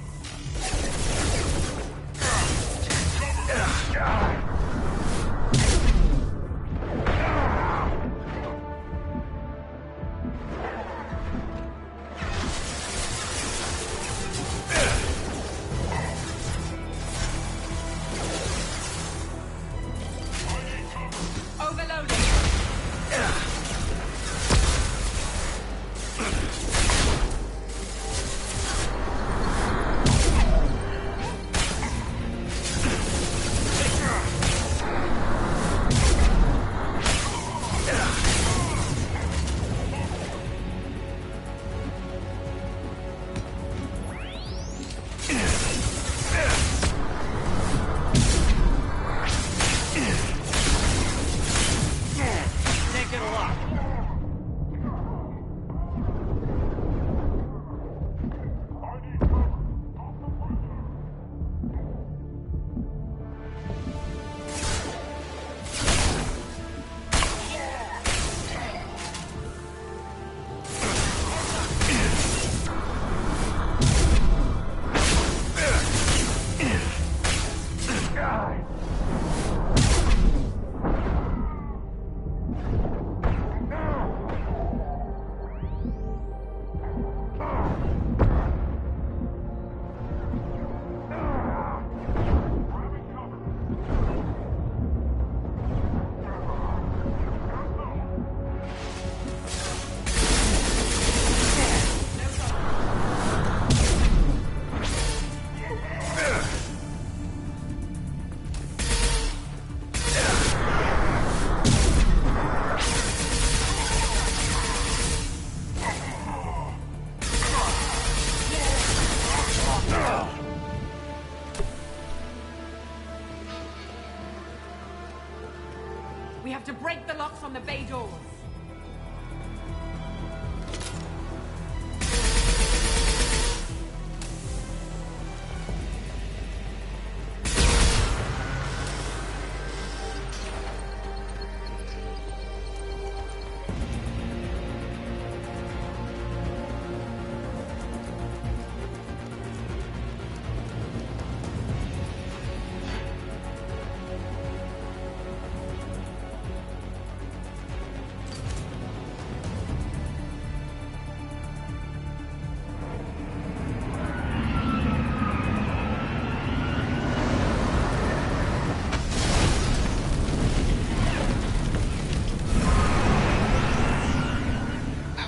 We have to break the locks on the bay doors.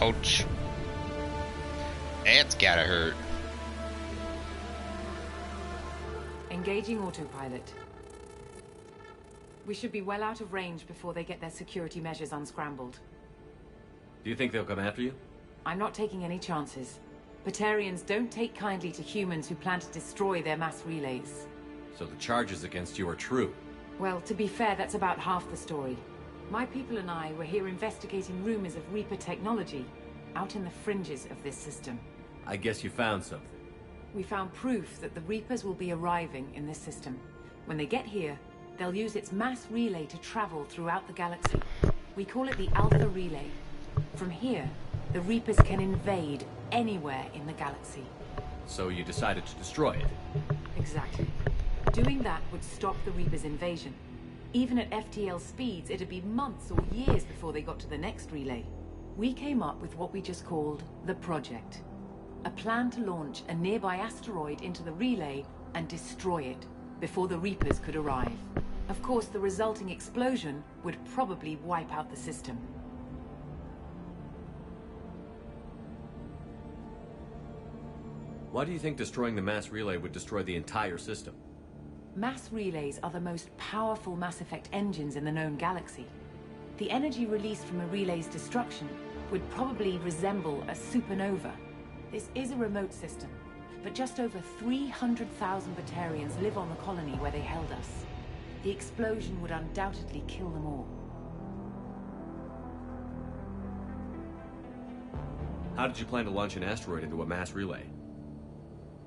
Ouch. That's gotta hurt. Engaging autopilot. We should be well out of range before they get their security measures unscrambled. Do you think they'll come after you? I'm not taking any chances. Batarians don't take kindly to humans who plan to destroy their mass relays. So the charges against you are true? Well, to be fair, that's about half the story. My people and I were here investigating rumors of Reaper technology out in the fringes of this system. I guess you found something. We found proof that the Reapers will be arriving in this system. When they get here, they'll use its mass relay to travel throughout the galaxy. We call it the Alpha Relay. From here, the Reapers can invade anywhere in the galaxy. So you decided to destroy it? Exactly. Doing that would stop the Reapers' invasion. Even at FTL speeds, it'd be months or years before they got to the next relay. We came up with what we just called the Project. A plan to launch a nearby asteroid into the relay and destroy it before the Reapers could arrive. Of course, the resulting explosion would probably wipe out the system. Why do you think destroying the mass relay would destroy the entire system? Mass relays are the most powerful Mass Effect engines in the known galaxy. The energy released from a relay's destruction would probably resemble a supernova. This is a remote system, but just over 300,000 Batarians live on the colony where they held us. The explosion would undoubtedly kill them all. How did you plan to launch an asteroid into a mass relay?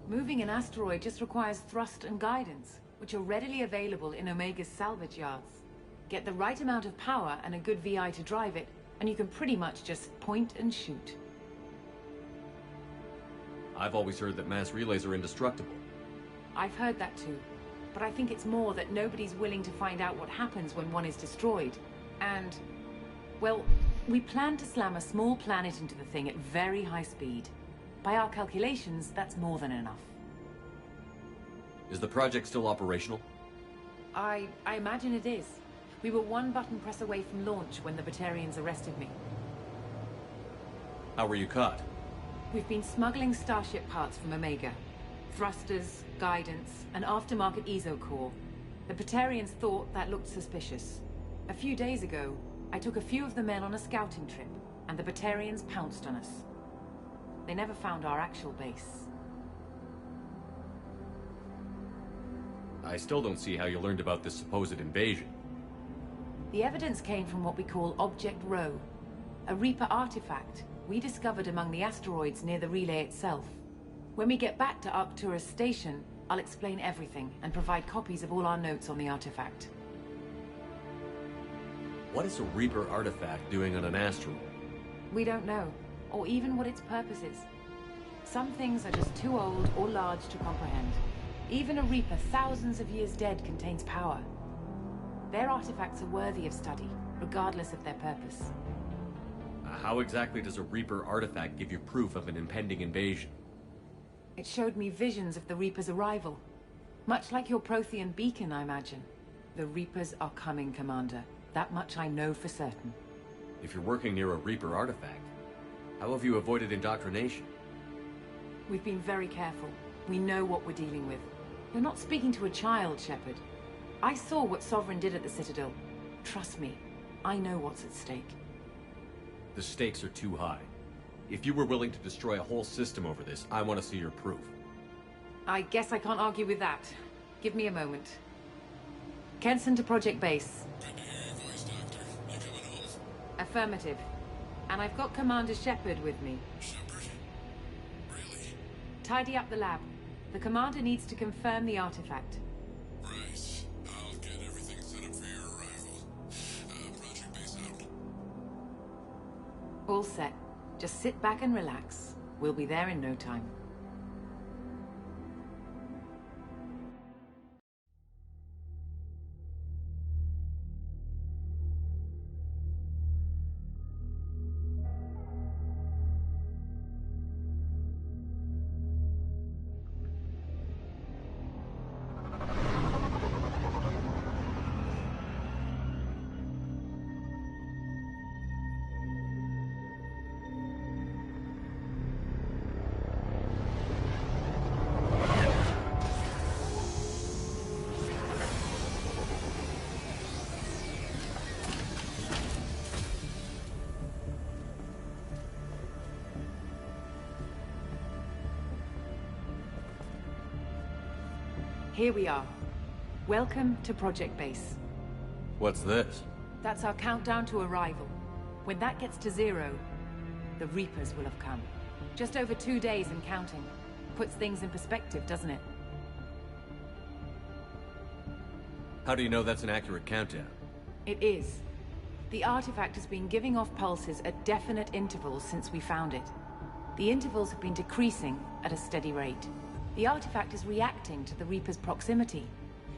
Moving an asteroid just requires thrust and guidance, which are readily available in Omega's salvage yards. Get the right amount of power and a good VI to drive it, and you can pretty much just point and shoot. I've always heard that mass relays are indestructible. I've heard that too, but I think it's more that nobody's willing to find out what happens when one is destroyed. And, well, we plan to slam a small planet into the thing at very high speed. By our calculations, that's more than enough. Is the project still operational? I imagine it is. We were one button press away from launch when the Batarians arrested me. How were you caught? We've been smuggling Starship parts from Omega. Thrusters, guidance, and aftermarket ESO core. The Batarians thought that looked suspicious. A few days ago, I took a few of the men on a scouting trip, and the Batarians pounced on us. They never found our actual base. I still don't see how you learned about this supposed invasion. The evidence came from what we call Object Rho, a Reaper artifact we discovered among the asteroids near the relay itself. When we get back to Arcturus Station, I'll explain everything and provide copies of all our notes on the artifact. What is a Reaper artifact doing on an asteroid? We don't know, or even what its purpose is. Some things are just too old or large to comprehend. Even a Reaper thousands of years dead contains power. Their artifacts are worthy of study, regardless of their purpose. How exactly does a Reaper artifact give you proof of an impending invasion? It showed me visions of the Reaper's arrival. Much like your Prothean beacon, I imagine. The Reapers are coming, Commander. That much I know for certain. If you're working near a Reaper artifact, how have you avoided indoctrination? We've been very careful. We know what we're dealing with. You're not speaking to a child, Shepard. I saw what Sovereign did at the Citadel. Trust me, I know what's at stake. The stakes are too high. If you were willing to destroy a whole system over this, I want to see your proof. I guess I can't argue with that. Give me a moment. Kenson to Project Base. Good to hear your voice, Doctor. You coming home? Affirmative. And I've got Commander Shepard with me. Shepard? Really? Tidy up the lab. The Commander needs to confirm the artifact. Right. I'll get everything set up for your arrival. Project Base out. All set. Just sit back and relax. We'll be there in no time. Here we are. Welcome to Project Base. What's this? That's our countdown to arrival. When that gets to 0, the Reapers will have come. Just over 2 days and counting. Puts things in perspective, doesn't it? How do you know that's an accurate countdown? It is. The artifact has been giving off pulses at definite intervals since we found it. The intervals have been decreasing at a steady rate. The artifact is reacting to the Reaper's proximity.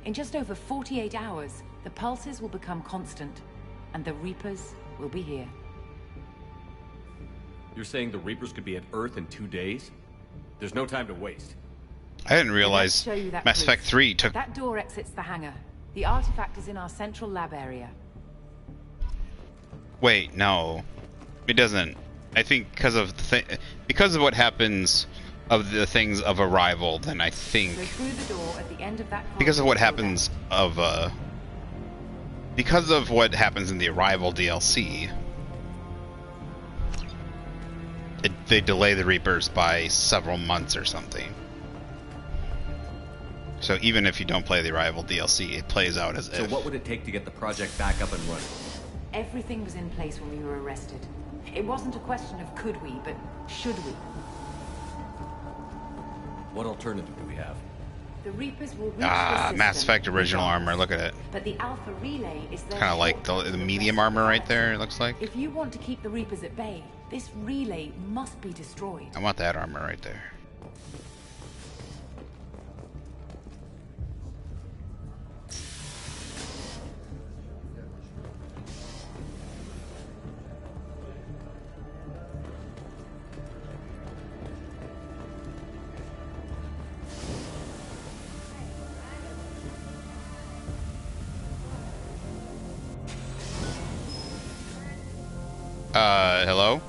In just over 48 hours, the pulses will become constant, and the Reapers will be here. You're saying the Reapers could be at Earth in 2 days? There's no time to waste. I didn't realize Mass Effect 3 took... That door exits the hangar. The artifact is in our central lab area. Wait, no. It doesn't. I think because of what happens of the things of Arrival, then I think Go through the door at the end of that corridor. because of what happens of because of what happens in the Arrival DLC, they delay the Reapers by several months or something. So even if you don't play the Arrival DLC, it plays out as if. So what would it take to get the project back up and running? Everything was in place when we were arrested. It wasn't a question of could we, but should we. What alternative do we have? The Reapers will reach the system, Mass Effect original armor. Look at it. but the Alpha Relay is there. Kind of like the medium armor right there. It looks like. If you want to keep the Reapers at bay, this relay must be destroyed. I want that armor right there. Hello?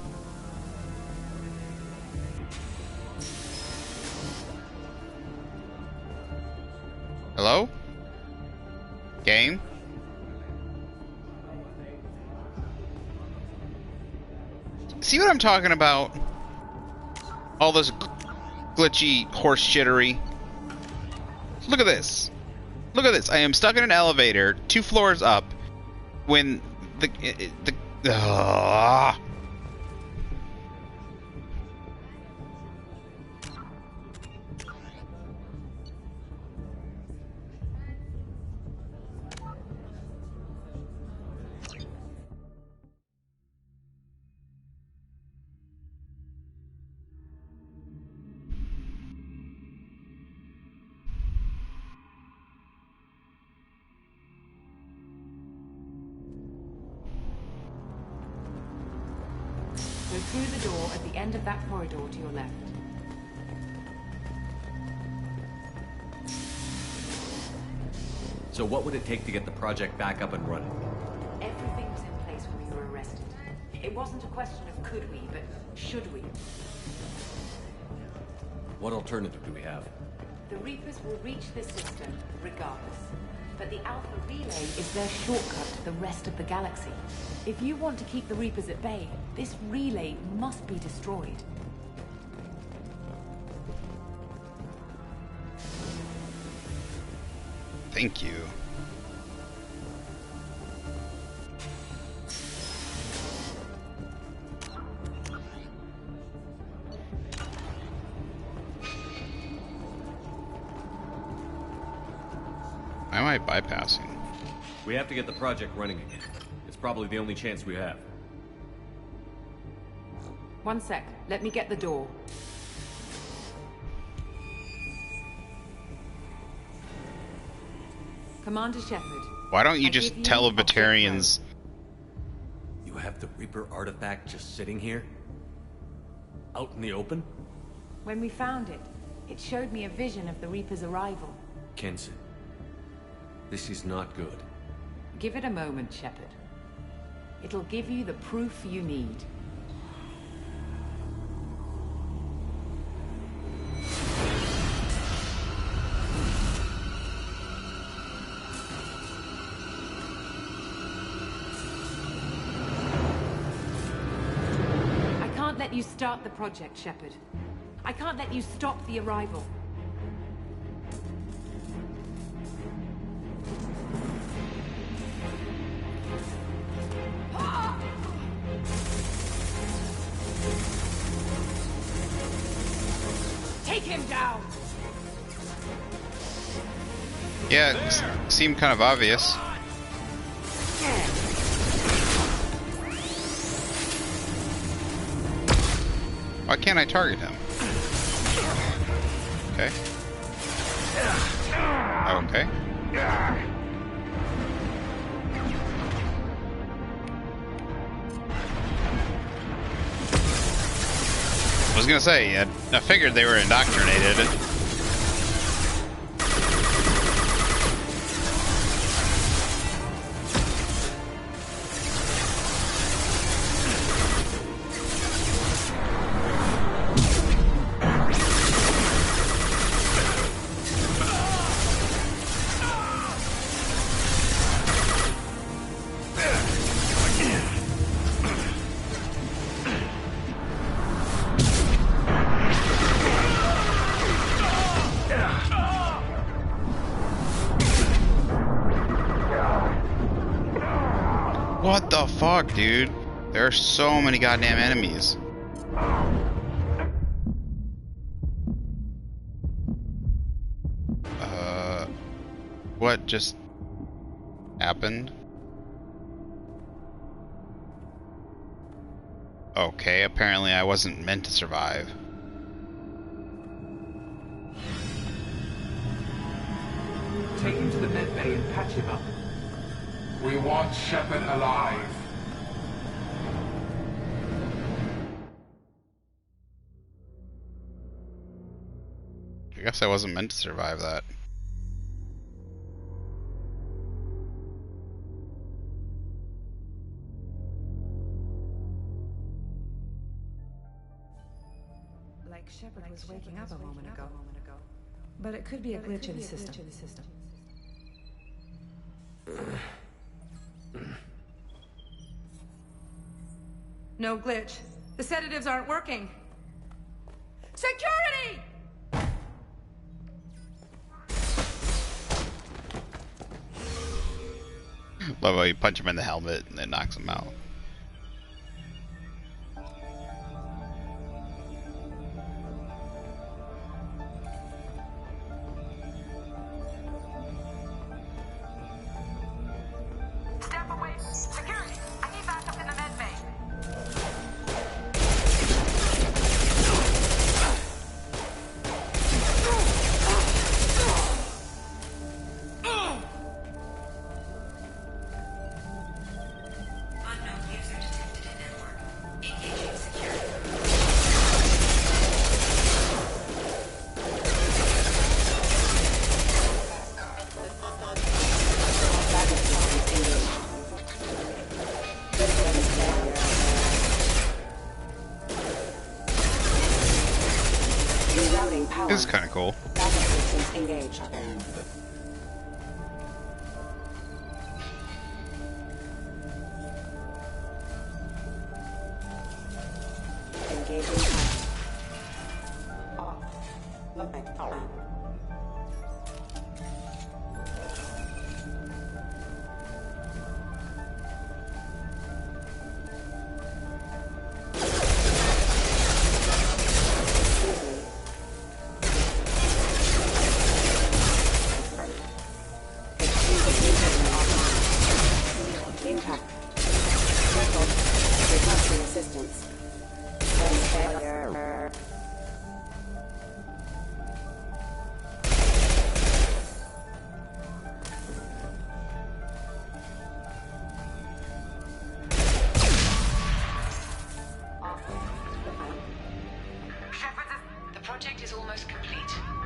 Hello? Game? See what I'm talking about? All this glitchy horse shittery. Look at this. Look at this. I am stuck in an elevator 2 floors up when the Go through the door at the end of that corridor to your left. So what would it take to get the project back up and running? Everything was in place when we were arrested. It wasn't a question of could we, but should we. What alternative do we have? The Reapers will reach the system regardless. But the Alpha Relay is their shortcut to the rest of the galaxy. If you want to keep the Reapers at bay, this relay must be destroyed. Thank you. Why am I bypassing? We have to get the project running again. It's probably the only chance we have. One sec. Let me get the door. Commander Shepard. Why don't you just tell Batarians? You have the Reaper artifact just sitting here? Out in the open? When we found it, it showed me a vision of the Reaper's arrival. Kenson, this is not good. Give it a moment, Shepard. It'll give you the proof you need. I can't let you start the project, Shepard. I can't let you stop the arrival. Take him down! Yeah, it seemed kind of obvious. Why can't I target him? Okay. Okay. I was gonna say, I figured they were indoctrinated. What the fuck, dude? There are so many goddamn enemies. What just happened? Okay, apparently I wasn't meant to survive. Take him to the med bay and patch him up. We want Shepard alive. I guess I wasn't meant to survive that. Like Shepard was waking up a moment ago. But it could be a glitch in the system. No glitch. The sedatives aren't working. Security! Love how you punch him in the helmet and then knocks him out. Step away. Security! I need backup in the med bay. Unknown user detected in network. Engaging security. This is kind of cool. Engaged. Engaging. Impact. Requesting assistance. Failure. The project is almost complete.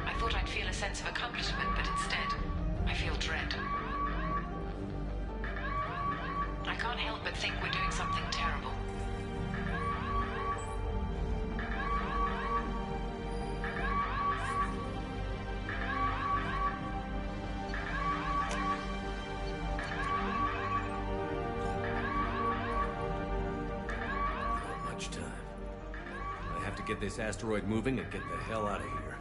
I thought I'd feel a sense of accomplishment, but instead, I feel dread. I can't help but think we're doing something terrible. Not much time. I have to get this asteroid moving and get the hell out of here.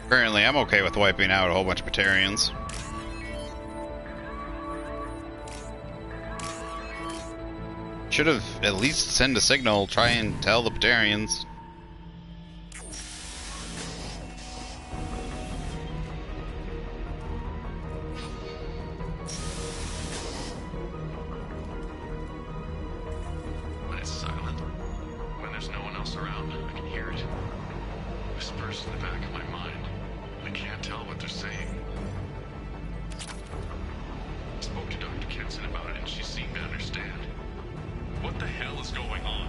Apparently I'm okay with wiping out a whole bunch of Batarians. Should have at least sent a signal, try and tell the Batarians. When it's silent, when there's no one else around, I can hear it. Whispers in the back of my mind. I can't tell what they're saying. I spoke to Dr. Kenson about it and she seemed to understand. What the hell is going on?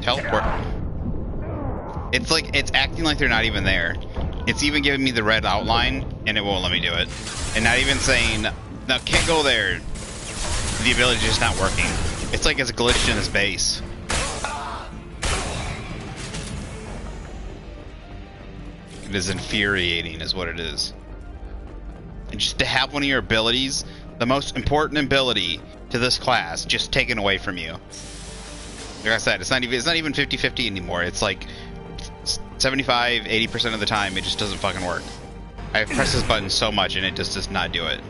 teleport. It's like, it's acting like they're not even there. It's even giving me the red outline, and it won't let me do it. And not even saying, no, can't go there. The ability is just not working. It's like it's glitched in its base. It is infuriating, is what it is. And just to have one of your abilities, the most important ability to this class, just taken away from you. Like I said, it's not even 50-50 anymore. It's like 75-80% of the time, it just doesn't fucking work. I press this button so much, and it just does not do it.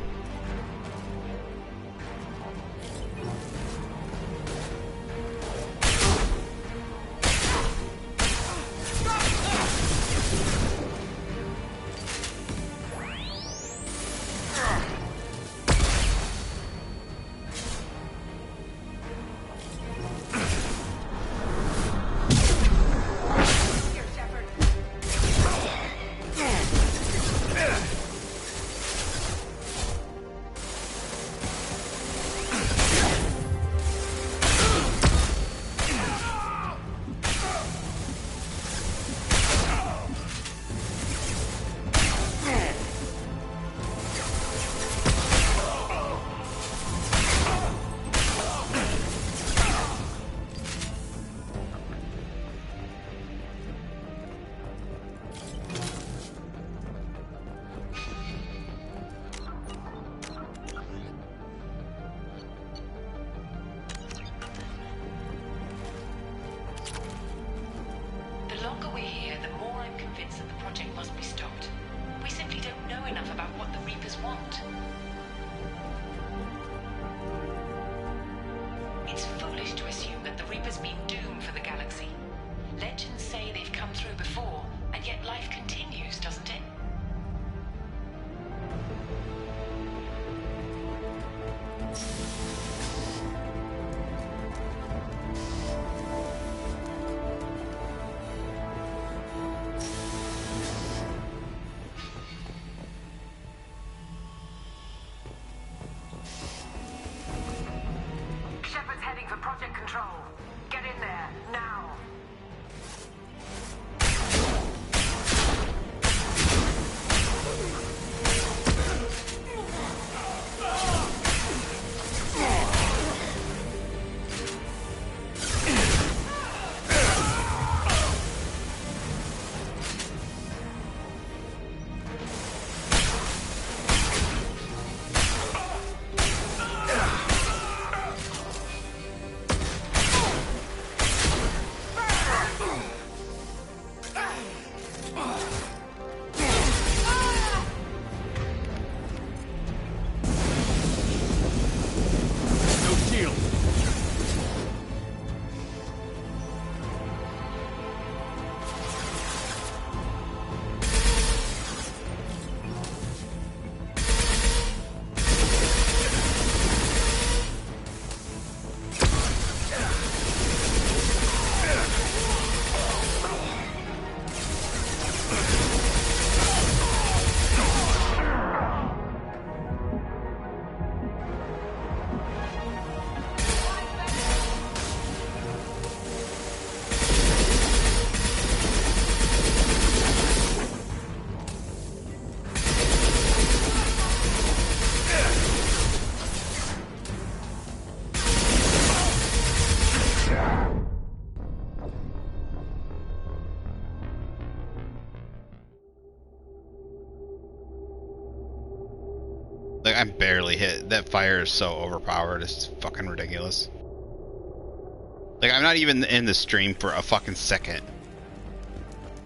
Like, I'm barely hit. That fire is so overpowered, it's fucking ridiculous. Like, I'm not even in the stream for a fucking second.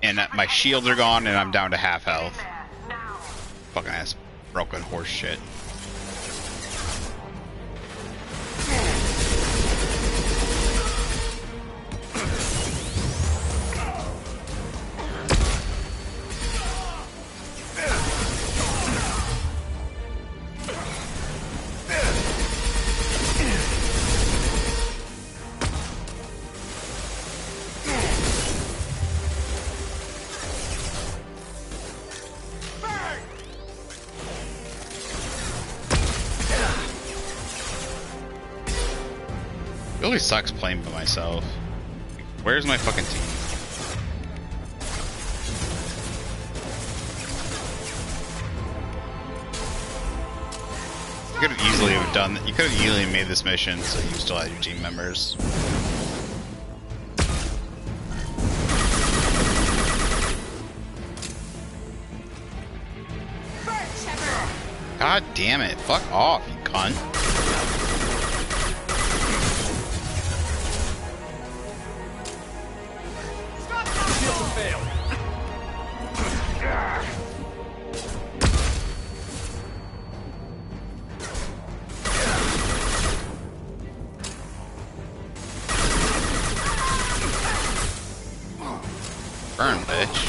And my shields are gone and I'm down to half health. Fucking ass broken horse shit. It really sucks playing by myself. Where's my fucking team? You could have easily have done. You could have easily made this mission so you still had your team members. God damn it! Fuck off, you cunt! Burn, bitch.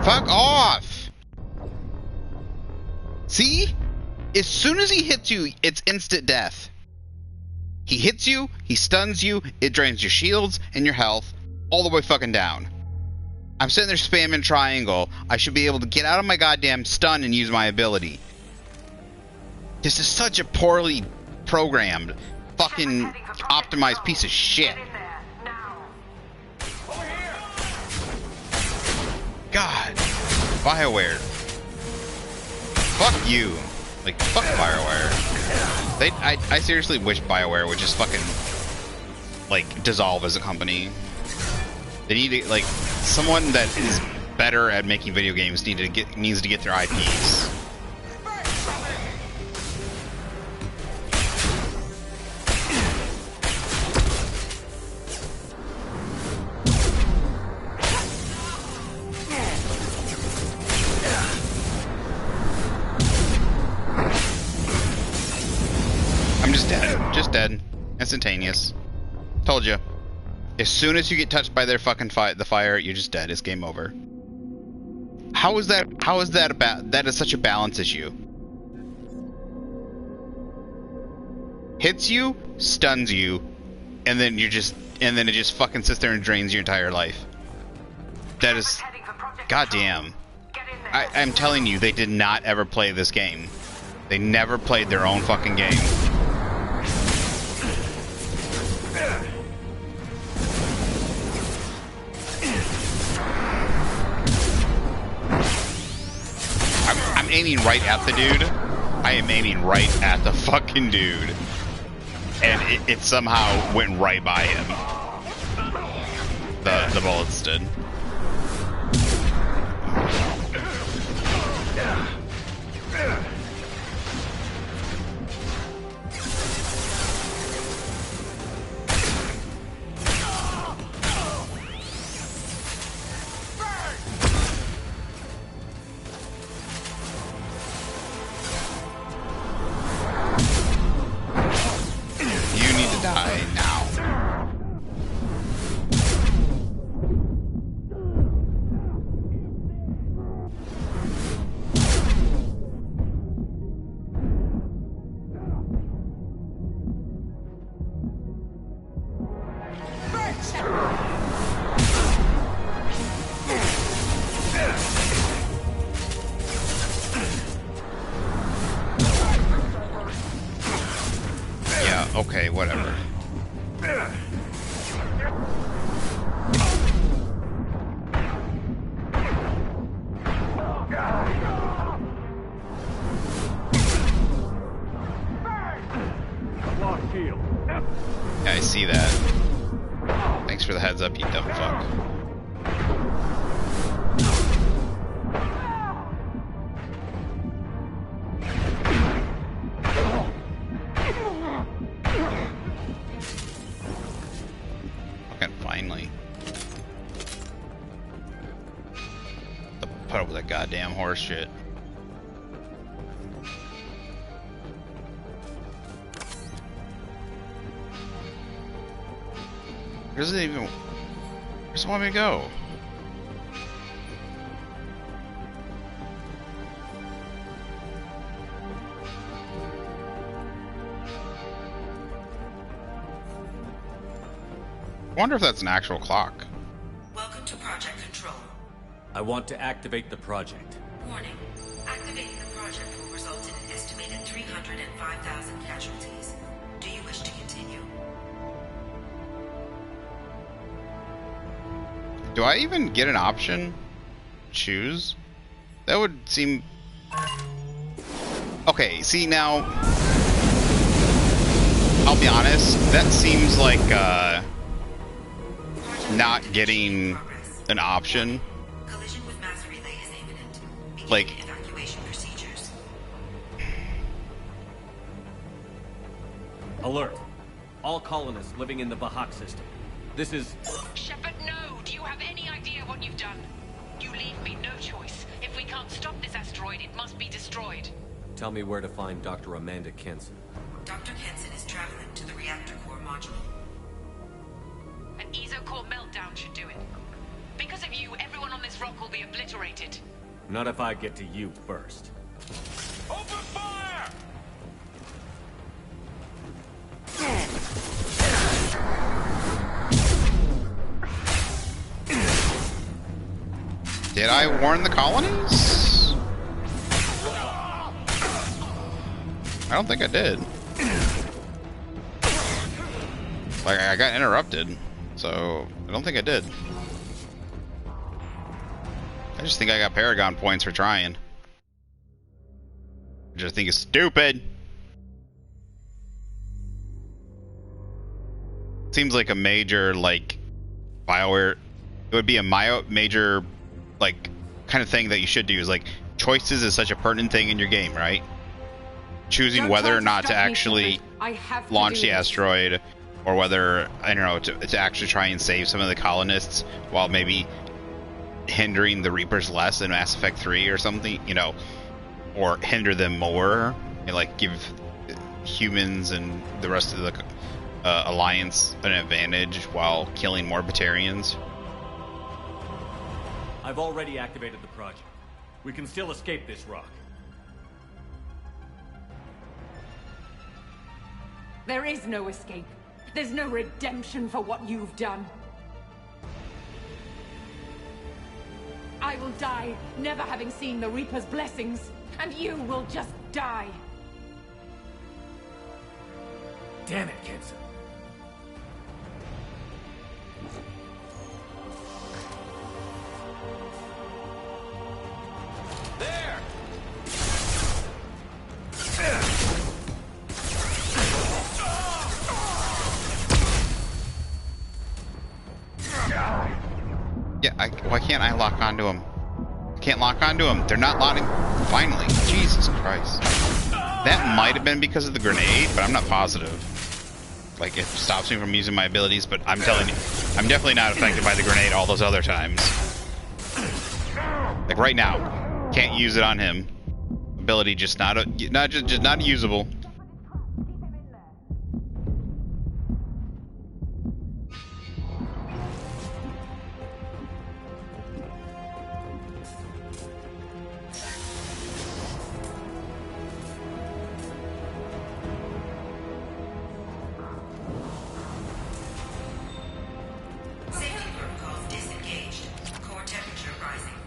Fuck off! See? As soon as he hits you, it's instant death. He hits you, he stuns you, it drains your shields and your health all the way fucking down. I'm sitting there spamming triangle. I should be able to get out of my goddamn stun and use my ability. This is such a poorly programmed, fucking optimized piece of shit. God, BioWare. Fuck you. Like, fuck BioWare. I seriously wish BioWare would just fucking, like, dissolve as a company. They need to, like, someone that is better at making video games needs to get their IPs. I'm just dead. Just dead. Instantaneous. Told you. As soon as you get touched by their fucking the fire, you're just dead. It's game over. How is that? How is that about? That is such a balance issue. Hits you, stuns you, and then it just fucking sits there and drains your entire life. That is, goddamn. I'm telling you, they did not ever play this game. They never played their own fucking game. I'm aiming right at the dude. I am aiming right at the fucking dude. And it somehow went right by him. The bullets did. Die now. Okay, whatever. Lost shield. Yeah, I see that. Thanks for the heads up, you dumb fuck. Fucking finally. Put up with that goddamn horse shit. Where does it even... Where does it want me to go? I wonder if that's an actual clock. Welcome to Project Control. I want to activate the project. Warning. Activating the project will result in an estimated 305,000 casualties. Do you wish to continue? Do I even get an option? Choose? That would seem... Okay, see now... I'll be honest, that seems like, not getting an option. Collision with mass relay is imminent. Begin Like... evacuation procedures. Alert. All colonists living in the Vahak system. This is... Shepard, no! Do you have any idea what you've done? You leave me no choice. If we can't stop this asteroid, it must be destroyed. Tell me where to find Dr. Amanda Kenson. Dr. Kenson is traveling to the reactor core module. An ESO-core meltdown should do it. Because of you, everyone on this rock will be obliterated. Not if I get to you first. Open fire! Did I warn the colonies? I don't think I did. Like, I got interrupted, so I don't think I did. I just think I got Paragon points for trying. Which I think is stupid. Seems like a major, like, BioWare... It would be a major, like, kind of thing that you should do. Is like, choices is such a pertinent thing in your game, right? Choosing whether or not to actually launch the asteroid, or whether, I don't know, to actually try and save some of the colonists while maybe hindering the Reapers less in Mass Effect 3 or something, you know, or hinder them more, and like give humans and the rest of the Alliance an advantage while killing more Batarians. I've already activated the project. We can still escape this rock. There is no escape. There's no redemption for what you've done. I will die, never having seen the Reaper's blessings, and you will just die. Damn it, Kenson. There! Yeah, why can't I lock onto them? I can't lock onto them. They're not locking. Finally. Jesus Christ. That might have been because of the grenade, but I'm not positive. Like, it stops me from using my abilities, but I'm telling you, I'm definitely not affected by the grenade all those other times. Like, right now. Can't use it on him. Ability just not usable. Safety protocols disengaged. Core temperature rising.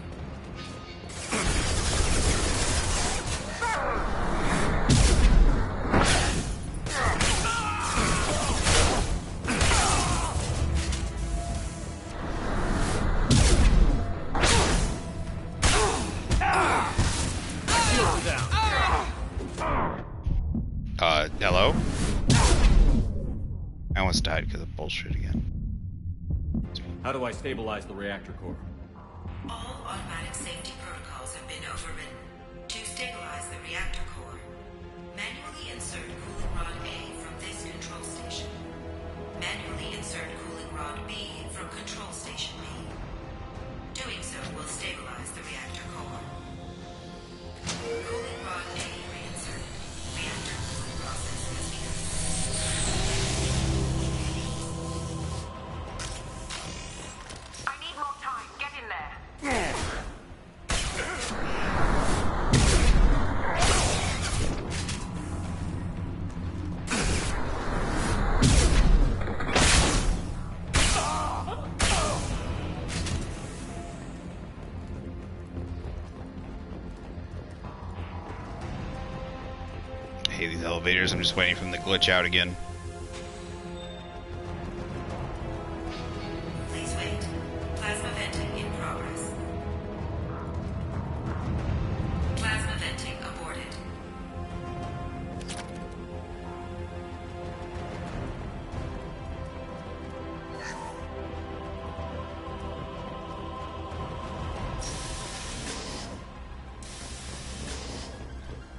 I almost died because of bullshit again. How do I stabilize the reactor core? All automatic safety protocols have been overridden. To stabilize the reactor core, manually insert cooling rod A from this control station. Manually insert cooling rod B from control station B. Doing so will stabilize the reactor core. Cooling rod A reinserted. Reactor cooling process has begun. I need more time. Get in there. I hate these elevators. I'm just waiting for them to glitch out again. Please wait. Plasma venting in progress. Plasma venting aborted.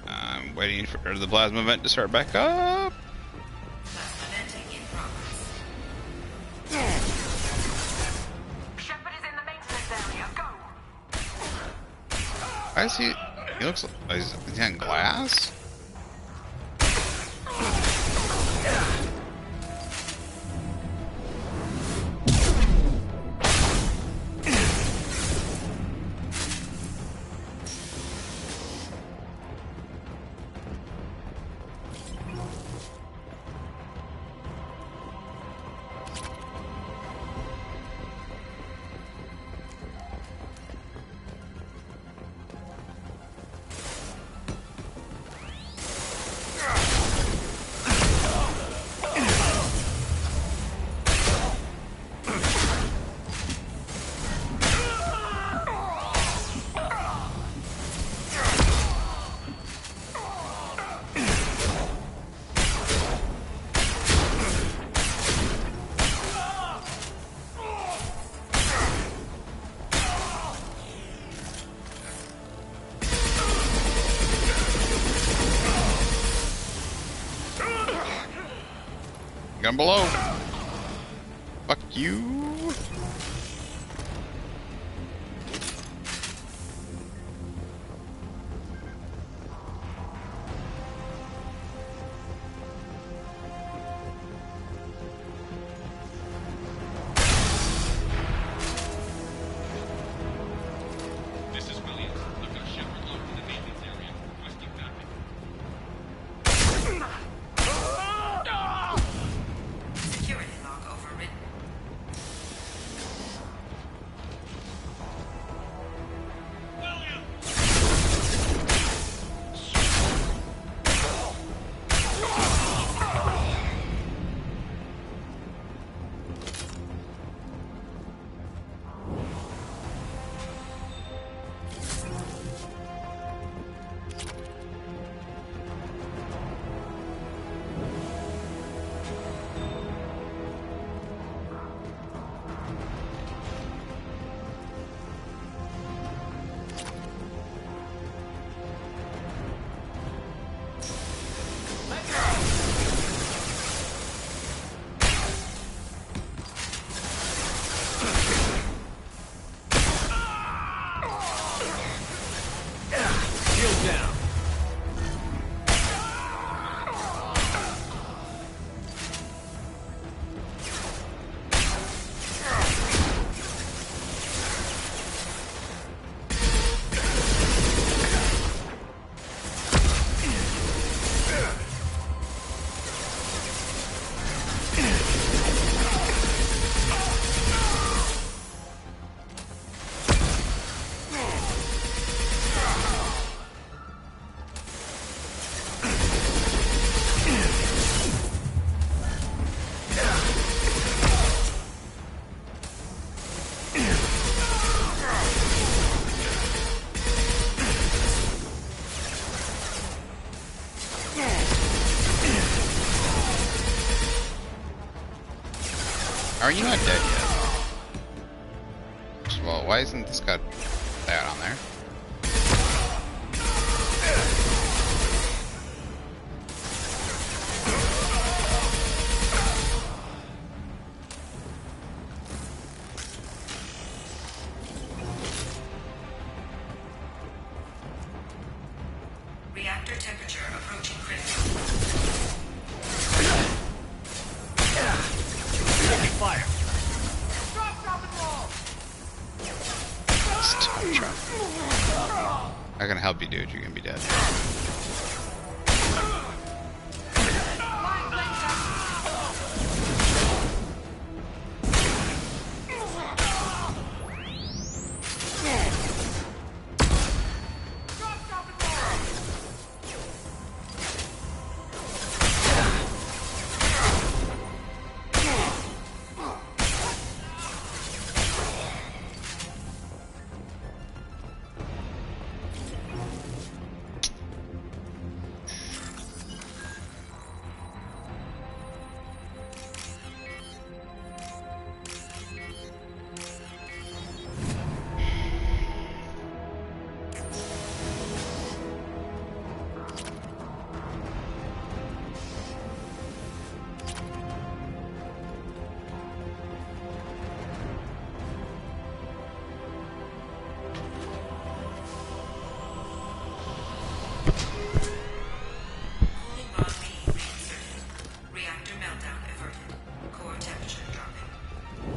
I'm waiting for the plasma vent to start back up. Plasma venting in progress. Shepard is in the maintenance area. Go. I see. He looks like is he on glass? Gun below. Fuck you. This is Williams. I've got Shepard locked in the maintenance area. Requesting backup. Security lock overridden. Are you not dead yet? Well, why isn't this got that on there? Reactor temperature approaching critical. Taking fire. I can help you, dude. You're gonna be dead.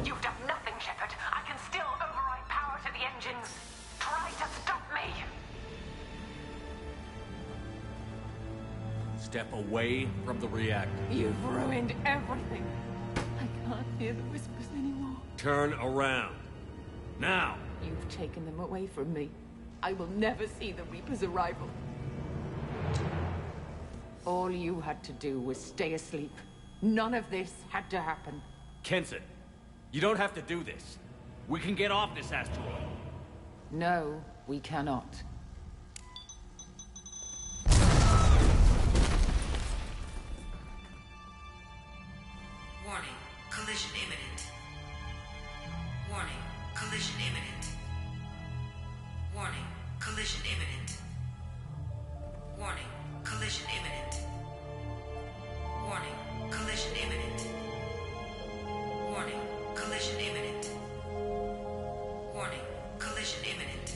You've done nothing, Shepard. I can still override power to the engines. Try to stop me. Step away from the reactor. You've ruined everything. I can't hear the whispers anymore. Turn around. Now! You've taken them away from me. I will never see the Reaper's arrival. All you had to do was stay asleep. None of this had to happen. Kenson, you don't have to do this. We can get off this asteroid. No, we cannot. Warning, collision imminent. Warning, collision imminent. Warning, collision imminent. Warning, collision imminent. Warning, collision imminent. Warning, collision imminent. Warning, collision imminent.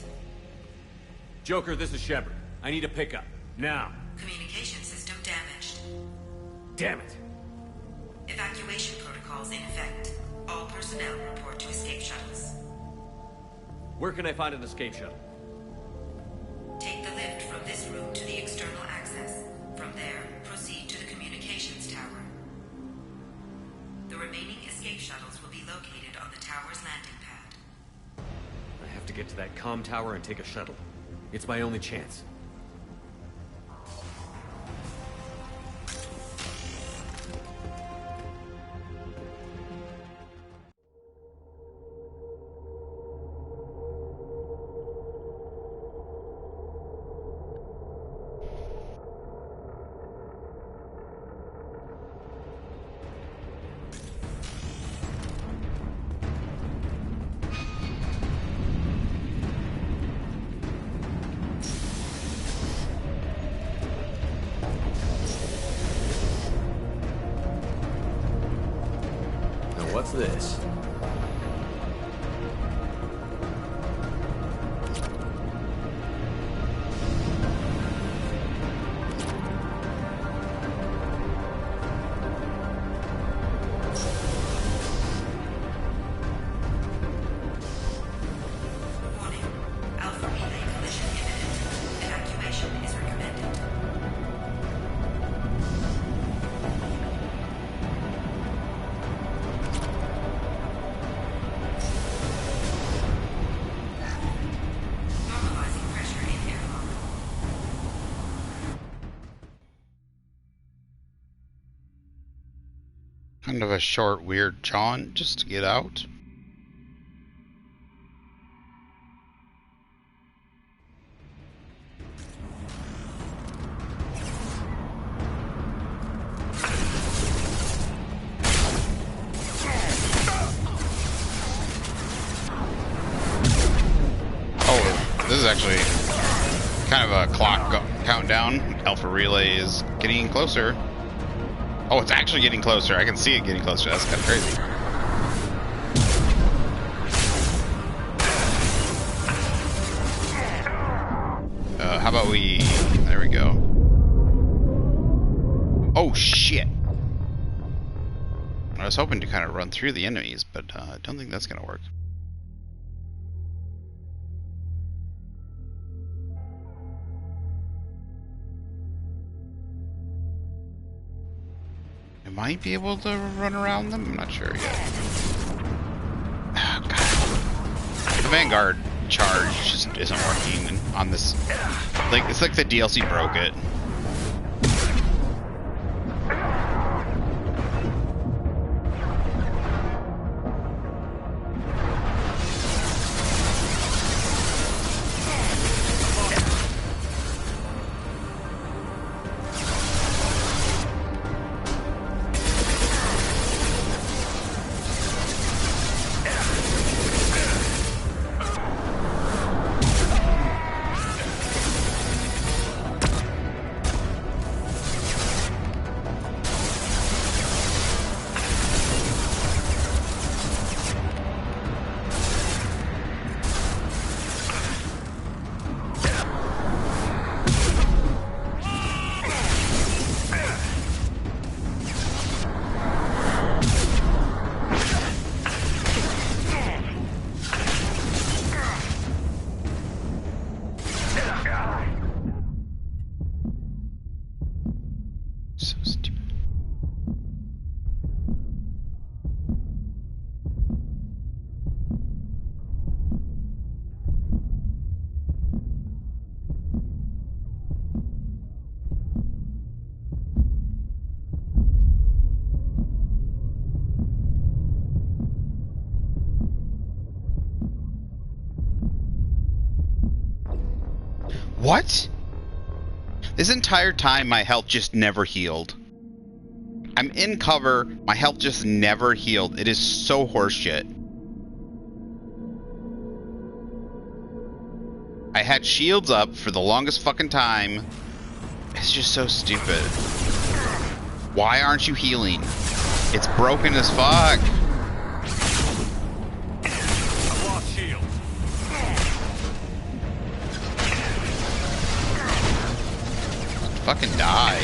Joker, this is Shepard. I need a pickup. Now. Communication system damaged. Damn it. Evacuation protocols in effect. All personnel report to escape shuttles. Where can I find an escape shuttle? Take the lift from this room to the external access. From there, proceed to the communications tower. The remaining escape shuttles will be located on the tower's landing pad. I have to get to that comm tower and take a shuttle. It's my only chance. What's this? Warning, Alpha Relay collision imminent. Evacuation is recommended. Normalizing pressure in airlock. Kind of a short, weird jaunt just to get out. actually kind of a clock countdown. Alpha Relay is getting closer. Oh, it's actually getting closer. I can see it getting closer. That's kind of crazy. How about we... There we go. Oh, shit. I was hoping to kind of run through the enemies, but I don't think that's going to work. I might be able to run around them. I'm not sure yet. Oh, God. The Vanguard charge just isn't working on this. Like, it's like the DLC broke it. What? This entire time my health just never healed. I'm in cover, my health just never healed. It is so horseshit. I had shields up for the longest fucking time. It's just so stupid. Why aren't you healing? It's broken as fuck. I've lost shield. Fucking die.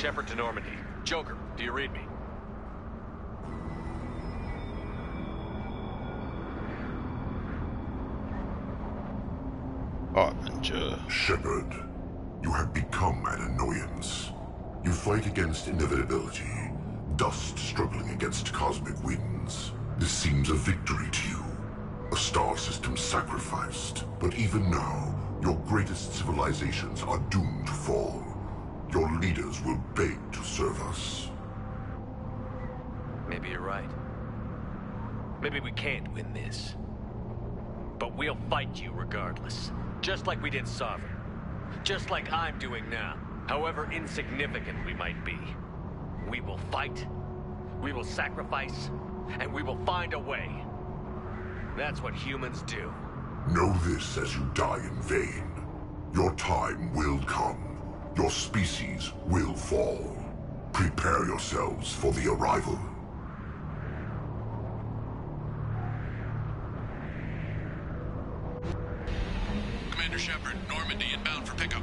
Shepard to Normandy. Joker, do you read me? Harbinger. Shepard, you have become an annoyance. You fight against inevitability, dust struggling against cosmic winds. This seems a victory to you. A star system sacrificed. But even now, your greatest civilizations are doomed to fall. Your leaders will beg to serve us. Maybe you're right. Maybe we can't win this. But we'll fight you regardless. Just like we did Sovereign. Just like I'm doing now. However insignificant we might be. We will fight, we will sacrifice, and we will find a way. That's what humans do. Know this as you die in vain. Your time will come. Your species will fall. Prepare yourselves for the arrival. Commander Shepard, Normandy inbound for pickup.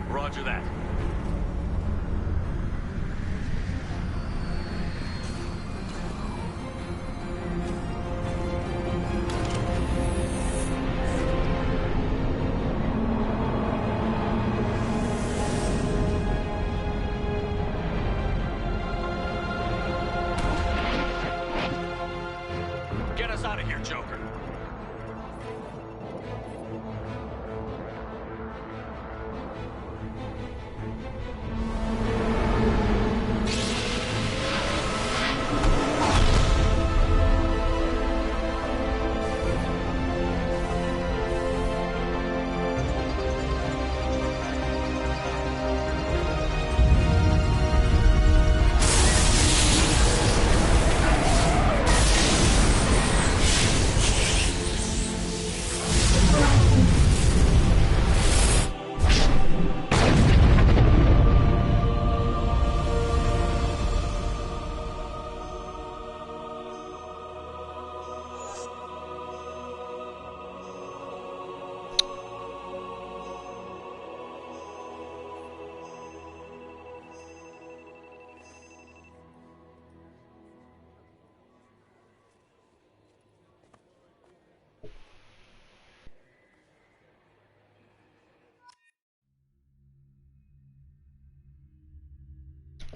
Roger that. Get us out of here, Joker.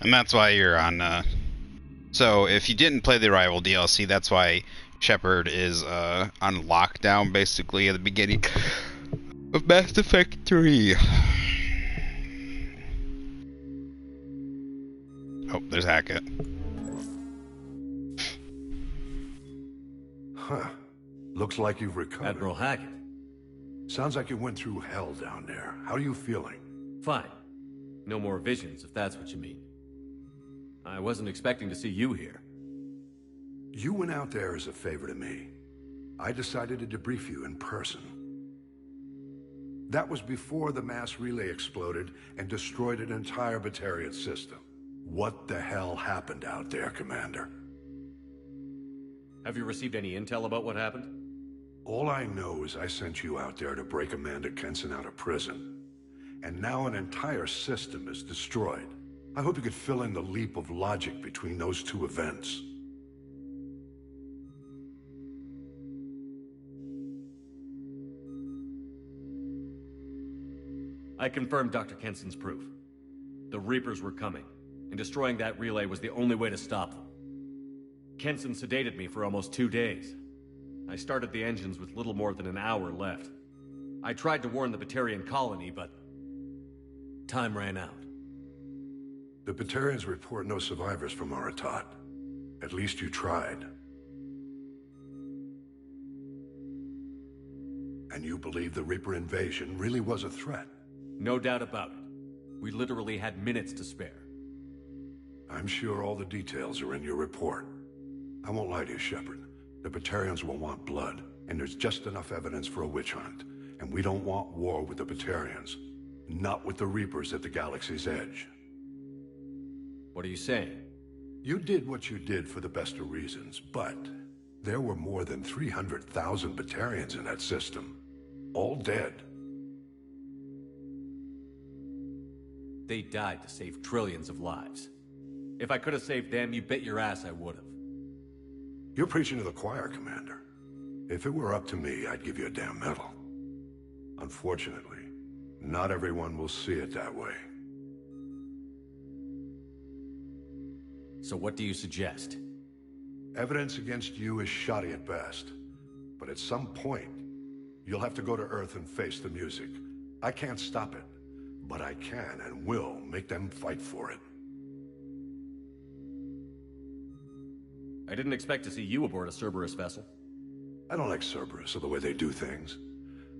And that's why you're on, so if you didn't play the Arrival DLC, that's why Shepard is, on lockdown, basically, at the beginning of Mass Effect 3. Oh, there's Hackett. Huh. Looks like you've recovered. Admiral Hackett. Sounds like you went through hell down there. How are you feeling? Fine. No more visions, if that's what you mean. I wasn't expecting to see you here. You went out there as a favor to me. I decided to debrief you in person. That was before the mass relay exploded and destroyed an entire Batarian system. What the hell happened out there, Commander? Have you received any intel about what happened? All I know is I sent you out there to break Amanda Kenson out of prison. And now an entire system is destroyed. I hope you could fill in the leap of logic between those two events. I confirmed Dr. Kenson's proof. The Reapers were coming, and destroying that relay was the only way to stop them. Kenson sedated me for almost 2 days. I started the engines with little more than an hour left. I tried to warn the Batarian colony, but time ran out. The Batarians report no survivors from Aratat. At least you tried. And you believe the Reaper invasion really was a threat? No doubt about it. We literally had minutes to spare. I'm sure all the details are in your report. I won't lie to you, Shepard. The Batarians will want blood, and there's just enough evidence for a witch hunt. And we don't want war with the Batarians. Not with the Reapers at the galaxy's edge. What are you saying? You did what you did for the best of reasons, but there were more than 300,000 Batarians in that system. All dead. They died to save trillions of lives. If I could have saved them, you bet your ass I would have. You're preaching to the choir, Commander. If it were up to me, I'd give you a damn medal. Unfortunately, not everyone will see it that way. So what do you suggest? Evidence against you is shoddy at best. But at some point, you'll have to go to Earth and face the music. I can't stop it, but I can and will make them fight for it. I didn't expect to see you aboard a Cerberus vessel. I don't like Cerberus or the way they do things,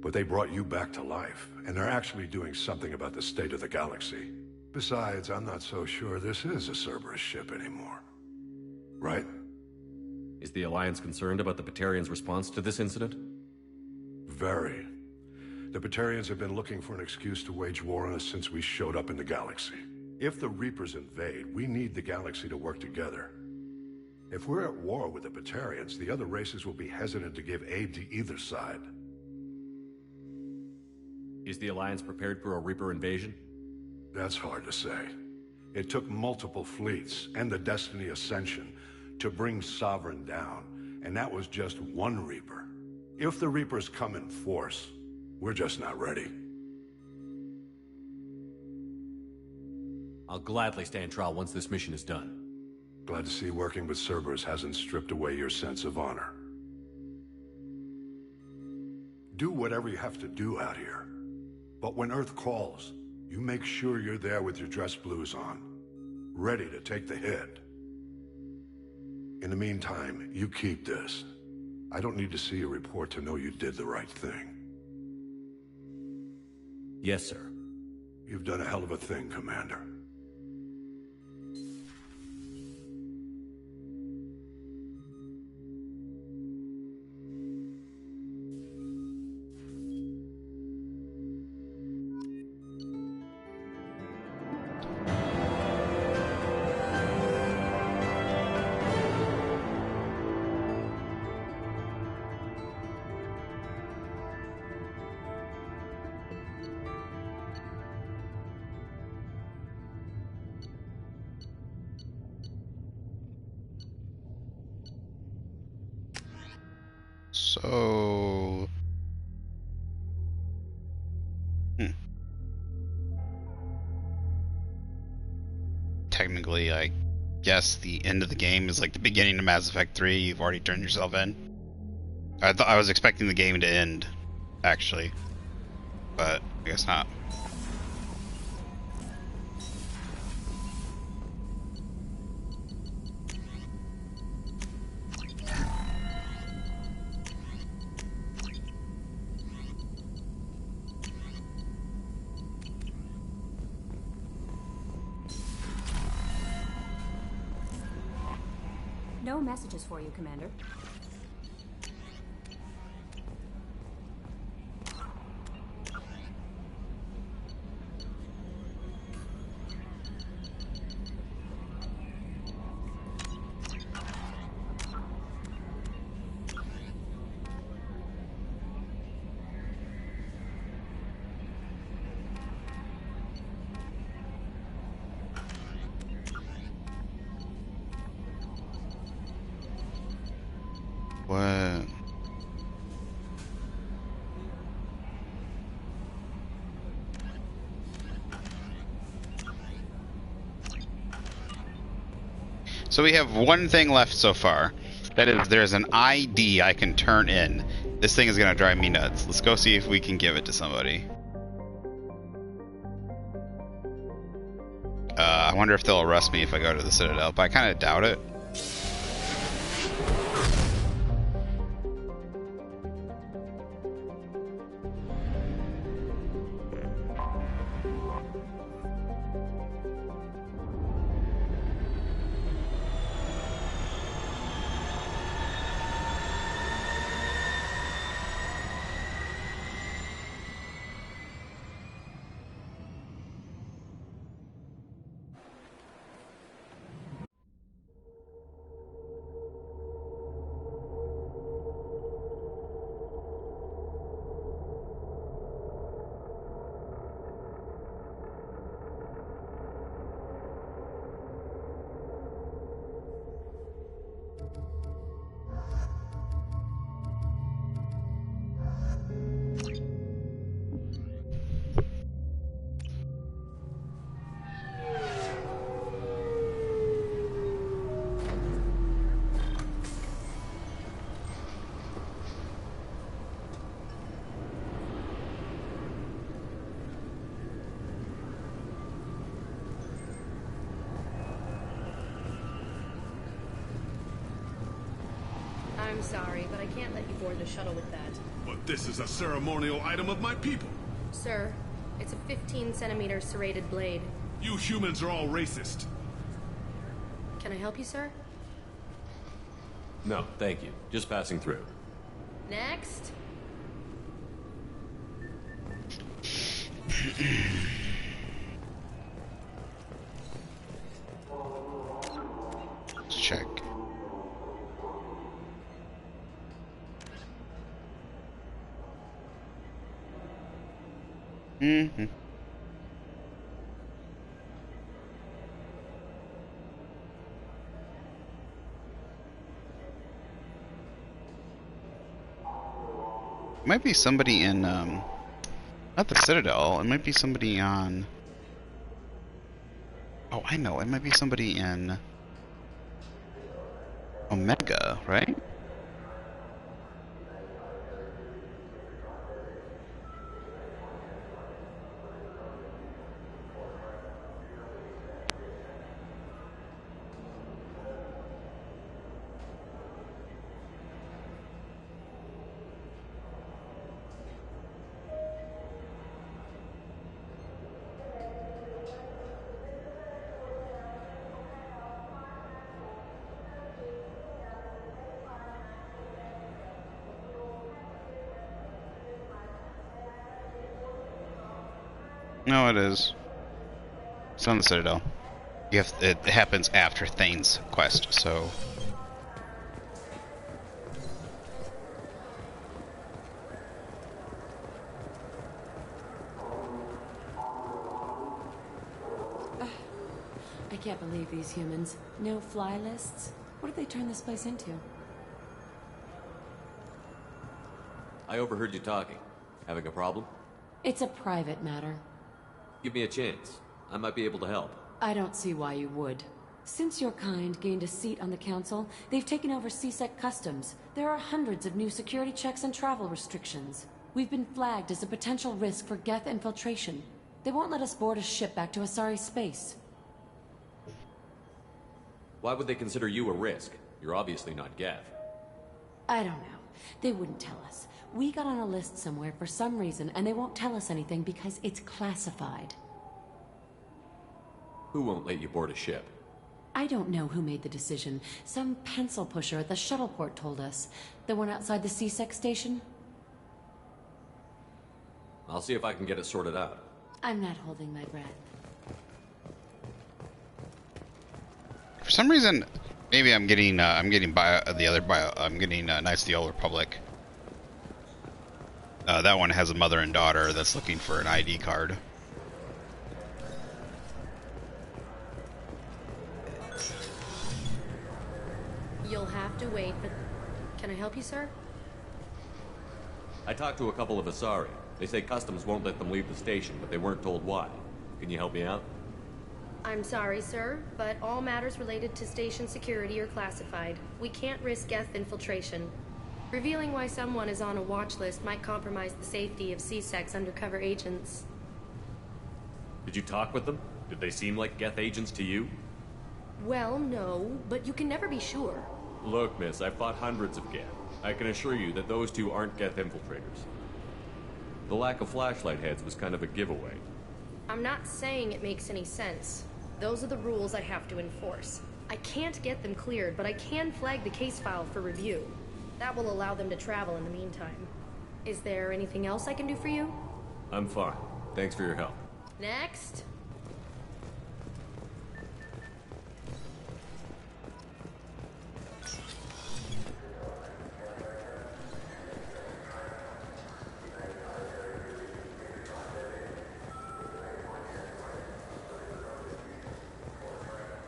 but they brought you back to life, and they're actually doing something about the state of the galaxy. Besides, I'm not so sure this is a Cerberus ship anymore. Right? Is the Alliance concerned about the Batarians' response to this incident? Very. The Batarians have been looking for an excuse to wage war on us since we showed up in the galaxy. If the Reapers invade, we need the galaxy to work together. If we're at war with the Batarians, the other races will be hesitant to give aid to either side. Is the Alliance prepared for a Reaper invasion? That's hard to say. It took multiple fleets and the Destiny Ascension to bring Sovereign down, and that was just one Reaper. If the Reapers come in force, we're just not ready. I'll gladly stand trial once this mission is done. Glad to see working with Cerberus hasn't stripped away your sense of honor. Do whatever you have to do out here. But when Earth calls, you make sure you're there with your dress blues on, ready to take the hit. In the meantime, you keep this. I don't need to see a report to know you did the right thing. Yes, sir. You've done a hell of a thing, Commander. So... Technically, I guess the end of the game is like the beginning of Mass Effect 3. You've already turned yourself in. I was expecting the game to end, actually. But I guess not. No messages for you, Commander. What? So we have one thing left so far. That is, there's an ID I can turn in. This thing is gonna drive me nuts. Let's go see if we can give it to somebody. I wonder if they'll arrest me if I go to the Citadel, but I kind of doubt it. I'm sorry, but I can't let you board the shuttle with that. But this is a ceremonial item of my people. Sir, it's a 15-centimeter serrated blade. You humans are all racist. Can I help you, sir? No, thank you. Just passing through. Next. Let's check. Mm-hmm. Might be somebody in, not the Citadel. It might be somebody on... Oh, I know. It might be somebody in Omega, right? No, it is. It's on the Citadel. You have, it happens after Thane's quest, so... I can't believe these humans. No fly lists? What did they turn this place into? I overheard you talking. Having a problem? It's a private matter. Give me a chance. I might be able to help. I don't see why you would. Since your kind gained a seat on the council, they've taken over CSEC customs. There are hundreds of new security checks and travel restrictions. We've been flagged as a potential risk for Geth infiltration. They won't let us board a ship back to Asari space. Why would they consider you a risk? You're obviously not Geth. I don't know. They wouldn't tell us. We got on a list somewhere for some reason, and they won't tell us anything because it's classified. Who won't let you board a ship? I don't know who made the decision. Some pencil pusher at the shuttle port told us. The one outside the CSEC station? I'll see if I can get it sorted out. I'm not holding my breath. For some reason, maybe I'm getting Knights of the Old Republic. That one has a mother and daughter that's looking for an ID card. You'll have to wait, but... Can I help you, sir? I talked to a couple of Asari. They say customs won't let them leave the station, but they weren't told why. Can you help me out? I'm sorry, sir, but all matters related to station security are classified. We can't risk Geth infiltration. Revealing why someone is on a watch list might compromise the safety of CSEC's undercover agents. Did you talk with them? Did they seem like Geth agents to you? Well, no, but you can never be sure. Look, miss, I've fought hundreds of Geth. I can assure you that those two aren't Geth infiltrators. The lack of flashlight heads was kind of a giveaway. I'm not saying it makes any sense. Those are the rules I have to enforce. I can't get them cleared, but I can flag the case file for review. That will allow them to travel in the meantime. Is there anything else I can do for you? I'm fine. Thanks for your help. Next.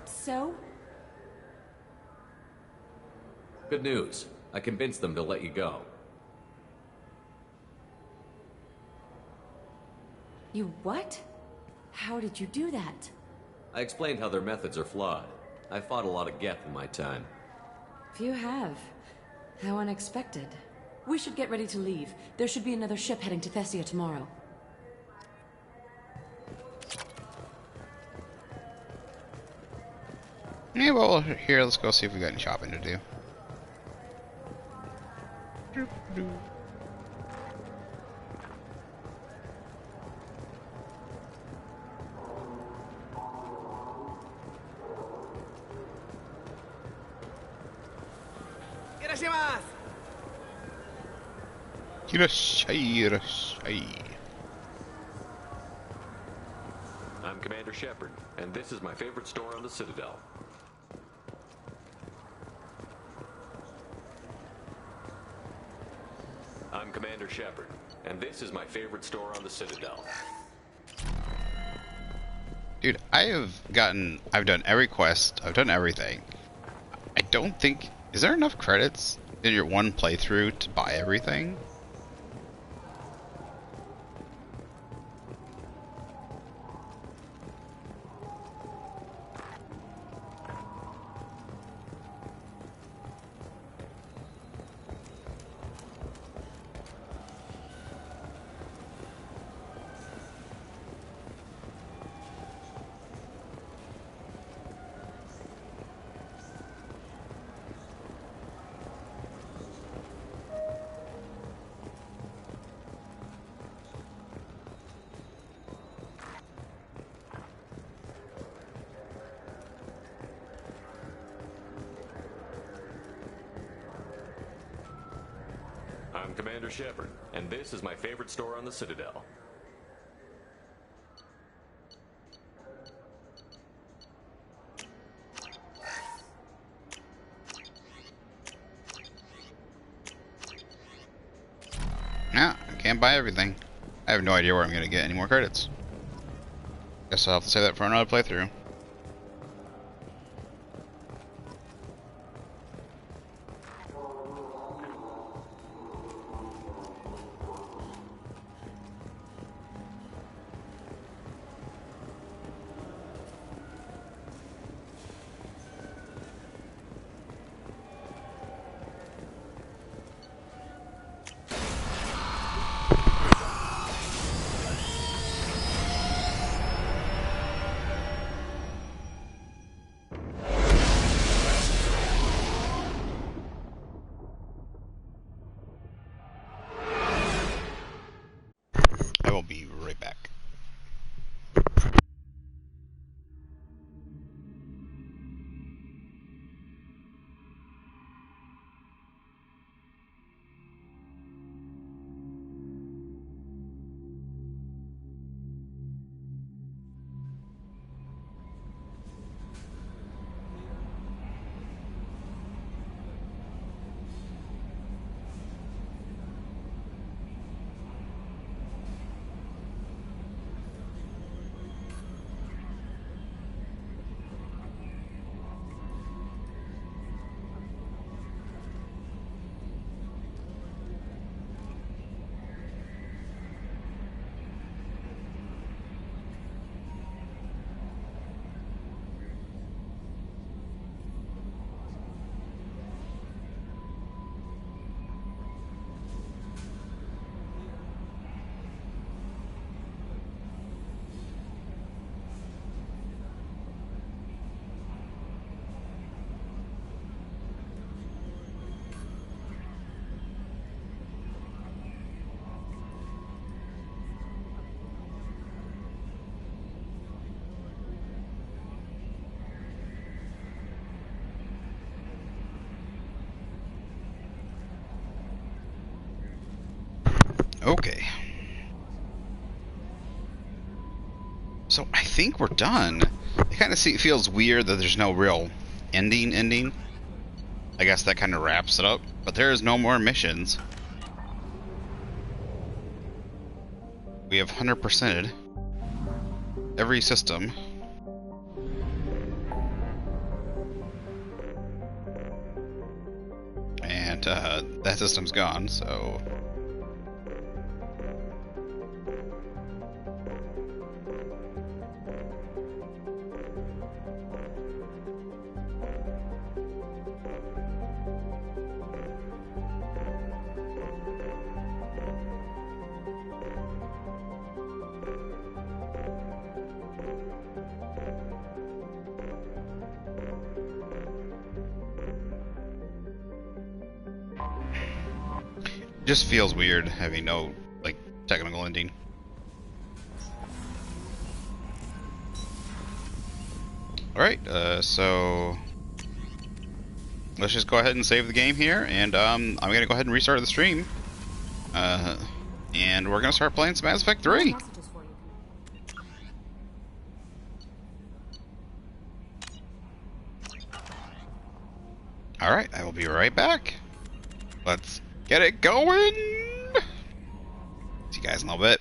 So? Good news. I convinced them to let you go. You what? How did you do that? I explained how their methods are flawed. I fought a lot of Geth in my time. You have. How unexpected. We should get ready to leave. There should be another ship heading to Thessia tomorrow. Yeah, well, here, let's go see if we got any shopping to do. I'm Commander Shepard, and this is my favorite store on the Citadel. I'm Commander Shepard, and this is my favorite store on the Citadel. Dude, I've done every quest, I've done everything. I don't think, is there enough credits in your one playthrough to buy everything? I'm Commander Shepard, and this is my favorite store on the Citadel. Yeah, I can't buy everything. I have no idea where I'm going to get any more credits. Guess I'll have to save that for another playthrough. I will be right back. Okay. So I think we're done. It kind of feels weird that there's no real ending. I guess that kind of wraps it up. But there is no more missions. We have 100%ed every system. And that system's gone, so... Just feels weird having no, like, technical ending. Alright, so let's just go ahead and save the game here, and I'm gonna go ahead and restart the stream. And we're gonna start playing some Mass Effect 3. Alright, I will be right back. Let's get it going! See you guys in a little bit.